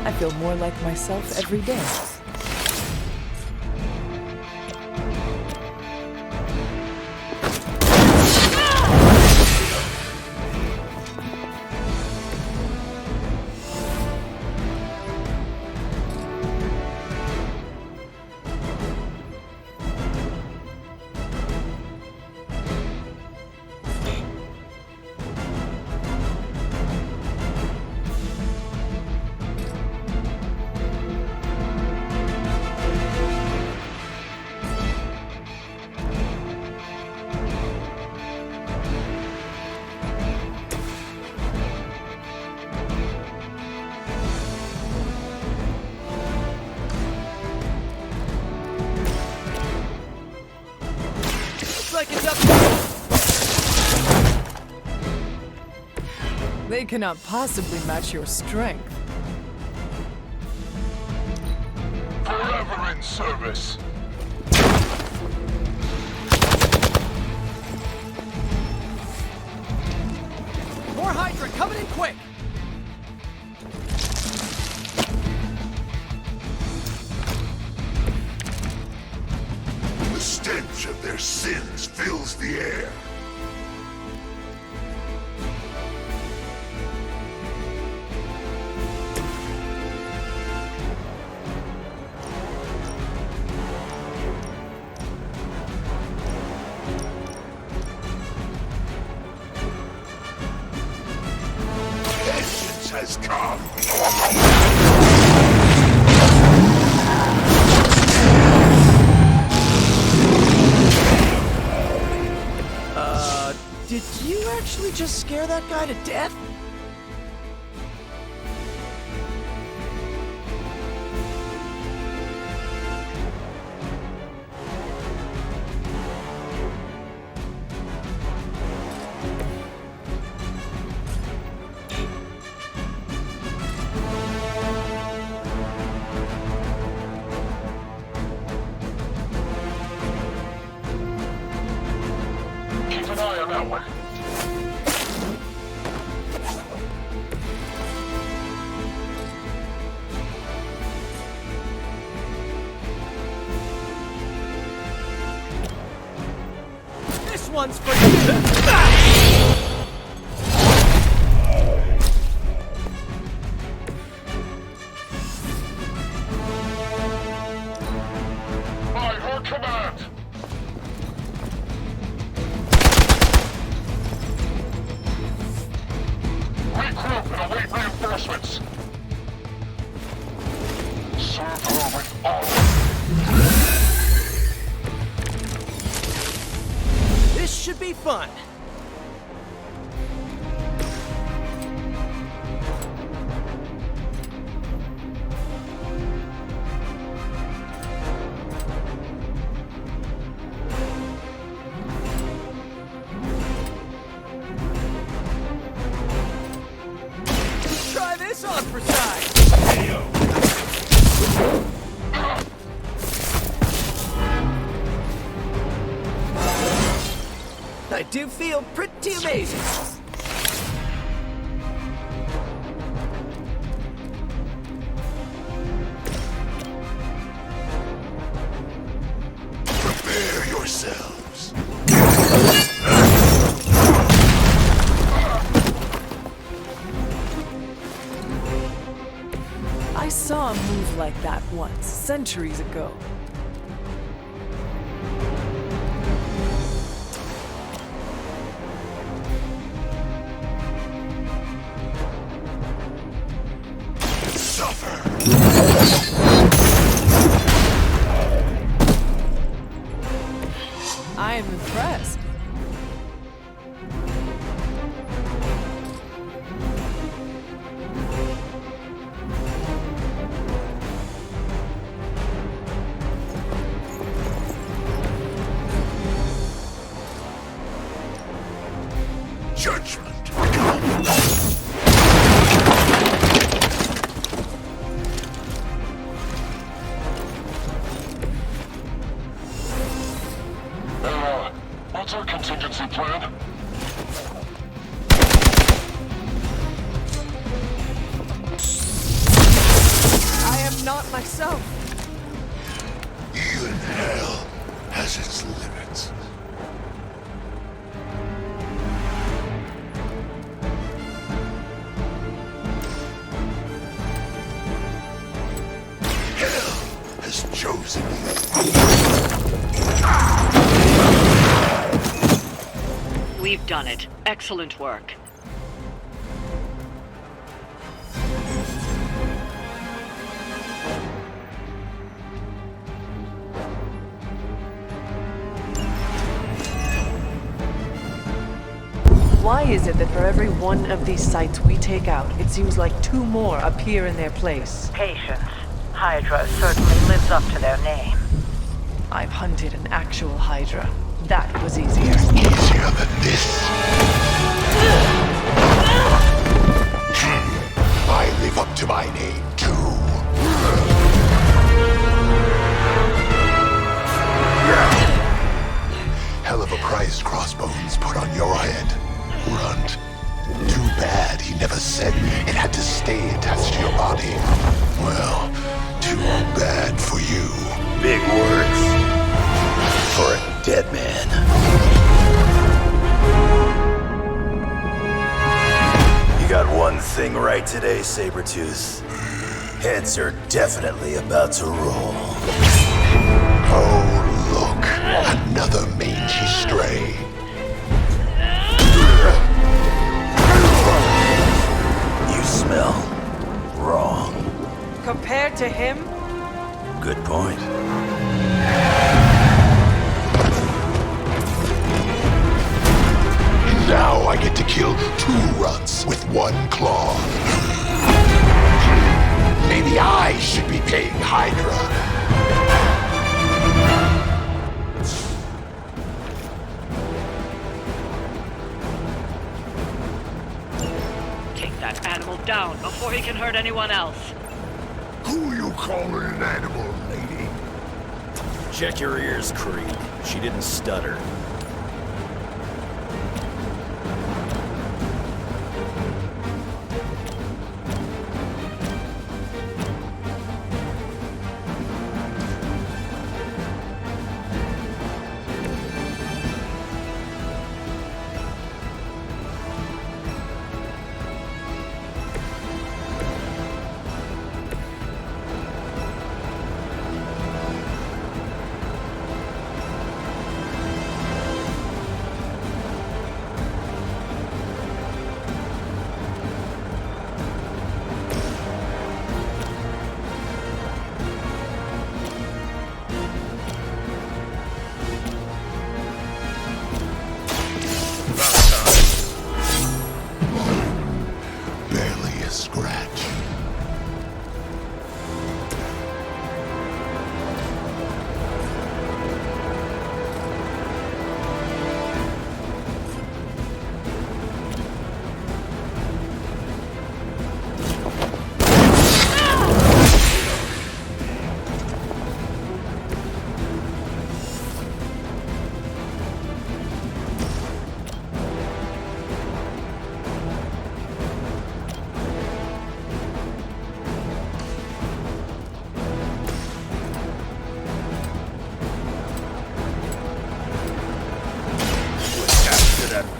I feel more like myself every day. Like it's up. They cannot possibly match your strength. Forever in service. More Hydra coming in quick. The stench of their sins fills the air. Vengeance has come. Did you actually just scare that guy to death? Keep an eye on that one. This one's for you! By her command. Regroup and await reinforcements. Serve her with honor. This should be fun. do feel pretty amazing. Prepare yourselves. I saw a move like that once, centuries ago. I am impressed. Judgment. What's our contingency plan? I am not myself. Even hell has its limits. Hell has chosen you. We've done it. Excellent work. Why is it that for every one of these sites we take out, it seems like two more appear in their place? Patience. Hydra certainly lives up to their name. I've hunted an actual Hydra. That was easier. Easier than this. I live up to my name, too. Hell of a price Crossbones put on your head, Runt. Too bad he never said it had to stay attached to your body. Well, too bad for you. Big words for a dead man. You got one thing right today, Sabretooth. Heads are definitely about to roll. Oh, look. Another mangy stray. You smell wrong. Compared to him? Good point. Now I get to kill two runts with one claw. Maybe I should be paying Hydra. Take that animal down before he can hurt anyone else. Who you calling an animal, lady? Check your ears, Creed. She didn't stutter.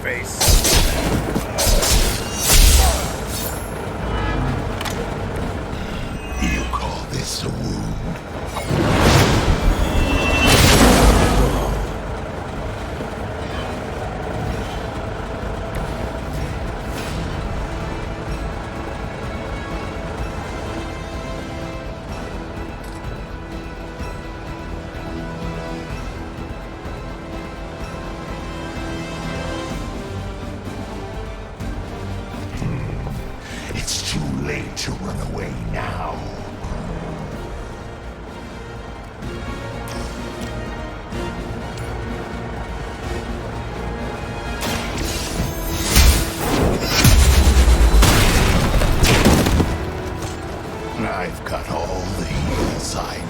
face. You call this a wound? It's too late to run away now. I've got all the heals I need.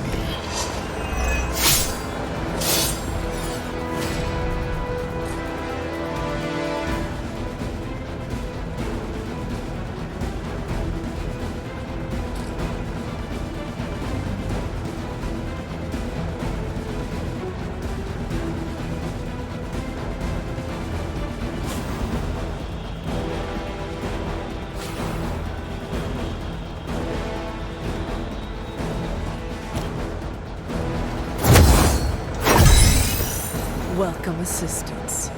Welcome assistance.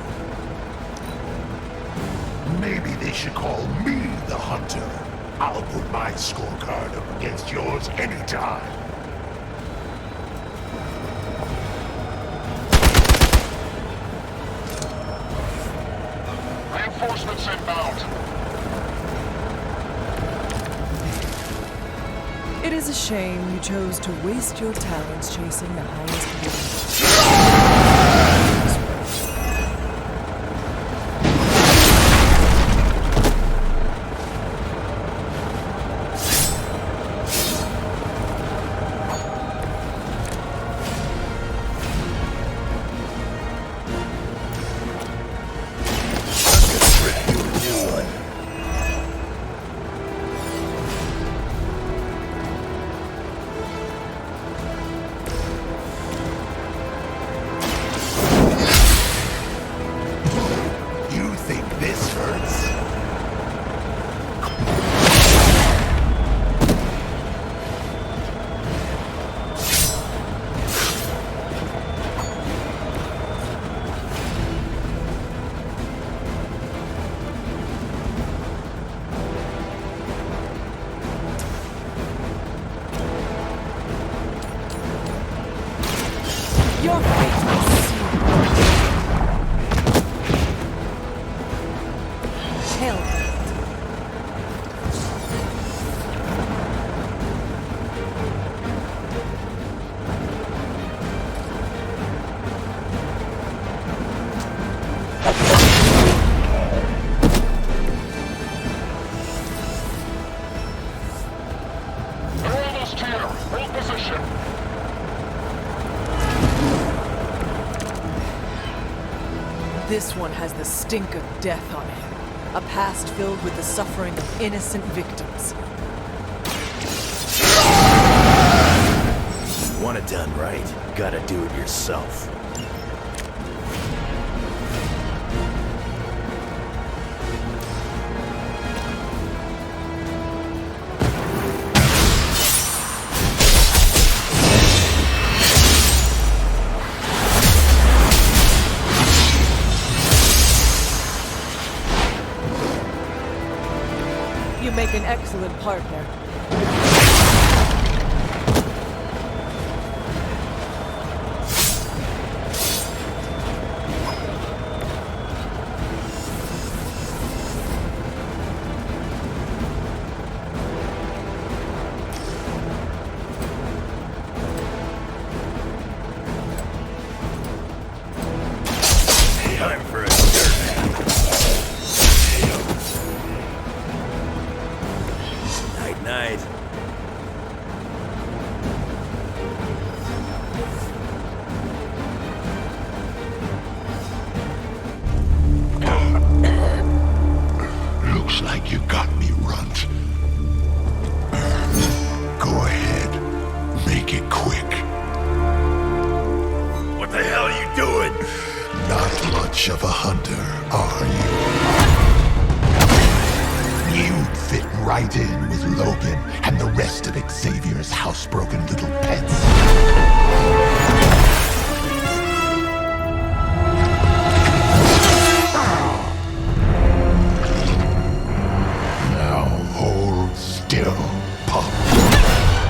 Maybe they should call me the Hunter. I'll put my scorecard up against yours anytime. Reinforcements inbound. It is a shame you chose to waste your talents chasing the highest good. Your fate will see. Hell. They're almost here. Hold position. This one has the stink of death on him. A past filled with the suffering of innocent victims. Want it done right, gotta do it yourself. You make an excellent partner. Time for a dirt nap. Night, night. Looks like you got me, Runt. Go ahead. Make it quick. What the hell are you doing? Not much of a hunter, are you? right in with Logan and the rest of Xavier's housebroken little pets. Now hold still, pup.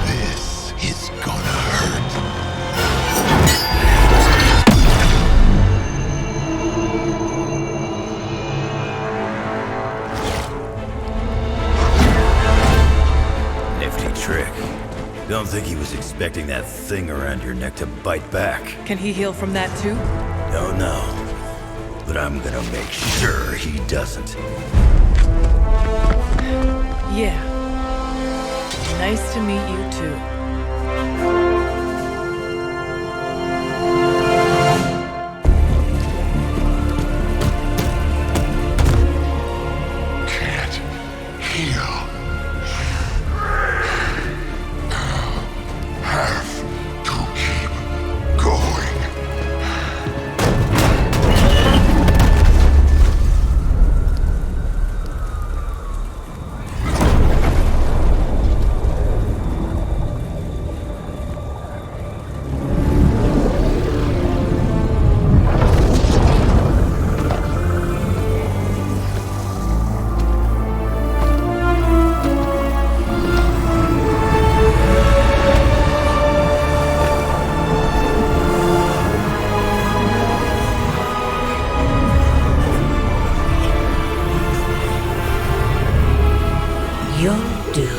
This is gonna hurt. Nifty trick. Don't think he was expecting that thing around your neck to bite back. Can he heal from that too? Don't know. But I'm gonna make sure he doesn't. Yeah. Nice to meet you too. Can't heal. Have to keep going. You'll do.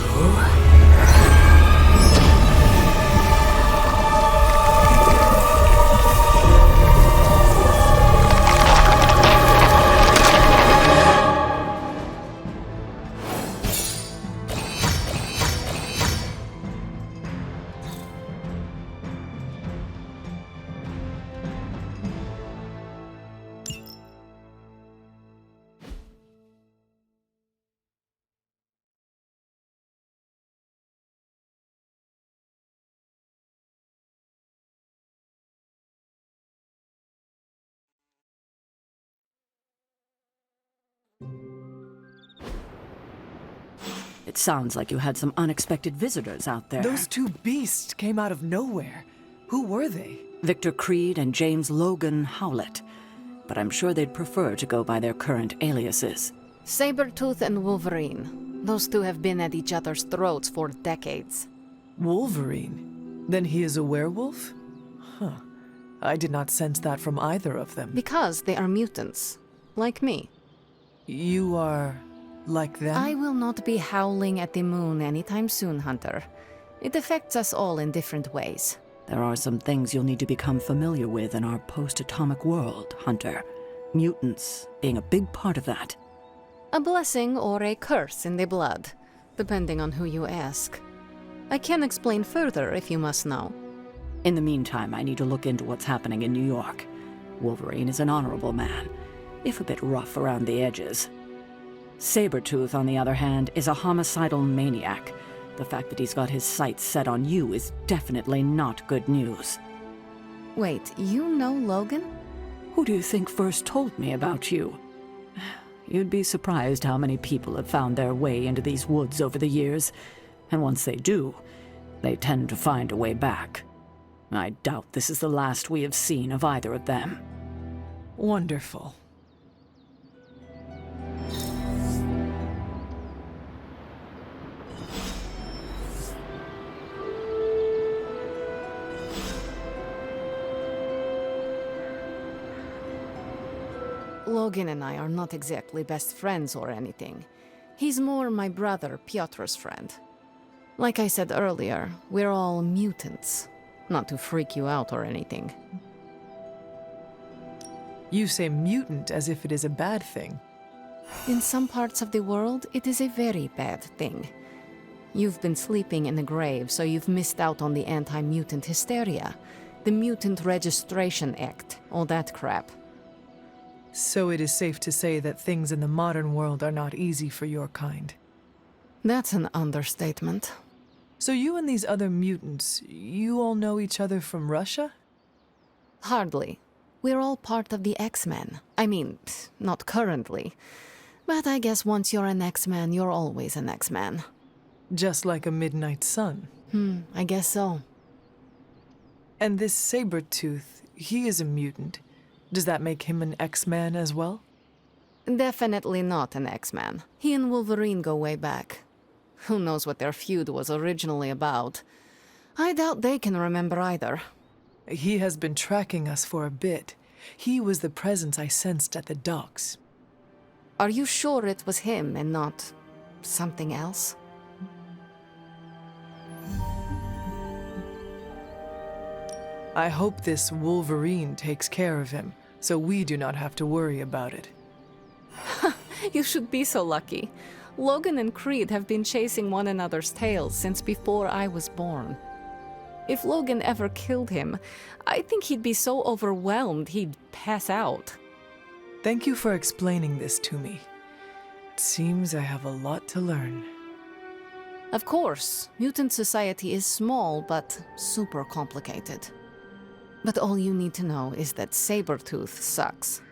It sounds like you had some unexpected visitors out there. Those two beasts came out of nowhere. Who were they? Victor Creed and James Logan Howlett. But I'm sure they'd prefer to go by their current aliases. Sabretooth and Wolverine. Those two have been at each other's throats for decades. Wolverine? Then he is a werewolf? Huh. I did not sense that from either of them. Because they are mutants. Like me. You are... like them? I will not be howling at the moon anytime soon, Hunter. It affects us all in different ways. There are some things you'll need to become familiar with in our post-atomic world, Hunter. Mutants being a big part of that. A blessing or a curse in the blood, depending on who you ask. I can explain further if you must know. In the meantime, I need to look into what's happening in New York. Wolverine is an honorable man, if a bit rough around the edges. Sabretooth, on the other hand, is a homicidal maniac. The fact that he's got his sights set on you is definitely not good news. Wait, you know Logan? Who do you think first told me about you? You'd be surprised how many people have found their way into these woods over the years, and once they do, they tend to find a way back. I doubt this is the last we have seen of either of them. Wonderful. Logan and I are not exactly best friends or anything. He's more my brother Piotr's friend. Like I said earlier, we're all mutants. Not to freak you out or anything. You say mutant as if it is a bad thing. In some parts of the world, it is a very bad thing. You've been sleeping in a grave, so you've missed out on the anti-mutant hysteria. The Mutant Registration Act, all that crap. So it is safe to say that things in the modern world are not easy for your kind. That's an understatement. So you and these other mutants, you all know each other from Russia? Hardly. We're all part of the X-Men. I mean, not currently. But I guess once you're an X-Man, you're always an X-Man. Just like a midnight sun. I guess so. And this Sabretooth, he is a mutant. Does that make him an X-Man as well? Definitely not an X-Man. He and Wolverine go way back. Who knows what their feud was originally about? I doubt they can remember either. He has been tracking us for a bit. He was the presence I sensed at the docks. Are you sure it was him and not something else? I hope this Wolverine takes care of him, so we do not have to worry about it. You should be so lucky. Logan and Creed have been chasing one another's tails since before I was born. If Logan ever killed him, I think he'd be so overwhelmed he'd pass out. Thank you for explaining this to me. It seems I have a lot to learn. Of course, mutant society is small but super complicated. But all you need to know is that Sabretooth sucks.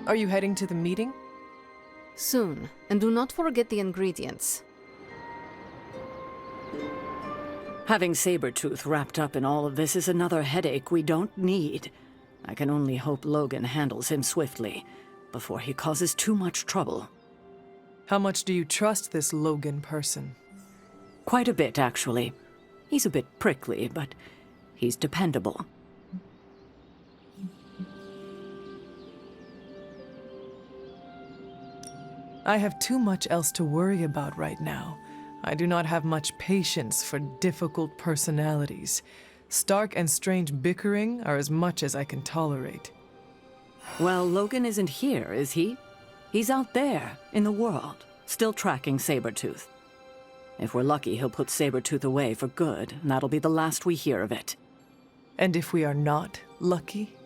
Are you heading to the meeting? Soon, and do not forget the ingredients. Having Sabretooth wrapped up in all of this is another headache we don't need. I can only hope Logan handles him swiftly, before he causes too much trouble. How much do you trust this Logan person? Quite a bit, actually. He's a bit prickly, but he's dependable. I have too much else to worry about right now. I do not have much patience for difficult personalities. Stark and Strange bickering are as much as I can tolerate. Well, Logan isn't here, is he? He's out there, in the world, still tracking Sabretooth. If we're lucky, he'll put Sabretooth away for good, and that'll be the last we hear of it. And if we are not lucky?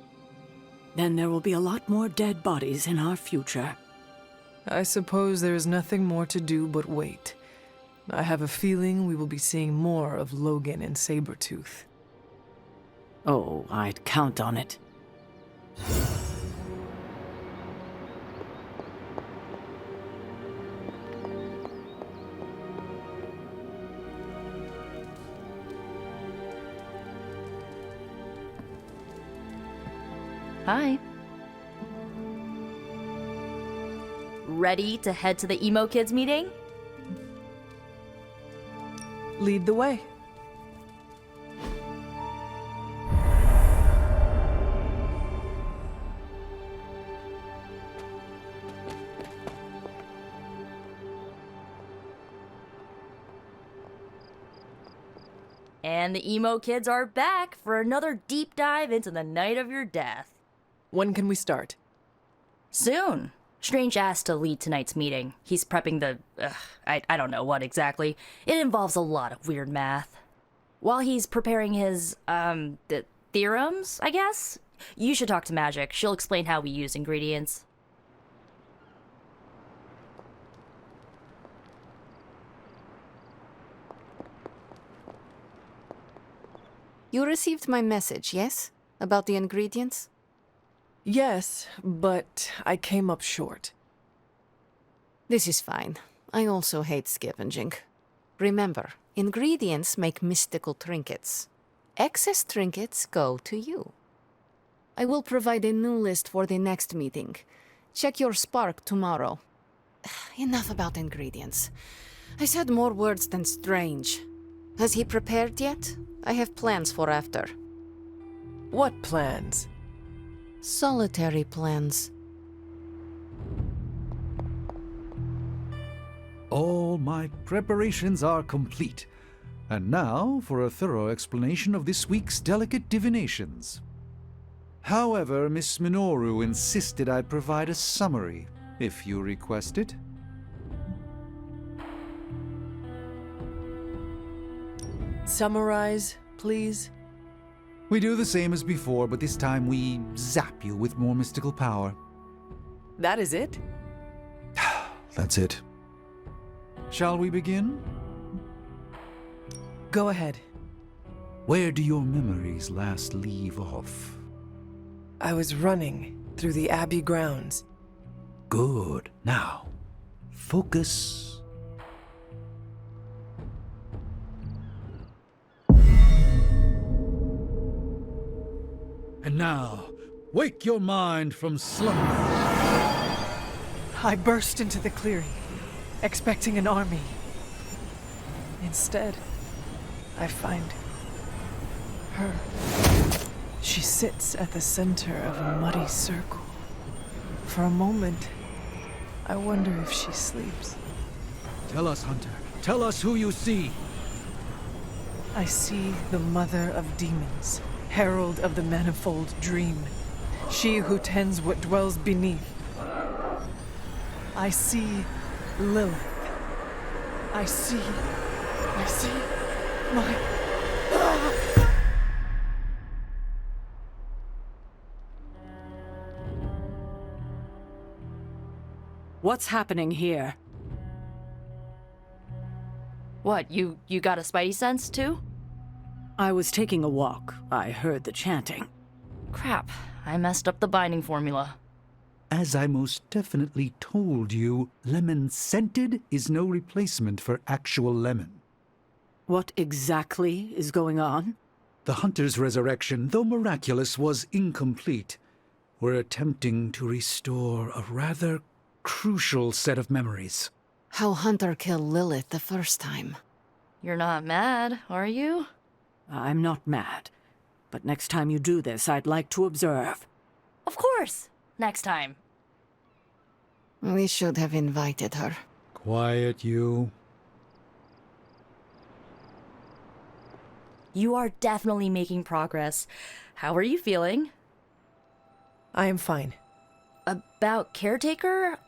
Then there will be a lot more dead bodies in our future. I suppose there is nothing more to do but wait. I have a feeling we will be seeing more of Logan and Sabretooth. Oh, I'd count on it. Hi. Ready to head to the emo kids meeting? Lead the way. And the emo kids are back for another deep dive into the night of your death. When can we start? Soon. Strange asked to lead tonight's meeting. He's prepping the... I don't know what exactly. It involves a lot of weird math. While he's preparing his, the theorems, I guess? You should talk to Magic. She'll explain how we use ingredients. You received my message, yes? About the ingredients? Yes, but I came up short. This is fine. I also hate scavenging. Remember, ingredients make mystical trinkets. Excess trinkets go to you. I will provide a new list for the next meeting. Check your spark tomorrow. Enough about ingredients. I said more words than Strange. Has he prepared yet? I have plans for after. What plans? Solitary plans. All my preparations are complete. And now for a thorough explanation of this week's delicate divinations. However, Miss Minoru insisted I provide a summary, if you request it. Summarize, please. We do the same as before, but this time we zap you with more mystical power. That is it? That's it. Shall we begin? Go ahead. Where do your memories last leave off? I was running through the Abbey grounds. Good. Now, focus. And now, wake your mind from slumber. I burst into the clearing, expecting an army. Instead, I find her. She sits at the center of a muddy circle. For a moment, I wonder if she sleeps. Tell us, Hunter. Tell us who you see. I see the mother of demons, herald of the manifold dream, she who tends what dwells beneath. I see Lilith. I see my... What's happening here? What, you got a spidey sense too? I was taking a walk. I heard the chanting. Crap, I messed up the binding formula. As I most definitely told you, lemon scented is no replacement for actual lemon. What exactly is going on? The Hunter's resurrection, though miraculous, was incomplete. We're attempting to restore a rather crucial set of memories. How Hunter killed Lilith the first time. You're not mad, are you? I'm not mad. But next time you do this, I'd like to observe. Of course! Next time. We should have invited her. Quiet, you. You are definitely making progress. How are you feeling? I am fine. About Caretaker?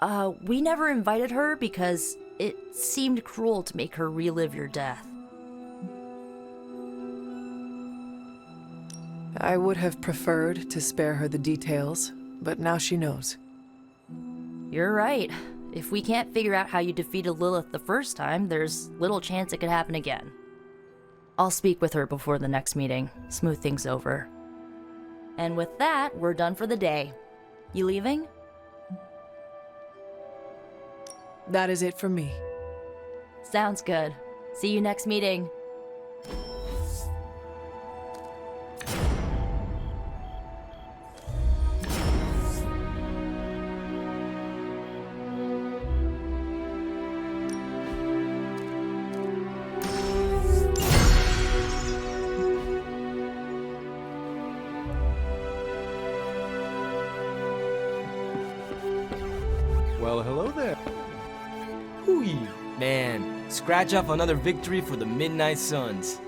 We never invited her because it seemed cruel to make her relive your death. I would have preferred to spare her the details, but now she knows. You're right. If we can't figure out how you defeated Lilith the first time, there's little chance it could happen again. I'll speak with her before the next meeting, smooth things over. And with that, we're done for the day. You leaving? That is it for me. Sounds good. See you next meeting. Well, hello there. Hooey! Man, scratch off another victory for the Midnight Suns.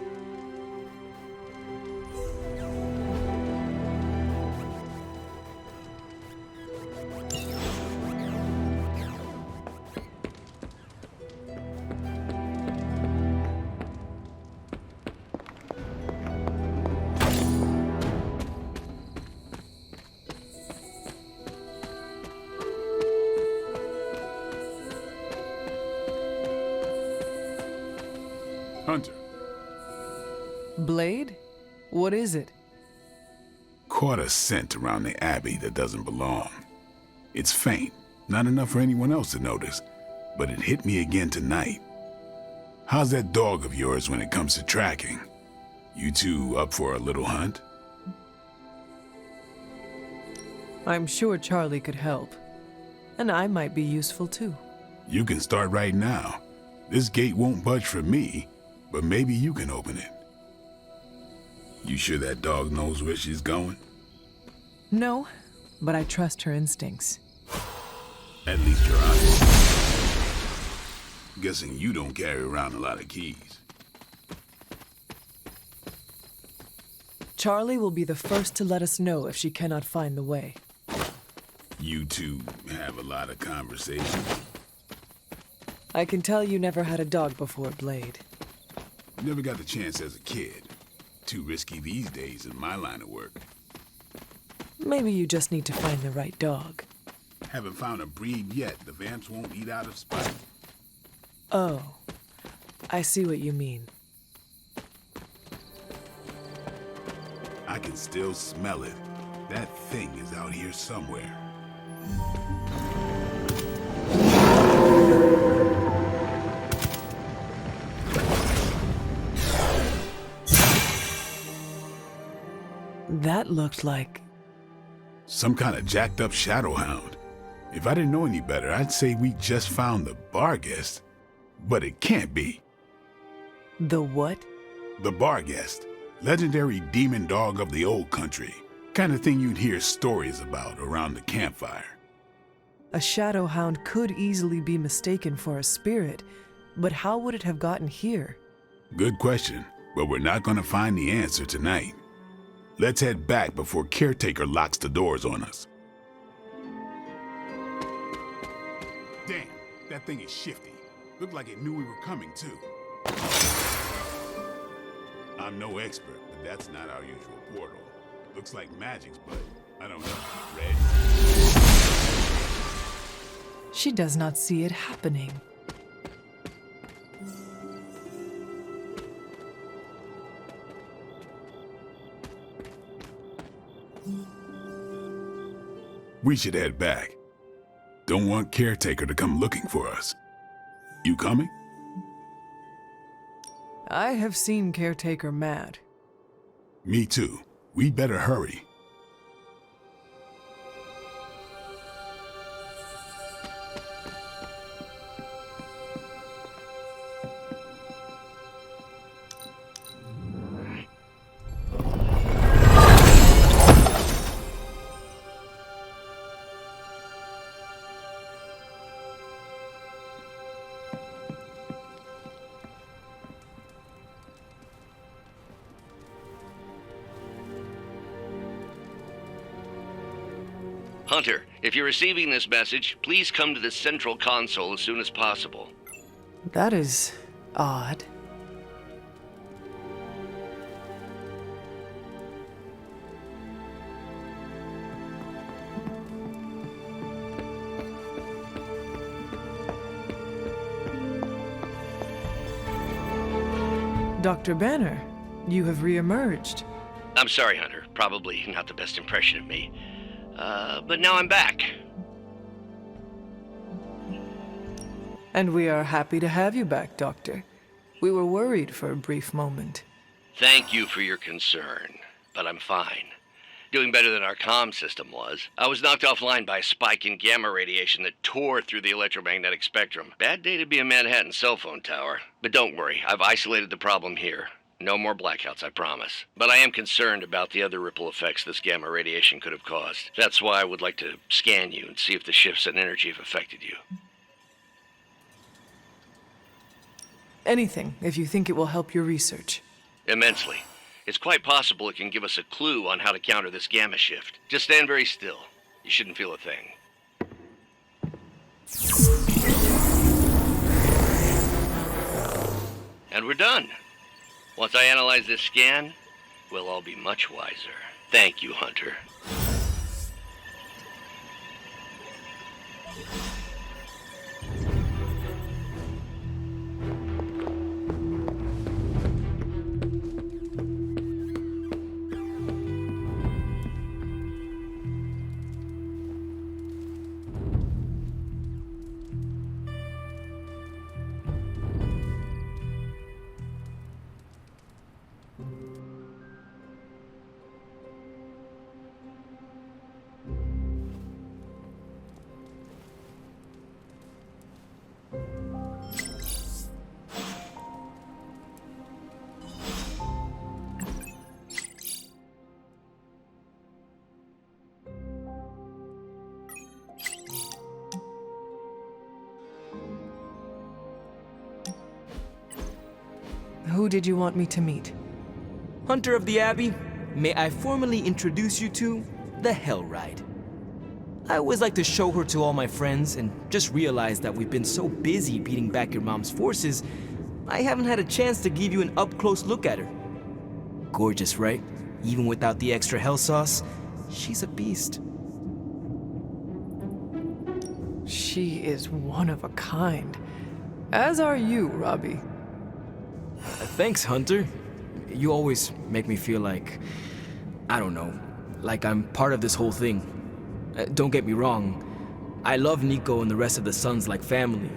Hunter. Blade? What is it? Caught a scent around the Abbey that doesn't belong. It's faint, not enough for anyone else to notice, but it hit me again tonight. How's that dog of yours when it comes to tracking? You two up for a little hunt? I'm sure Charlie could help. And I might be useful too. You can start right now. This gate won't budge for me, but maybe you can open it. You sure that dog knows where she's going? No, but I trust her instincts. At least you're honest. Guessing you don't carry around a lot of keys. Charlie will be the first to let us know if she cannot find the way. You two have a lot of conversations. I can tell you never had a dog before, Blade. Never got the chance as a kid. Too risky these days in my line of work. Maybe you just need to find the right dog. Haven't found a breed yet the vamps won't eat out of spite. Oh, I see what you mean. I can still smell it. That thing is out here somewhere. That looked like... some kind of jacked up shadow hound. If I didn't know any better, I'd say we just found the bar guest. But it can't be. The what? The bar guest. Legendary demon dog of the old country. Kind of thing you'd hear stories about around the campfire. A shadow hound could easily be mistaken for a spirit, but how would it have gotten here? Good question, but we're not gonna find the answer tonight. Let's head back before Caretaker locks the doors on us. Damn, that thing is shifty. Looked like it knew we were coming too. I'm no expert, but that's not our usual portal. Looks like magic's, but I don't know. Red? She does not see it happening. We should head back. Don't want Caretaker to come looking for us. You coming? I have seen Caretaker mad. Me too. We better hurry. Hunter, if you're receiving this message, please come to the central console as soon as possible. That is odd. Dr. Banner, you have re-emerged. I'm sorry, Hunter. Probably not the best impression of me. But now I'm back. And we are happy to have you back, Doctor. We were worried for a brief moment. Thank you for your concern, but I'm fine. Doing better than our comm system was. I was knocked offline by a spike in gamma radiation that tore through the electromagnetic spectrum. Bad day to be a Manhattan cell phone tower. But don't worry, I've isolated the problem here. No more blackouts, I promise. But I am concerned about the other ripple effects this gamma radiation could have caused. That's why I would like to scan you and see if the shifts in energy have affected you. Anything, if you think it will help your research. Immensely. It's quite possible it can give us a clue on how to counter this gamma shift. Just stand very still. You shouldn't feel a thing. And we're done. Once I analyze this scan, we'll all be much wiser. Thank you, Hunter. Who did you want me to meet? Hunter of the Abbey, may I formally introduce you to the Hell Ride. I always like to show her to all my friends and just realized that we've been so busy beating back your mom's forces, I haven't had a chance to give you an up-close look at her. Gorgeous, right? Even without the extra hell sauce, she's a beast. She is one of a kind. As are you, Robbie. Thanks, Hunter. You always make me feel like I don't know, like I'm part of this whole thing. Don't get me wrong, I love Nico and the rest of the Sons like family.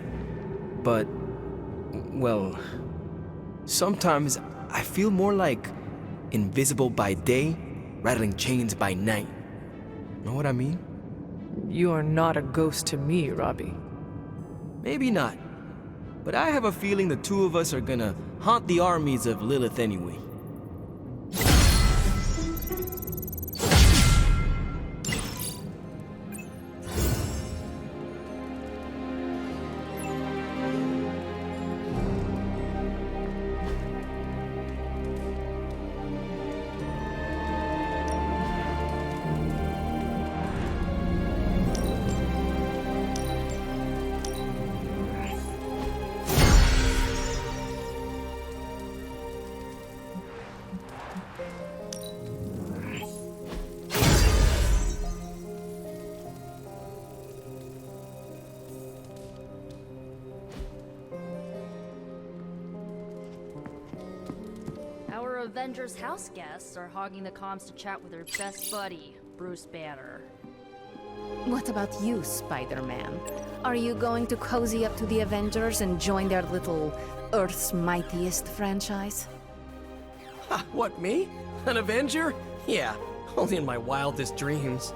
But, well, sometimes I feel more like invisible by day, rattling chains by night. Know what I mean? You are not a ghost to me, Robbie. Maybe not. But I have a feeling the two of us are gonna haunt the armies of Lilith anyway. Our Avengers house guests are hogging the comms to chat with their best buddy, Bruce Banner. What about you, Spider-Man? Are you going to cozy up to the Avengers and join their little Earth's Mightiest franchise? Ha, what, me? An Avenger? Yeah, only in my wildest dreams.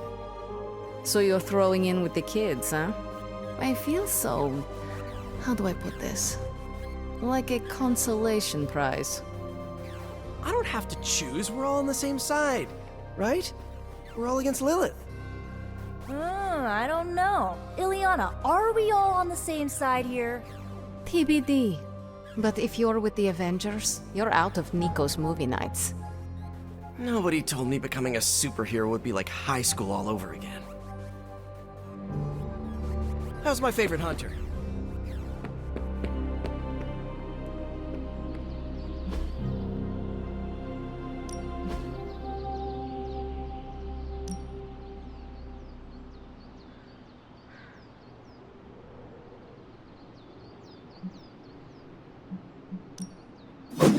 So you're throwing in with the kids, huh? I feel so... how do I put this? Like a consolation prize. I don't have to choose, we're all on the same side, right? We're all against Lilith. I don't know. Ileana, are we all on the same side here? TBD. But if you're with the Avengers, you're out of Nico's movie nights. Nobody told me becoming a superhero would be like high school all over again. How's my favorite hunter?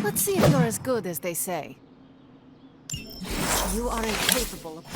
Let's see if you're as good as they say. You are incapable of...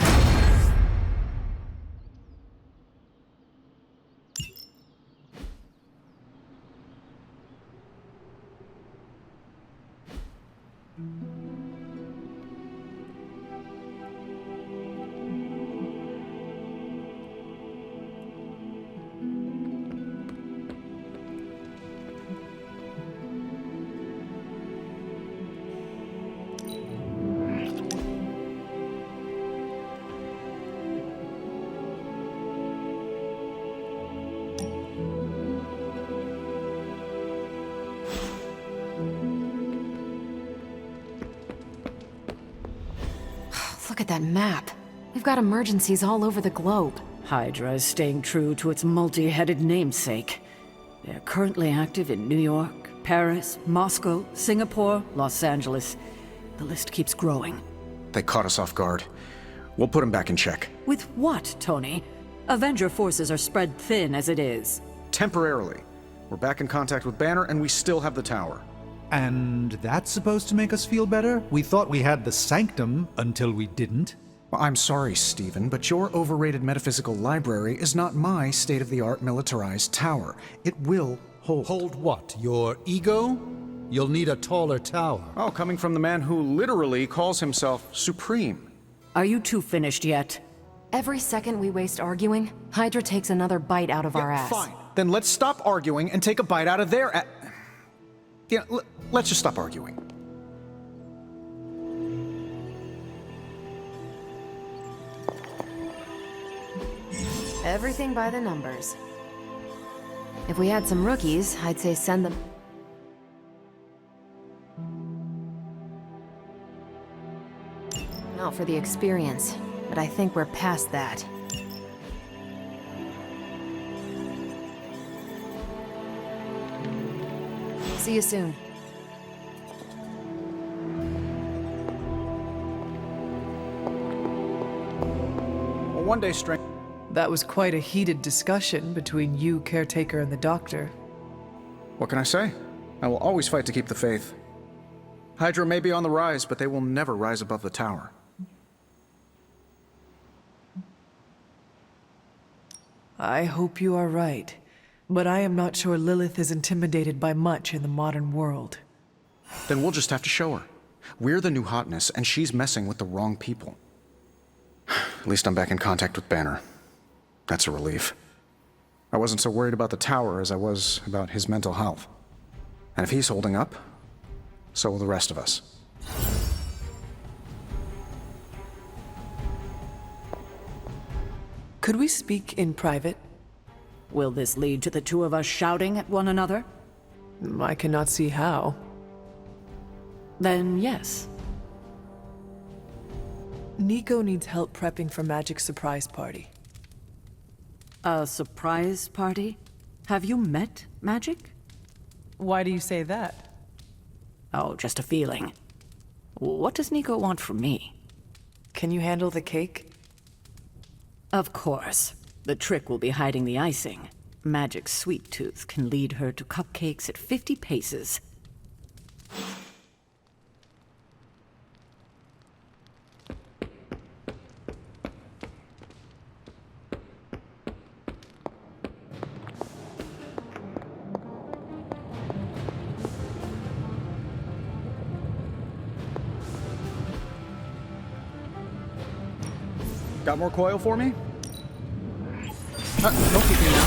Look at that map. We've got emergencies all over the globe. Hydra is staying true to its multi-headed namesake. They are currently active in New York, Paris, Moscow, Singapore, Los Angeles. The list keeps growing. They caught us off guard. We'll put them back in check. With what, Tony? Avenger forces are spread thin as it is. Temporarily. We're back in contact with Banner, and we still have the tower. And that's supposed to make us feel better? We thought we had the sanctum until we didn't. Well, I'm sorry, Stephen, but your overrated metaphysical library is not my state-of-the-art militarized tower. It will hold. Hold what? Your ego? You'll need a taller tower. Oh, coming from the man who literally calls himself Supreme. Are you two finished yet? Every second we waste arguing, Hydra takes another bite out of our ass. Fine. Then let's stop arguing and take a bite out of their ass. Yeah, let's just stop arguing. Everything by the numbers. If we had some rookies, I'd say send them... Not for the experience, but I think we're past that. See you soon. Well, one day, Strange... That was quite a heated discussion between you, Caretaker, and the Doctor. What can I say? I will always fight to keep the faith. Hydra may be on the rise, but they will never rise above the tower. I hope you are right. But I am not sure Lilith is intimidated by much in the modern world. Then we'll just have to show her. We're the new hotness, and she's messing with the wrong people. At least I'm back in contact with Banner. That's a relief. I wasn't so worried about the tower as I was about his mental health. And if he's holding up, so will the rest of us. Could we speak in private? Will this lead to the two of us shouting at one another? I cannot see how. Then yes. Nico needs help prepping for Magic's surprise party. A surprise party? Have you met Magic? Why do you say that? Oh, just a feeling. What does Nico want from me? Can you handle the cake? Of course. The trick will be hiding the icing. Magic's sweet tooth can lead her to cupcakes at 50 paces. Got more coil for me? Don't keep me now.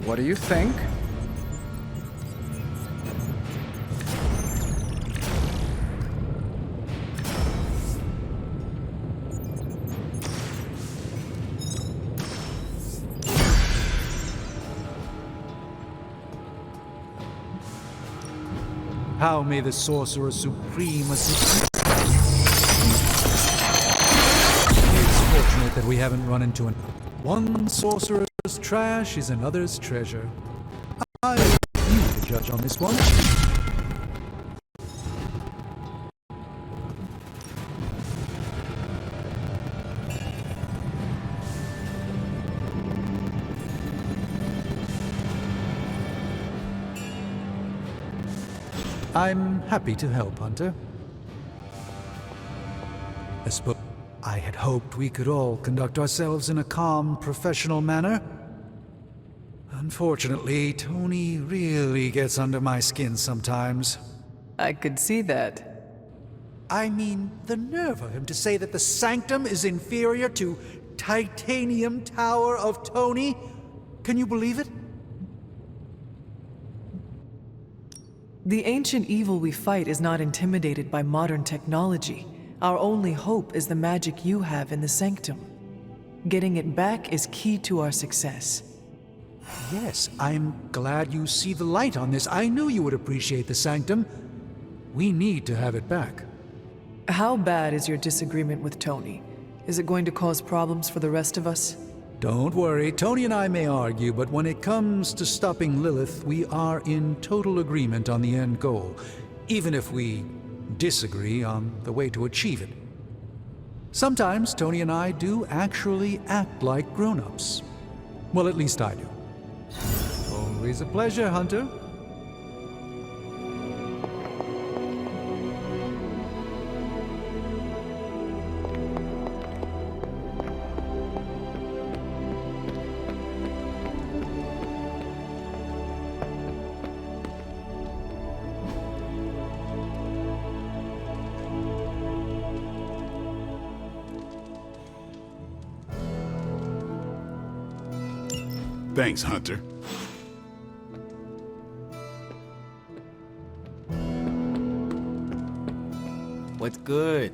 What do you think? How may the Sorcerer Supreme assist? It's fortunate that we haven't run into one sorcerer's trash is another's treasure. I leave you to judge on this one. I'm happy to help, Hunter. I had hoped we could all conduct ourselves in a calm, professional manner. Unfortunately, Tony really gets under my skin sometimes. I could see that. I mean, the nerve of him to say that the Sanctum is inferior to Titanium Tower of Tony. Can you believe it? The ancient evil we fight is not intimidated by modern technology. Our only hope is the magic you have in the Sanctum. Getting it back is key to our success. Yes, I'm glad you see the light on this. I knew you would appreciate the Sanctum. We need to have it back. How bad is your disagreement with Tony? Is it going to cause problems for the rest of us? Don't worry, Tony and I may argue, but when it comes to stopping Lilith, we are in total agreement on the end goal, even if we disagree on the way to achieve it. Sometimes Tony and I do actually act like grown-ups. Well, at least I do. Always a pleasure, Hunter. Thanks, Hunter. What's good?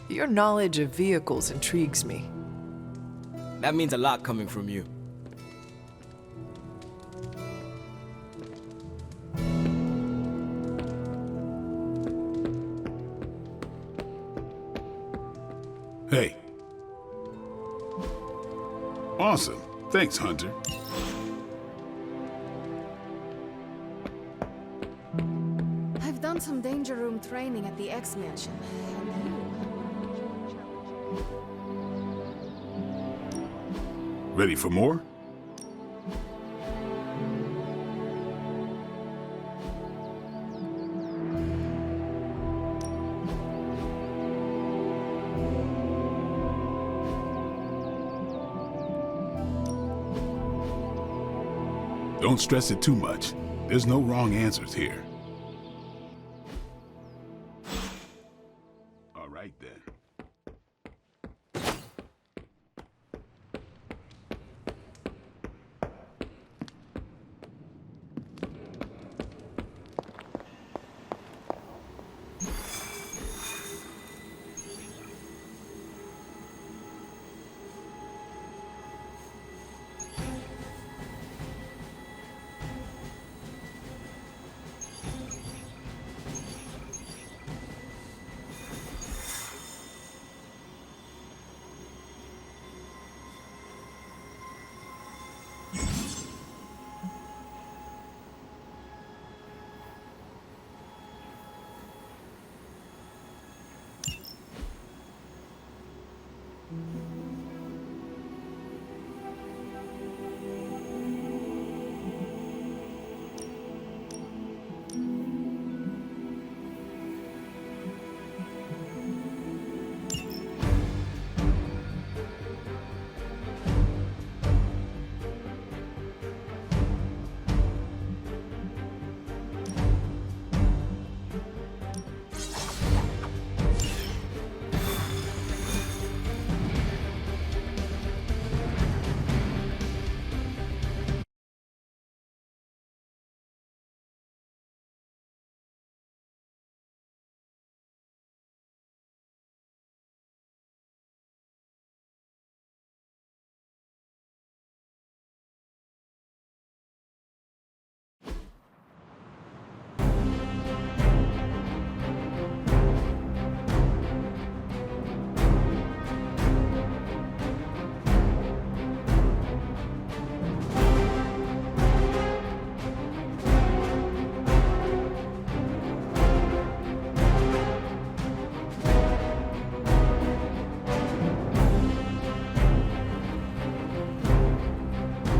Your knowledge of vehicles intrigues me. That means a lot coming from you. Hey. Awesome. Thanks, Hunter. I've done some danger room training at the X Mansion. Ready for more? Don't stress it too much. There's no wrong answers here. All right then.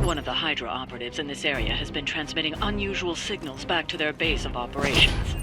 One of the Hydra operatives in this area has been transmitting unusual signals back to their base of operations.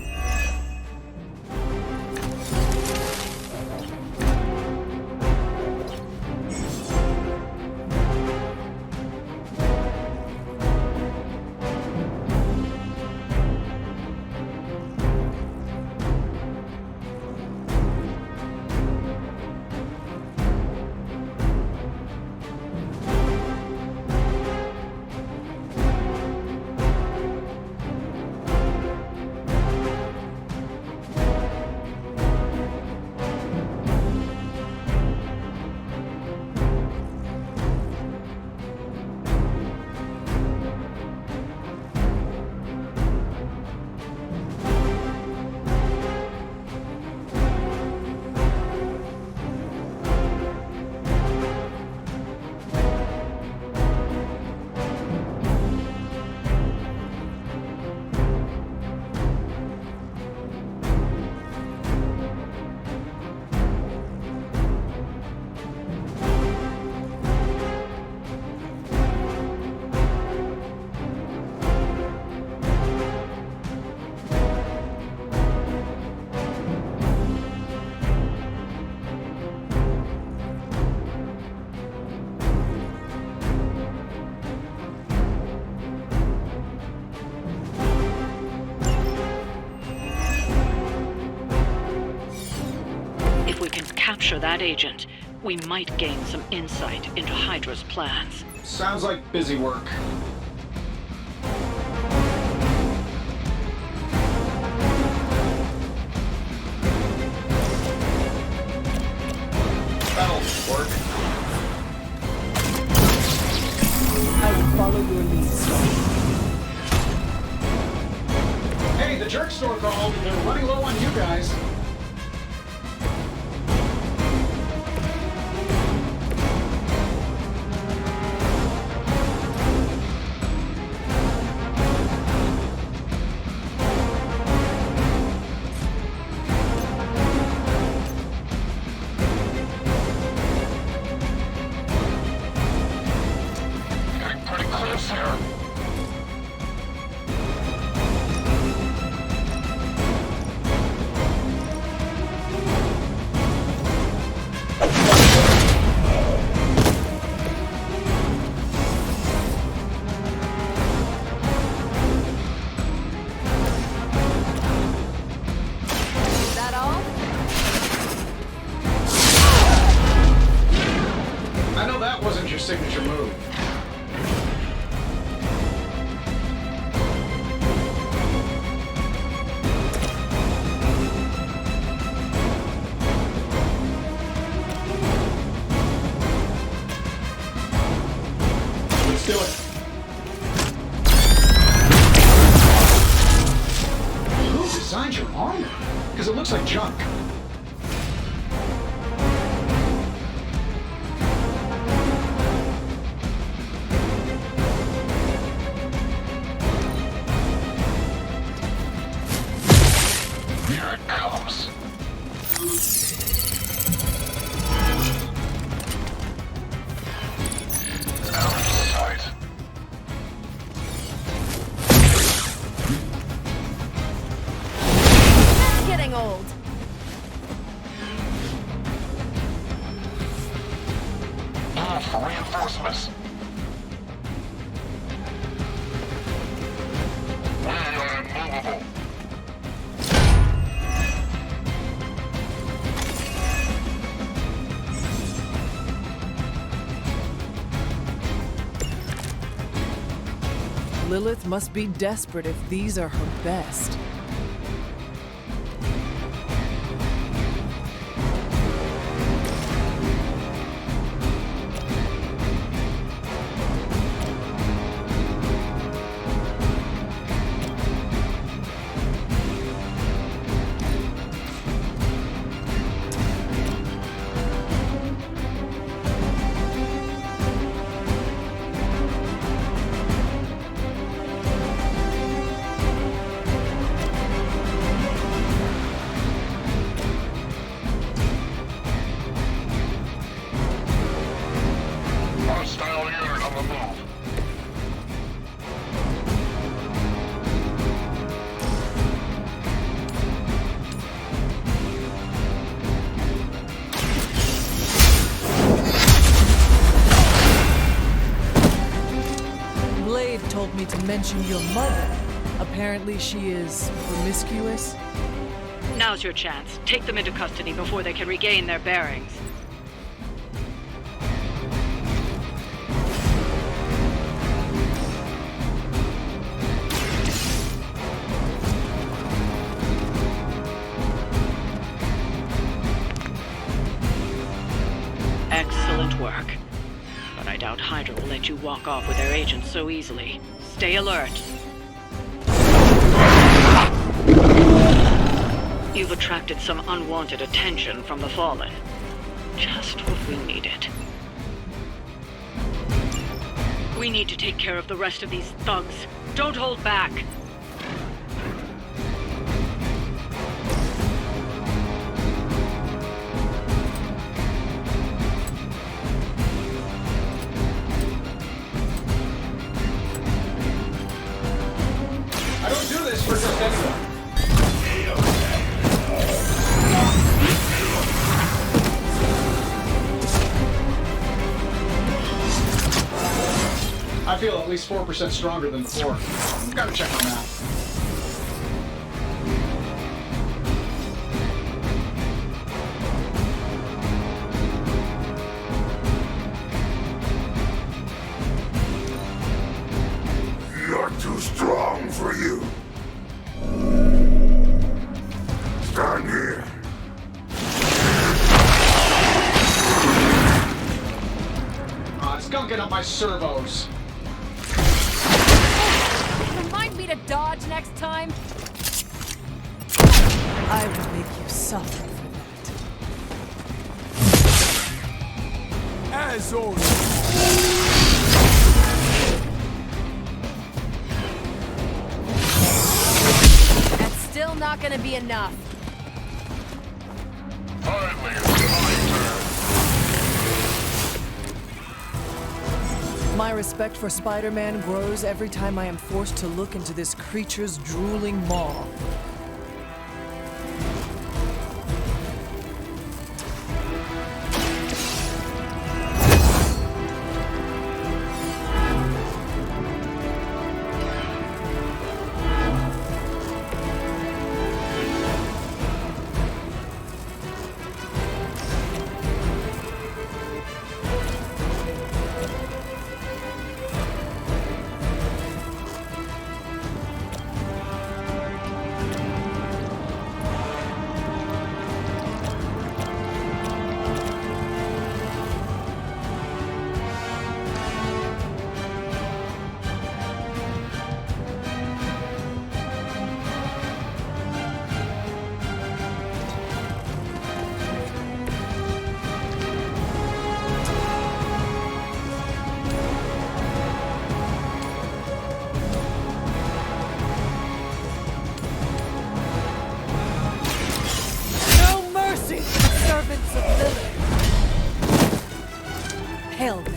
If we can capture that agent, we might gain some insight into Hydra's plans. Sounds like busy work. That'll work. I will follow your lead, son. Hey, the jerk store called. They're running low on you guys. for reinforcements. We are immovable. Lilith must be desperate if these are her best. Told me to mention your mother. Apparently she is promiscuous. Now's your chance. Take them into custody before they can regain their bearings. Excellent work. But I doubt Hydra will let you walk off with their agents so easily. Stay alert. You've attracted some unwanted attention from the Fallen. Just what we needed. We need to take care of the rest of these thugs. Don't hold back. I feel at least 4% stronger than before. Gotta check on that. You're too strong for you. Stand here. It's gunking up my servos. Remind me to dodge next time. I will make you suffer for that. As always. That's still not gonna be enough. Finally, it's my turn. My respect for Spider-Man grows every time I am forced to look into this creature's drooling maw. Hell that.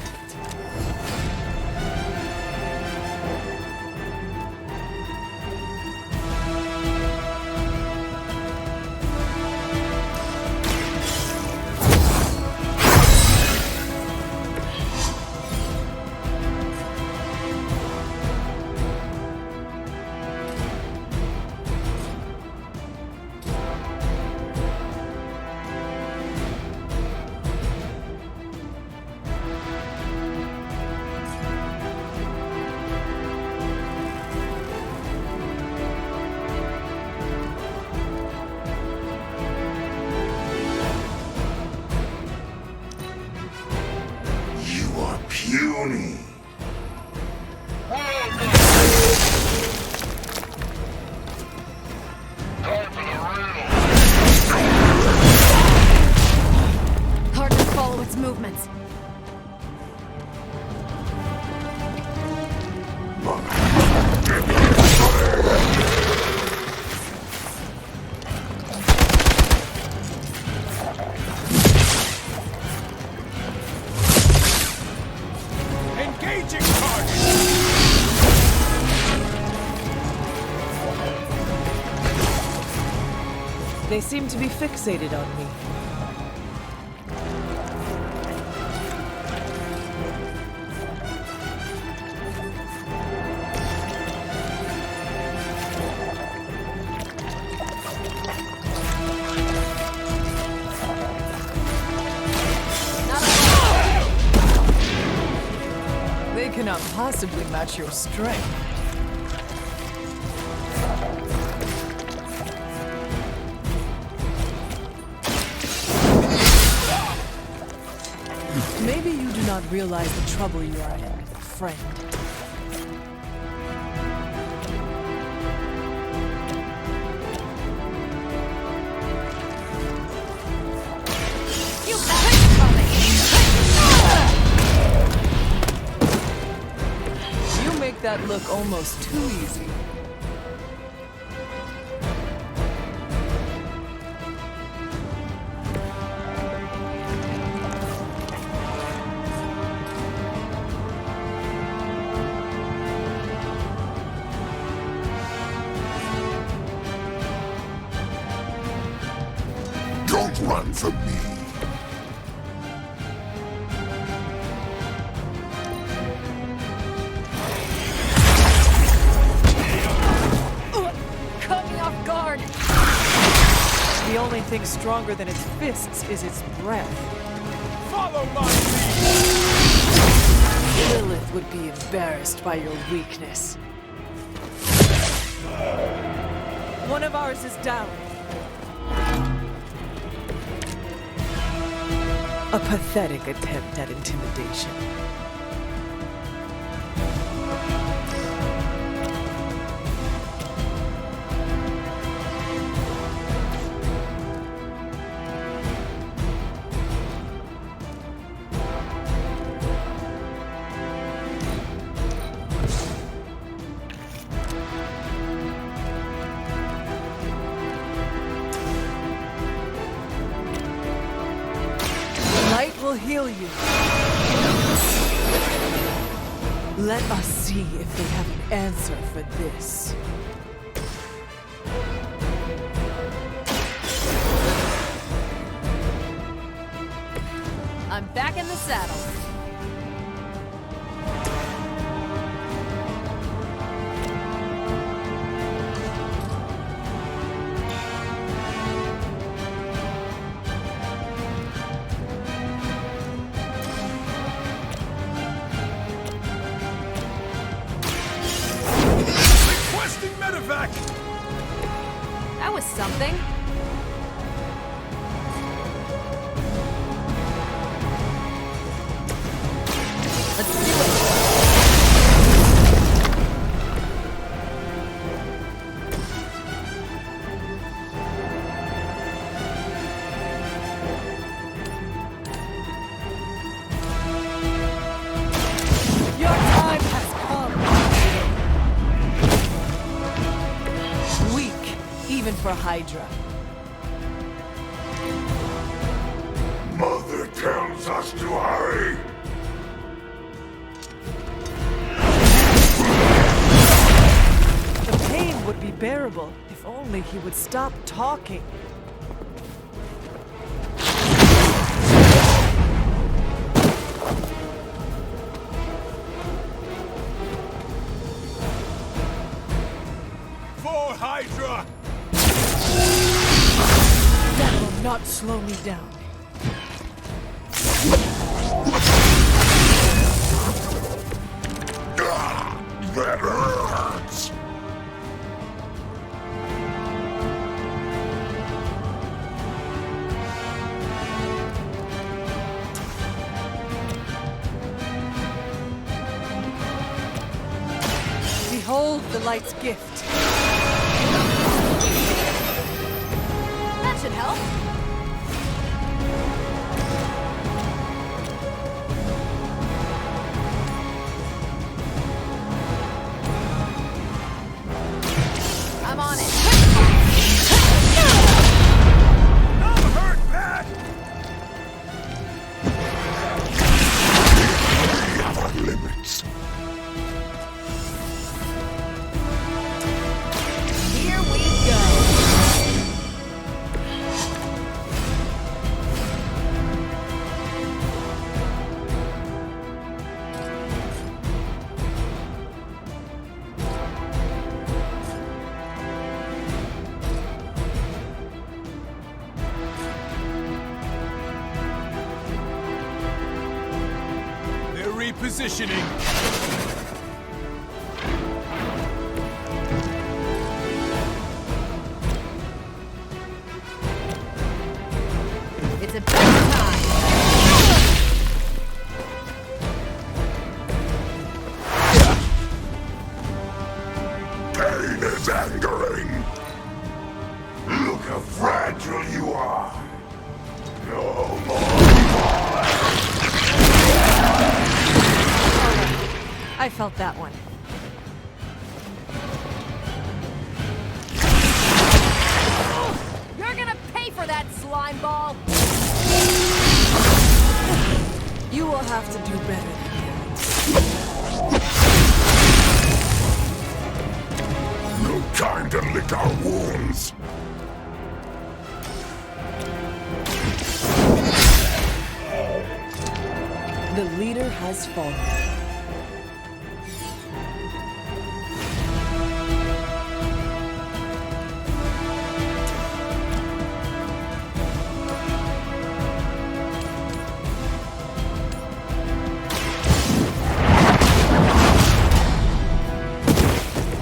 puny. Hard to follow its movements. Engaging target! They seem to be fixated on me. They cannot possibly match your strength. Maybe you do not realize the trouble you are in, friend. You make that look almost too easy. Don't run from me. Caught me off guard. The only thing stronger than its fists is its breath. Follow my lead! Lilith would be embarrassed by your weakness. One of ours is down. A pathetic attempt at intimidation. Light will heal you. Let us see if they have an answer for this. I'm back in the saddle. Requesting medevac! That was something. Let's do it. Your time has come. Weak, even for Hydra. Mother tells us to hurry. The pain would be bearable if only he would stop talking. For Hydra! That will not slow me down. That hurts. Wield the light's gift. That should help. I'm on it. I'm hurt bad! We have our limits. Here we go. They're repositioning. It's a bad time. Pain is angering. Look how fragile you are. No more. I felt that one. You're gonna pay for that, slime ball. You will have to do better than No time to lick our wounds. that. The leader has fallen.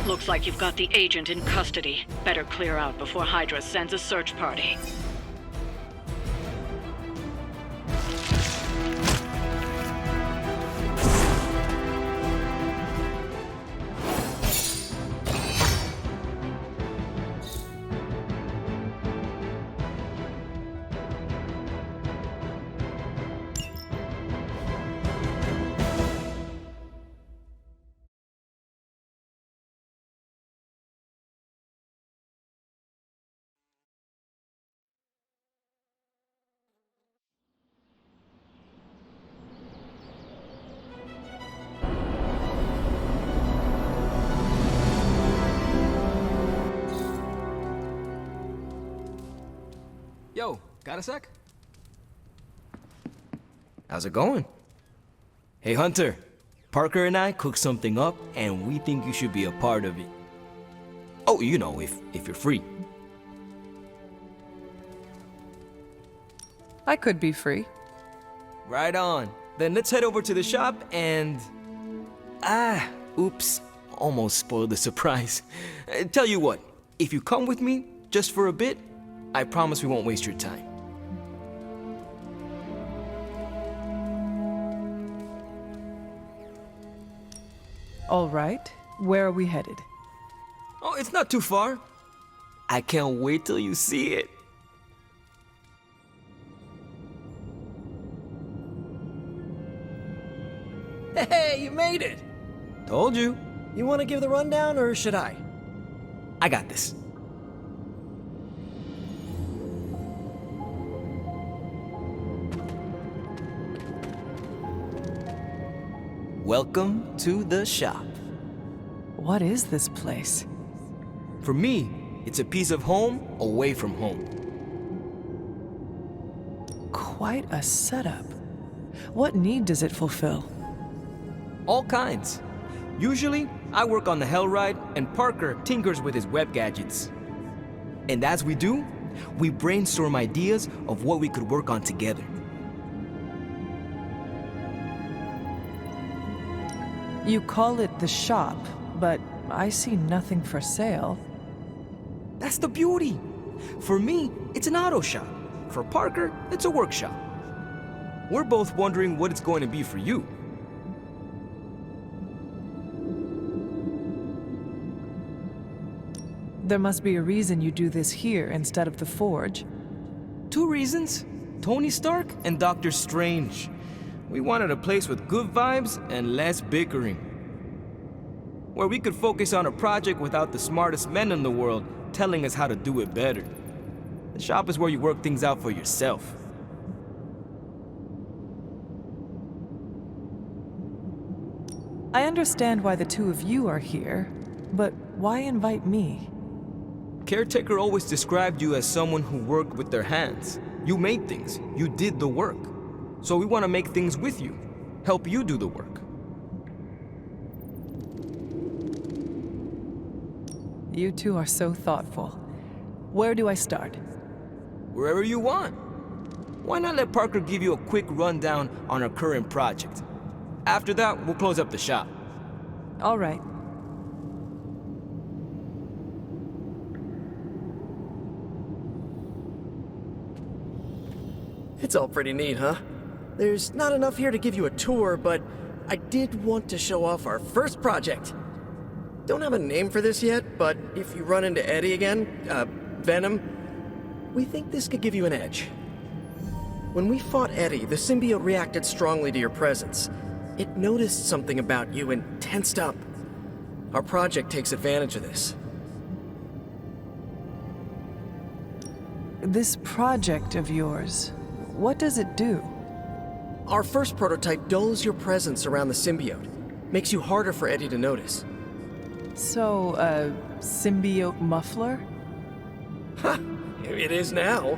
Looks like you've got the agent in custody. Better clear out before Hydra sends a search party. Yo, got a sec? How's it going? Hey Hunter, Parker and I cooked something up and we think you should be a part of it. Oh, you know, if you're free. I could be free. Right on. Then let's head over to the shop and... oops. Almost spoiled the surprise. Tell you what, if you come with me, just for a bit, I promise we won't waste your time. All right. Where are we headed? Oh, it's not too far. I can't wait till you see it. Hey, you made it! Told you. You want to give the rundown, or should I? I got this. Welcome to the shop. What is this place? For me, it's a piece of home away from home. Quite a setup. What need does it fulfill? All kinds. Usually, I work on the Hell Ride and Parker tinkers with his web gadgets. And as we do, we brainstorm ideas of what we could work on together. You call it the shop, but I see nothing for sale. That's the beauty. For me, it's an auto shop. For Parker, it's a workshop. We're both wondering what it's going to be for you. There must be a reason you do this here instead of the Forge. 2 reasons: Tony Stark and Doctor Strange. We wanted a place with good vibes and less bickering, where we could focus on a project without the smartest men in the world telling us how to do it better. The shop is where you work things out for yourself. I understand why the two of you are here, but why invite me? Caretaker always described you as someone who worked with their hands. You made things, you did the work. So we want to make things with you, help you do the work. You two are so thoughtful. Where do I start? Wherever you want. Why not let Parker give you a quick rundown on our current project? After that, we'll close up the shop. All right. It's all pretty neat, huh? There's not enough here to give you a tour, but I did want to show off our first project. Don't have a name for this yet, but if you run into Eddie again, Venom, we think this could give you an edge. When we fought Eddie, the symbiote reacted strongly to your presence. It noticed something about you and tensed up. Our project takes advantage of this. This project of yours, what does it do? Our first prototype dulls your presence around the symbiote. Makes you harder for Eddie to notice. So, a symbiote muffler? Ha! It is now.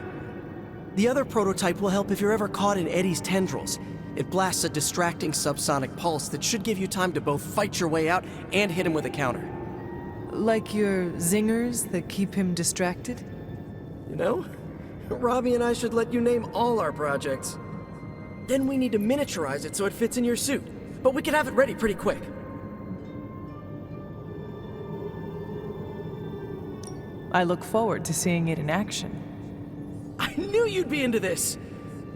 The other prototype will help if you're ever caught in Eddie's tendrils. It blasts a distracting subsonic pulse that should give you time to both fight your way out and hit him with a counter. Like your zingers that keep him distracted? You know, Robbie and I should let you name all our projects. Then we need to miniaturize it so it fits in your suit. But we can have it ready pretty quick. I look forward to seeing it in action. I knew you'd be into this!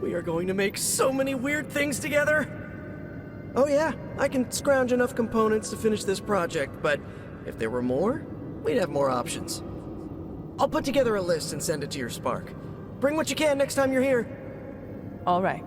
We are going to make so many weird things together! Oh yeah, I can scrounge enough components to finish this project, but if there were more, we'd have more options. I'll put together a list and send it to your Spark. Bring what you can next time you're here. All right.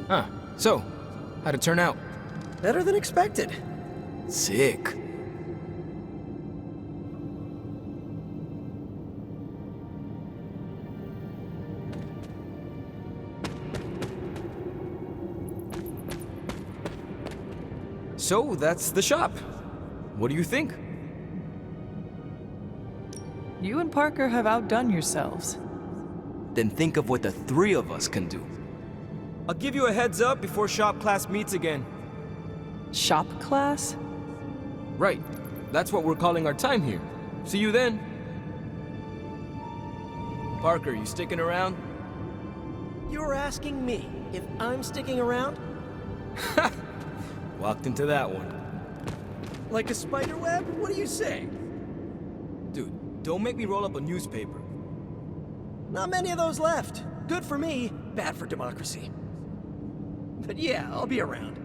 Huh. So, how'd it turn out? Better than expected. Sick. So, that's the shop. What do you think? You and Parker have outdone yourselves. Then think of what the 3 of us can do. I'll give you a heads up before shop class meets again. Shop class? Right. That's what we're calling our time here. See you then. Parker, you sticking around? You're asking me if I'm sticking around? Walked into that one. Like a spider web? What do you say? Dude, don't make me roll up a newspaper. Not many of those left. Good for me, bad for democracy. But yeah, I'll be around.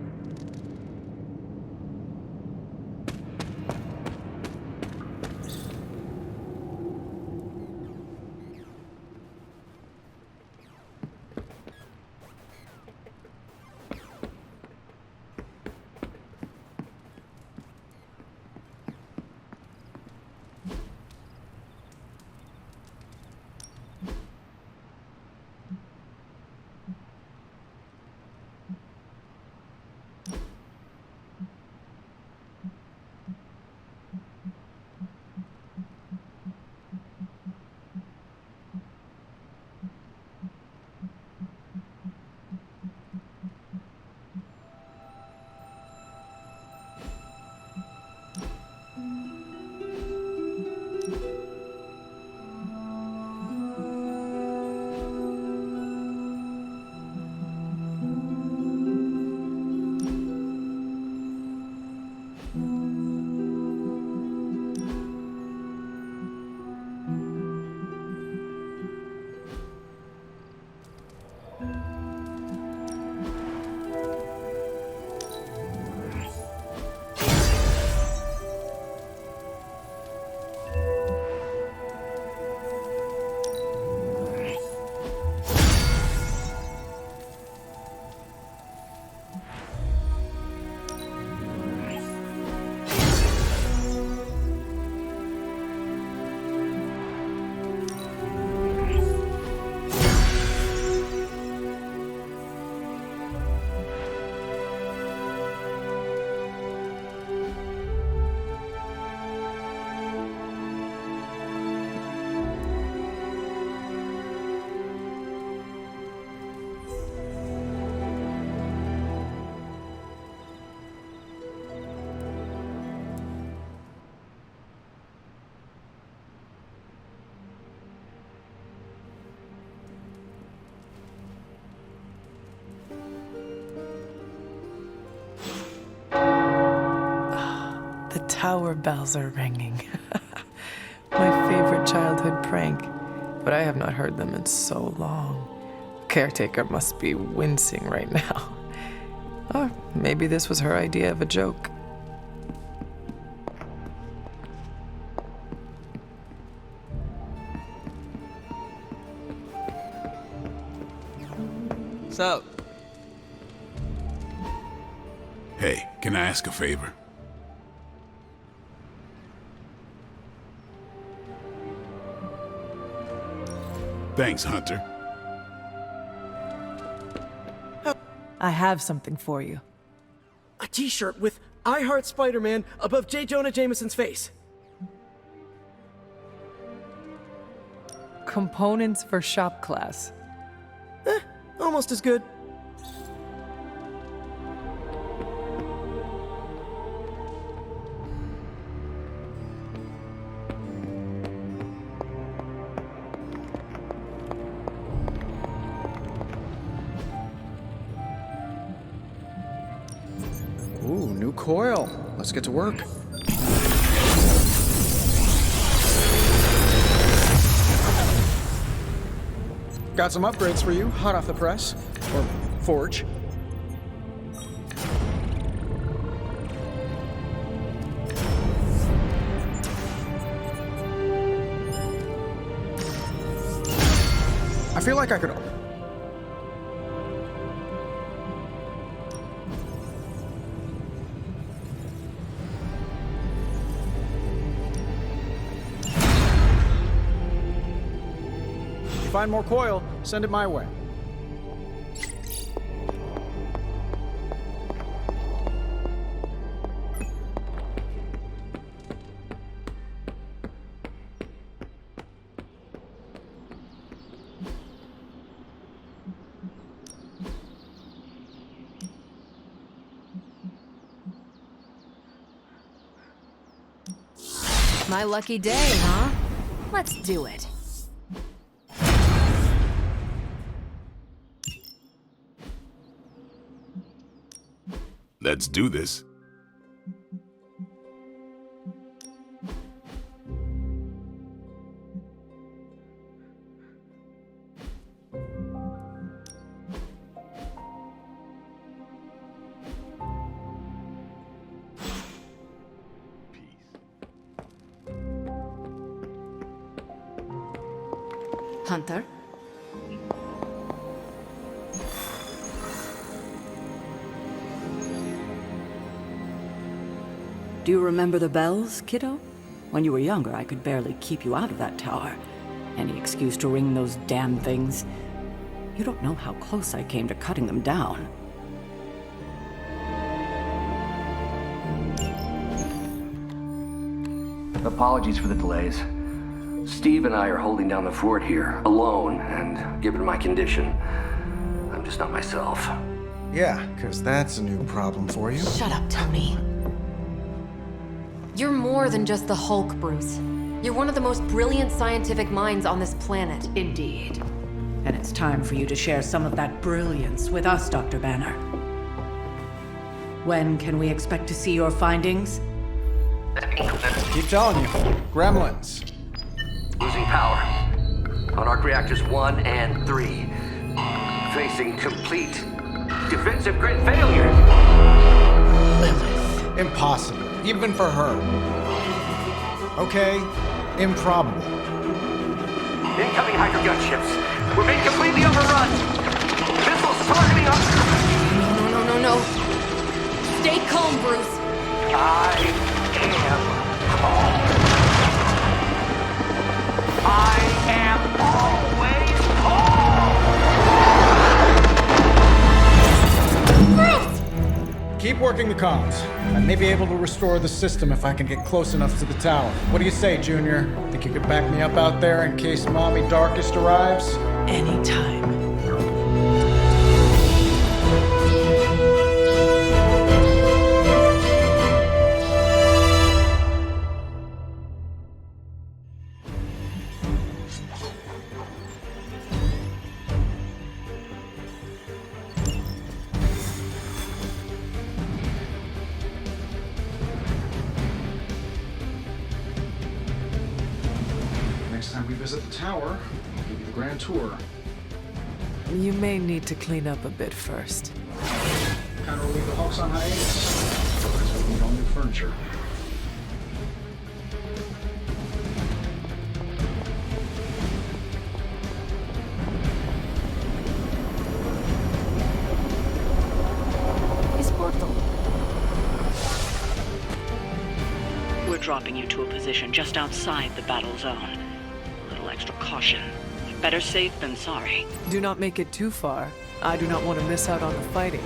Our bells are ringing. My favorite childhood prank. But I have not heard them in so long. Caretaker must be wincing right now. Or maybe this was her idea of a joke. What's up? Hey, can I ask a favor? Thanks, Hunter. I have something for you. A t-shirt with I Heart Spider-Man above J. Jonah Jameson's face. Components for shop class. Almost as good. Ooh, new coil. Let's get to work. Got some upgrades for you, hot off the press. Or forge. I feel like I could... Find more coil, send it my way. My lucky day, huh? Let's do it. Let's do this. Hunter? Do you remember the bells, kiddo? When you were younger, I could barely keep you out of that tower. Any excuse to ring those damn things. You don't know how close I came to cutting them down. Apologies for the delays. Steve and I are holding down the fort here, alone, and given my condition, I'm just not myself. Yeah, because that's a new problem for you. Shut up, Tony. You're more than just the Hulk, Bruce. You're one of the most brilliant scientific minds on this planet. Indeed. And it's time for you to share some of that brilliance with us, Dr. Banner. When can we expect to see your findings? Keep telling you. Gremlins. Losing power. On arc reactors 1 and 3. Facing complete defensive grid failure. Impossible. Even for her. Okay, improbable. Incoming Hydro gunships. We're being completely overrun. Missiles targeting us. No. Stay calm, Bruce. I am calm. I am always calm. Keep working the comms. I may be able to restore the system if I can get close enough to the tower. What do you say, Junior? Think you could back me up out there in case Mommy Darkest arrives? Anytime. visit the tower, I'll give you the grand tour. You may need to clean up a bit first. Kind of leave the Hulks on hiatus. Because we need all new furniture. We're dropping you to a position just outside the battle zone. A little extra caution. Better safe than sorry. Do not make it too far. I do not want to miss out on the fighting.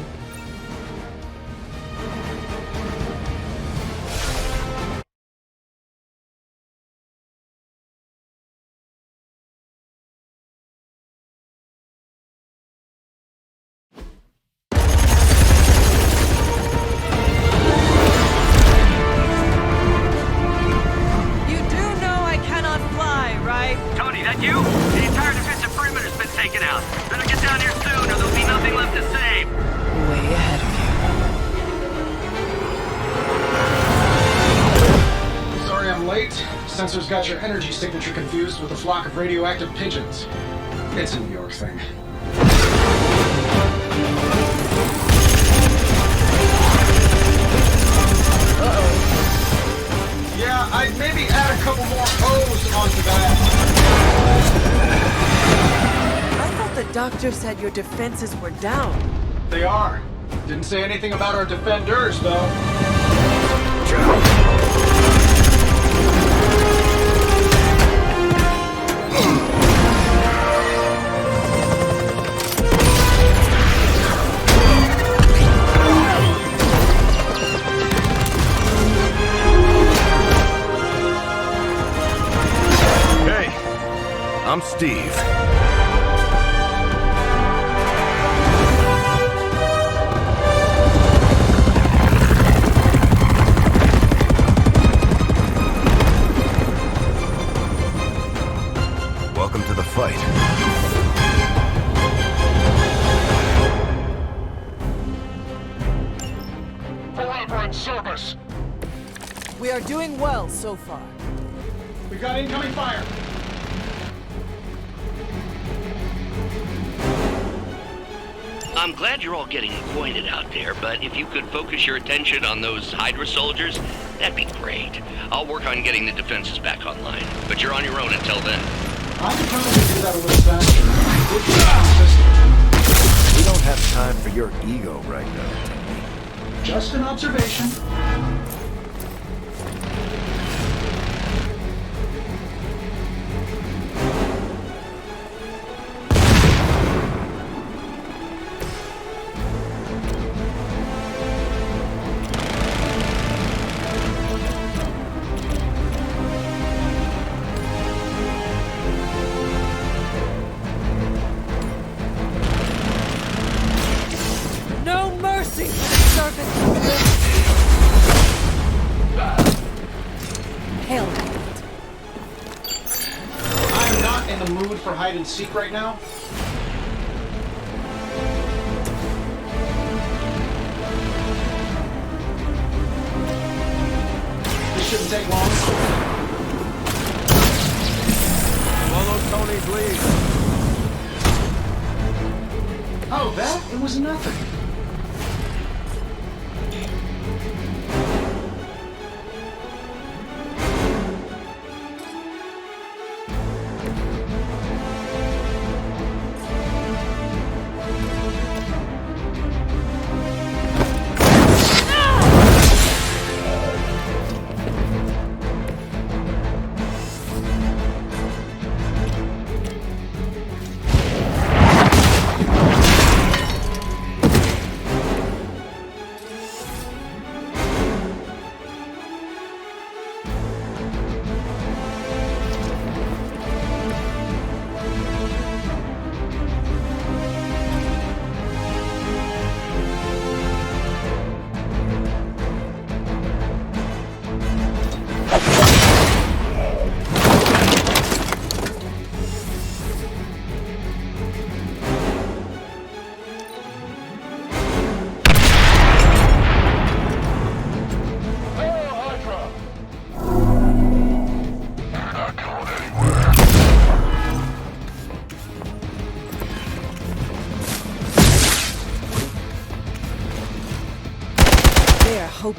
Sensor's got your energy signature confused with a flock of radioactive pigeons. It's a New York thing. Uh-oh. Yeah, I'd maybe add a couple more O's onto that. I thought the doctor said your defenses were down. They are. Didn't say anything about our defenders, though. I'm Steve. Welcome to the fight. Elaborate service. We are doing well so far. We've got incoming fire. I'm glad you're all getting acquainted out there, but if you could focus your attention on those Hydra soldiers, that'd be great. I'll work on getting the defenses back online, but you're on your own until then. I'm determined to do that a little faster. We don't have time for your ego right now, Timmy. Just an observation. Hide and seek right now. This shouldn't take long. Follow Tony's lead. Oh, that? It was nothing.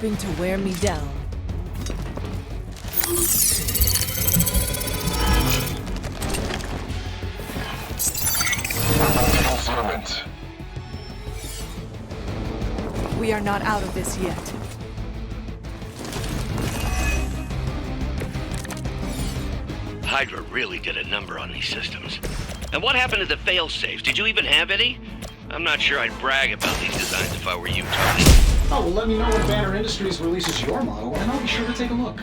hoping to wear me down. We are not out of this yet. Hydra really did a number on these systems. And what happened to the fail-safes? Did you even have any? I'm not sure I'd brag about these designs if I were you, Tony. Oh, well, let me know when Banner Industries releases your model, and I'll be sure to take a look.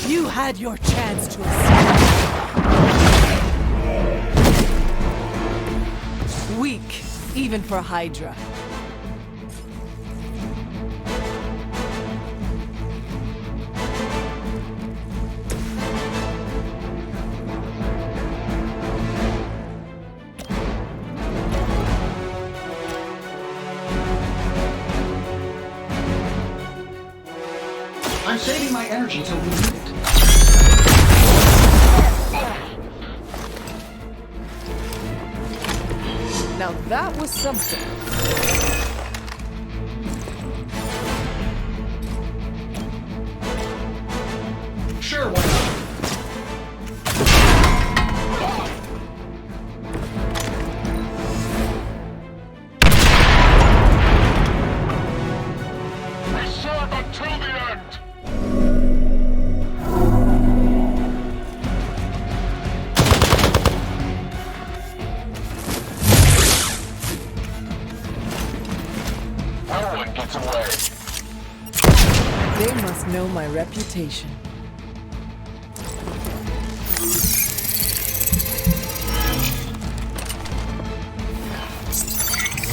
You had your chance to escape. Weak, even for Hydra. I'm saving my energy till we need it. Now that was something. Sure, why not? We serve until the end! No one gets away. They must know my reputation.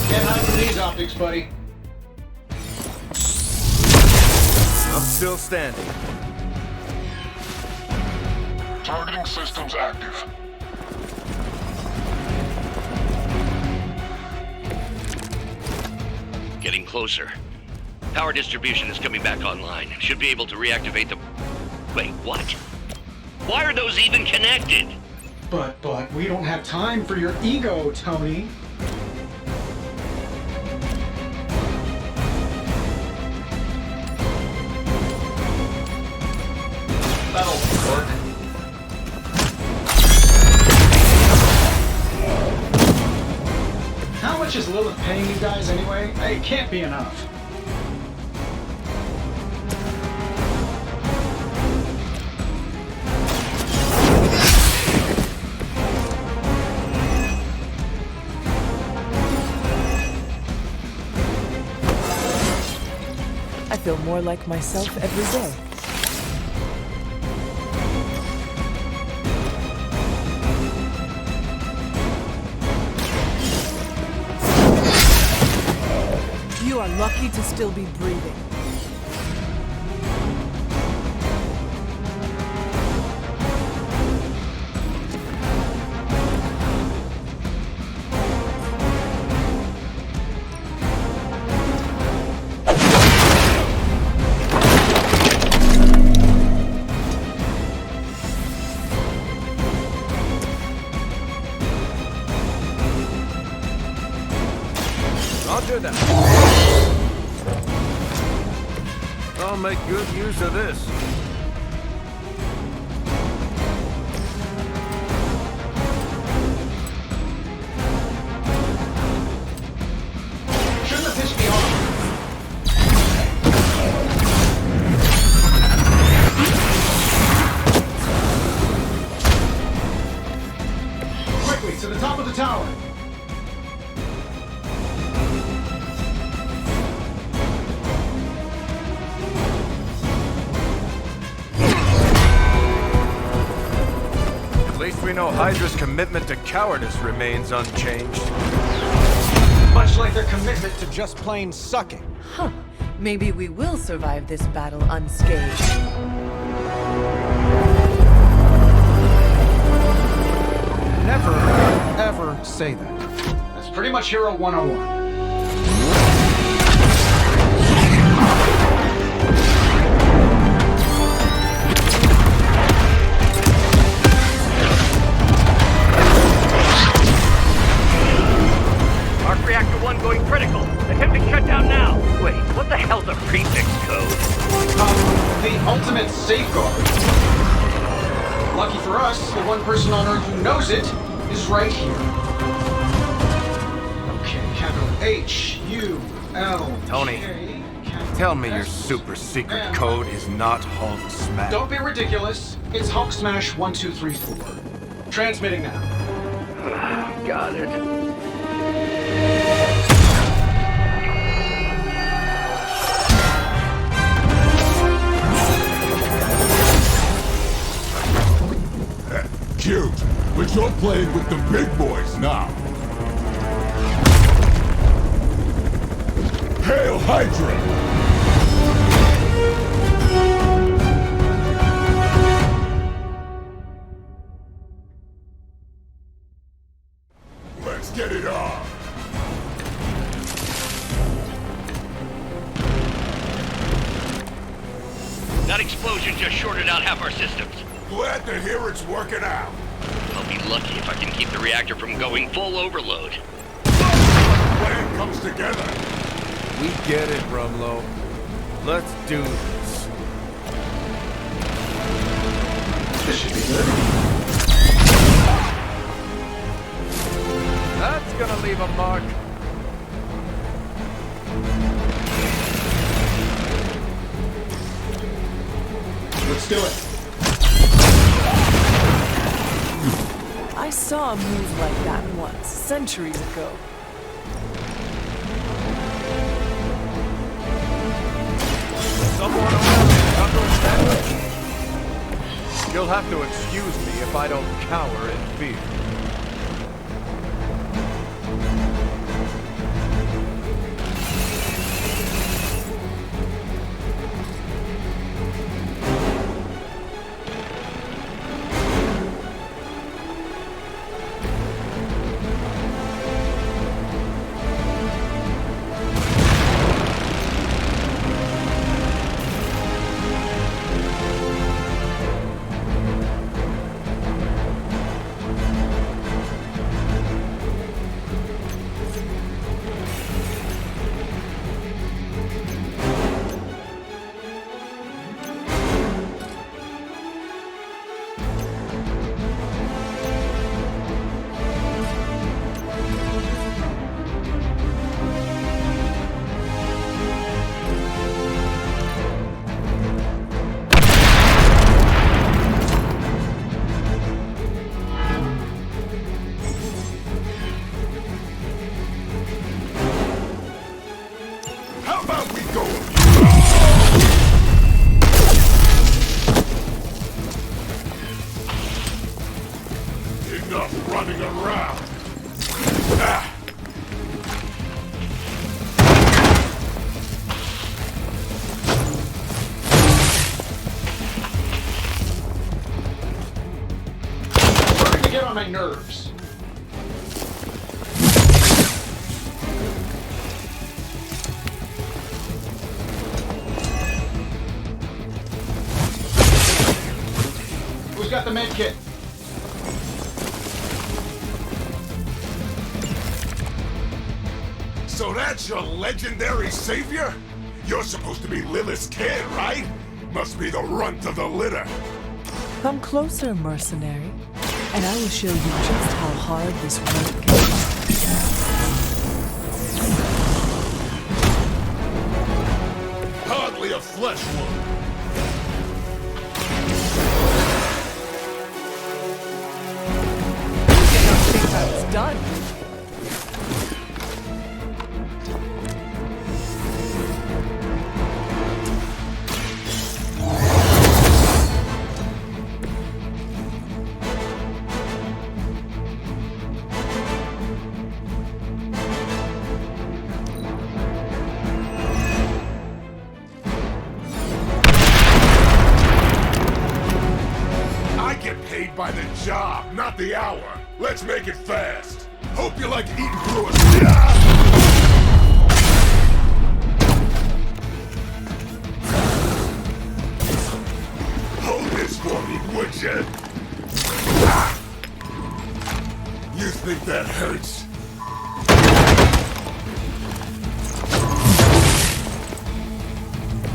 Get high for these optics, buddy. I'm still standing. Targeting systems active. Getting closer. Power distribution is coming back online. Should be able to reactivate the... Wait, what? Why are those even connected? But, we don't have time for your ego, Tony. That'll work. How much is Lilith paying you guys anyway? It can't be enough. I feel more like myself every day. You are lucky to still be breathing. Roger that. I'll make good use of this. Shouldn't have pissed me off. Quickly, to the top of the tower. At least we know Hydra's commitment to cowardice remains unchanged. Much like their commitment to just plain sucking. Huh. Maybe we will survive this battle unscathed. Never, ever say that. That's pretty much Hero 101. prefix code? The ultimate safeguard. Lucky for us, the one person on Earth who knows it is right here. Okay, capital H-U-L. Tony, tell me your super secret code is not Hulk Smash. Don't be ridiculous. It's Hulk Smash 1234. Transmitting now. Got it. Cute, but you're playing with the big boys now. Hail Hydra! Let's get it on! That explosion just shorted out half our systems. Glad to hear it's working out. I'll be lucky if I can keep the reactor from going full overload. Plan comes together. We get it, Rumlow. Let's do this. This should be good. That's gonna leave a mark. Let's do it. I saw a move like that once, centuries ago. Someone around me, Uncle Sandwich? You'll have to excuse me if I don't cower in fear. Running around. Starting to get on my nerves. Who's got the med kit? So that's your legendary savior? You're supposed to be Lilith's kid, right? Must be the runt of the litter. Come closer, mercenary, and I will show you just how hard this work is. Hardly a flesh wound. I think I was done. By the job, not the hour. Let's make it fast. Hope you like eating through a... Hold this for me, would you? You think that hurts?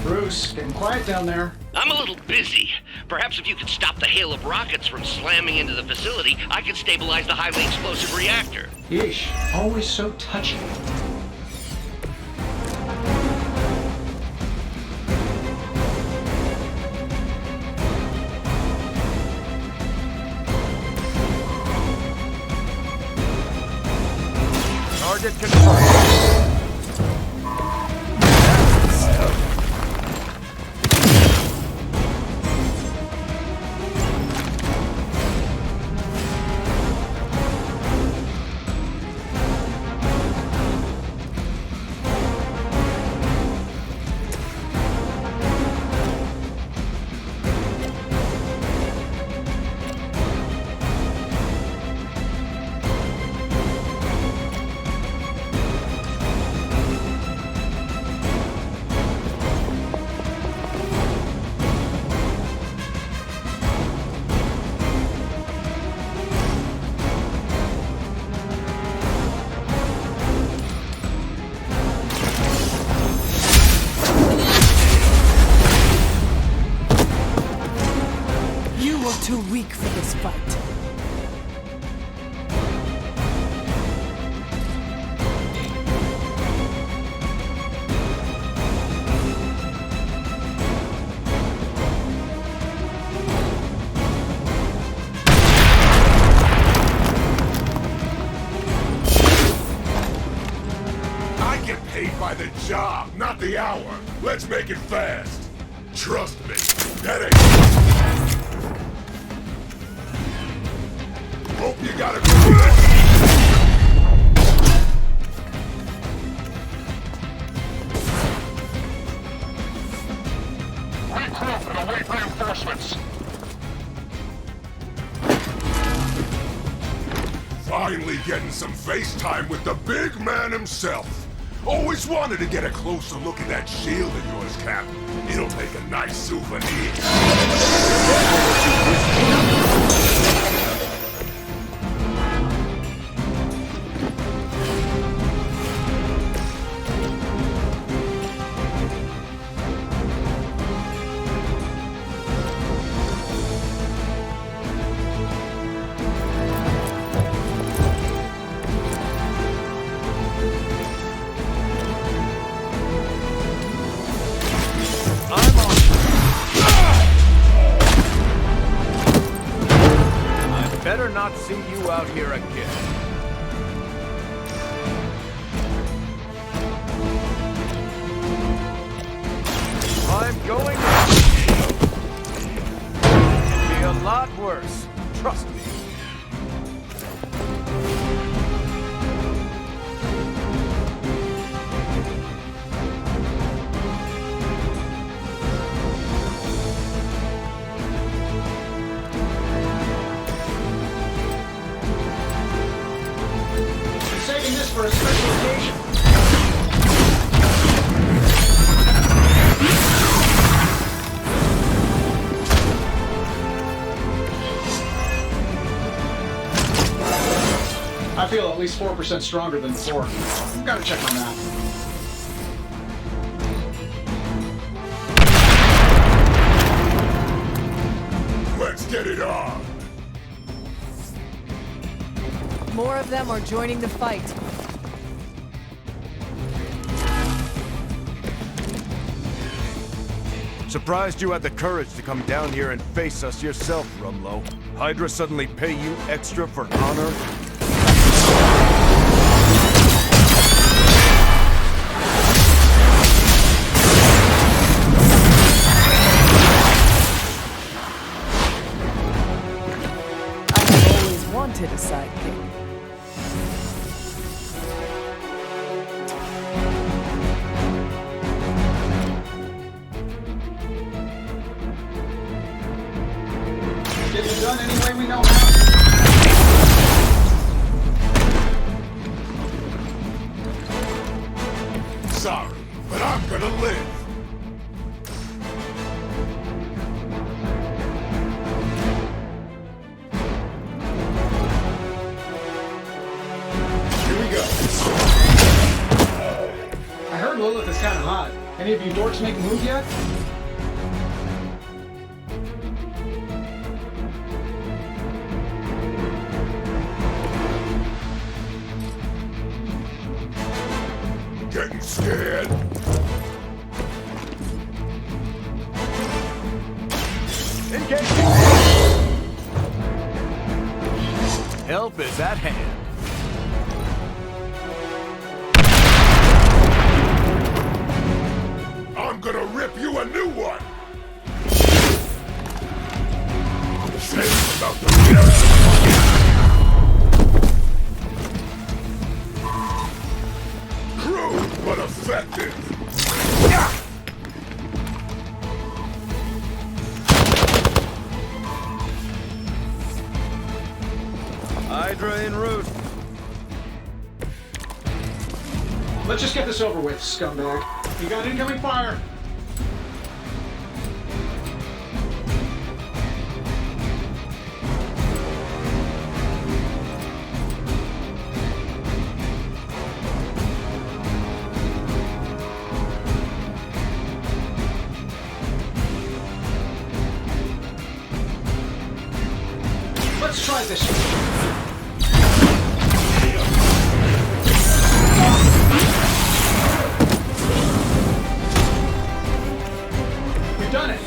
Bruce, getting quiet down there. I'm a little busy. Perhaps if you could stop the hail of rockets from slamming into the facility, I could stabilize the highly explosive reactor. Yeesh, always so touchy. Target confirmed. Too weak for this fight. I get paid by the job, not the hour. Let's make it fast. Trust me, that ain't... Hope you got a good Regroup and await reinforcements. Finally getting some FaceTime with the big man himself. Always wanted to get a closer look at that shield of yours, Cap. It'll make a nice souvenir. Better not see you out here again. I'm going to be a lot worse. Trust me. Saving this for a special occasion. I feel at least 4% stronger than before. Gotta check my math. Let's get it on. More of them are joining the fight. Surprised you had the courage to come down here and face us yourself, Rumlow. Hydra suddenly pay you extra for honor? I've always wanted a sidekick. Get it done any way we know how. Sorry, but I'm gonna live. Here we go. I heard Lilith is kind of hot. Any of you dorks make a move yet? Getting scared? Engaging! Help is at hand. I'm gonna rip you a new one! Shame about the crude but effective! Hydra en route. Let's just get this over with, scumbag. You got incoming fire! Let's try this one. We've done it.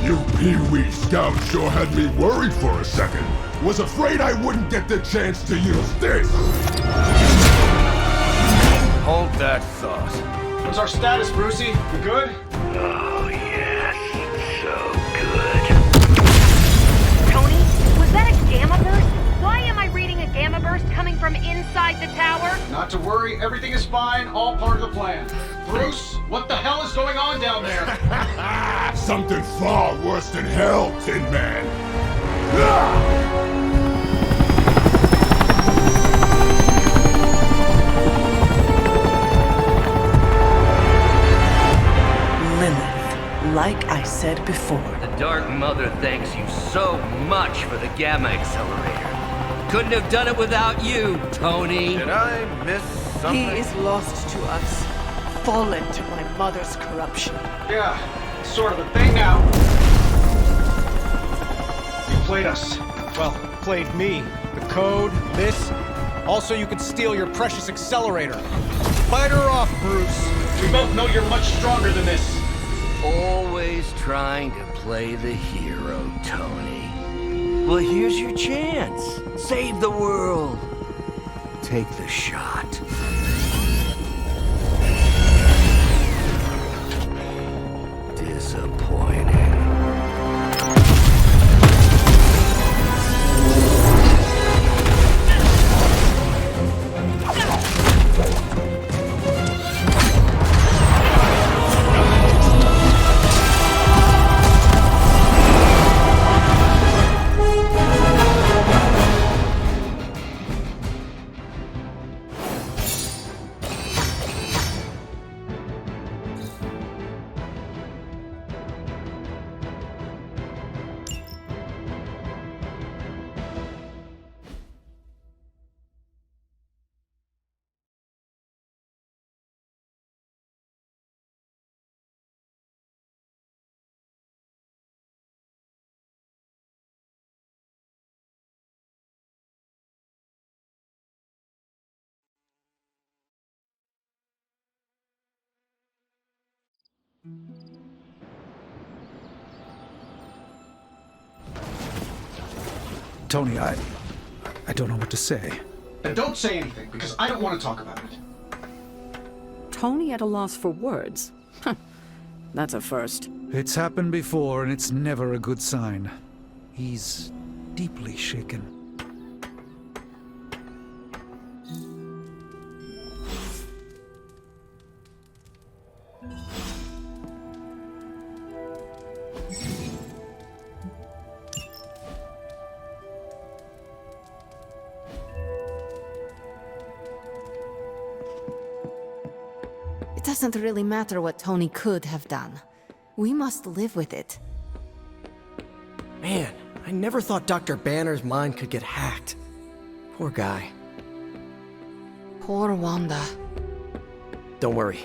You pee-wee scout sure had me worried for a second. Was afraid I wouldn't get the chance to use this. Hold that thought. What's our status, Brucey? We good? Oh, yes. So good. Tony, was that a gamma burst? Why am I reading a gamma burst coming from inside the tower? Not to worry, everything is fine, all part of the plan. Bruce, what the hell is going on down there? Something far worse than hell, Tin Man. Ah! Like I said before. The Dark Mother thanks you so much for the Gamma Accelerator. Couldn't have done it without you, Tony. Did I miss something? He is lost to us, fallen to my mother's corruption. Yeah, sort of a thing now. You played us. Well, played me. The code, this. Also, you could steal your precious accelerator. Fight her off, Bruce. We both know you're much stronger than this. Always trying to play the hero, Tony. Well, here's your chance. Save the world. Take the shot. Disappointing. Tony, I don't know what to say. Then don't say anything, because I don't want to talk about it. Tony at a loss for words? That's a first. It's happened before, and it's never a good sign. He's deeply shaken. It doesn't really matter what Tony could have done. We must live with it. Man, I never thought Dr. Banner's mind could get hacked. Poor guy. Poor Wanda. Don't worry.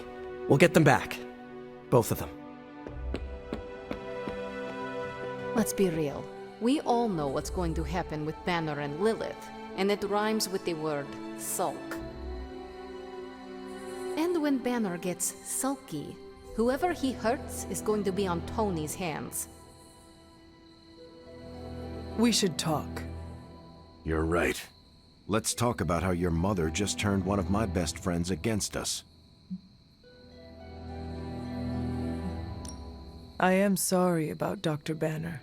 We'll get them back. Both of them. Let's be real. We all know what's going to happen with Banner and Lilith, and it rhymes with the word sulk. And when Banner gets sulky, whoever he hurts is going to be on Tony's hands. We should talk. You're right. Let's talk about how your mother just turned one of my best friends against us. I am sorry about Dr. Banner.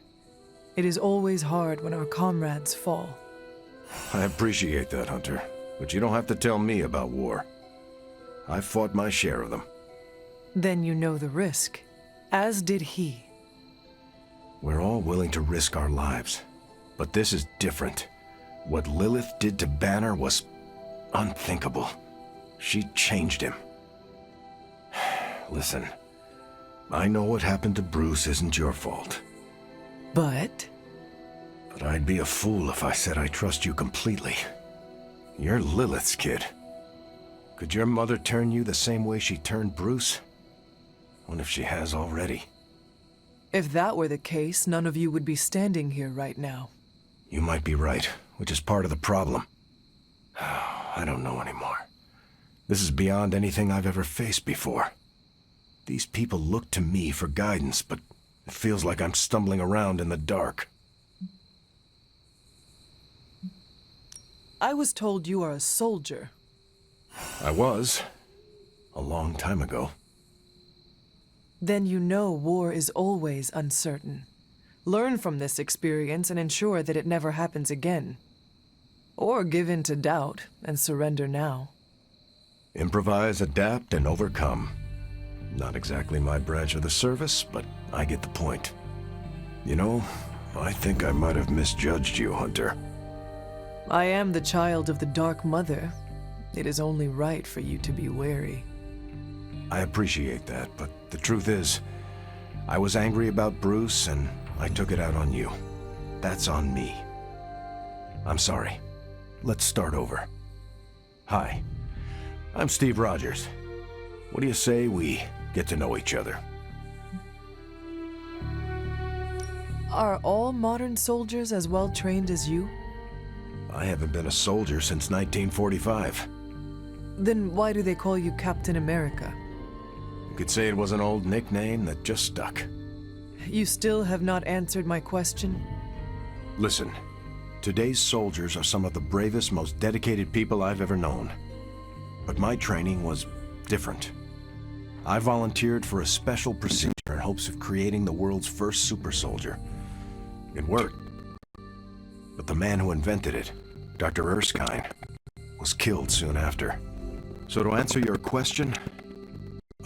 It is always hard when our comrades fall. I appreciate that, Hunter. But you don't have to tell me about war. I've fought my share of them. Then you know the risk, as did he. We're all willing to risk our lives. But this is different. What Lilith did to Banner was unthinkable. She changed him. Listen, I know what happened to Bruce isn't your fault. But I'd be a fool if I said I trust you completely. You're Lilith's kid. Could your mother turn you the same way she turned Bruce? What if she has already? if that were the case, none of you would be standing here right now. You might be right, which is part of the problem. I don't know anymore. This is beyond anything I've ever faced before. These people look to me for guidance, but it feels like I'm stumbling around in the dark. I was told you are a soldier. I was. A long time ago. Then you know war is always uncertain. Learn from this experience and ensure that it never happens again. Or give in to doubt and surrender now. Improvise, adapt, and overcome. Not exactly my branch of the service, but I get the point. You know, I think I might have misjudged you, Hunter. I am the child of the Dark Mother. It is only right for you to be wary. I appreciate that, but the truth is, I was angry about Bruce, and I took it out on you. That's on me. I'm sorry. Let's start over. Hi, I'm Steve Rogers. What do you say we get to know each other? Are all modern soldiers as well trained as you? I haven't been a soldier since 1945. Then why do they call you Captain America? You could say it was an old nickname that just stuck. You still have not answered my question? Listen, today's soldiers are some of the bravest, most dedicated people I've ever known. But my training was different. I volunteered for a special procedure in hopes of creating the world's first super soldier. It worked. But the man who invented it, Dr. Erskine, was killed soon after. So to answer your question,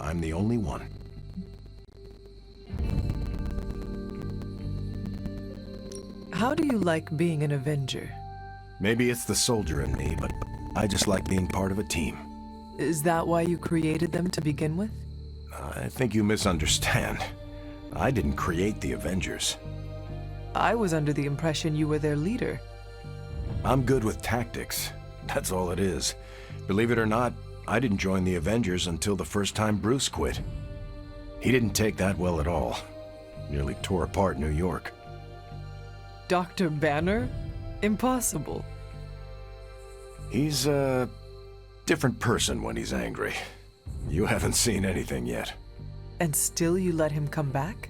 I'm the only one. How do you like being an Avenger? Maybe it's the soldier in me, but I just like being part of a team. Is that why you created them to begin with? I think you misunderstand. I didn't create the Avengers. I was under the impression you were their leader. I'm good with tactics. That's all it is. Believe it or not, I didn't join the Avengers until the first time Bruce quit. He didn't take that well at all. Nearly tore apart New York. Dr. Banner? Impossible. He's a different person when he's angry. You haven't seen anything yet. And still you let him come back?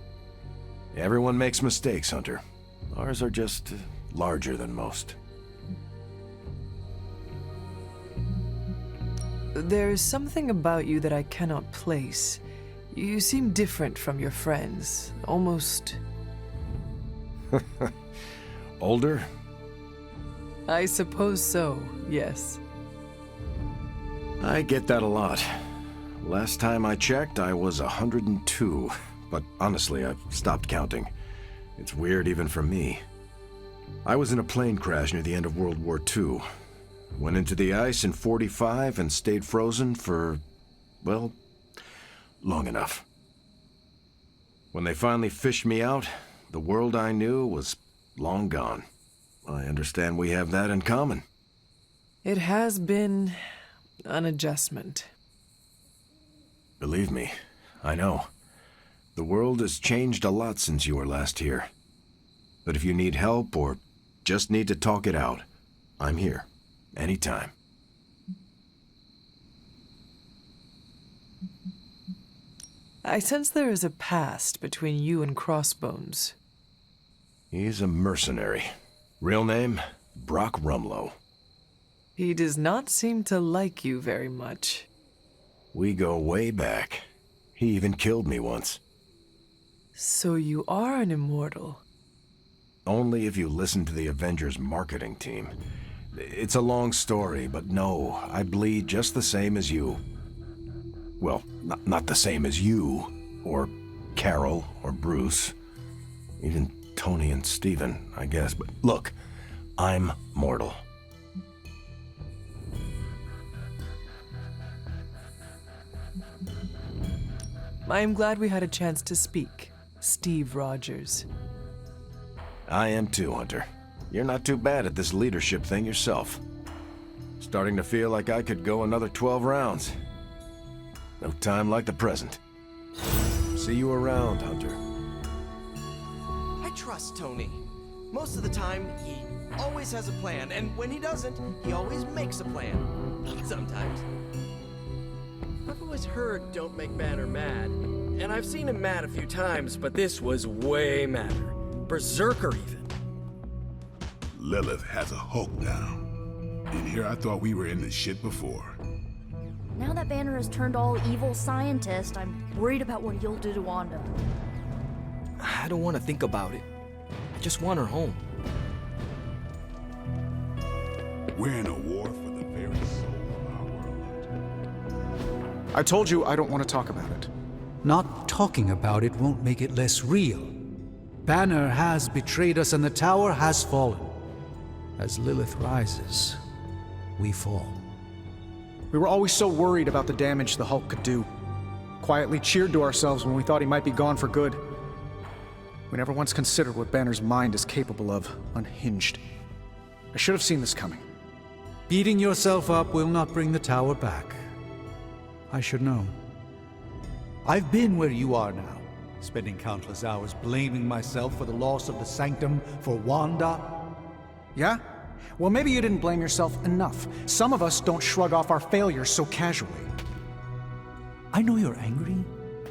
Everyone makes mistakes, Hunter. Ours are just larger than most. There's something about you that I cannot place. You seem different from your friends. Almost... Older? I suppose so, yes. I get that a lot. Last time I checked, I was 102. But honestly, I've stopped counting. It's weird even for me. I was in a plane crash near the end of World War II. Went into the ice in '45 and stayed frozen for, well, long enough. When they finally fished me out, the world I knew was long gone. I understand we have that in common. It has been an adjustment. Believe me, I know. The world has changed a lot since you were last here. But if you need help or just need to talk it out, I'm here. Anytime. I sense there is a past between you and Crossbones. He's a mercenary. Real name, Brock Rumlow. He does not seem to like you very much. We go way back. He even killed me once. So you are an immortal. Only if you listen to the Avengers marketing team. It's a long story, but no, I bleed just the same as you. Well, not the same as you, or Carol, or Bruce. Even Tony and Steven, I guess. But look, I'm mortal. I am glad we had a chance to speak, Steve Rogers. I am too, Hunter. You're not too bad at this leadership thing yourself. Starting to feel like I could go another 12 rounds. No time like the present. See you around, Hunter. I trust Tony. Most of the time, he always has a plan, and when he doesn't, he always makes a plan. Sometimes. I've always heard don't make Banner mad, and I've seen him mad a few times, but this was way madder. Berserker even. Lilith has a Hulk now. And here I thought we were in the shit before. Now that Banner has turned all evil scientist, I'm worried about what he'll do to Wanda. I don't want to think about it. I just want her home. We're in a war for the very soul of our world. I told you I don't want to talk about it. Not talking about it won't make it less real. Banner has betrayed us and the tower has fallen. As Lilith rises, we fall. We were always so worried about the damage the Hulk could do. Quietly cheered to ourselves when we thought he might be gone for good. We never once considered what Banner's mind is capable of, unhinged. I should have seen this coming. Beating yourself up will not bring the tower back. I should know. I've been where you are now, spending countless hours blaming myself for the loss of the Sanctum, for Wanda. Yeah? Well, maybe you didn't blame yourself enough. Some of us don't shrug off our failures so casually. I know you're angry,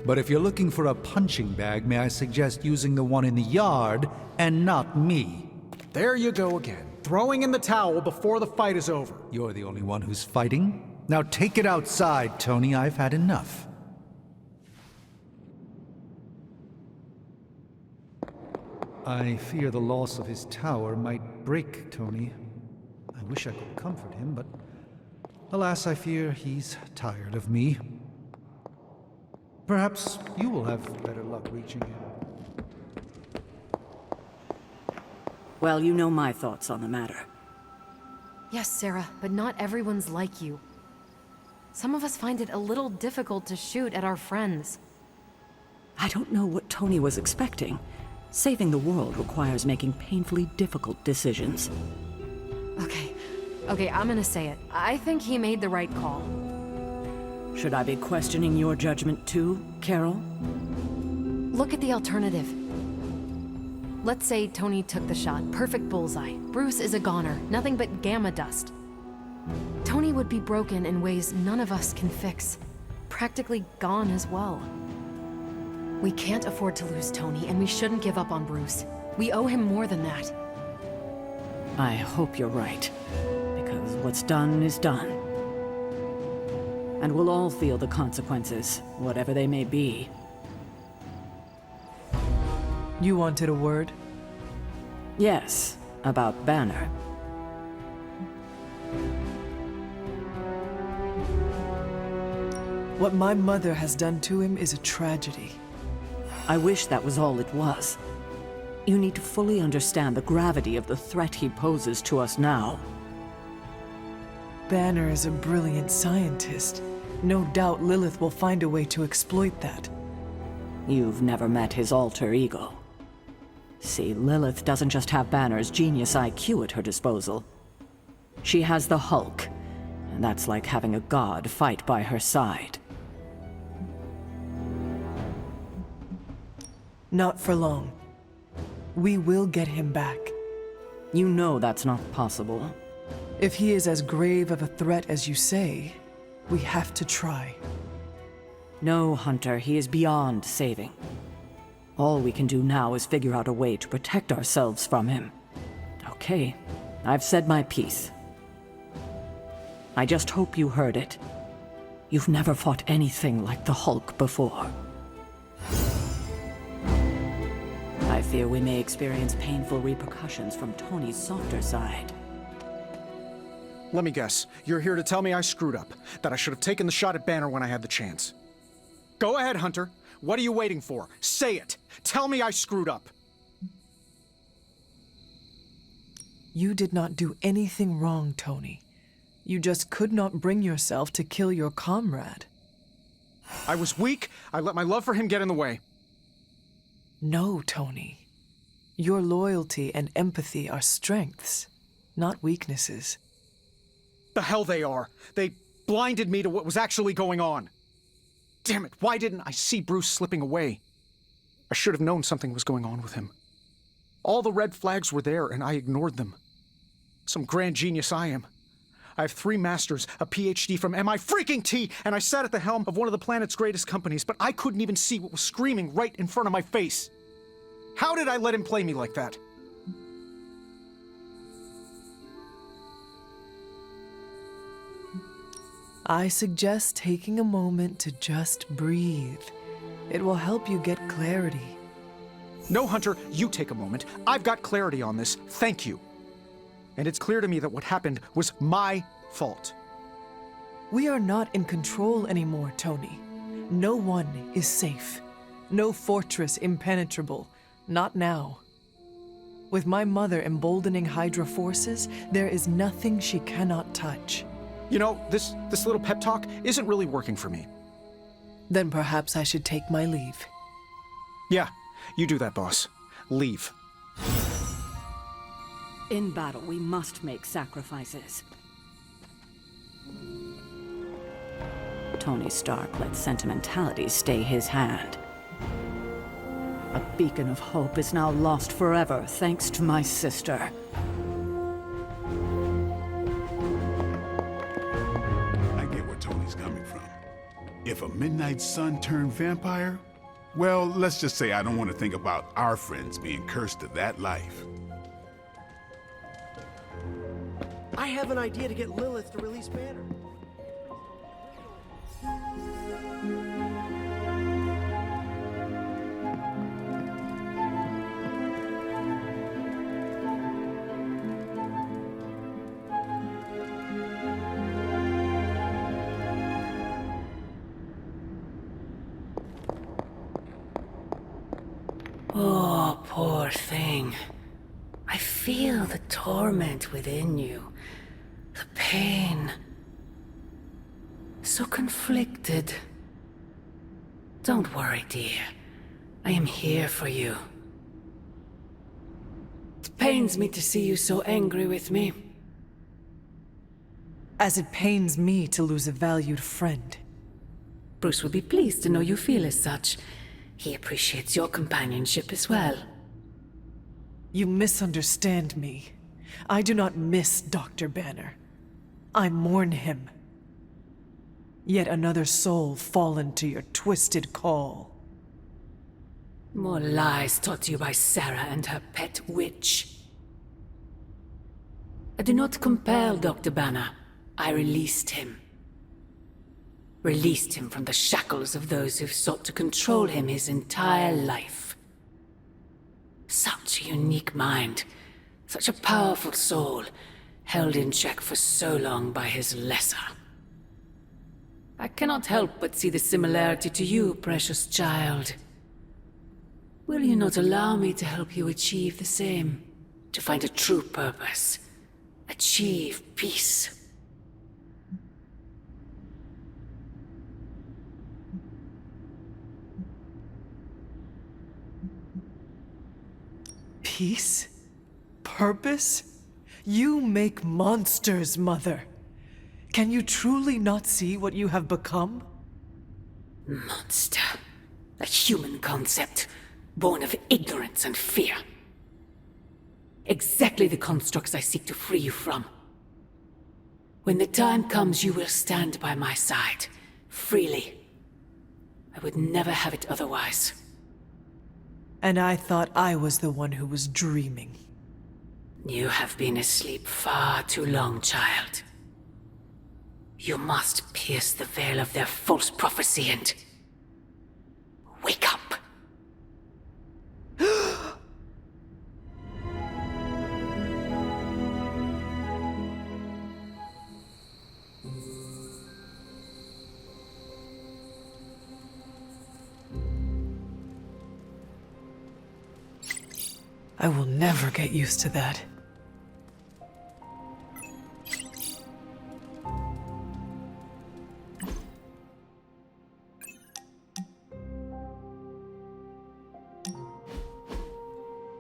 but if you're looking for a punching bag, may I suggest using the one in the yard and not me? There you go again, throwing in the towel before the fight is over. You're the only one who's fighting. Now take it outside, Tony. I've had enough. I fear the loss of his tower might break Tony. I wish I could comfort him, but alas, I fear he's tired of me. Perhaps you will have better luck reaching him. Well, you know my thoughts on the matter. Yes, Sarah, but not everyone's like you. Some of us find it a little difficult to shoot at our friends. I don't know what Tony was expecting. Saving the world requires making painfully difficult decisions. Okay, I'm gonna say it. I think he made the right call. Should I be questioning your judgment too, Carol? Look at the alternative. Let's say Tony took the shot, perfect bullseye. Bruce is a goner, nothing but gamma dust. Tony would be broken in ways none of us can fix. Practically gone as well. We can't afford to lose Tony, and we shouldn't give up on Bruce. We owe him more than that. I hope you're right, because what's done is done. And we'll all feel the consequences, whatever they may be. You wanted a word? Yes, about Banner. What my mother has done to him is a tragedy. I wish that was all it was. You need to fully understand the gravity of the threat he poses to us now. Banner is a brilliant scientist. No doubt Lilith will find a way to exploit that. You've never met his alter ego. See, Lilith doesn't just have Banner's genius IQ at her disposal. She has the Hulk, And that's like having a god fight by her side. Not for long. We will get him back. You know that's not possible. If he is as grave of a threat as you say, we have to try. No, Hunter, he is beyond saving. All we can do now is figure out a way to protect ourselves from him. Okay, I've said my piece. I just hope you heard it. You've never fought anything like the Hulk before. I fear we may experience painful repercussions from Tony's softer side. Let me guess. You're here to tell me I screwed up. That I should have taken the shot at Banner when I had the chance. Go ahead, Hunter. What are you waiting for? Say it. Tell me I screwed up. You did not do anything wrong, Tony. You just could not bring yourself to kill your comrade. I was weak. I let my love for him get in the way. No, Tony. Your loyalty and empathy are strengths, not weaknesses. The hell they are. They blinded me to what was actually going on. Damn it, why didn't I see Bruce slipping away? I should have known something was going on with him. All the red flags were there, and I ignored them. Some grand genius I am. I have 3 masters, a PhD from MI-freaking-T, and I sat at the helm of one of the planet's greatest companies, but I couldn't even see what was screaming right in front of my face. How did I let him play me like that? I suggest taking a moment to just breathe. It will help you get clarity. No, Hunter, you take a moment. I've got clarity on this. Thank you. And it's clear to me that what happened was my fault. We are not in control anymore, Tony. No one is safe. No fortress impenetrable. Not now. With my mother emboldening Hydra forces, there is nothing she cannot touch. You know, this little pep talk isn't really working for me. Then perhaps I should take my leave. Yeah, you do that, boss. Leave. In battle, we must make sacrifices. Tony Stark let sentimentality stay his hand. A beacon of hope is now lost forever, thanks to my sister. I get where Tony's coming from. If a midnight sun turned vampire, well, let's just say I don't want to think about our friends being cursed to that life. I have an idea to get Lilith to release Banner. Oh, poor thing. I feel the torment within you. The pain. So conflicted. Don't worry, dear. I am here for you. It pains me to see you so angry with me. As it pains me to lose a valued friend. Bruce would be pleased to know you feel as such. He appreciates your companionship as well. You misunderstand me. I do not miss Dr. Banner. I mourn him. Yet another soul fallen to your twisted call. More lies taught to you by Sarah and her pet witch. I do not compel Dr. Banner. I released him. Released him from the shackles of those who've sought to control him his entire life. Such a unique mind, such a powerful soul, held in check for so long by his lesser. I cannot help but see the similarity to you, precious child. Will you not allow me to help you achieve the same? To find a true purpose, achieve peace. Peace? Purpose? You make monsters, Mother. Can you truly not see what you have become? Monster. A human concept, born of ignorance and fear. Exactly the constructs I seek to free you from. When the time comes, you will stand by my side, freely. I would never have it otherwise. And I thought I was the one who was dreaming. You have been asleep far too long, child. You must pierce the veil of their false prophecy and wake up. I will never get used to that.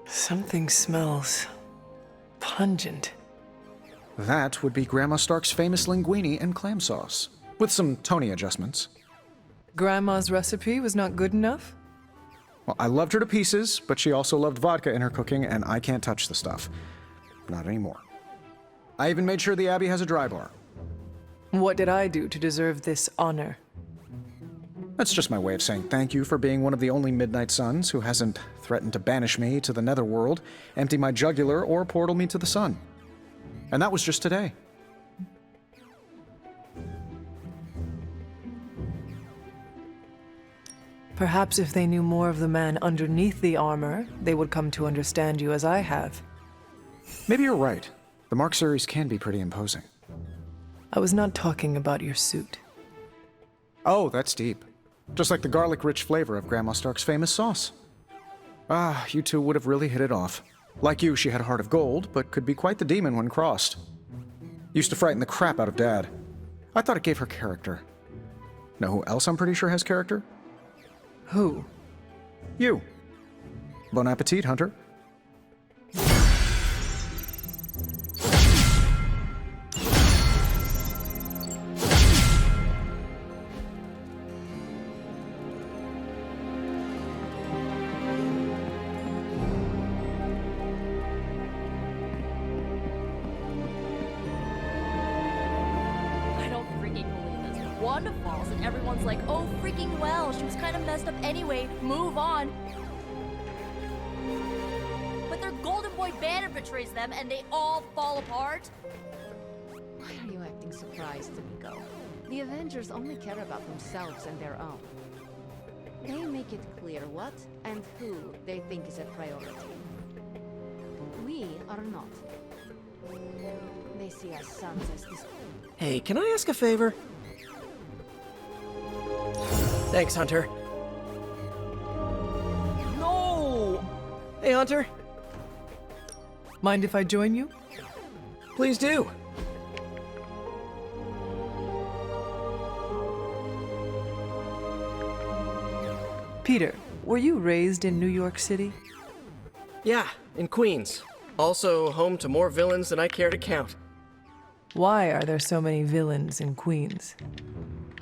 Something smells pungent. That would be Grandma Stark's famous linguine and clam sauce, with some Tony adjustments. Grandma's recipe was not good enough? Well, I loved her to pieces, but she also loved vodka in her cooking, and I can't touch the stuff. Not anymore. I even made sure the Abbey has a dry bar. What did I do to deserve this honor? That's just my way of saying thank you for being one of the only Midnight Suns who hasn't threatened to banish me to the Netherworld, empty my jugular, or portal me to the sun. And that was just today. Perhaps if they knew more of the man underneath the armor, they would come to understand you as I have. Maybe you're right. The Mark series can be pretty imposing. I was not talking about your suit. Oh, that's deep. Just like the garlic-rich flavor of Grandma Stark's famous sauce. Ah, you two would have really hit it off. Like you, she had a heart of gold, but could be quite the demon when crossed. Used to frighten the crap out of Dad. I thought it gave her character. Know who else I'm pretty sure has character? Who? You. Bon appetit, Hunter. And everyone's like, oh, freaking well, she was kind of messed up anyway, move on. But their golden boy banner betrays them and they all fall apart. Why are you acting surprised, Nico? The Avengers only care about themselves and their own. They make it clear what and who they think is a priority. We are not. They see us sons as this. Hey, can I ask a favor? Thanks, Hunter. No! Hey, Hunter. Mind if I join you? Please do. Peter, were you raised in New York City? Yeah, in Queens. Also home to more villains than I care to count. Why are there so many villains in Queens?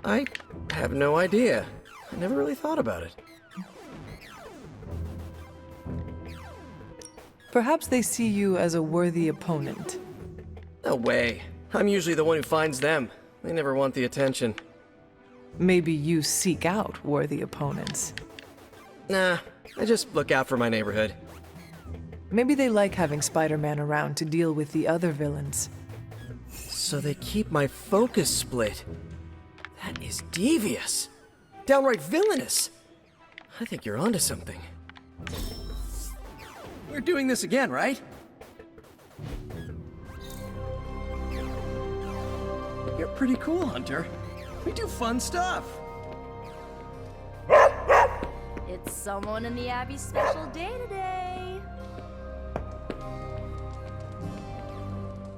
I have no idea. I never really thought about it. Perhaps they see you as a worthy opponent. No way. I'm usually the one who finds them. They never want the attention. Maybe you seek out worthy opponents. Nah, I just look out for my neighborhood. Maybe they like having Spider-Man around to deal with the other villains. So they keep my focus split. That is devious. Downright villainous. I think you're onto something. We're doing this again, right? You're pretty cool, Hunter. We do fun stuff. It's someone in the Abbey's special day today.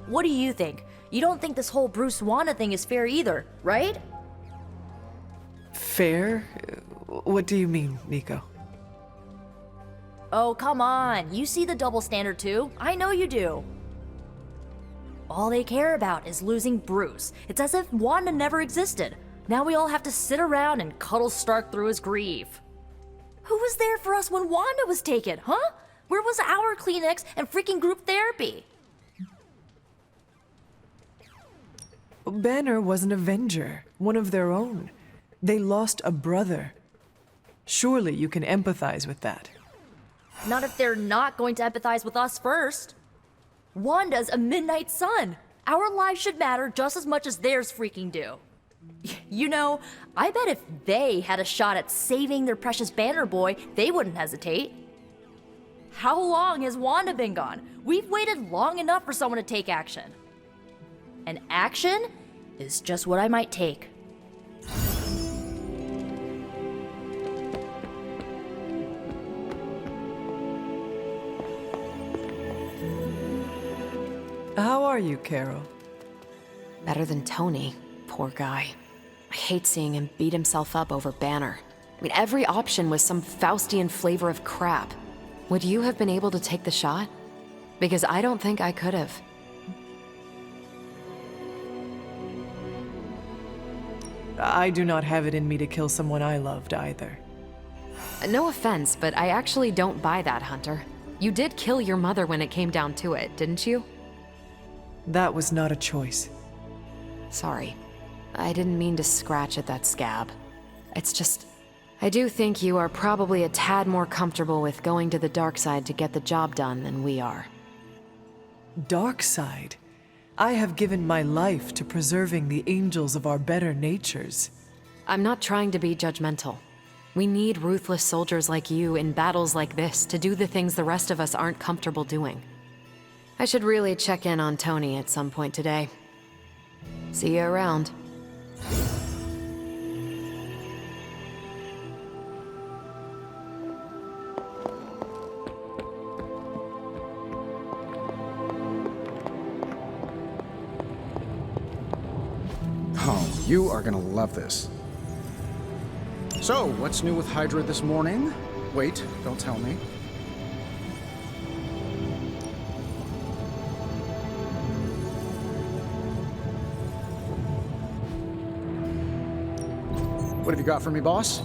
What do you think? You don't think this whole Bruce Wanda thing is fair either, right? Fair? What do you mean, Nico? Oh, come on. You see the double standard too. I know you do. All they care about is losing Bruce. It's as if Wanda never existed. Now we all have to sit around and cuddle Stark through his grief. Who was there for us when Wanda was taken, huh? Where was our Kleenex and freaking group therapy? Banner was an Avenger, one of their own. They lost a brother. Surely you can empathize with that. Not if they're not going to empathize with us first. Wanda's a Midnight Sun. Our lives should matter just as much as theirs freaking do. You know, I bet if they had a shot at saving their precious Banner boy, they wouldn't hesitate. How long has Wanda been gone? We've waited long enough for someone to take action. And action is just what I might take. How are you, Carol? Better than Tony. Poor guy. I hate seeing him beat himself up over Banner. I mean, every option was some Faustian flavor of crap. Would you have been able to take the shot? Because I don't think I could have. I do not have it in me to kill someone I loved either. No offense, but I actually don't buy that, Hunter. You did kill your mother when it came down to it, didn't you? That was not a choice. Sorry. I didn't mean to scratch at that scab. It's just... I do think you are probably a tad more comfortable with going to the dark side to get the job done than we are. Dark side? I have given my life to preserving the angels of our better natures. I'm not trying to be judgmental. We need ruthless soldiers like you in battles like this to do the things the rest of us aren't comfortable doing. I should really check in on Tony at some point today. See you around. Oh, you are gonna love this. So, what's new with Hydra this morning? Wait, don't tell me. What have you got for me, boss?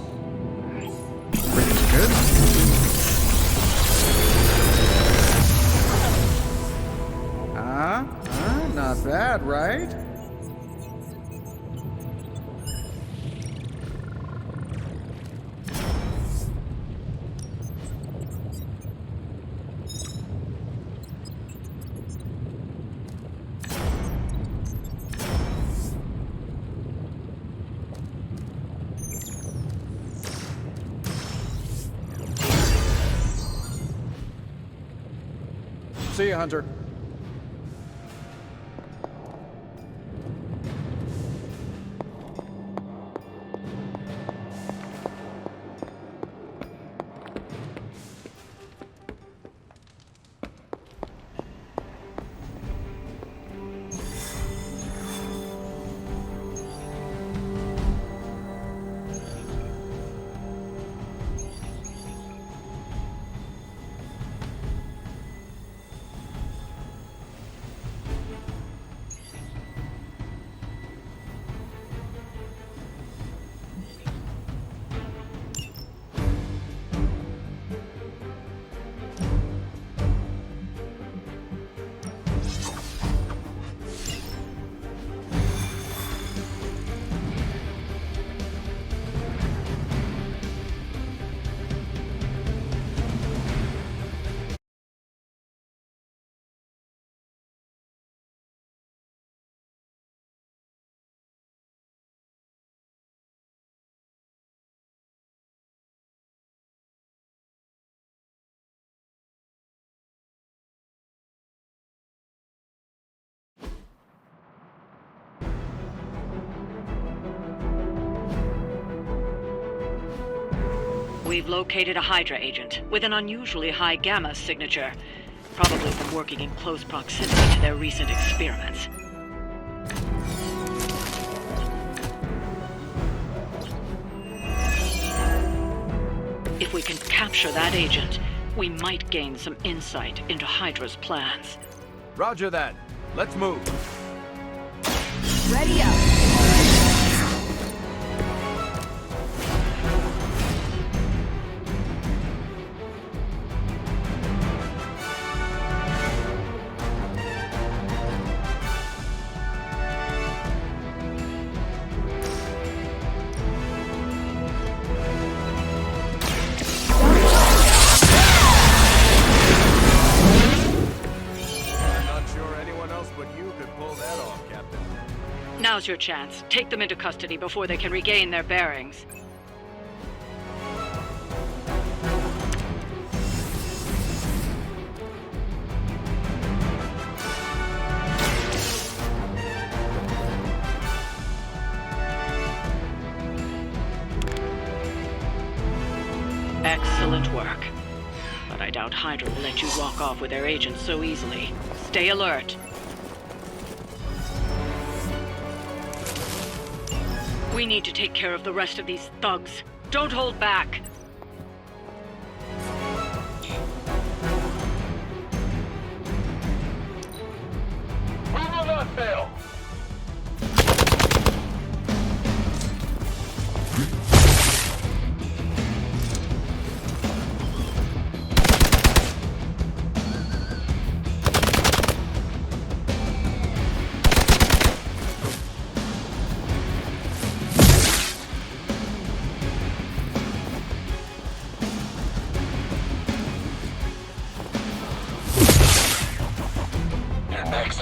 Ratings good? Not bad, right? See you, Hunter. We've located a Hydra agent with an unusually high gamma signature, probably from working in close proximity to their recent experiments. If we can capture that agent, we might gain some insight into Hydra's plans. Roger that. Let's move. Ready up. Now's your chance. Take them into custody before they can regain their bearings. Excellent work. But I doubt Hydra will let you walk off with their agents so easily. Stay alert. We need to take care of the rest of these thugs. Don't hold back. We will not fail.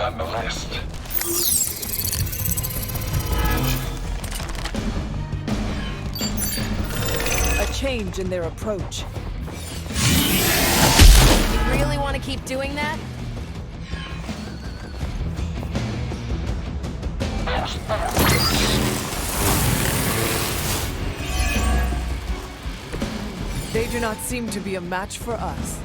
On the list. A change in their approach. You really want to keep doing that? They do not seem to be a match for us.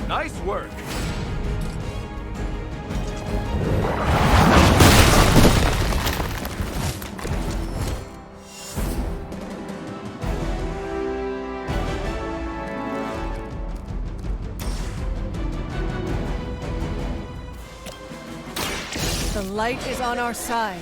Nice work. The light is on our side.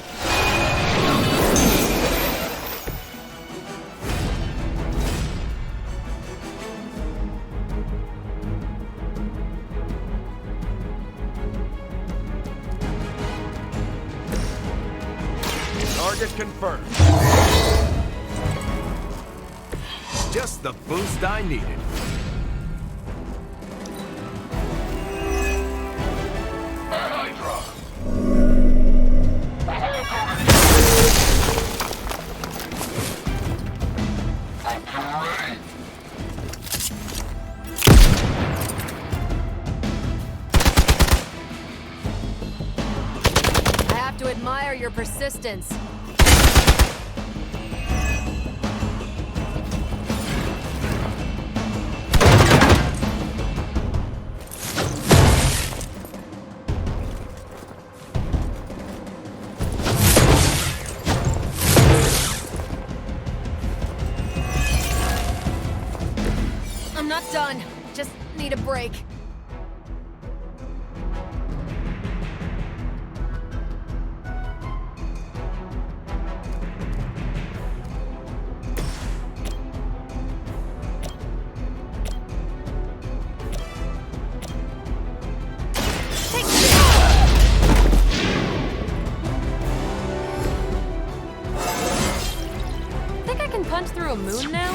Target confirmed. Just the boost I needed. I have to admire your persistence. I'm not done. Just need a break. Think I can punch through a moon now?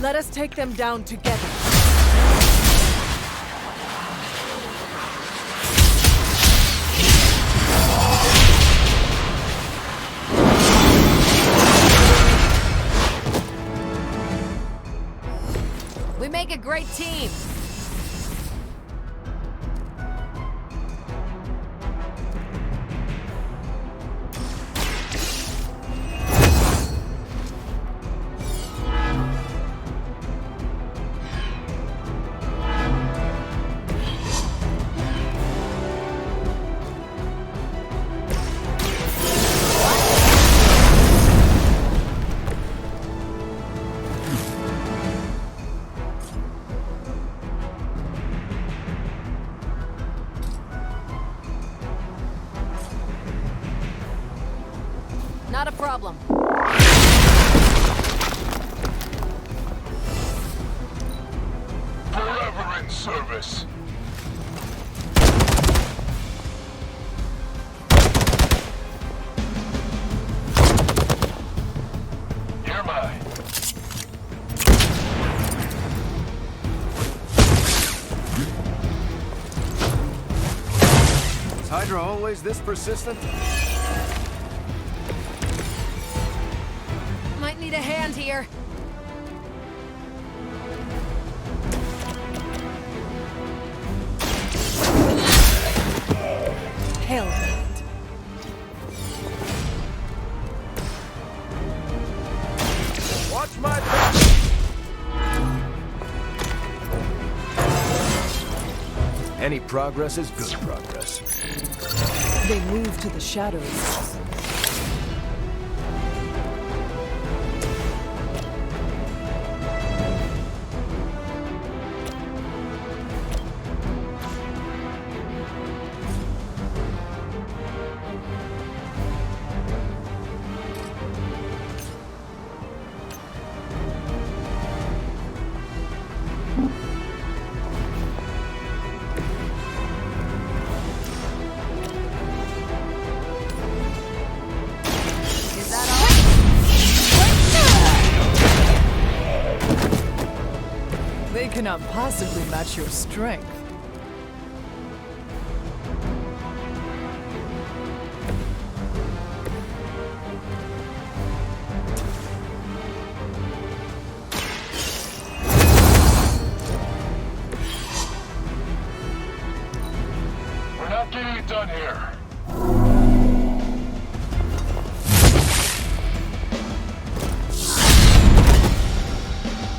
Let us take them down together. right team. Not a problem. Forever in service. You're mine. Is Hydra always this persistent? Might need a hand here. Hell. Watch my back! Any progress is good progress. They move to the shadows. They cannot possibly match your strength. We're not getting it done here.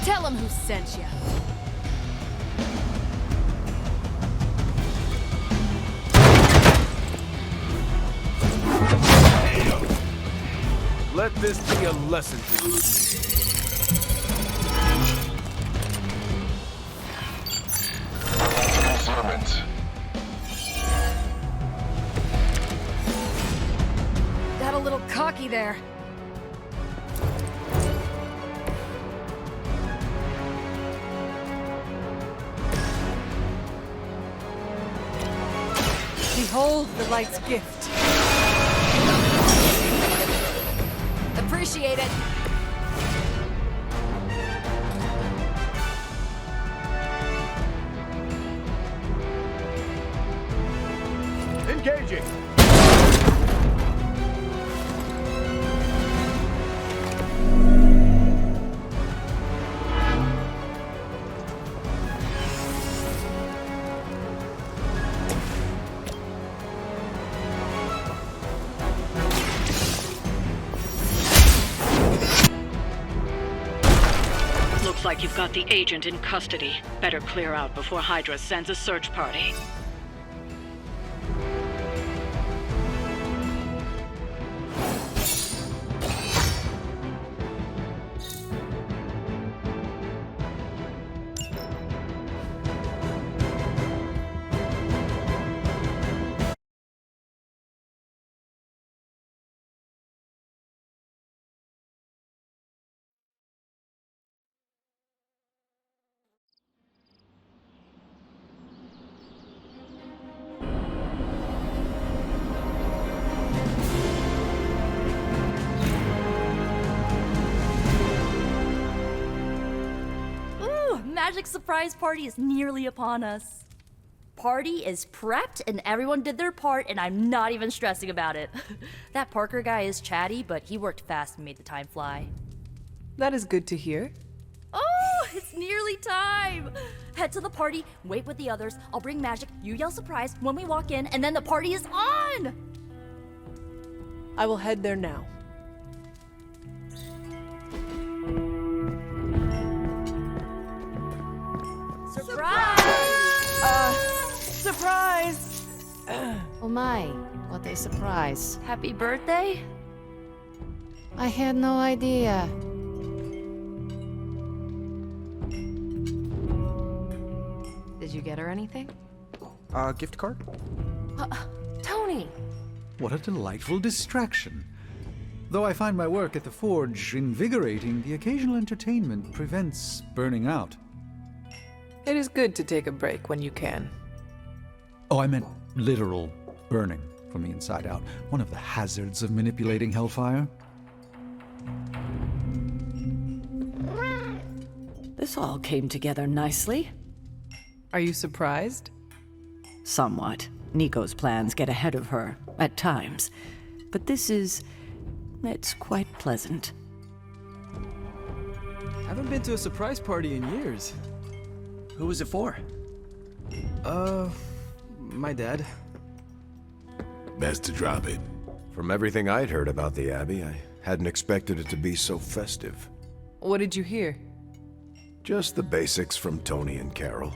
Tell him who sent you. Let this be a lesson to you. Servant. Got a little cocky there. Behold the light's gift. Appreciate it. Engaging. Looks like you've got the agent in custody. Better clear out before Hydra sends a search party. Magic surprise party is nearly upon us. Party is prepped and everyone did their part and I'm not even stressing about it. That Parker guy is chatty, but he worked fast and made the time fly. That is good to hear. Oh, It's nearly time! Head to the party, wait with the others, I'll bring magic, you yell surprise when we walk in, and then the party is on! I will head there now. Surprise! Oh my, what a surprise. Happy birthday? I had no idea. Did you get her anything? Gift card? Tony! What a delightful distraction. Though I find my work at the forge invigorating, the occasional entertainment prevents burning out. It is good to take a break when you can. Oh, I meant literal burning from the inside out. One of the hazards of manipulating hellfire. This all came together nicely. Are you surprised? Somewhat. Nico's plans get ahead of her, at times. But it's quite pleasant. Haven't been to a surprise party in years. Who was it for? My dad. Best to drop it. From everything I'd heard about the Abbey, I hadn't expected it to be so festive. What did you hear? Just the basics from Tony and Carol.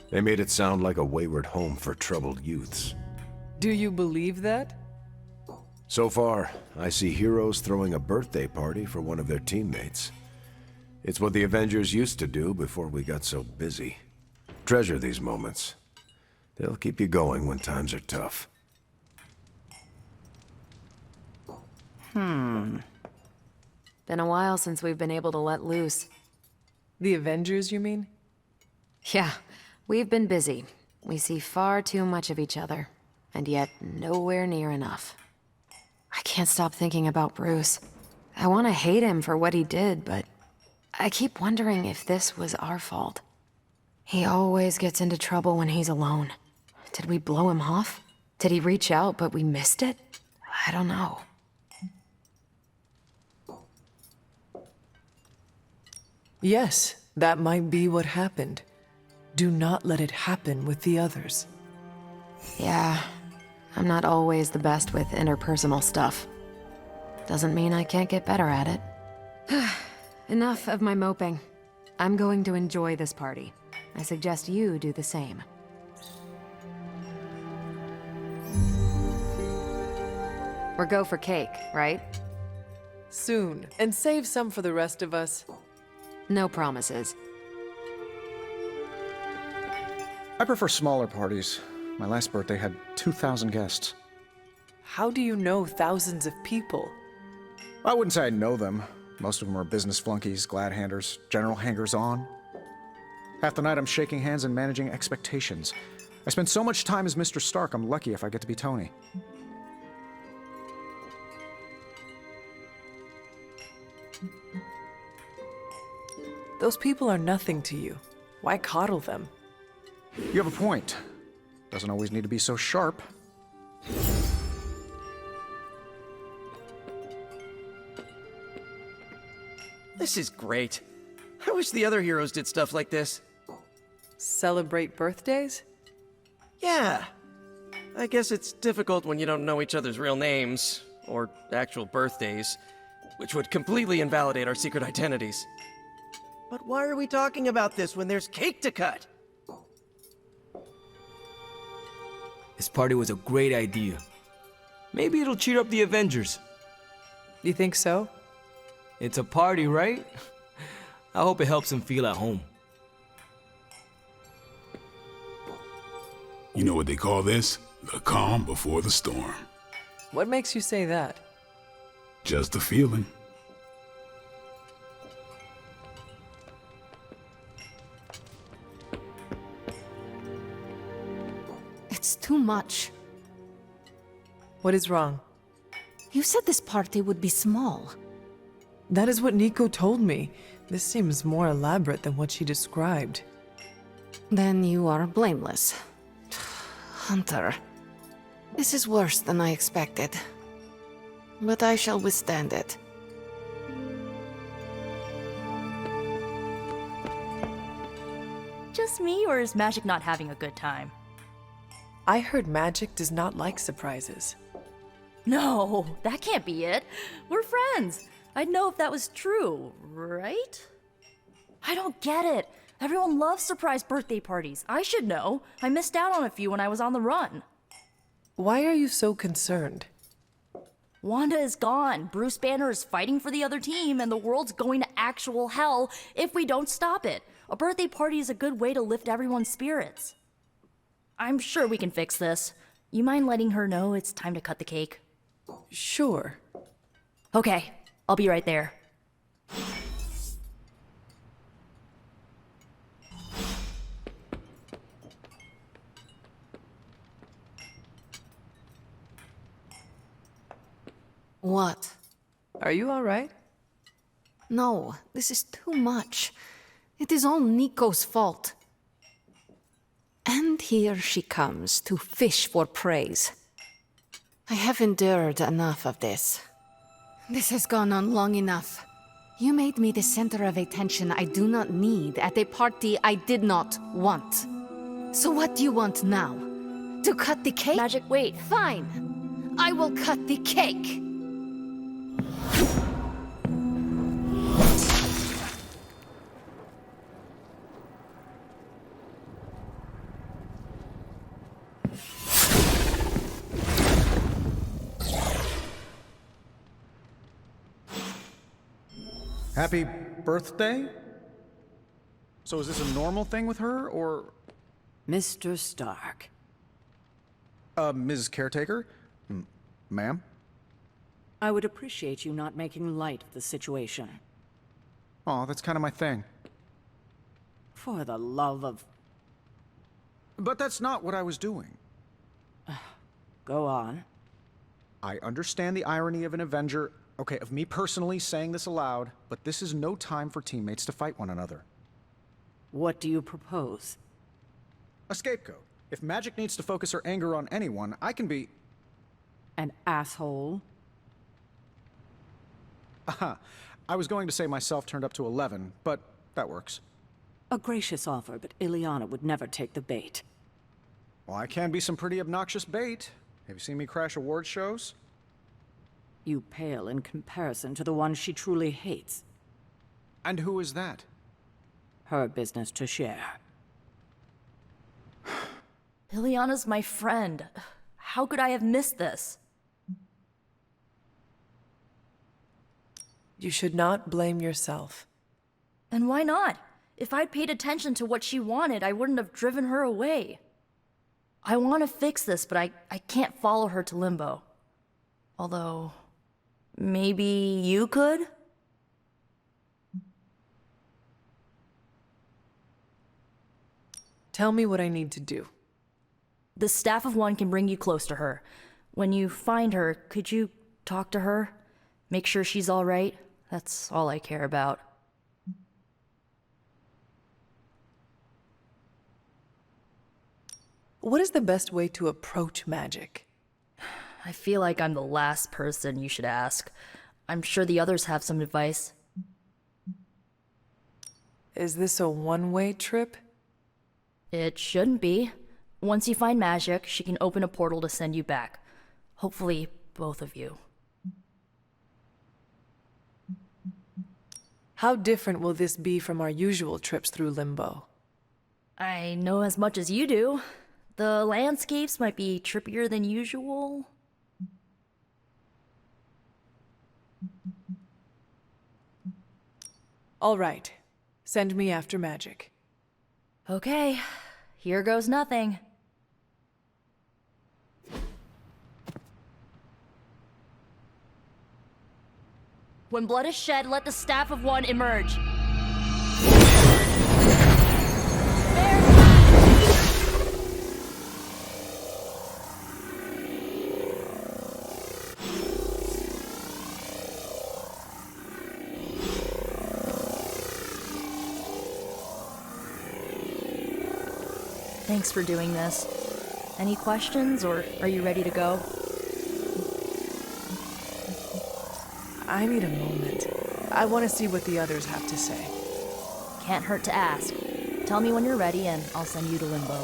They made it sound like a wayward home for troubled youths. Do you believe that? So far, I see heroes throwing a birthday party for one of their teammates. It's what the Avengers used to do before we got so busy. Treasure these moments. They'll keep you going when times are tough. Been a while since we've been able to let loose. The Avengers, you mean? Yeah, we've been busy. We see far too much of each other, and yet nowhere near enough. I can't stop thinking about Bruce. I want to hate him for what he did, but I keep wondering if this was our fault. He always gets into trouble when he's alone. Did we blow him off? Did he reach out, but we missed it? I don't know. Yes, that might be what happened. Do not let it happen with the others. Yeah, I'm not always the best with interpersonal stuff. Doesn't mean I can't get better at it. Enough of my moping. I'm going to enjoy this party. I suggest you do the same. We're go for cake, right? Soon, and save some for the rest of us. No promises. I prefer smaller parties. My last birthday had 2,000 guests. How do you know thousands of people? I wouldn't say I know them. Most of them are business flunkies, glad-handers, general hangers-on. Half the night I'm shaking hands and managing expectations. I spend so much time as Mr. Stark, I'm lucky if I get to be Tony. Those people are nothing to you. Why coddle them? You have a point. Doesn't always need to be so sharp. This is great. I wish the other heroes did stuff like this. Celebrate birthdays? Yeah. I guess it's difficult when you don't know each other's real names, or actual birthdays, which would completely invalidate our secret identities. But why are we talking about this when there's cake to cut? This party was a great idea. Maybe it'll cheer up the Avengers. You think so? It's a party, right? I hope it helps them feel at home. You know what they call this? The calm before the storm. What makes you say that? Just a feeling. It's too much. What is wrong? You said this party would be small. That is what Nico told me. This seems more elaborate than what she described. Then you are blameless. Hunter, this is worse than I expected. But I shall withstand it. just me, or is Magic not having a good time? I heard Magic does not like surprises. No, that can't be it. We're friends. I'd know if that was true, right? I don't get it. Everyone loves surprise birthday parties. I should know. I missed out on a few when I was on the run. Why are you so concerned? Wanda is gone. Bruce Banner is fighting for the other team, and the world's going to actual hell if we don't stop it. A birthday party is a good way to lift everyone's spirits. I'm sure we can fix this. You mind letting her know it's time to cut the cake? Sure. Okay, I'll be right there. What? Are you all right? No, this is too much. It is all Nico's fault. And here she comes to fish for praise. I have endured enough of this. This has gone on long enough. You made me the center of attention I do not need at a party I did not want. So what do you want now? To cut the cake? Magic, wait. Fine. I will cut the cake. Happy birthday? So is this a normal thing with her, or... Mr. Stark. Ms. Caretaker? Ma'am? I would appreciate you not making light of the situation. Aw, that's kind of my thing. For the love of... But that's not what I was doing. Go on. I understand the irony of an Avenger, okay, of me personally saying this aloud, but this is no time for teammates to fight one another. What do you propose? A scapegoat. If Magic needs to focus her anger on anyone, I can be... An asshole? Aha. I was going to say myself turned up to 11, but that works. A gracious offer, but Ileana would never take the bait. Well, I can be some pretty obnoxious bait. Have you seen me crash award shows? You pale in comparison to the one she truly hates. And who is that? Her business to share. Ileana's my friend. How could I have missed this? You should not blame yourself. And why not? If I'd paid attention to what she wanted, I wouldn't have driven her away. I want to fix this, but I can't follow her to Limbo. Although, maybe you could? Tell me what I need to do. The staff of one can bring you close to her. When you find her, could you talk to her? Make sure she's all right? That's all I care about. What is the best way to approach magic? I feel like I'm the last person you should ask. I'm sure the others have some advice. Is this a one-way trip? It shouldn't be. Once you find magic, she can open a portal to send you back. Hopefully, both of you. How different will this be from our usual trips through Limbo? I know as much as you do. The landscapes might be trippier than usual. All right. Send me after magic. Okay. Here goes nothing. When blood is shed, let the staff of one emerge. Thanks for doing this. Any questions, or are you ready to go? I need a moment. I want to see what the others have to say. Can't hurt to ask. Tell me when you're ready and I'll send you to Limbo.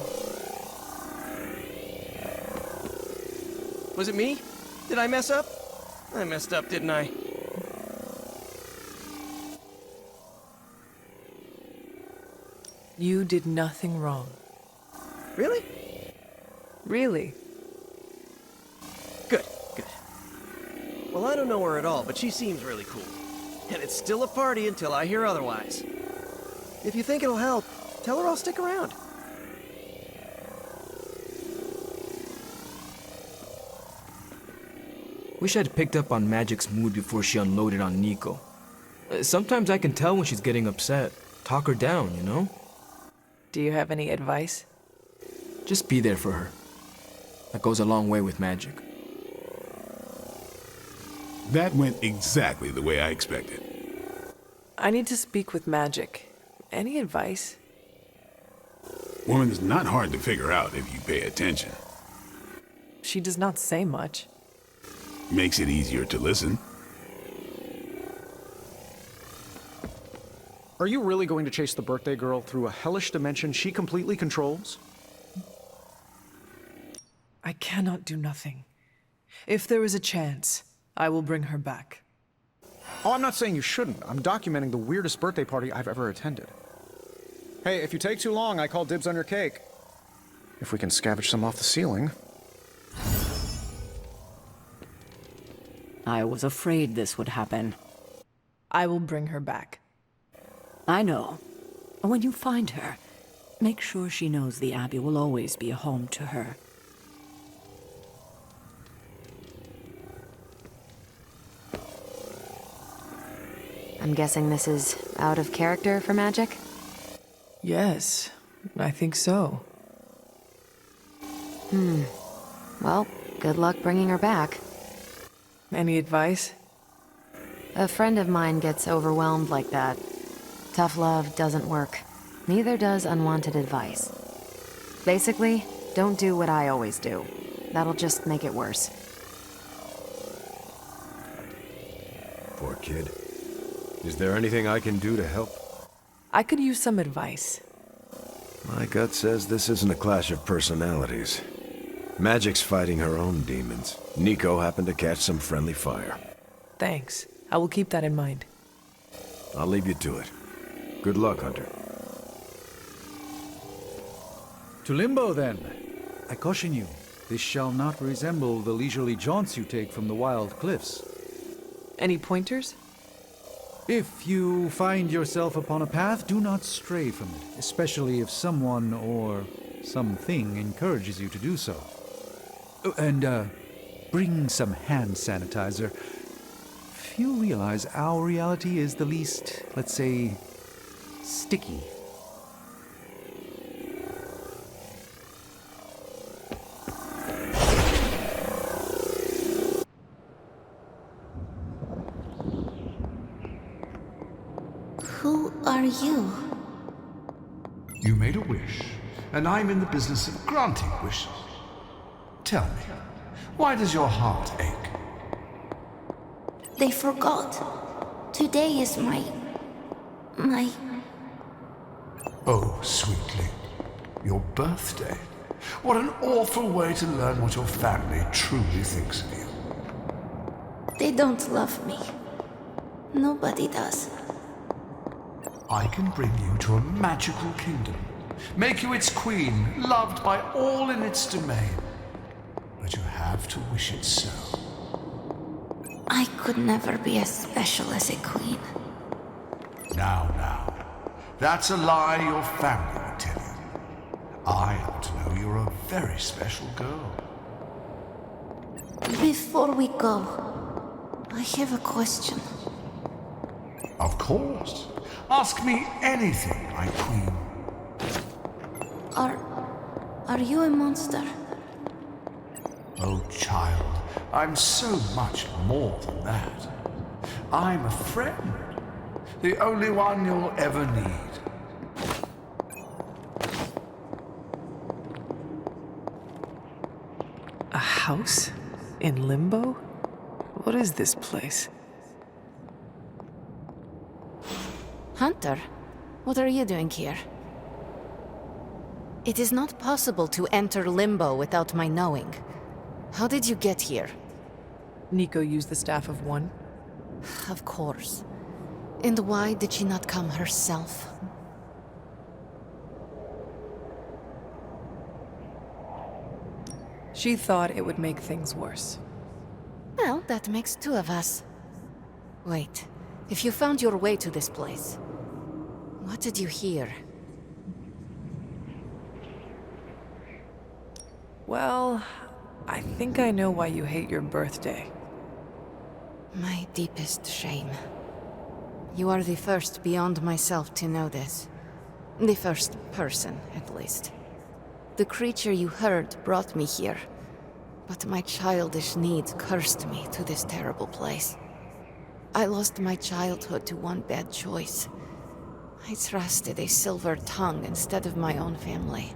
Was it me? Did I mess up? I messed up, didn't I? You did nothing wrong. Really? Really? Good, good. Well, I don't know her at all, but she seems really cool. And it's still a party until I hear otherwise. If you think it'll help, tell her I'll stick around. Wish I'd picked up on Magic's mood before she unloaded on Nico. Sometimes I can tell when she's getting upset. Talk her down, you know? Do you have any advice? Just be there for her. That goes a long way with Magic. That went exactly the way I expected. I need to speak with Magic. Any advice? Woman's not hard to figure out if you pay attention. She does not say much. Makes it easier to listen. Are you really going to chase the birthday girl through a hellish dimension she completely controls? I cannot do nothing. If there is a chance, I will bring her back. Oh, I'm not saying you shouldn't. I'm documenting the weirdest birthday party I've ever attended. Hey, if you take too long, I call dibs on your cake. If we can scavenge some off the ceiling. I was afraid this would happen. I will bring her back. I know. When you find her, make sure she knows the Abbey will always be a home to her. I'm guessing this is out of character for Magic? Yes, I think so. Well, good luck bringing her back. Any advice? A friend of mine gets overwhelmed like that. Tough love doesn't work. Neither does unwanted advice. Basically, don't do what I always do. That'll just make it worse. Poor kid. Is there anything I can do to help? I could use some advice. My gut says this isn't a clash of personalities. Magic's fighting her own demons. Nico happened to catch some friendly fire. Thanks. I will keep that in mind. I'll leave you to it. Good luck, Hunter. To Limbo, then. I caution you, this shall not resemble the leisurely jaunts you take from the wild cliffs. Any pointers? If you find yourself upon a path, do not stray from it, especially if someone or something encourages you to do so. Oh, and, bring some hand sanitizer. Few realize our reality is the least, let's say, sticky. Who are you? You made a wish, and I'm in the business of granting wishes. Tell me, why does your heart ache? They forgot. Today is my... Oh, sweetly, your birthday. What an awful way to learn what your family truly thinks of you. They don't love me. Nobody does. I can bring you to a magical kingdom, make you its queen, loved by all in its domain. But you have to wish it so. I could never be as special as a queen. Now, that's a lie your family would tell you. I happen to know you're a very special girl. Before we go, I have a question. Of course. Ask me anything, my queen. Are you a monster? Oh, child, I'm so much more than that. I'm a friend. The only one you'll ever need. A house? In Limbo? What is this place? Hunter, what are you doing here? It is not possible to enter limbo without my knowing. How did you get here? Nico used the Staff of One? Of course. And why did she not come herself? She thought it would make things worse. Well, that makes two of us. Wait, if you found your way to this place, what did you hear? Well, I think I know why you hate your birthday. My deepest shame. You are the first beyond myself to know this. The first person, at least. The creature you heard brought me here, but my childish needs cursed me to this terrible place. I lost my childhood to one bad choice. I trusted a silver tongue instead of my own family.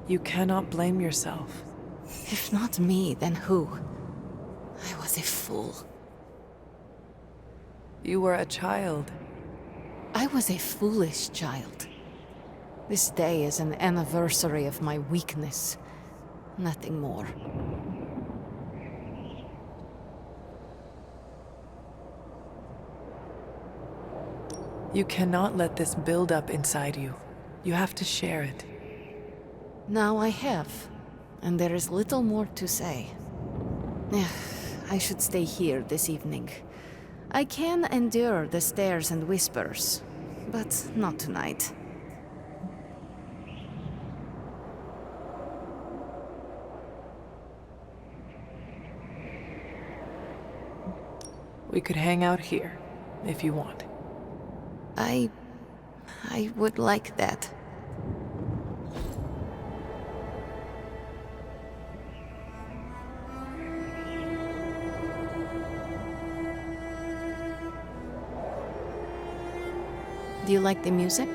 You cannot blame yourself. If not me, then who? I was a fool. You were a child. I was a foolish child. This day is an anniversary of my weakness. Nothing more. You cannot let this build up inside you. You have to share it. Now I have, and there is little more to say. I should stay here this evening. I can endure the stares and whispers, but not tonight. We could hang out here, if you want. I would like that. Do you like the music?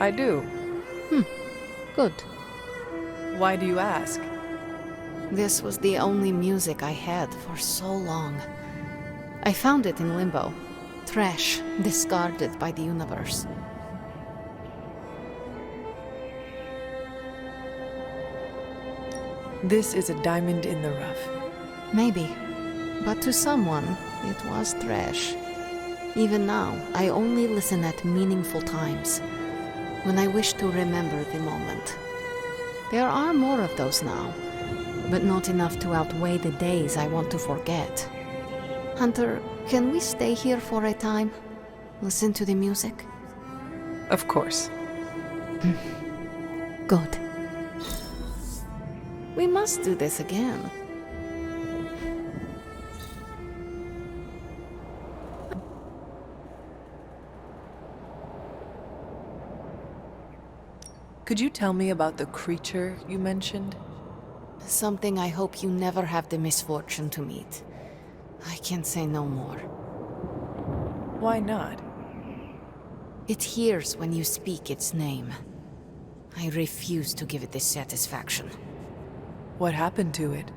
I do. Good. Why do you ask? This was the only music I had for so long. I found it in limbo. Trash, discarded by the universe. This is a diamond in the rough. Maybe. But to someone, it was trash. Even now, I only listen at meaningful times, when I wish to remember the moment. There are more of those now, but not enough to outweigh the days I want to forget. Hunter, can we stay here for a time? Listen to the music? Of course. Good. We must do this again. Could you tell me about the creature you mentioned? Something I hope you never have the misfortune to meet. I can say no more. Why not? It hears when you speak its name. I refuse to give it this satisfaction. What happened to it?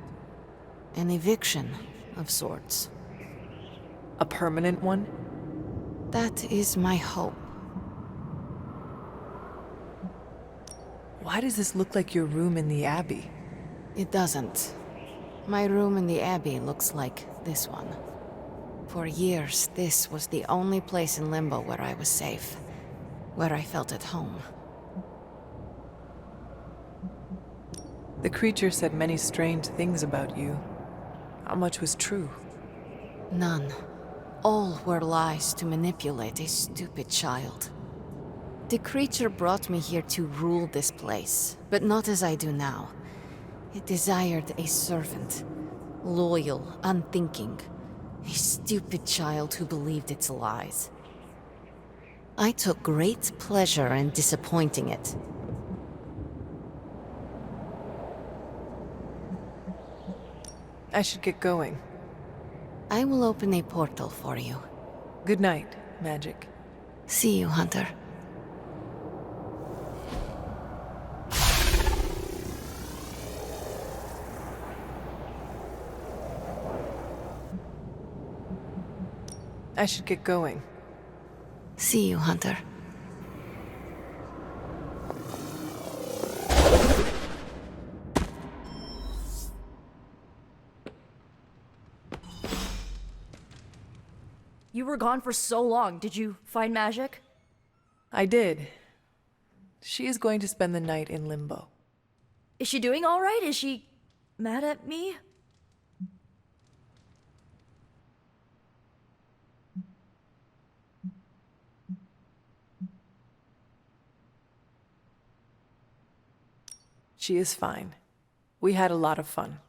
An eviction of sorts. A permanent one? That is my hope. Why does this look like your room in the Abbey? It doesn't. My room in the Abbey looks like this one. For years, this was the only place in Limbo where I was safe. Where I felt at home. The creature said many strange things about you. How much was true? None. All were lies to manipulate a stupid child. The creature brought me here to rule this place, but not as I do now. It desired a servant. Loyal, unthinking. A stupid child who believed its lies. I took great pleasure in disappointing it. I should get going. I will open a portal for you. Good night, Magic. See you, Hunter. I should get going. See you, Hunter. You were gone for so long. Did you find magic? I did. She is going to spend the night in limbo. Is she doing all right? Is she mad at me? She is fine. We had a lot of fun.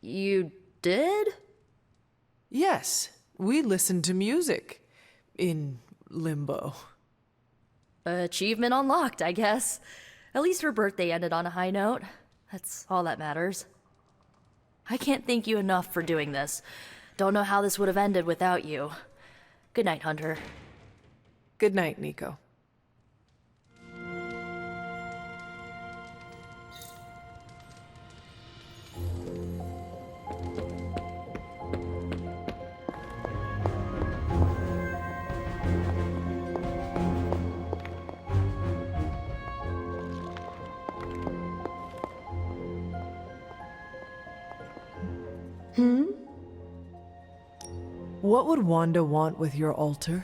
You did? Yes, we listened to music in limbo. Achievement unlocked, I guess. At least her birthday ended on a high note. That's all that matters. I can't thank you enough for doing this. Don't know how this would have ended without you. Good night, Hunter. Good night, Nico. What would Wanda want with your altar?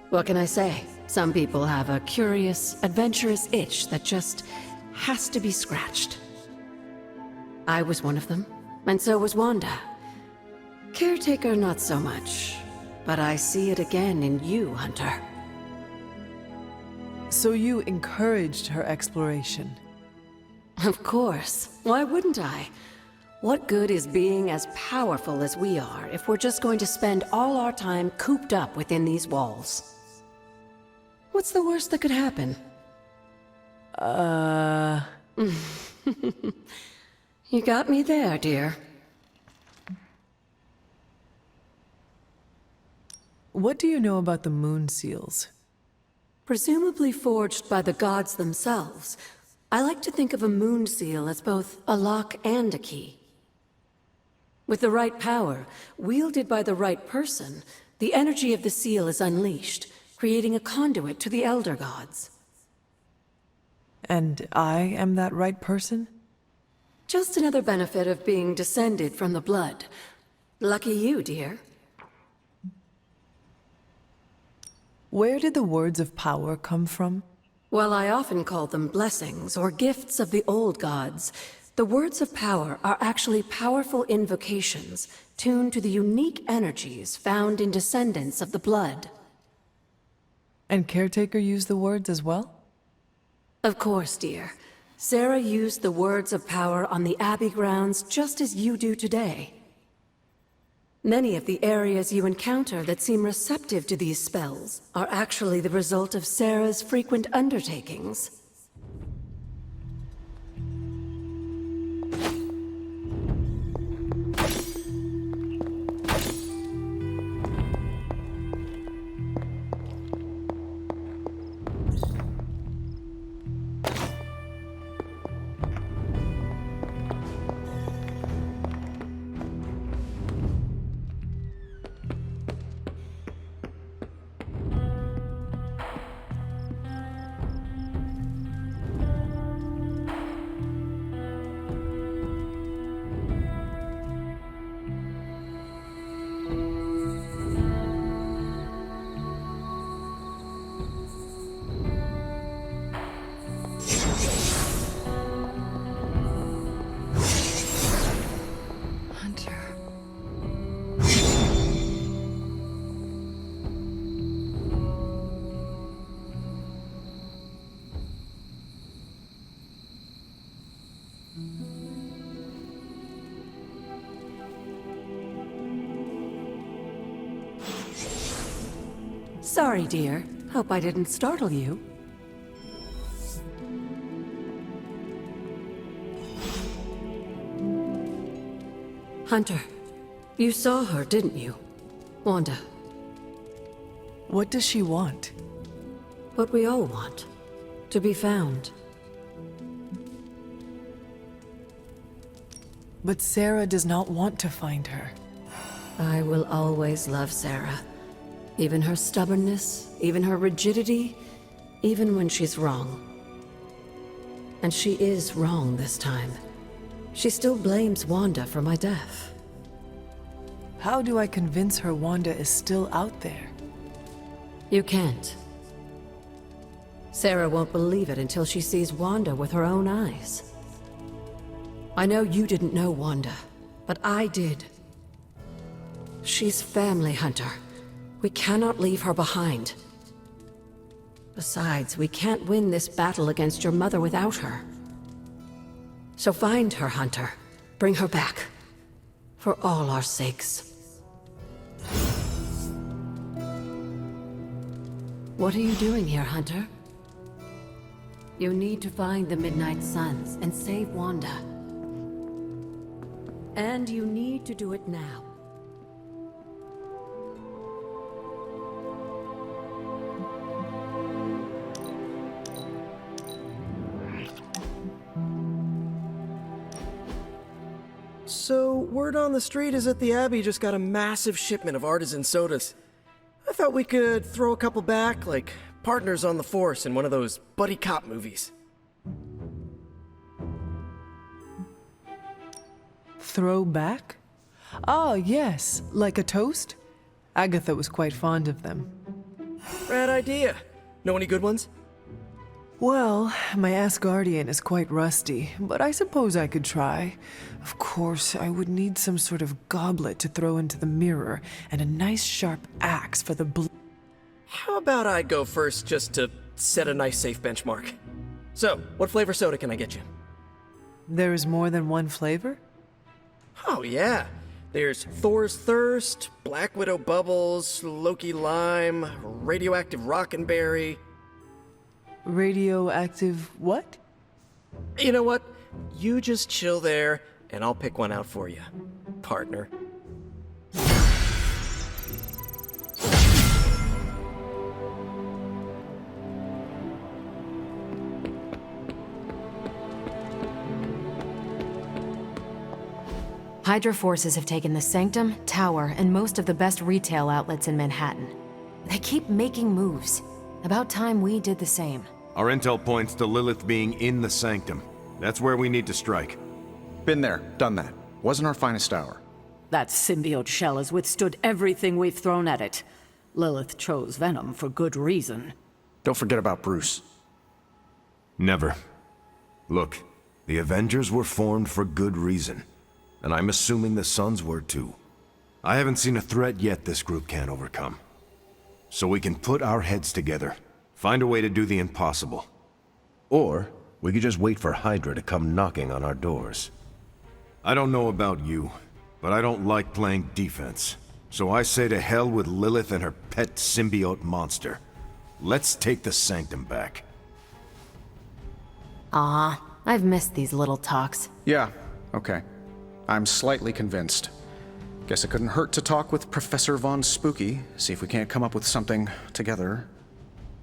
What can I say? Some people have a curious, adventurous itch that just has to be scratched. I was one of them, and so was Wanda. Caretaker, not so much. But I see it again in you, Hunter. So you encouraged her exploration? Of course. Why wouldn't I? What good is being as powerful as we are if we're just going to spend all our time cooped up within these walls? What's the worst that could happen? You got me there, dear. What do you know about the moon seals? Presumably forged by the gods themselves, I like to think of a moon seal as both a lock and a key. With the right power, wielded by the right person, the energy of the seal is unleashed, creating a conduit to the Elder Gods. And I am that right person? Just another benefit of being descended from the blood. Lucky you, dear. Where did the words of power come from? Well, I often call them blessings or gifts of the old gods. The words of power are actually powerful invocations, tuned to the unique energies found in descendants of the blood. And Caretaker used the words as well? Of course, dear. Sarah used the words of power on the Abbey grounds just as you do today. Many of the areas you encounter that seem receptive to these spells are actually the result of Sarah's frequent undertakings. Sorry, dear. Hope I didn't startle you. Hunter, you saw her, didn't you? Wanda. What does she want? What we all want. To be found. But Sarah does not want to find her. I will always love Sarah. Even her stubbornness, even her rigidity, even when she's wrong. And she is wrong this time. She still blames Wanda for my death. How do I convince her Wanda is still out there? You can't. Sarah won't believe it until she sees Wanda with her own eyes. I know you didn't know Wanda, but I did. She's family, Hunter. We cannot leave her behind. Besides, we can't win this battle against your mother without her. So find her, Hunter. Bring her back. For all our sakes. What are you doing here, Hunter? You need to find the Midnight Suns and save Wanda. And you need to do it now. So, word on the street is that the Abbey just got a massive shipment of artisan sodas. I thought we could throw a couple back, like partners on the force in one of those buddy cop movies. Throw back? Ah, yes, like a toast? Agatha was quite fond of them. Rad idea. Know any good ones? Well, my Asgardian is quite rusty, but I suppose I could try. Of course, I would need some sort of goblet to throw into the mirror, and a nice sharp axe for the How about I go first just to set a nice safe benchmark? So, what flavor soda can I get you? There is more than one flavor? Oh yeah. There's Thor's Thirst, Black Widow Bubbles, Loki Lime, Radioactive Rockenberry. Radioactive what? You know what? You just chill there, and I'll pick one out for you, partner. Hydra forces have taken the Sanctum, Tower, and most of the best retail outlets in Manhattan. They keep making moves. About time we did the same. Our intel points to Lilith being in the Sanctum. That's where we need to strike. Been there, done that. Wasn't our finest hour. That symbiote shell has withstood everything we've thrown at it. Lilith chose Venom for good reason. Don't forget about Bruce. Never. Look, the Avengers were formed for good reason. And I'm assuming the Sons were too. I haven't seen a threat yet this group can't overcome. So we can put our heads together. Find a way to do the impossible. Or we could just wait for Hydra to come knocking on our doors. I don't know about you, but I don't like playing defense. So I say to hell with Lilith and her pet symbiote monster. Let's take the Sanctum back. Ah, I've missed these little talks. Yeah, okay. I'm slightly convinced. Guess it couldn't hurt to talk with Professor Von Spooky, see if we can't come up with something together.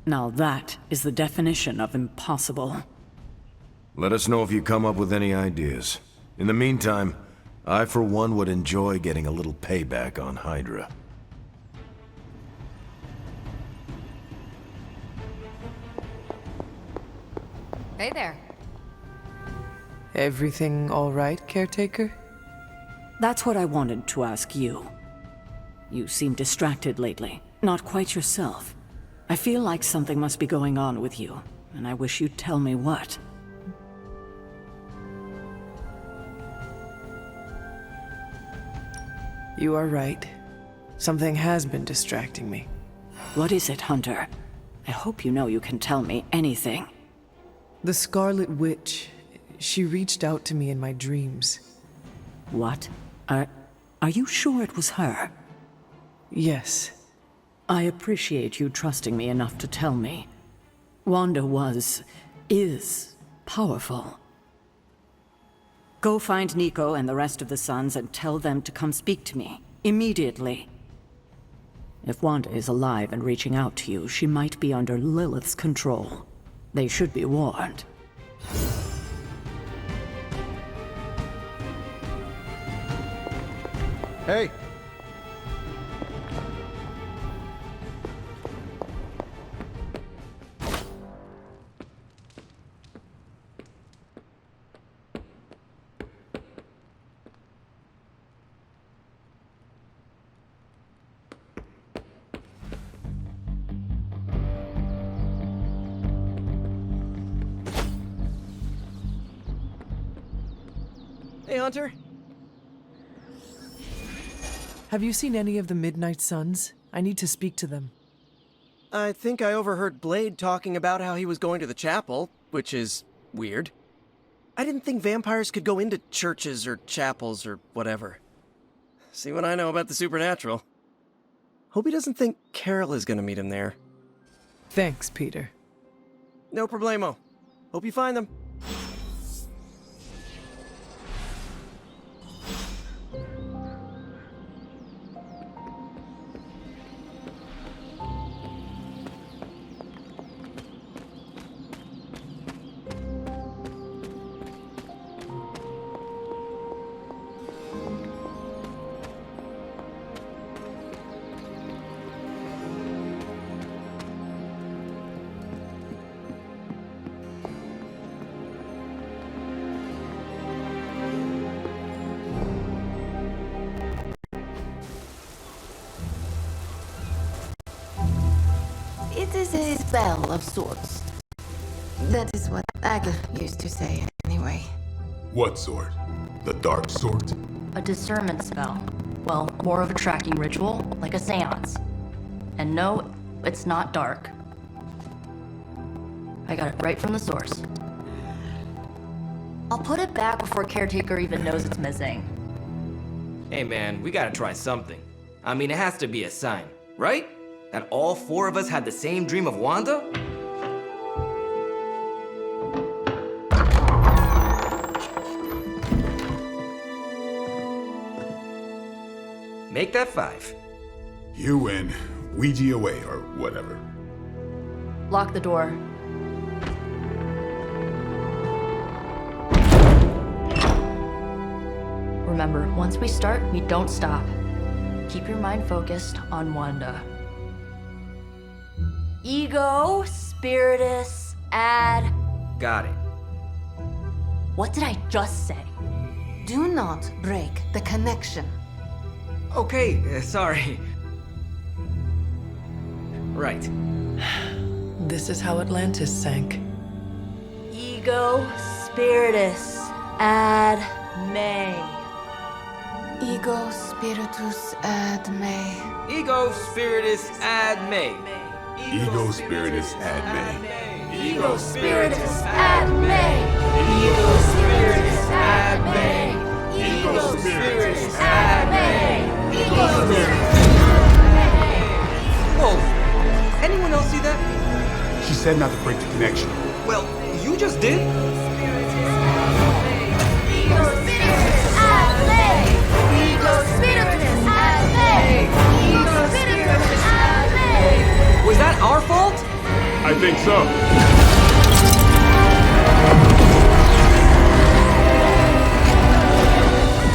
Now that is the definition of impossible. Let us know if you come up with any ideas. In the meantime, I for one would enjoy getting a little payback on Hydra. Hey there. Everything all right, caretaker? That's what I wanted to ask you. You seem distracted lately, not quite yourself. I feel like something must be going on with you, and I wish you'd tell me what. You are right. Something has been distracting me. What is it, Hunter? I hope you know you can tell me anything. The Scarlet Witch. She reached out to me in my dreams. What? Are you sure it was her? Yes. I appreciate you trusting me enough to tell me. Wanda is powerful. Go find Nico and the rest of the Sons and tell them to come speak to me, immediately. If Wanda is alive and reaching out to you, she might be under Lilith's control. They should be warned. Hey, Hey, Hunter. Have you seen any of the Midnight Suns? I need to speak to them. I think I overheard Blade talking about how he was going to the chapel, which is weird. I didn't think vampires could go into churches or chapels or whatever. See what I know about the supernatural. Hope he doesn't think Carol is gonna meet him there. Thanks, Peter. No problemo. Hope you find them. It is a spell of sorts. That is what Aga used to say, anyway. What sort? The dark sort? A discernment spell. Well, more of a tracking ritual, like a seance. And no, it's not dark. I got it right from the source. I'll put it back before Caretaker even knows it's missing. Hey man, we gotta try something. I mean, it has to be a sign, right? That all four of us had the same dream of Wanda? Make that 5. You win. Ouija away, or whatever. Lock the door. Remember, once we start, we don't stop. Keep your mind focused on Wanda. Ego, spiritus, add... Got it. What did I just say? Do not break the connection. Okay, sorry. Right. This is how Atlantis sank. Ego, spiritus, ad me. Ego spiritus ad me. Ego spiritus ad me. Ego spiritus ad me. Ego spiritus ad me. Ego spiritus ad me. Ego spiritus ad me. Ego spiritus ad me. Whoa! Anyone else see that? She said not to break the connection. Well, you just did. Ego spiritus ad me. Ego spiritus ad me. Ego spiritus ad me. Was that our fault? I think so.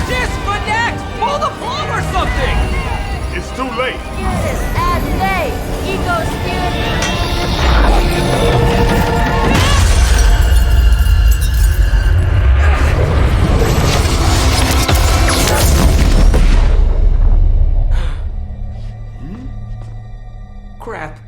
Disconnect! Pull the plug or something! It's too late. Spiritus ad me. Ego spiritus. Crap.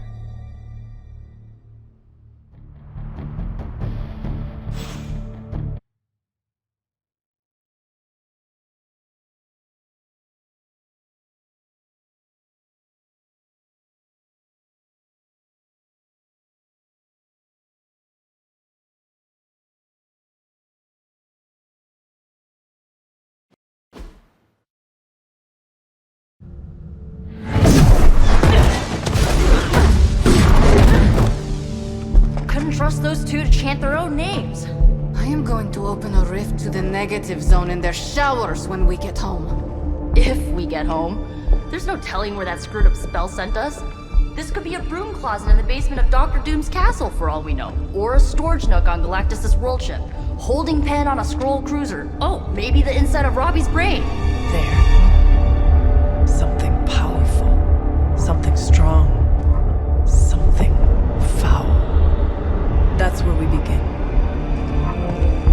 Couldn't trust those two to chant their own names. I am going to open a rift to the negative zone in their showers when we get home. If we get home. There's no telling where that screwed up spell sent us. This could be a broom closet in the basement of Dr. Doom's castle for all we know. Or a storage nook on Galactus' world ship. Holding pen on a scroll cruiser. Oh, maybe the inside of Robbie's brain. There. Something powerful. Something strong. Something foul. That's where we begin.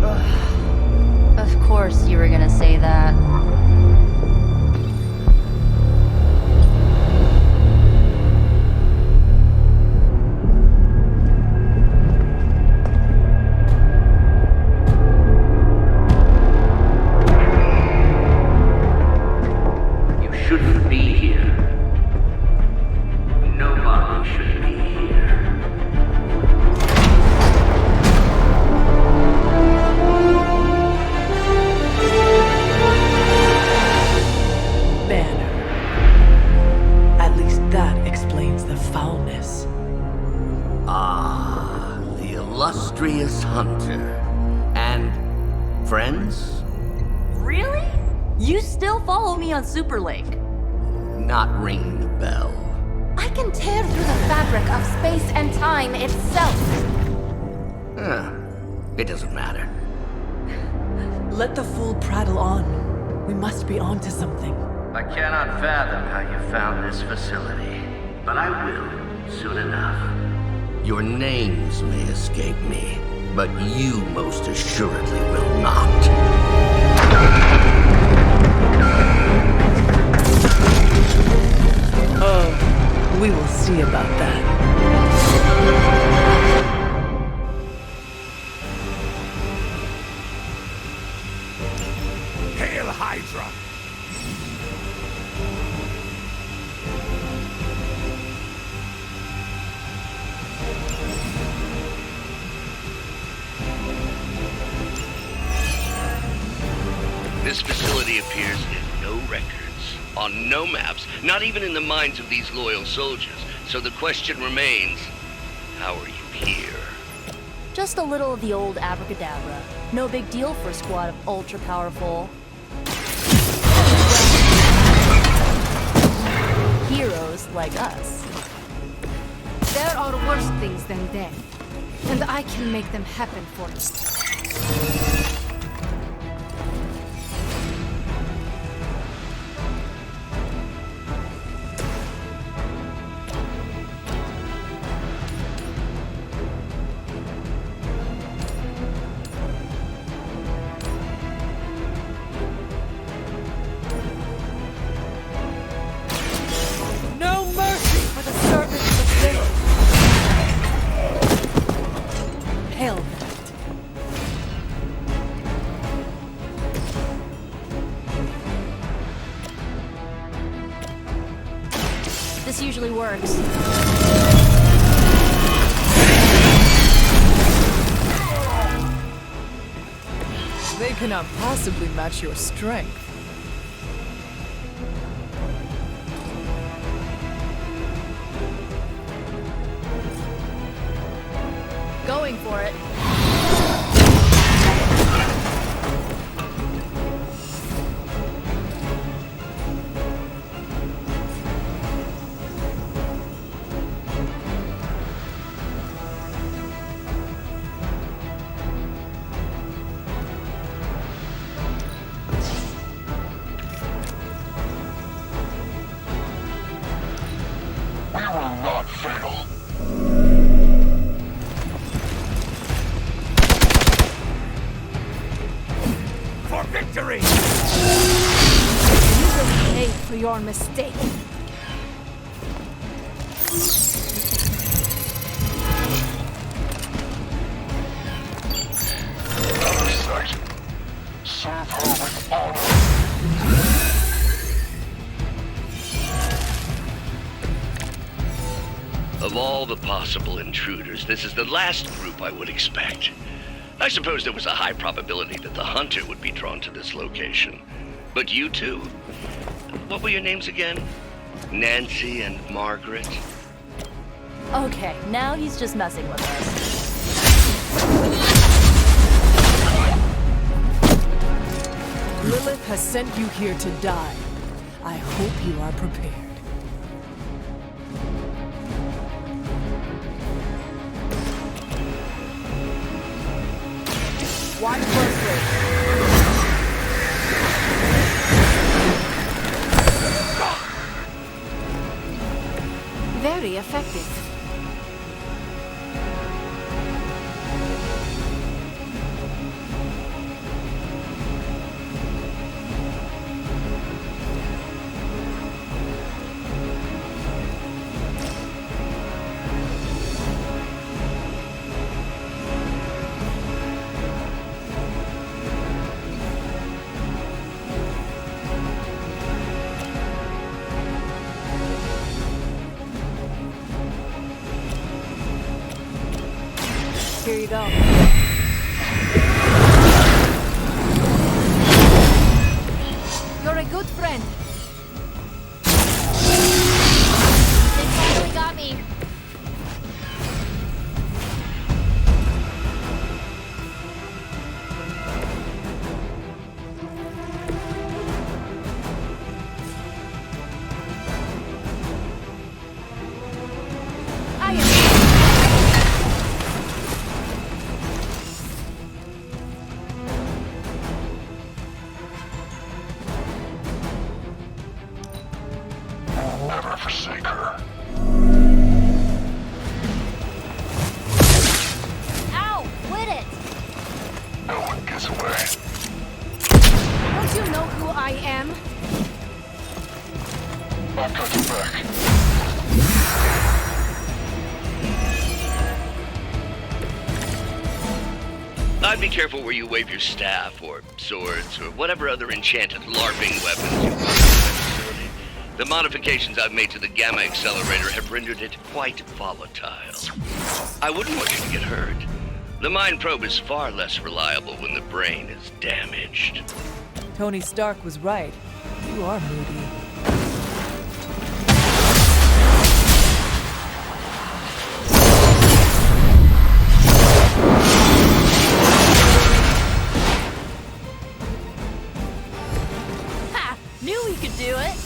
Ugh. Of course you were gonna say that. illustrious hunter. And friends? Really? You still follow me on Superlink? Not ringing the bell. I can tear through the fabric of space and time itself. It doesn't matter. Let the fool prattle on. We must be onto something. I cannot fathom how you found this facility, but I will soon enough. Your names may escape me, but you most assuredly will not. Oh, we will see about that. Hail Hydra! This facility appears in no records, on no maps, not even in the minds of these loyal soldiers. So the question remains, how are you here? Just a little of the old abracadabra. No big deal for a squad of ultra-powerful heroes like us. There are worse things than death, and I can make them happen for you. No mercy for the servants of Satan! Hell that. This usually works. They cannot possibly match your strength. Going for it. We will not fail. For victory! You will pay for your mistake. Out of sight. Serve her with honor. Of all the possible intruders, this is the last group I would expect. I suppose there was a high probability that the hunter would be drawn to this location. But you two? What were your names again? Nancy and Margaret? Okay, now he's just messing with us. Lilith has sent you here to die. I hope you are prepared. Watch closely. Very effective. Here you go. You're a good friend. They finally got me. I'd be careful where you wave your staff, or swords, or whatever other enchanted LARPing weapons you want in the facility. The modifications I've made to the gamma accelerator have rendered it quite volatile. I wouldn't want you to get hurt. The mind probe is far less reliable when the brain is damaged. Tony Stark was right. You are moody. Ha! Knew we could do it!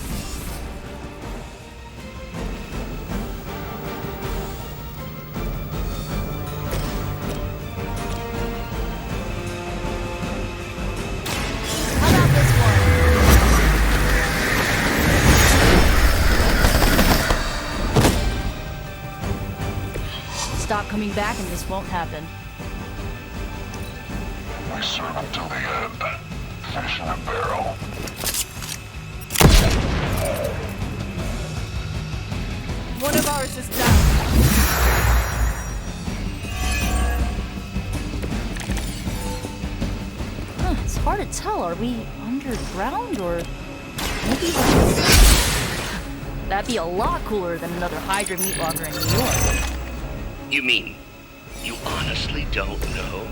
Stop coming back and this won't happen. We serve until the end. Fish in a barrel. One of ours is down. Huh, it's hard to tell. Are we underground or maybe that'd be a lot cooler than another Hydra meat locker in New York. You mean, you honestly don't know?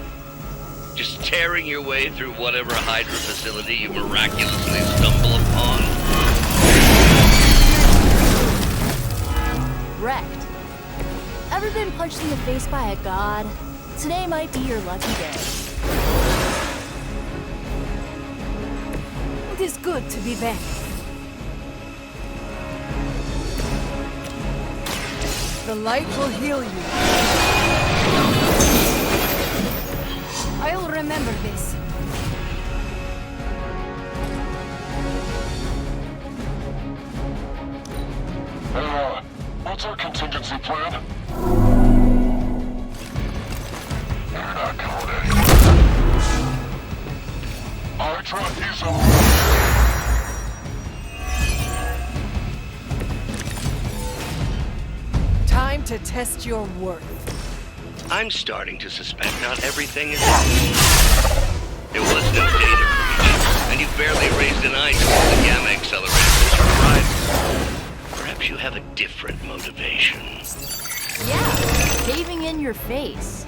Just tearing your way through whatever Hydra facility you miraculously stumble upon? Wrecked. Ever been punched in the face by a god? Today might be your lucky day. It is good to be back. The light will heal you. I'll remember this. What's our contingency plan? You're not going anywhere. Hydra is alive. Time to test your worth. I'm starting to suspect not everything is There was no data breach, and you barely raised an eye towards the gamma accelerator since your arrival. Perhaps you have a different motivation. Yeah, caving in your face.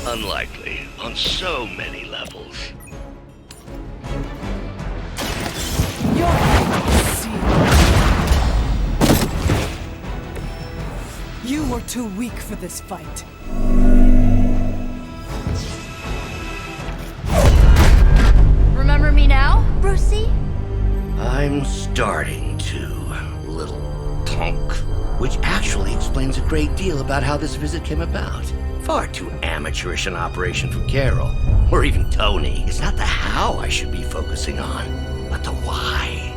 Unlikely, on so many levels. You were too weak for this fight. Remember me now, Brucey? I'm starting to, little punk. Which actually explains a great deal about how this visit came about. Far too amateurish an operation for Carol, or even Tony. It's not the how I should be focusing on, but the why.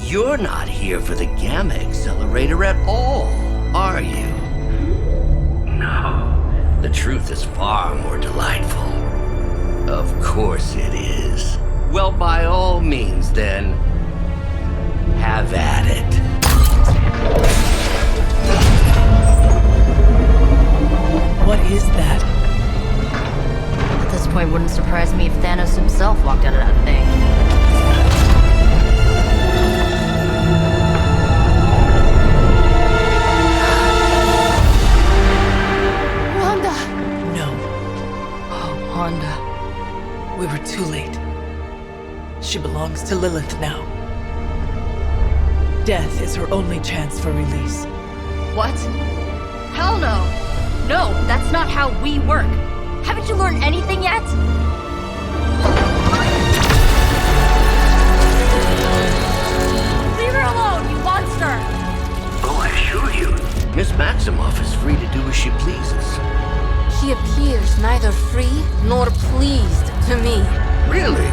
You're not here for the gamma accelerator at all, are you? No. The truth is far more delightful. Of course it is. Well, by all means, then, have at it. What is that? At this point, wouldn't surprise me if Thanos himself walked out of that thing. Wanda! No. Oh, Wanda. We were too late. She belongs to Lilith now. Death is her only chance for release. What? Hell no! No, that's not how we work. Haven't you learned anything yet? Leave her alone, you monster! Oh, I assure you, Miss Maximoff is free to do as she pleases. She appears neither free nor pleased to me. Really?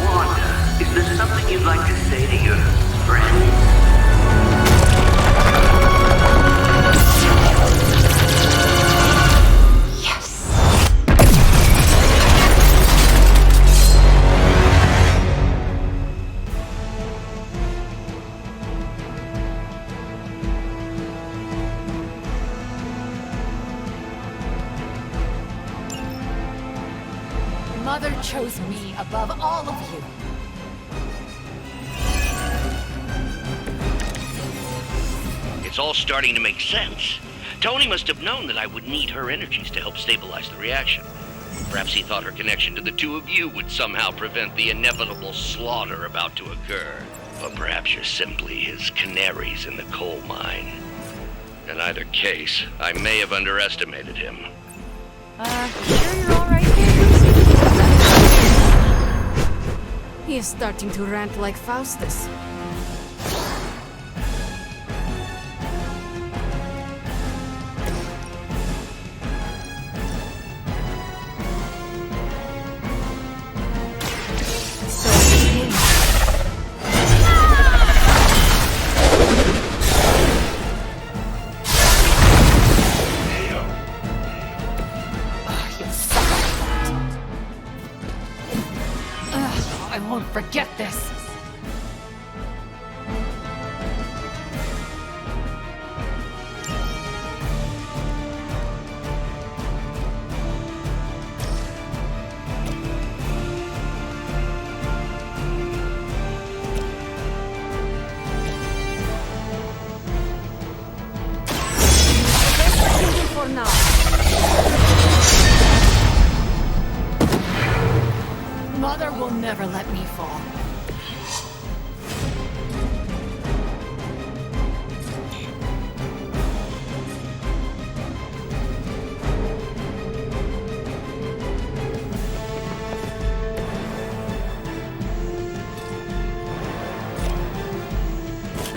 Wanda, is there something you'd like to say to your friends? Mother chose me above all of you. It's all starting to make sense. Tony must have known that I would need her energies to help stabilize the reaction. Perhaps he thought her connection to the two of you would somehow prevent the inevitable slaughter about to occur. Or perhaps you're simply his canaries in the coal mine. In either case, I may have underestimated him. Sure you're alright, dudes? He is starting to rant like Faustus. I won't forget this. For now. Mother will never let me fall.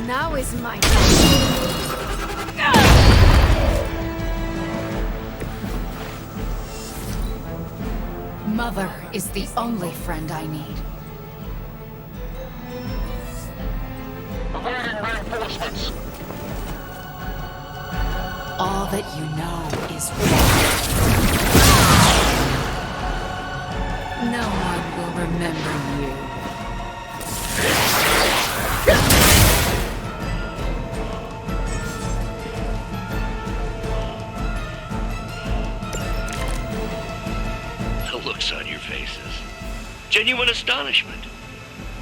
Now is my time. Mother is the only friend I need. Awaiting reinforcements. All that you know is wrong. No one will remember you. The looks on your faces. Genuine astonishment.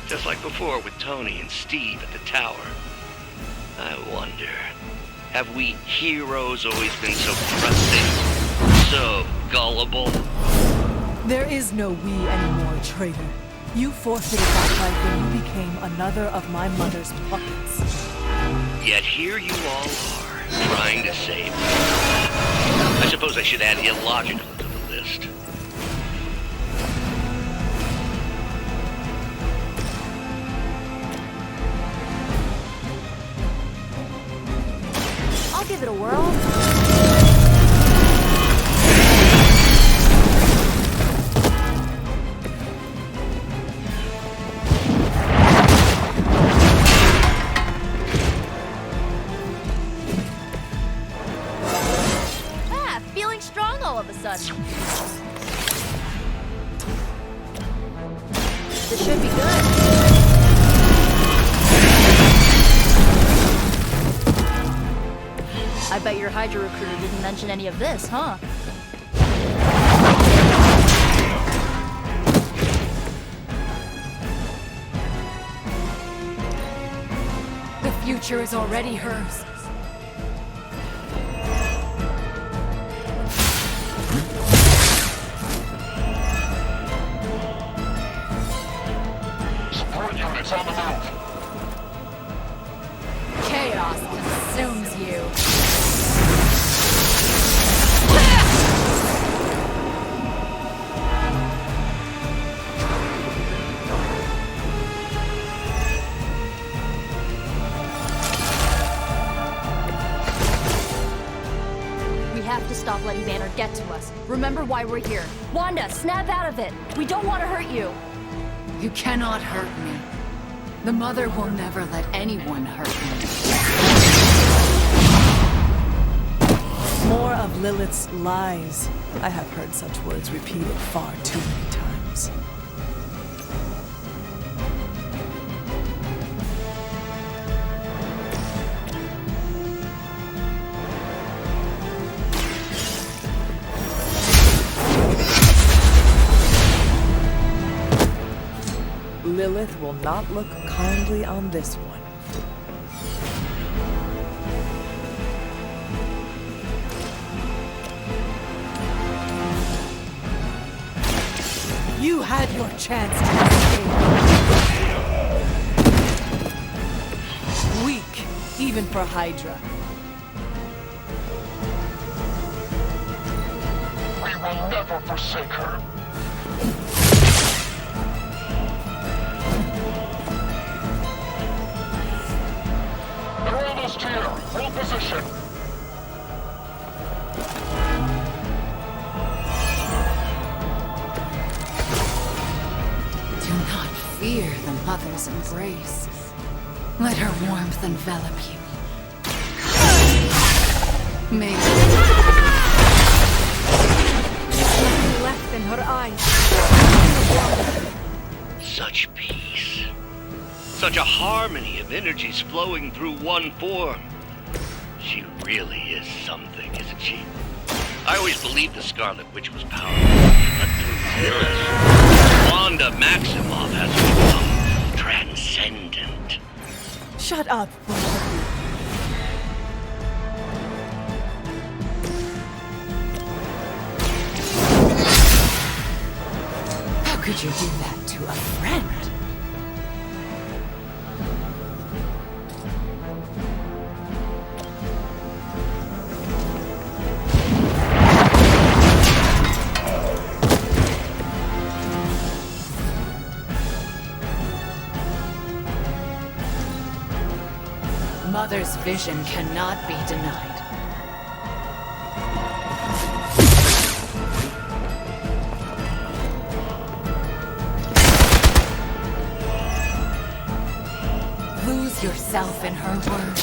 Just like before with Tony and Steve at the tower. I wonder, have we heroes always been so trusting? So gullible? There is no we anymore, traitor. You forfeited that right when you became another of my mother's puppets. Yet here you all are, trying to save me. I suppose I should add illogical to the list. I'll give it a whirl. Feeling strong all of a sudden. This should be good. I bet your Hydra recruiter didn't mention any of this, huh? The future is already hers. Support units on the move. Chaos consumes you. We have to stop letting Banner get to us. Remember why we're here. Wanda, snap out of it. We don't want to hurt you. You cannot hurt me. The Mother will never let anyone hurt me. More of Lilith's lies. I have heard such words repeated far too many times. Lilith will not look kindly on this one. You had your chance to escape. Weak, even for Hydra. We will never forsake her. They're almost here. Hold position. Do not fear the mother's embrace. Let her warmth envelop you. May Nothing left in her eyes. Such peace. Such a harmony of energies flowing through one form. She really is something, isn't she? I always believed the Scarlet Witch was powerful, but through this, Wanda Maximoff has become transcendent. Shut up, both of you. How could you do that to a friend? Mother's vision cannot be denied. Lose yourself in her words.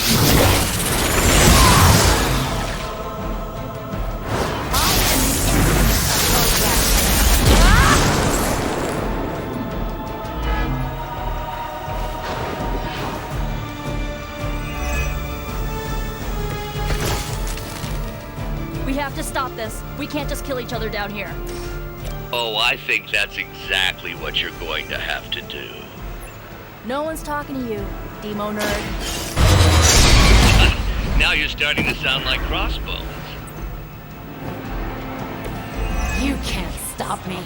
We have to stop this. We can't just kill each other down here. Oh, I think that's exactly what you're going to have to do. No one's talking to you, Demo nerd. Now you're starting to sound like Crossbones. You can't stop me.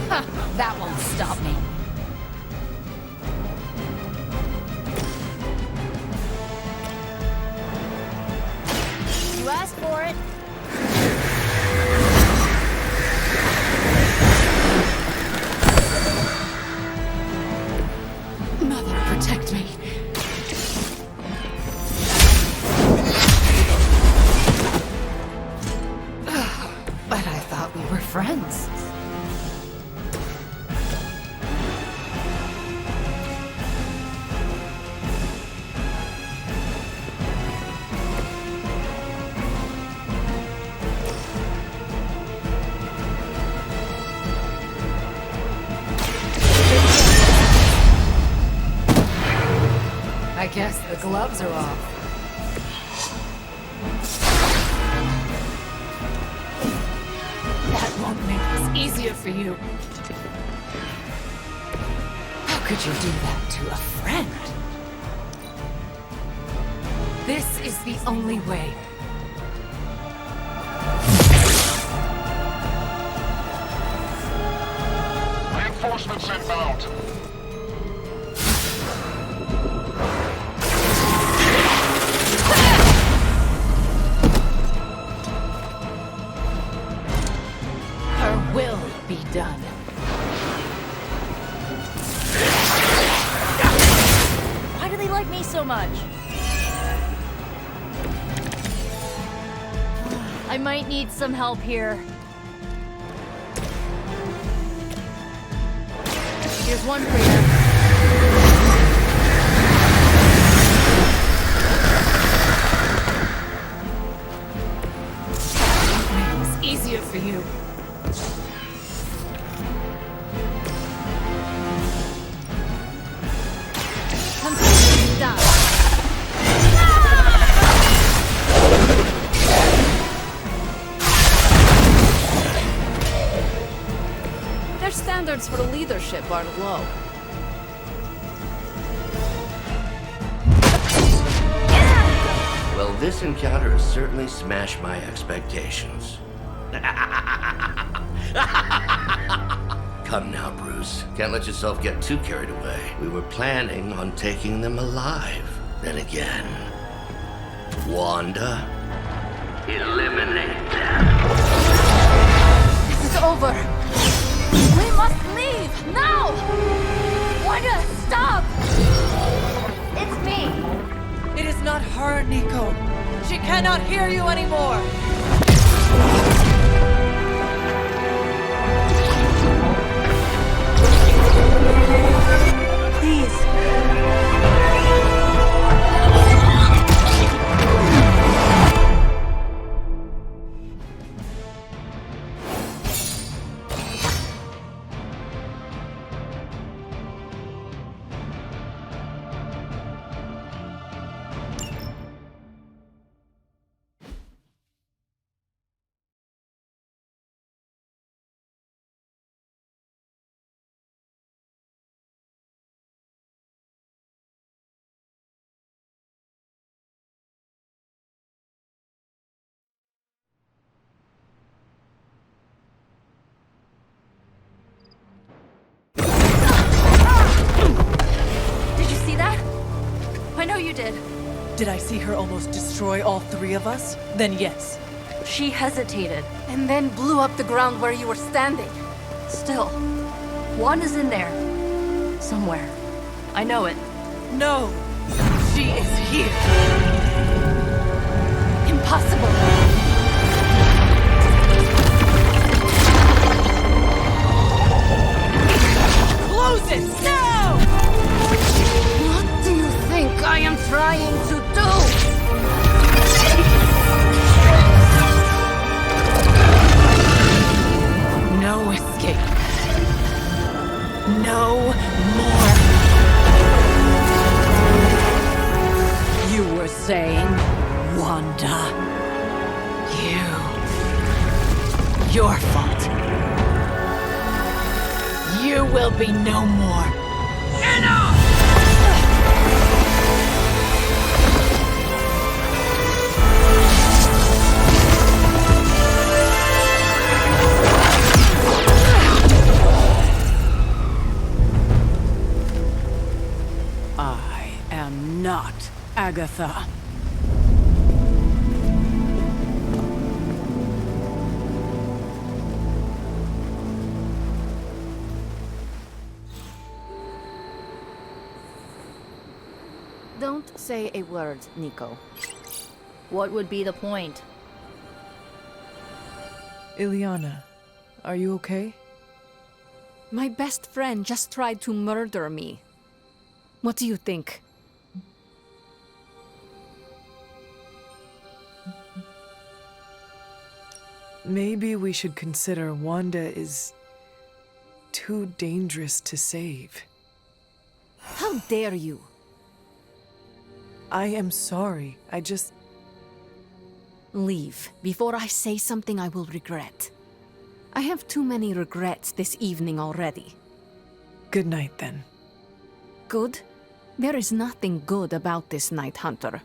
Ha, that won't stop me. You asked for it. Mother, protect me. But I thought we were friends. I guess the gloves are off. That won't make this easier for you. How could you do that to a friend? This is the only way. Reinforcements inbound. Her will be done. Why do they like me so much? I might need some help here. Here's one for you. Make this easier for you. Completely done. odds for leadership are low. Well, this encounter has certainly smashed my expectations. Come now, Bruce. Can't let yourself get too carried away. We were planning on taking them alive. Then again, Wanda? Eliminate them. This is over. We must leave now. Wanda, stop! It's me. It is not her, Nico. She cannot hear you anymore. Please. I know you did. Did I see her almost destroy all three of us? Then yes. She hesitated. And then blew up the ground where you were standing. Still, Wanda's in there. Somewhere. I know it. No. She is here. Impossible. Close it now! What do you think I am trying to do? No escape. No more. You were saying, Wanda. Your fault. You will be no more. Enough! I am not Agatha. Don't say a word, Nico. What would be the point? Ileana, are you okay? My best friend just tried to murder me. What do you think? Maybe we should consider Wanda is too dangerous to save. How dare you? I am sorry. I just... Leave before I say something I will regret. I have too many regrets this evening already. Good night, then. Good? There is nothing good about this night, Hunter.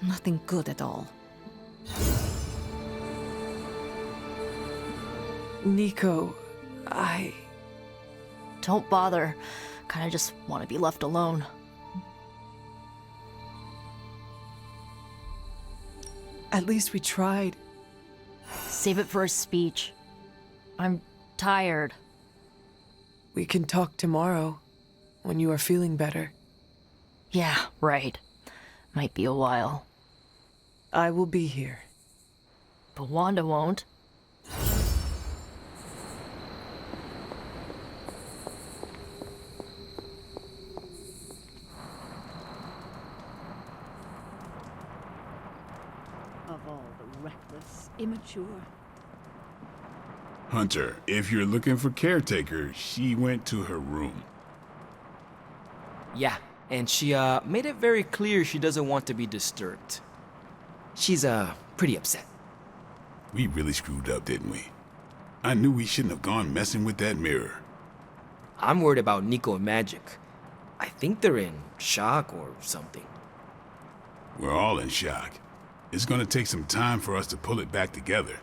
Nothing good at all. Nico, Don't bother. Kinda just want to be left alone. At least we tried. Save it for a speech. I'm tired. We can talk tomorrow, when you are feeling better. Yeah, right. Might be a while. I will be here. But Wanda won't. Of all the reckless, immature... Hunter, if you're looking for caretaker, she went to her room. Yeah, and she made it very clear she doesn't want to be disturbed. She's pretty upset. We really screwed up, didn't we? I knew we shouldn't have gone messing with that mirror. I'm worried about Nico and Magic. I think they're in shock or something. We're all in shock. It's gonna take some time for us to pull it back together.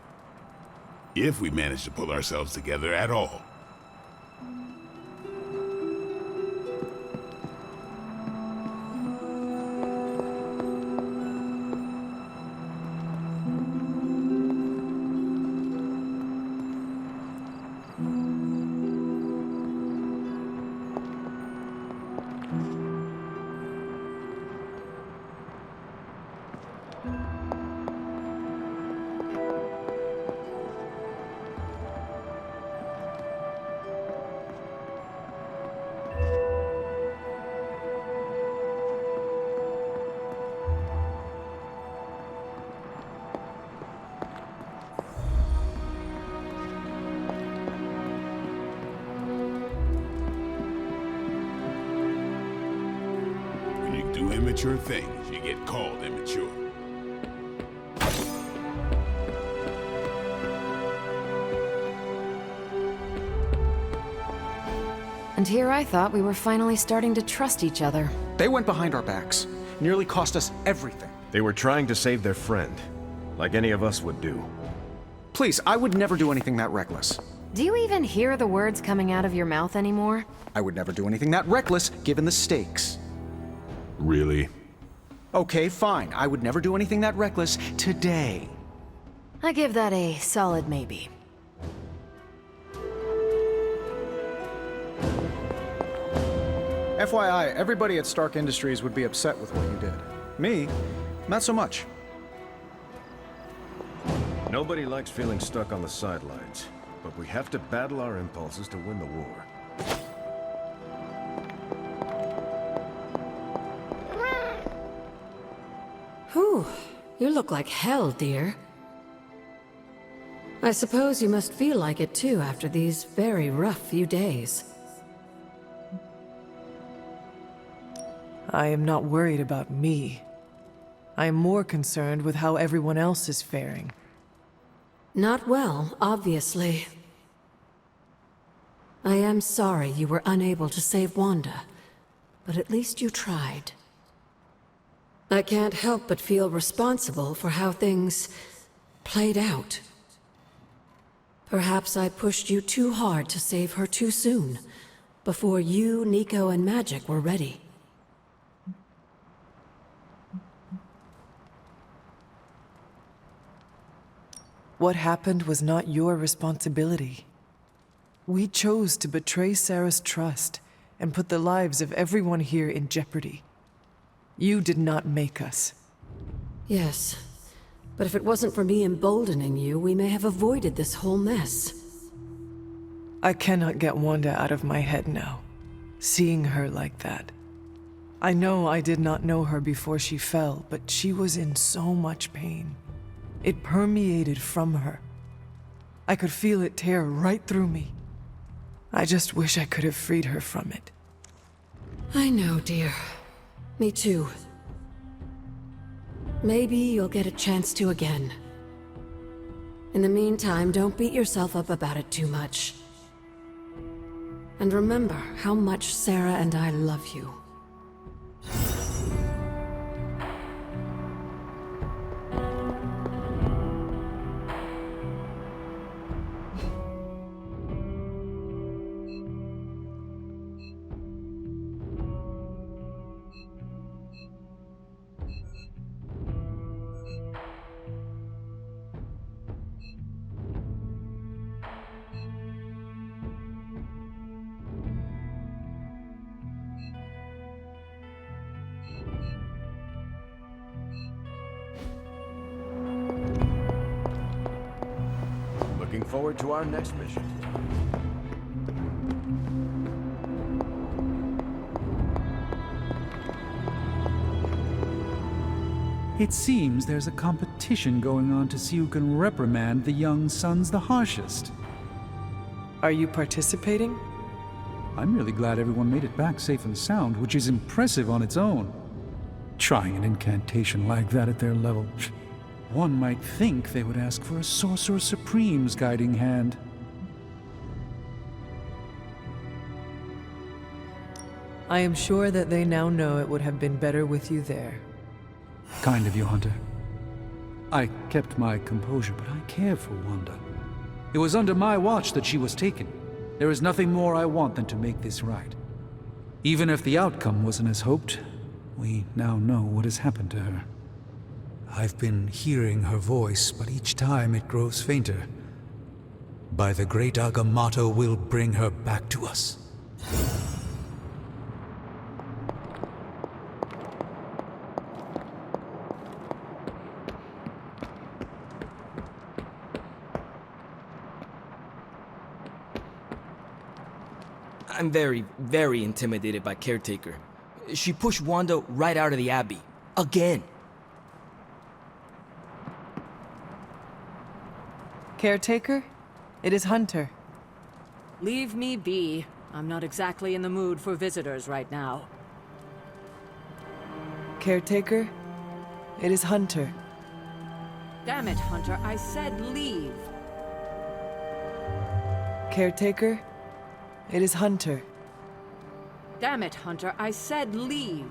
If we manage to pull ourselves together at all. Immature things, you get called immature. And here I thought we were finally starting to trust each other. They went behind our backs. Nearly cost us everything. They were trying to save their friend, like any of us would do. Please, I would never do anything that reckless. Do you even hear the words coming out of your mouth anymore? I would never do anything that reckless, given the stakes. Really? Okay, fine. I would never do anything that reckless today. I give that a solid maybe. FYI, everybody at Stark Industries would be upset with what you did. Me, not so much. Nobody likes feeling stuck on the sidelines, but we have to battle our impulses to win the war. Whew, you look like hell, dear. I suppose you must feel like it too after these very rough few days. I am not worried about me. I am more concerned with how everyone else is faring. Not well, obviously. I am sorry you were unable to save Wanda, but at least you tried. I can't help but feel responsible for how things played out. Perhaps I pushed you too hard to save her too soon, before you, Nico, and Magic were ready. What happened was not your responsibility. We chose to betray Sarah's trust and put the lives of everyone here in jeopardy. You did not make us. Yes, but if it wasn't for me emboldening you, we may have avoided this whole mess. I cannot get Wanda out of my head now, seeing her like that. I know I did not know her before she fell, but she was in so much pain. It permeated from her. I could feel it tear right through me. I just wish I could have freed her from it. I know, dear. Me too. Maybe you'll get a chance to again. In the meantime, don't beat yourself up about it too much. And remember how much Sarah and I love you. Looking forward to our next mission. It seems there's a competition going on to see who can reprimand the young sons the harshest. Are you participating? I'm really glad everyone made it back safe and sound, which is impressive on its own. Trying an incantation like that at their level. One might think they would ask for a Sorcerer Supreme's guiding hand. I am sure that they now know it would have been better with you there. Kind of you, Hunter. I kept my composure, but I care for Wanda. It was under my watch that she was taken. There is nothing more I want than to make this right. Even if the outcome wasn't as hoped, we now know what has happened to her. I've been hearing her voice, but each time it grows fainter. By the great Agamotto, we'll bring her back to us. I'm very, very intimidated by Caretaker. She pushed Wanda right out of the Abbey. Again. Caretaker, it is Hunter. Leave me be. I'm not exactly in the mood for visitors right now. Caretaker, it is Hunter. Damn it, Hunter, I said leave. Caretaker, it is Hunter. Damn it, Hunter, I said leave.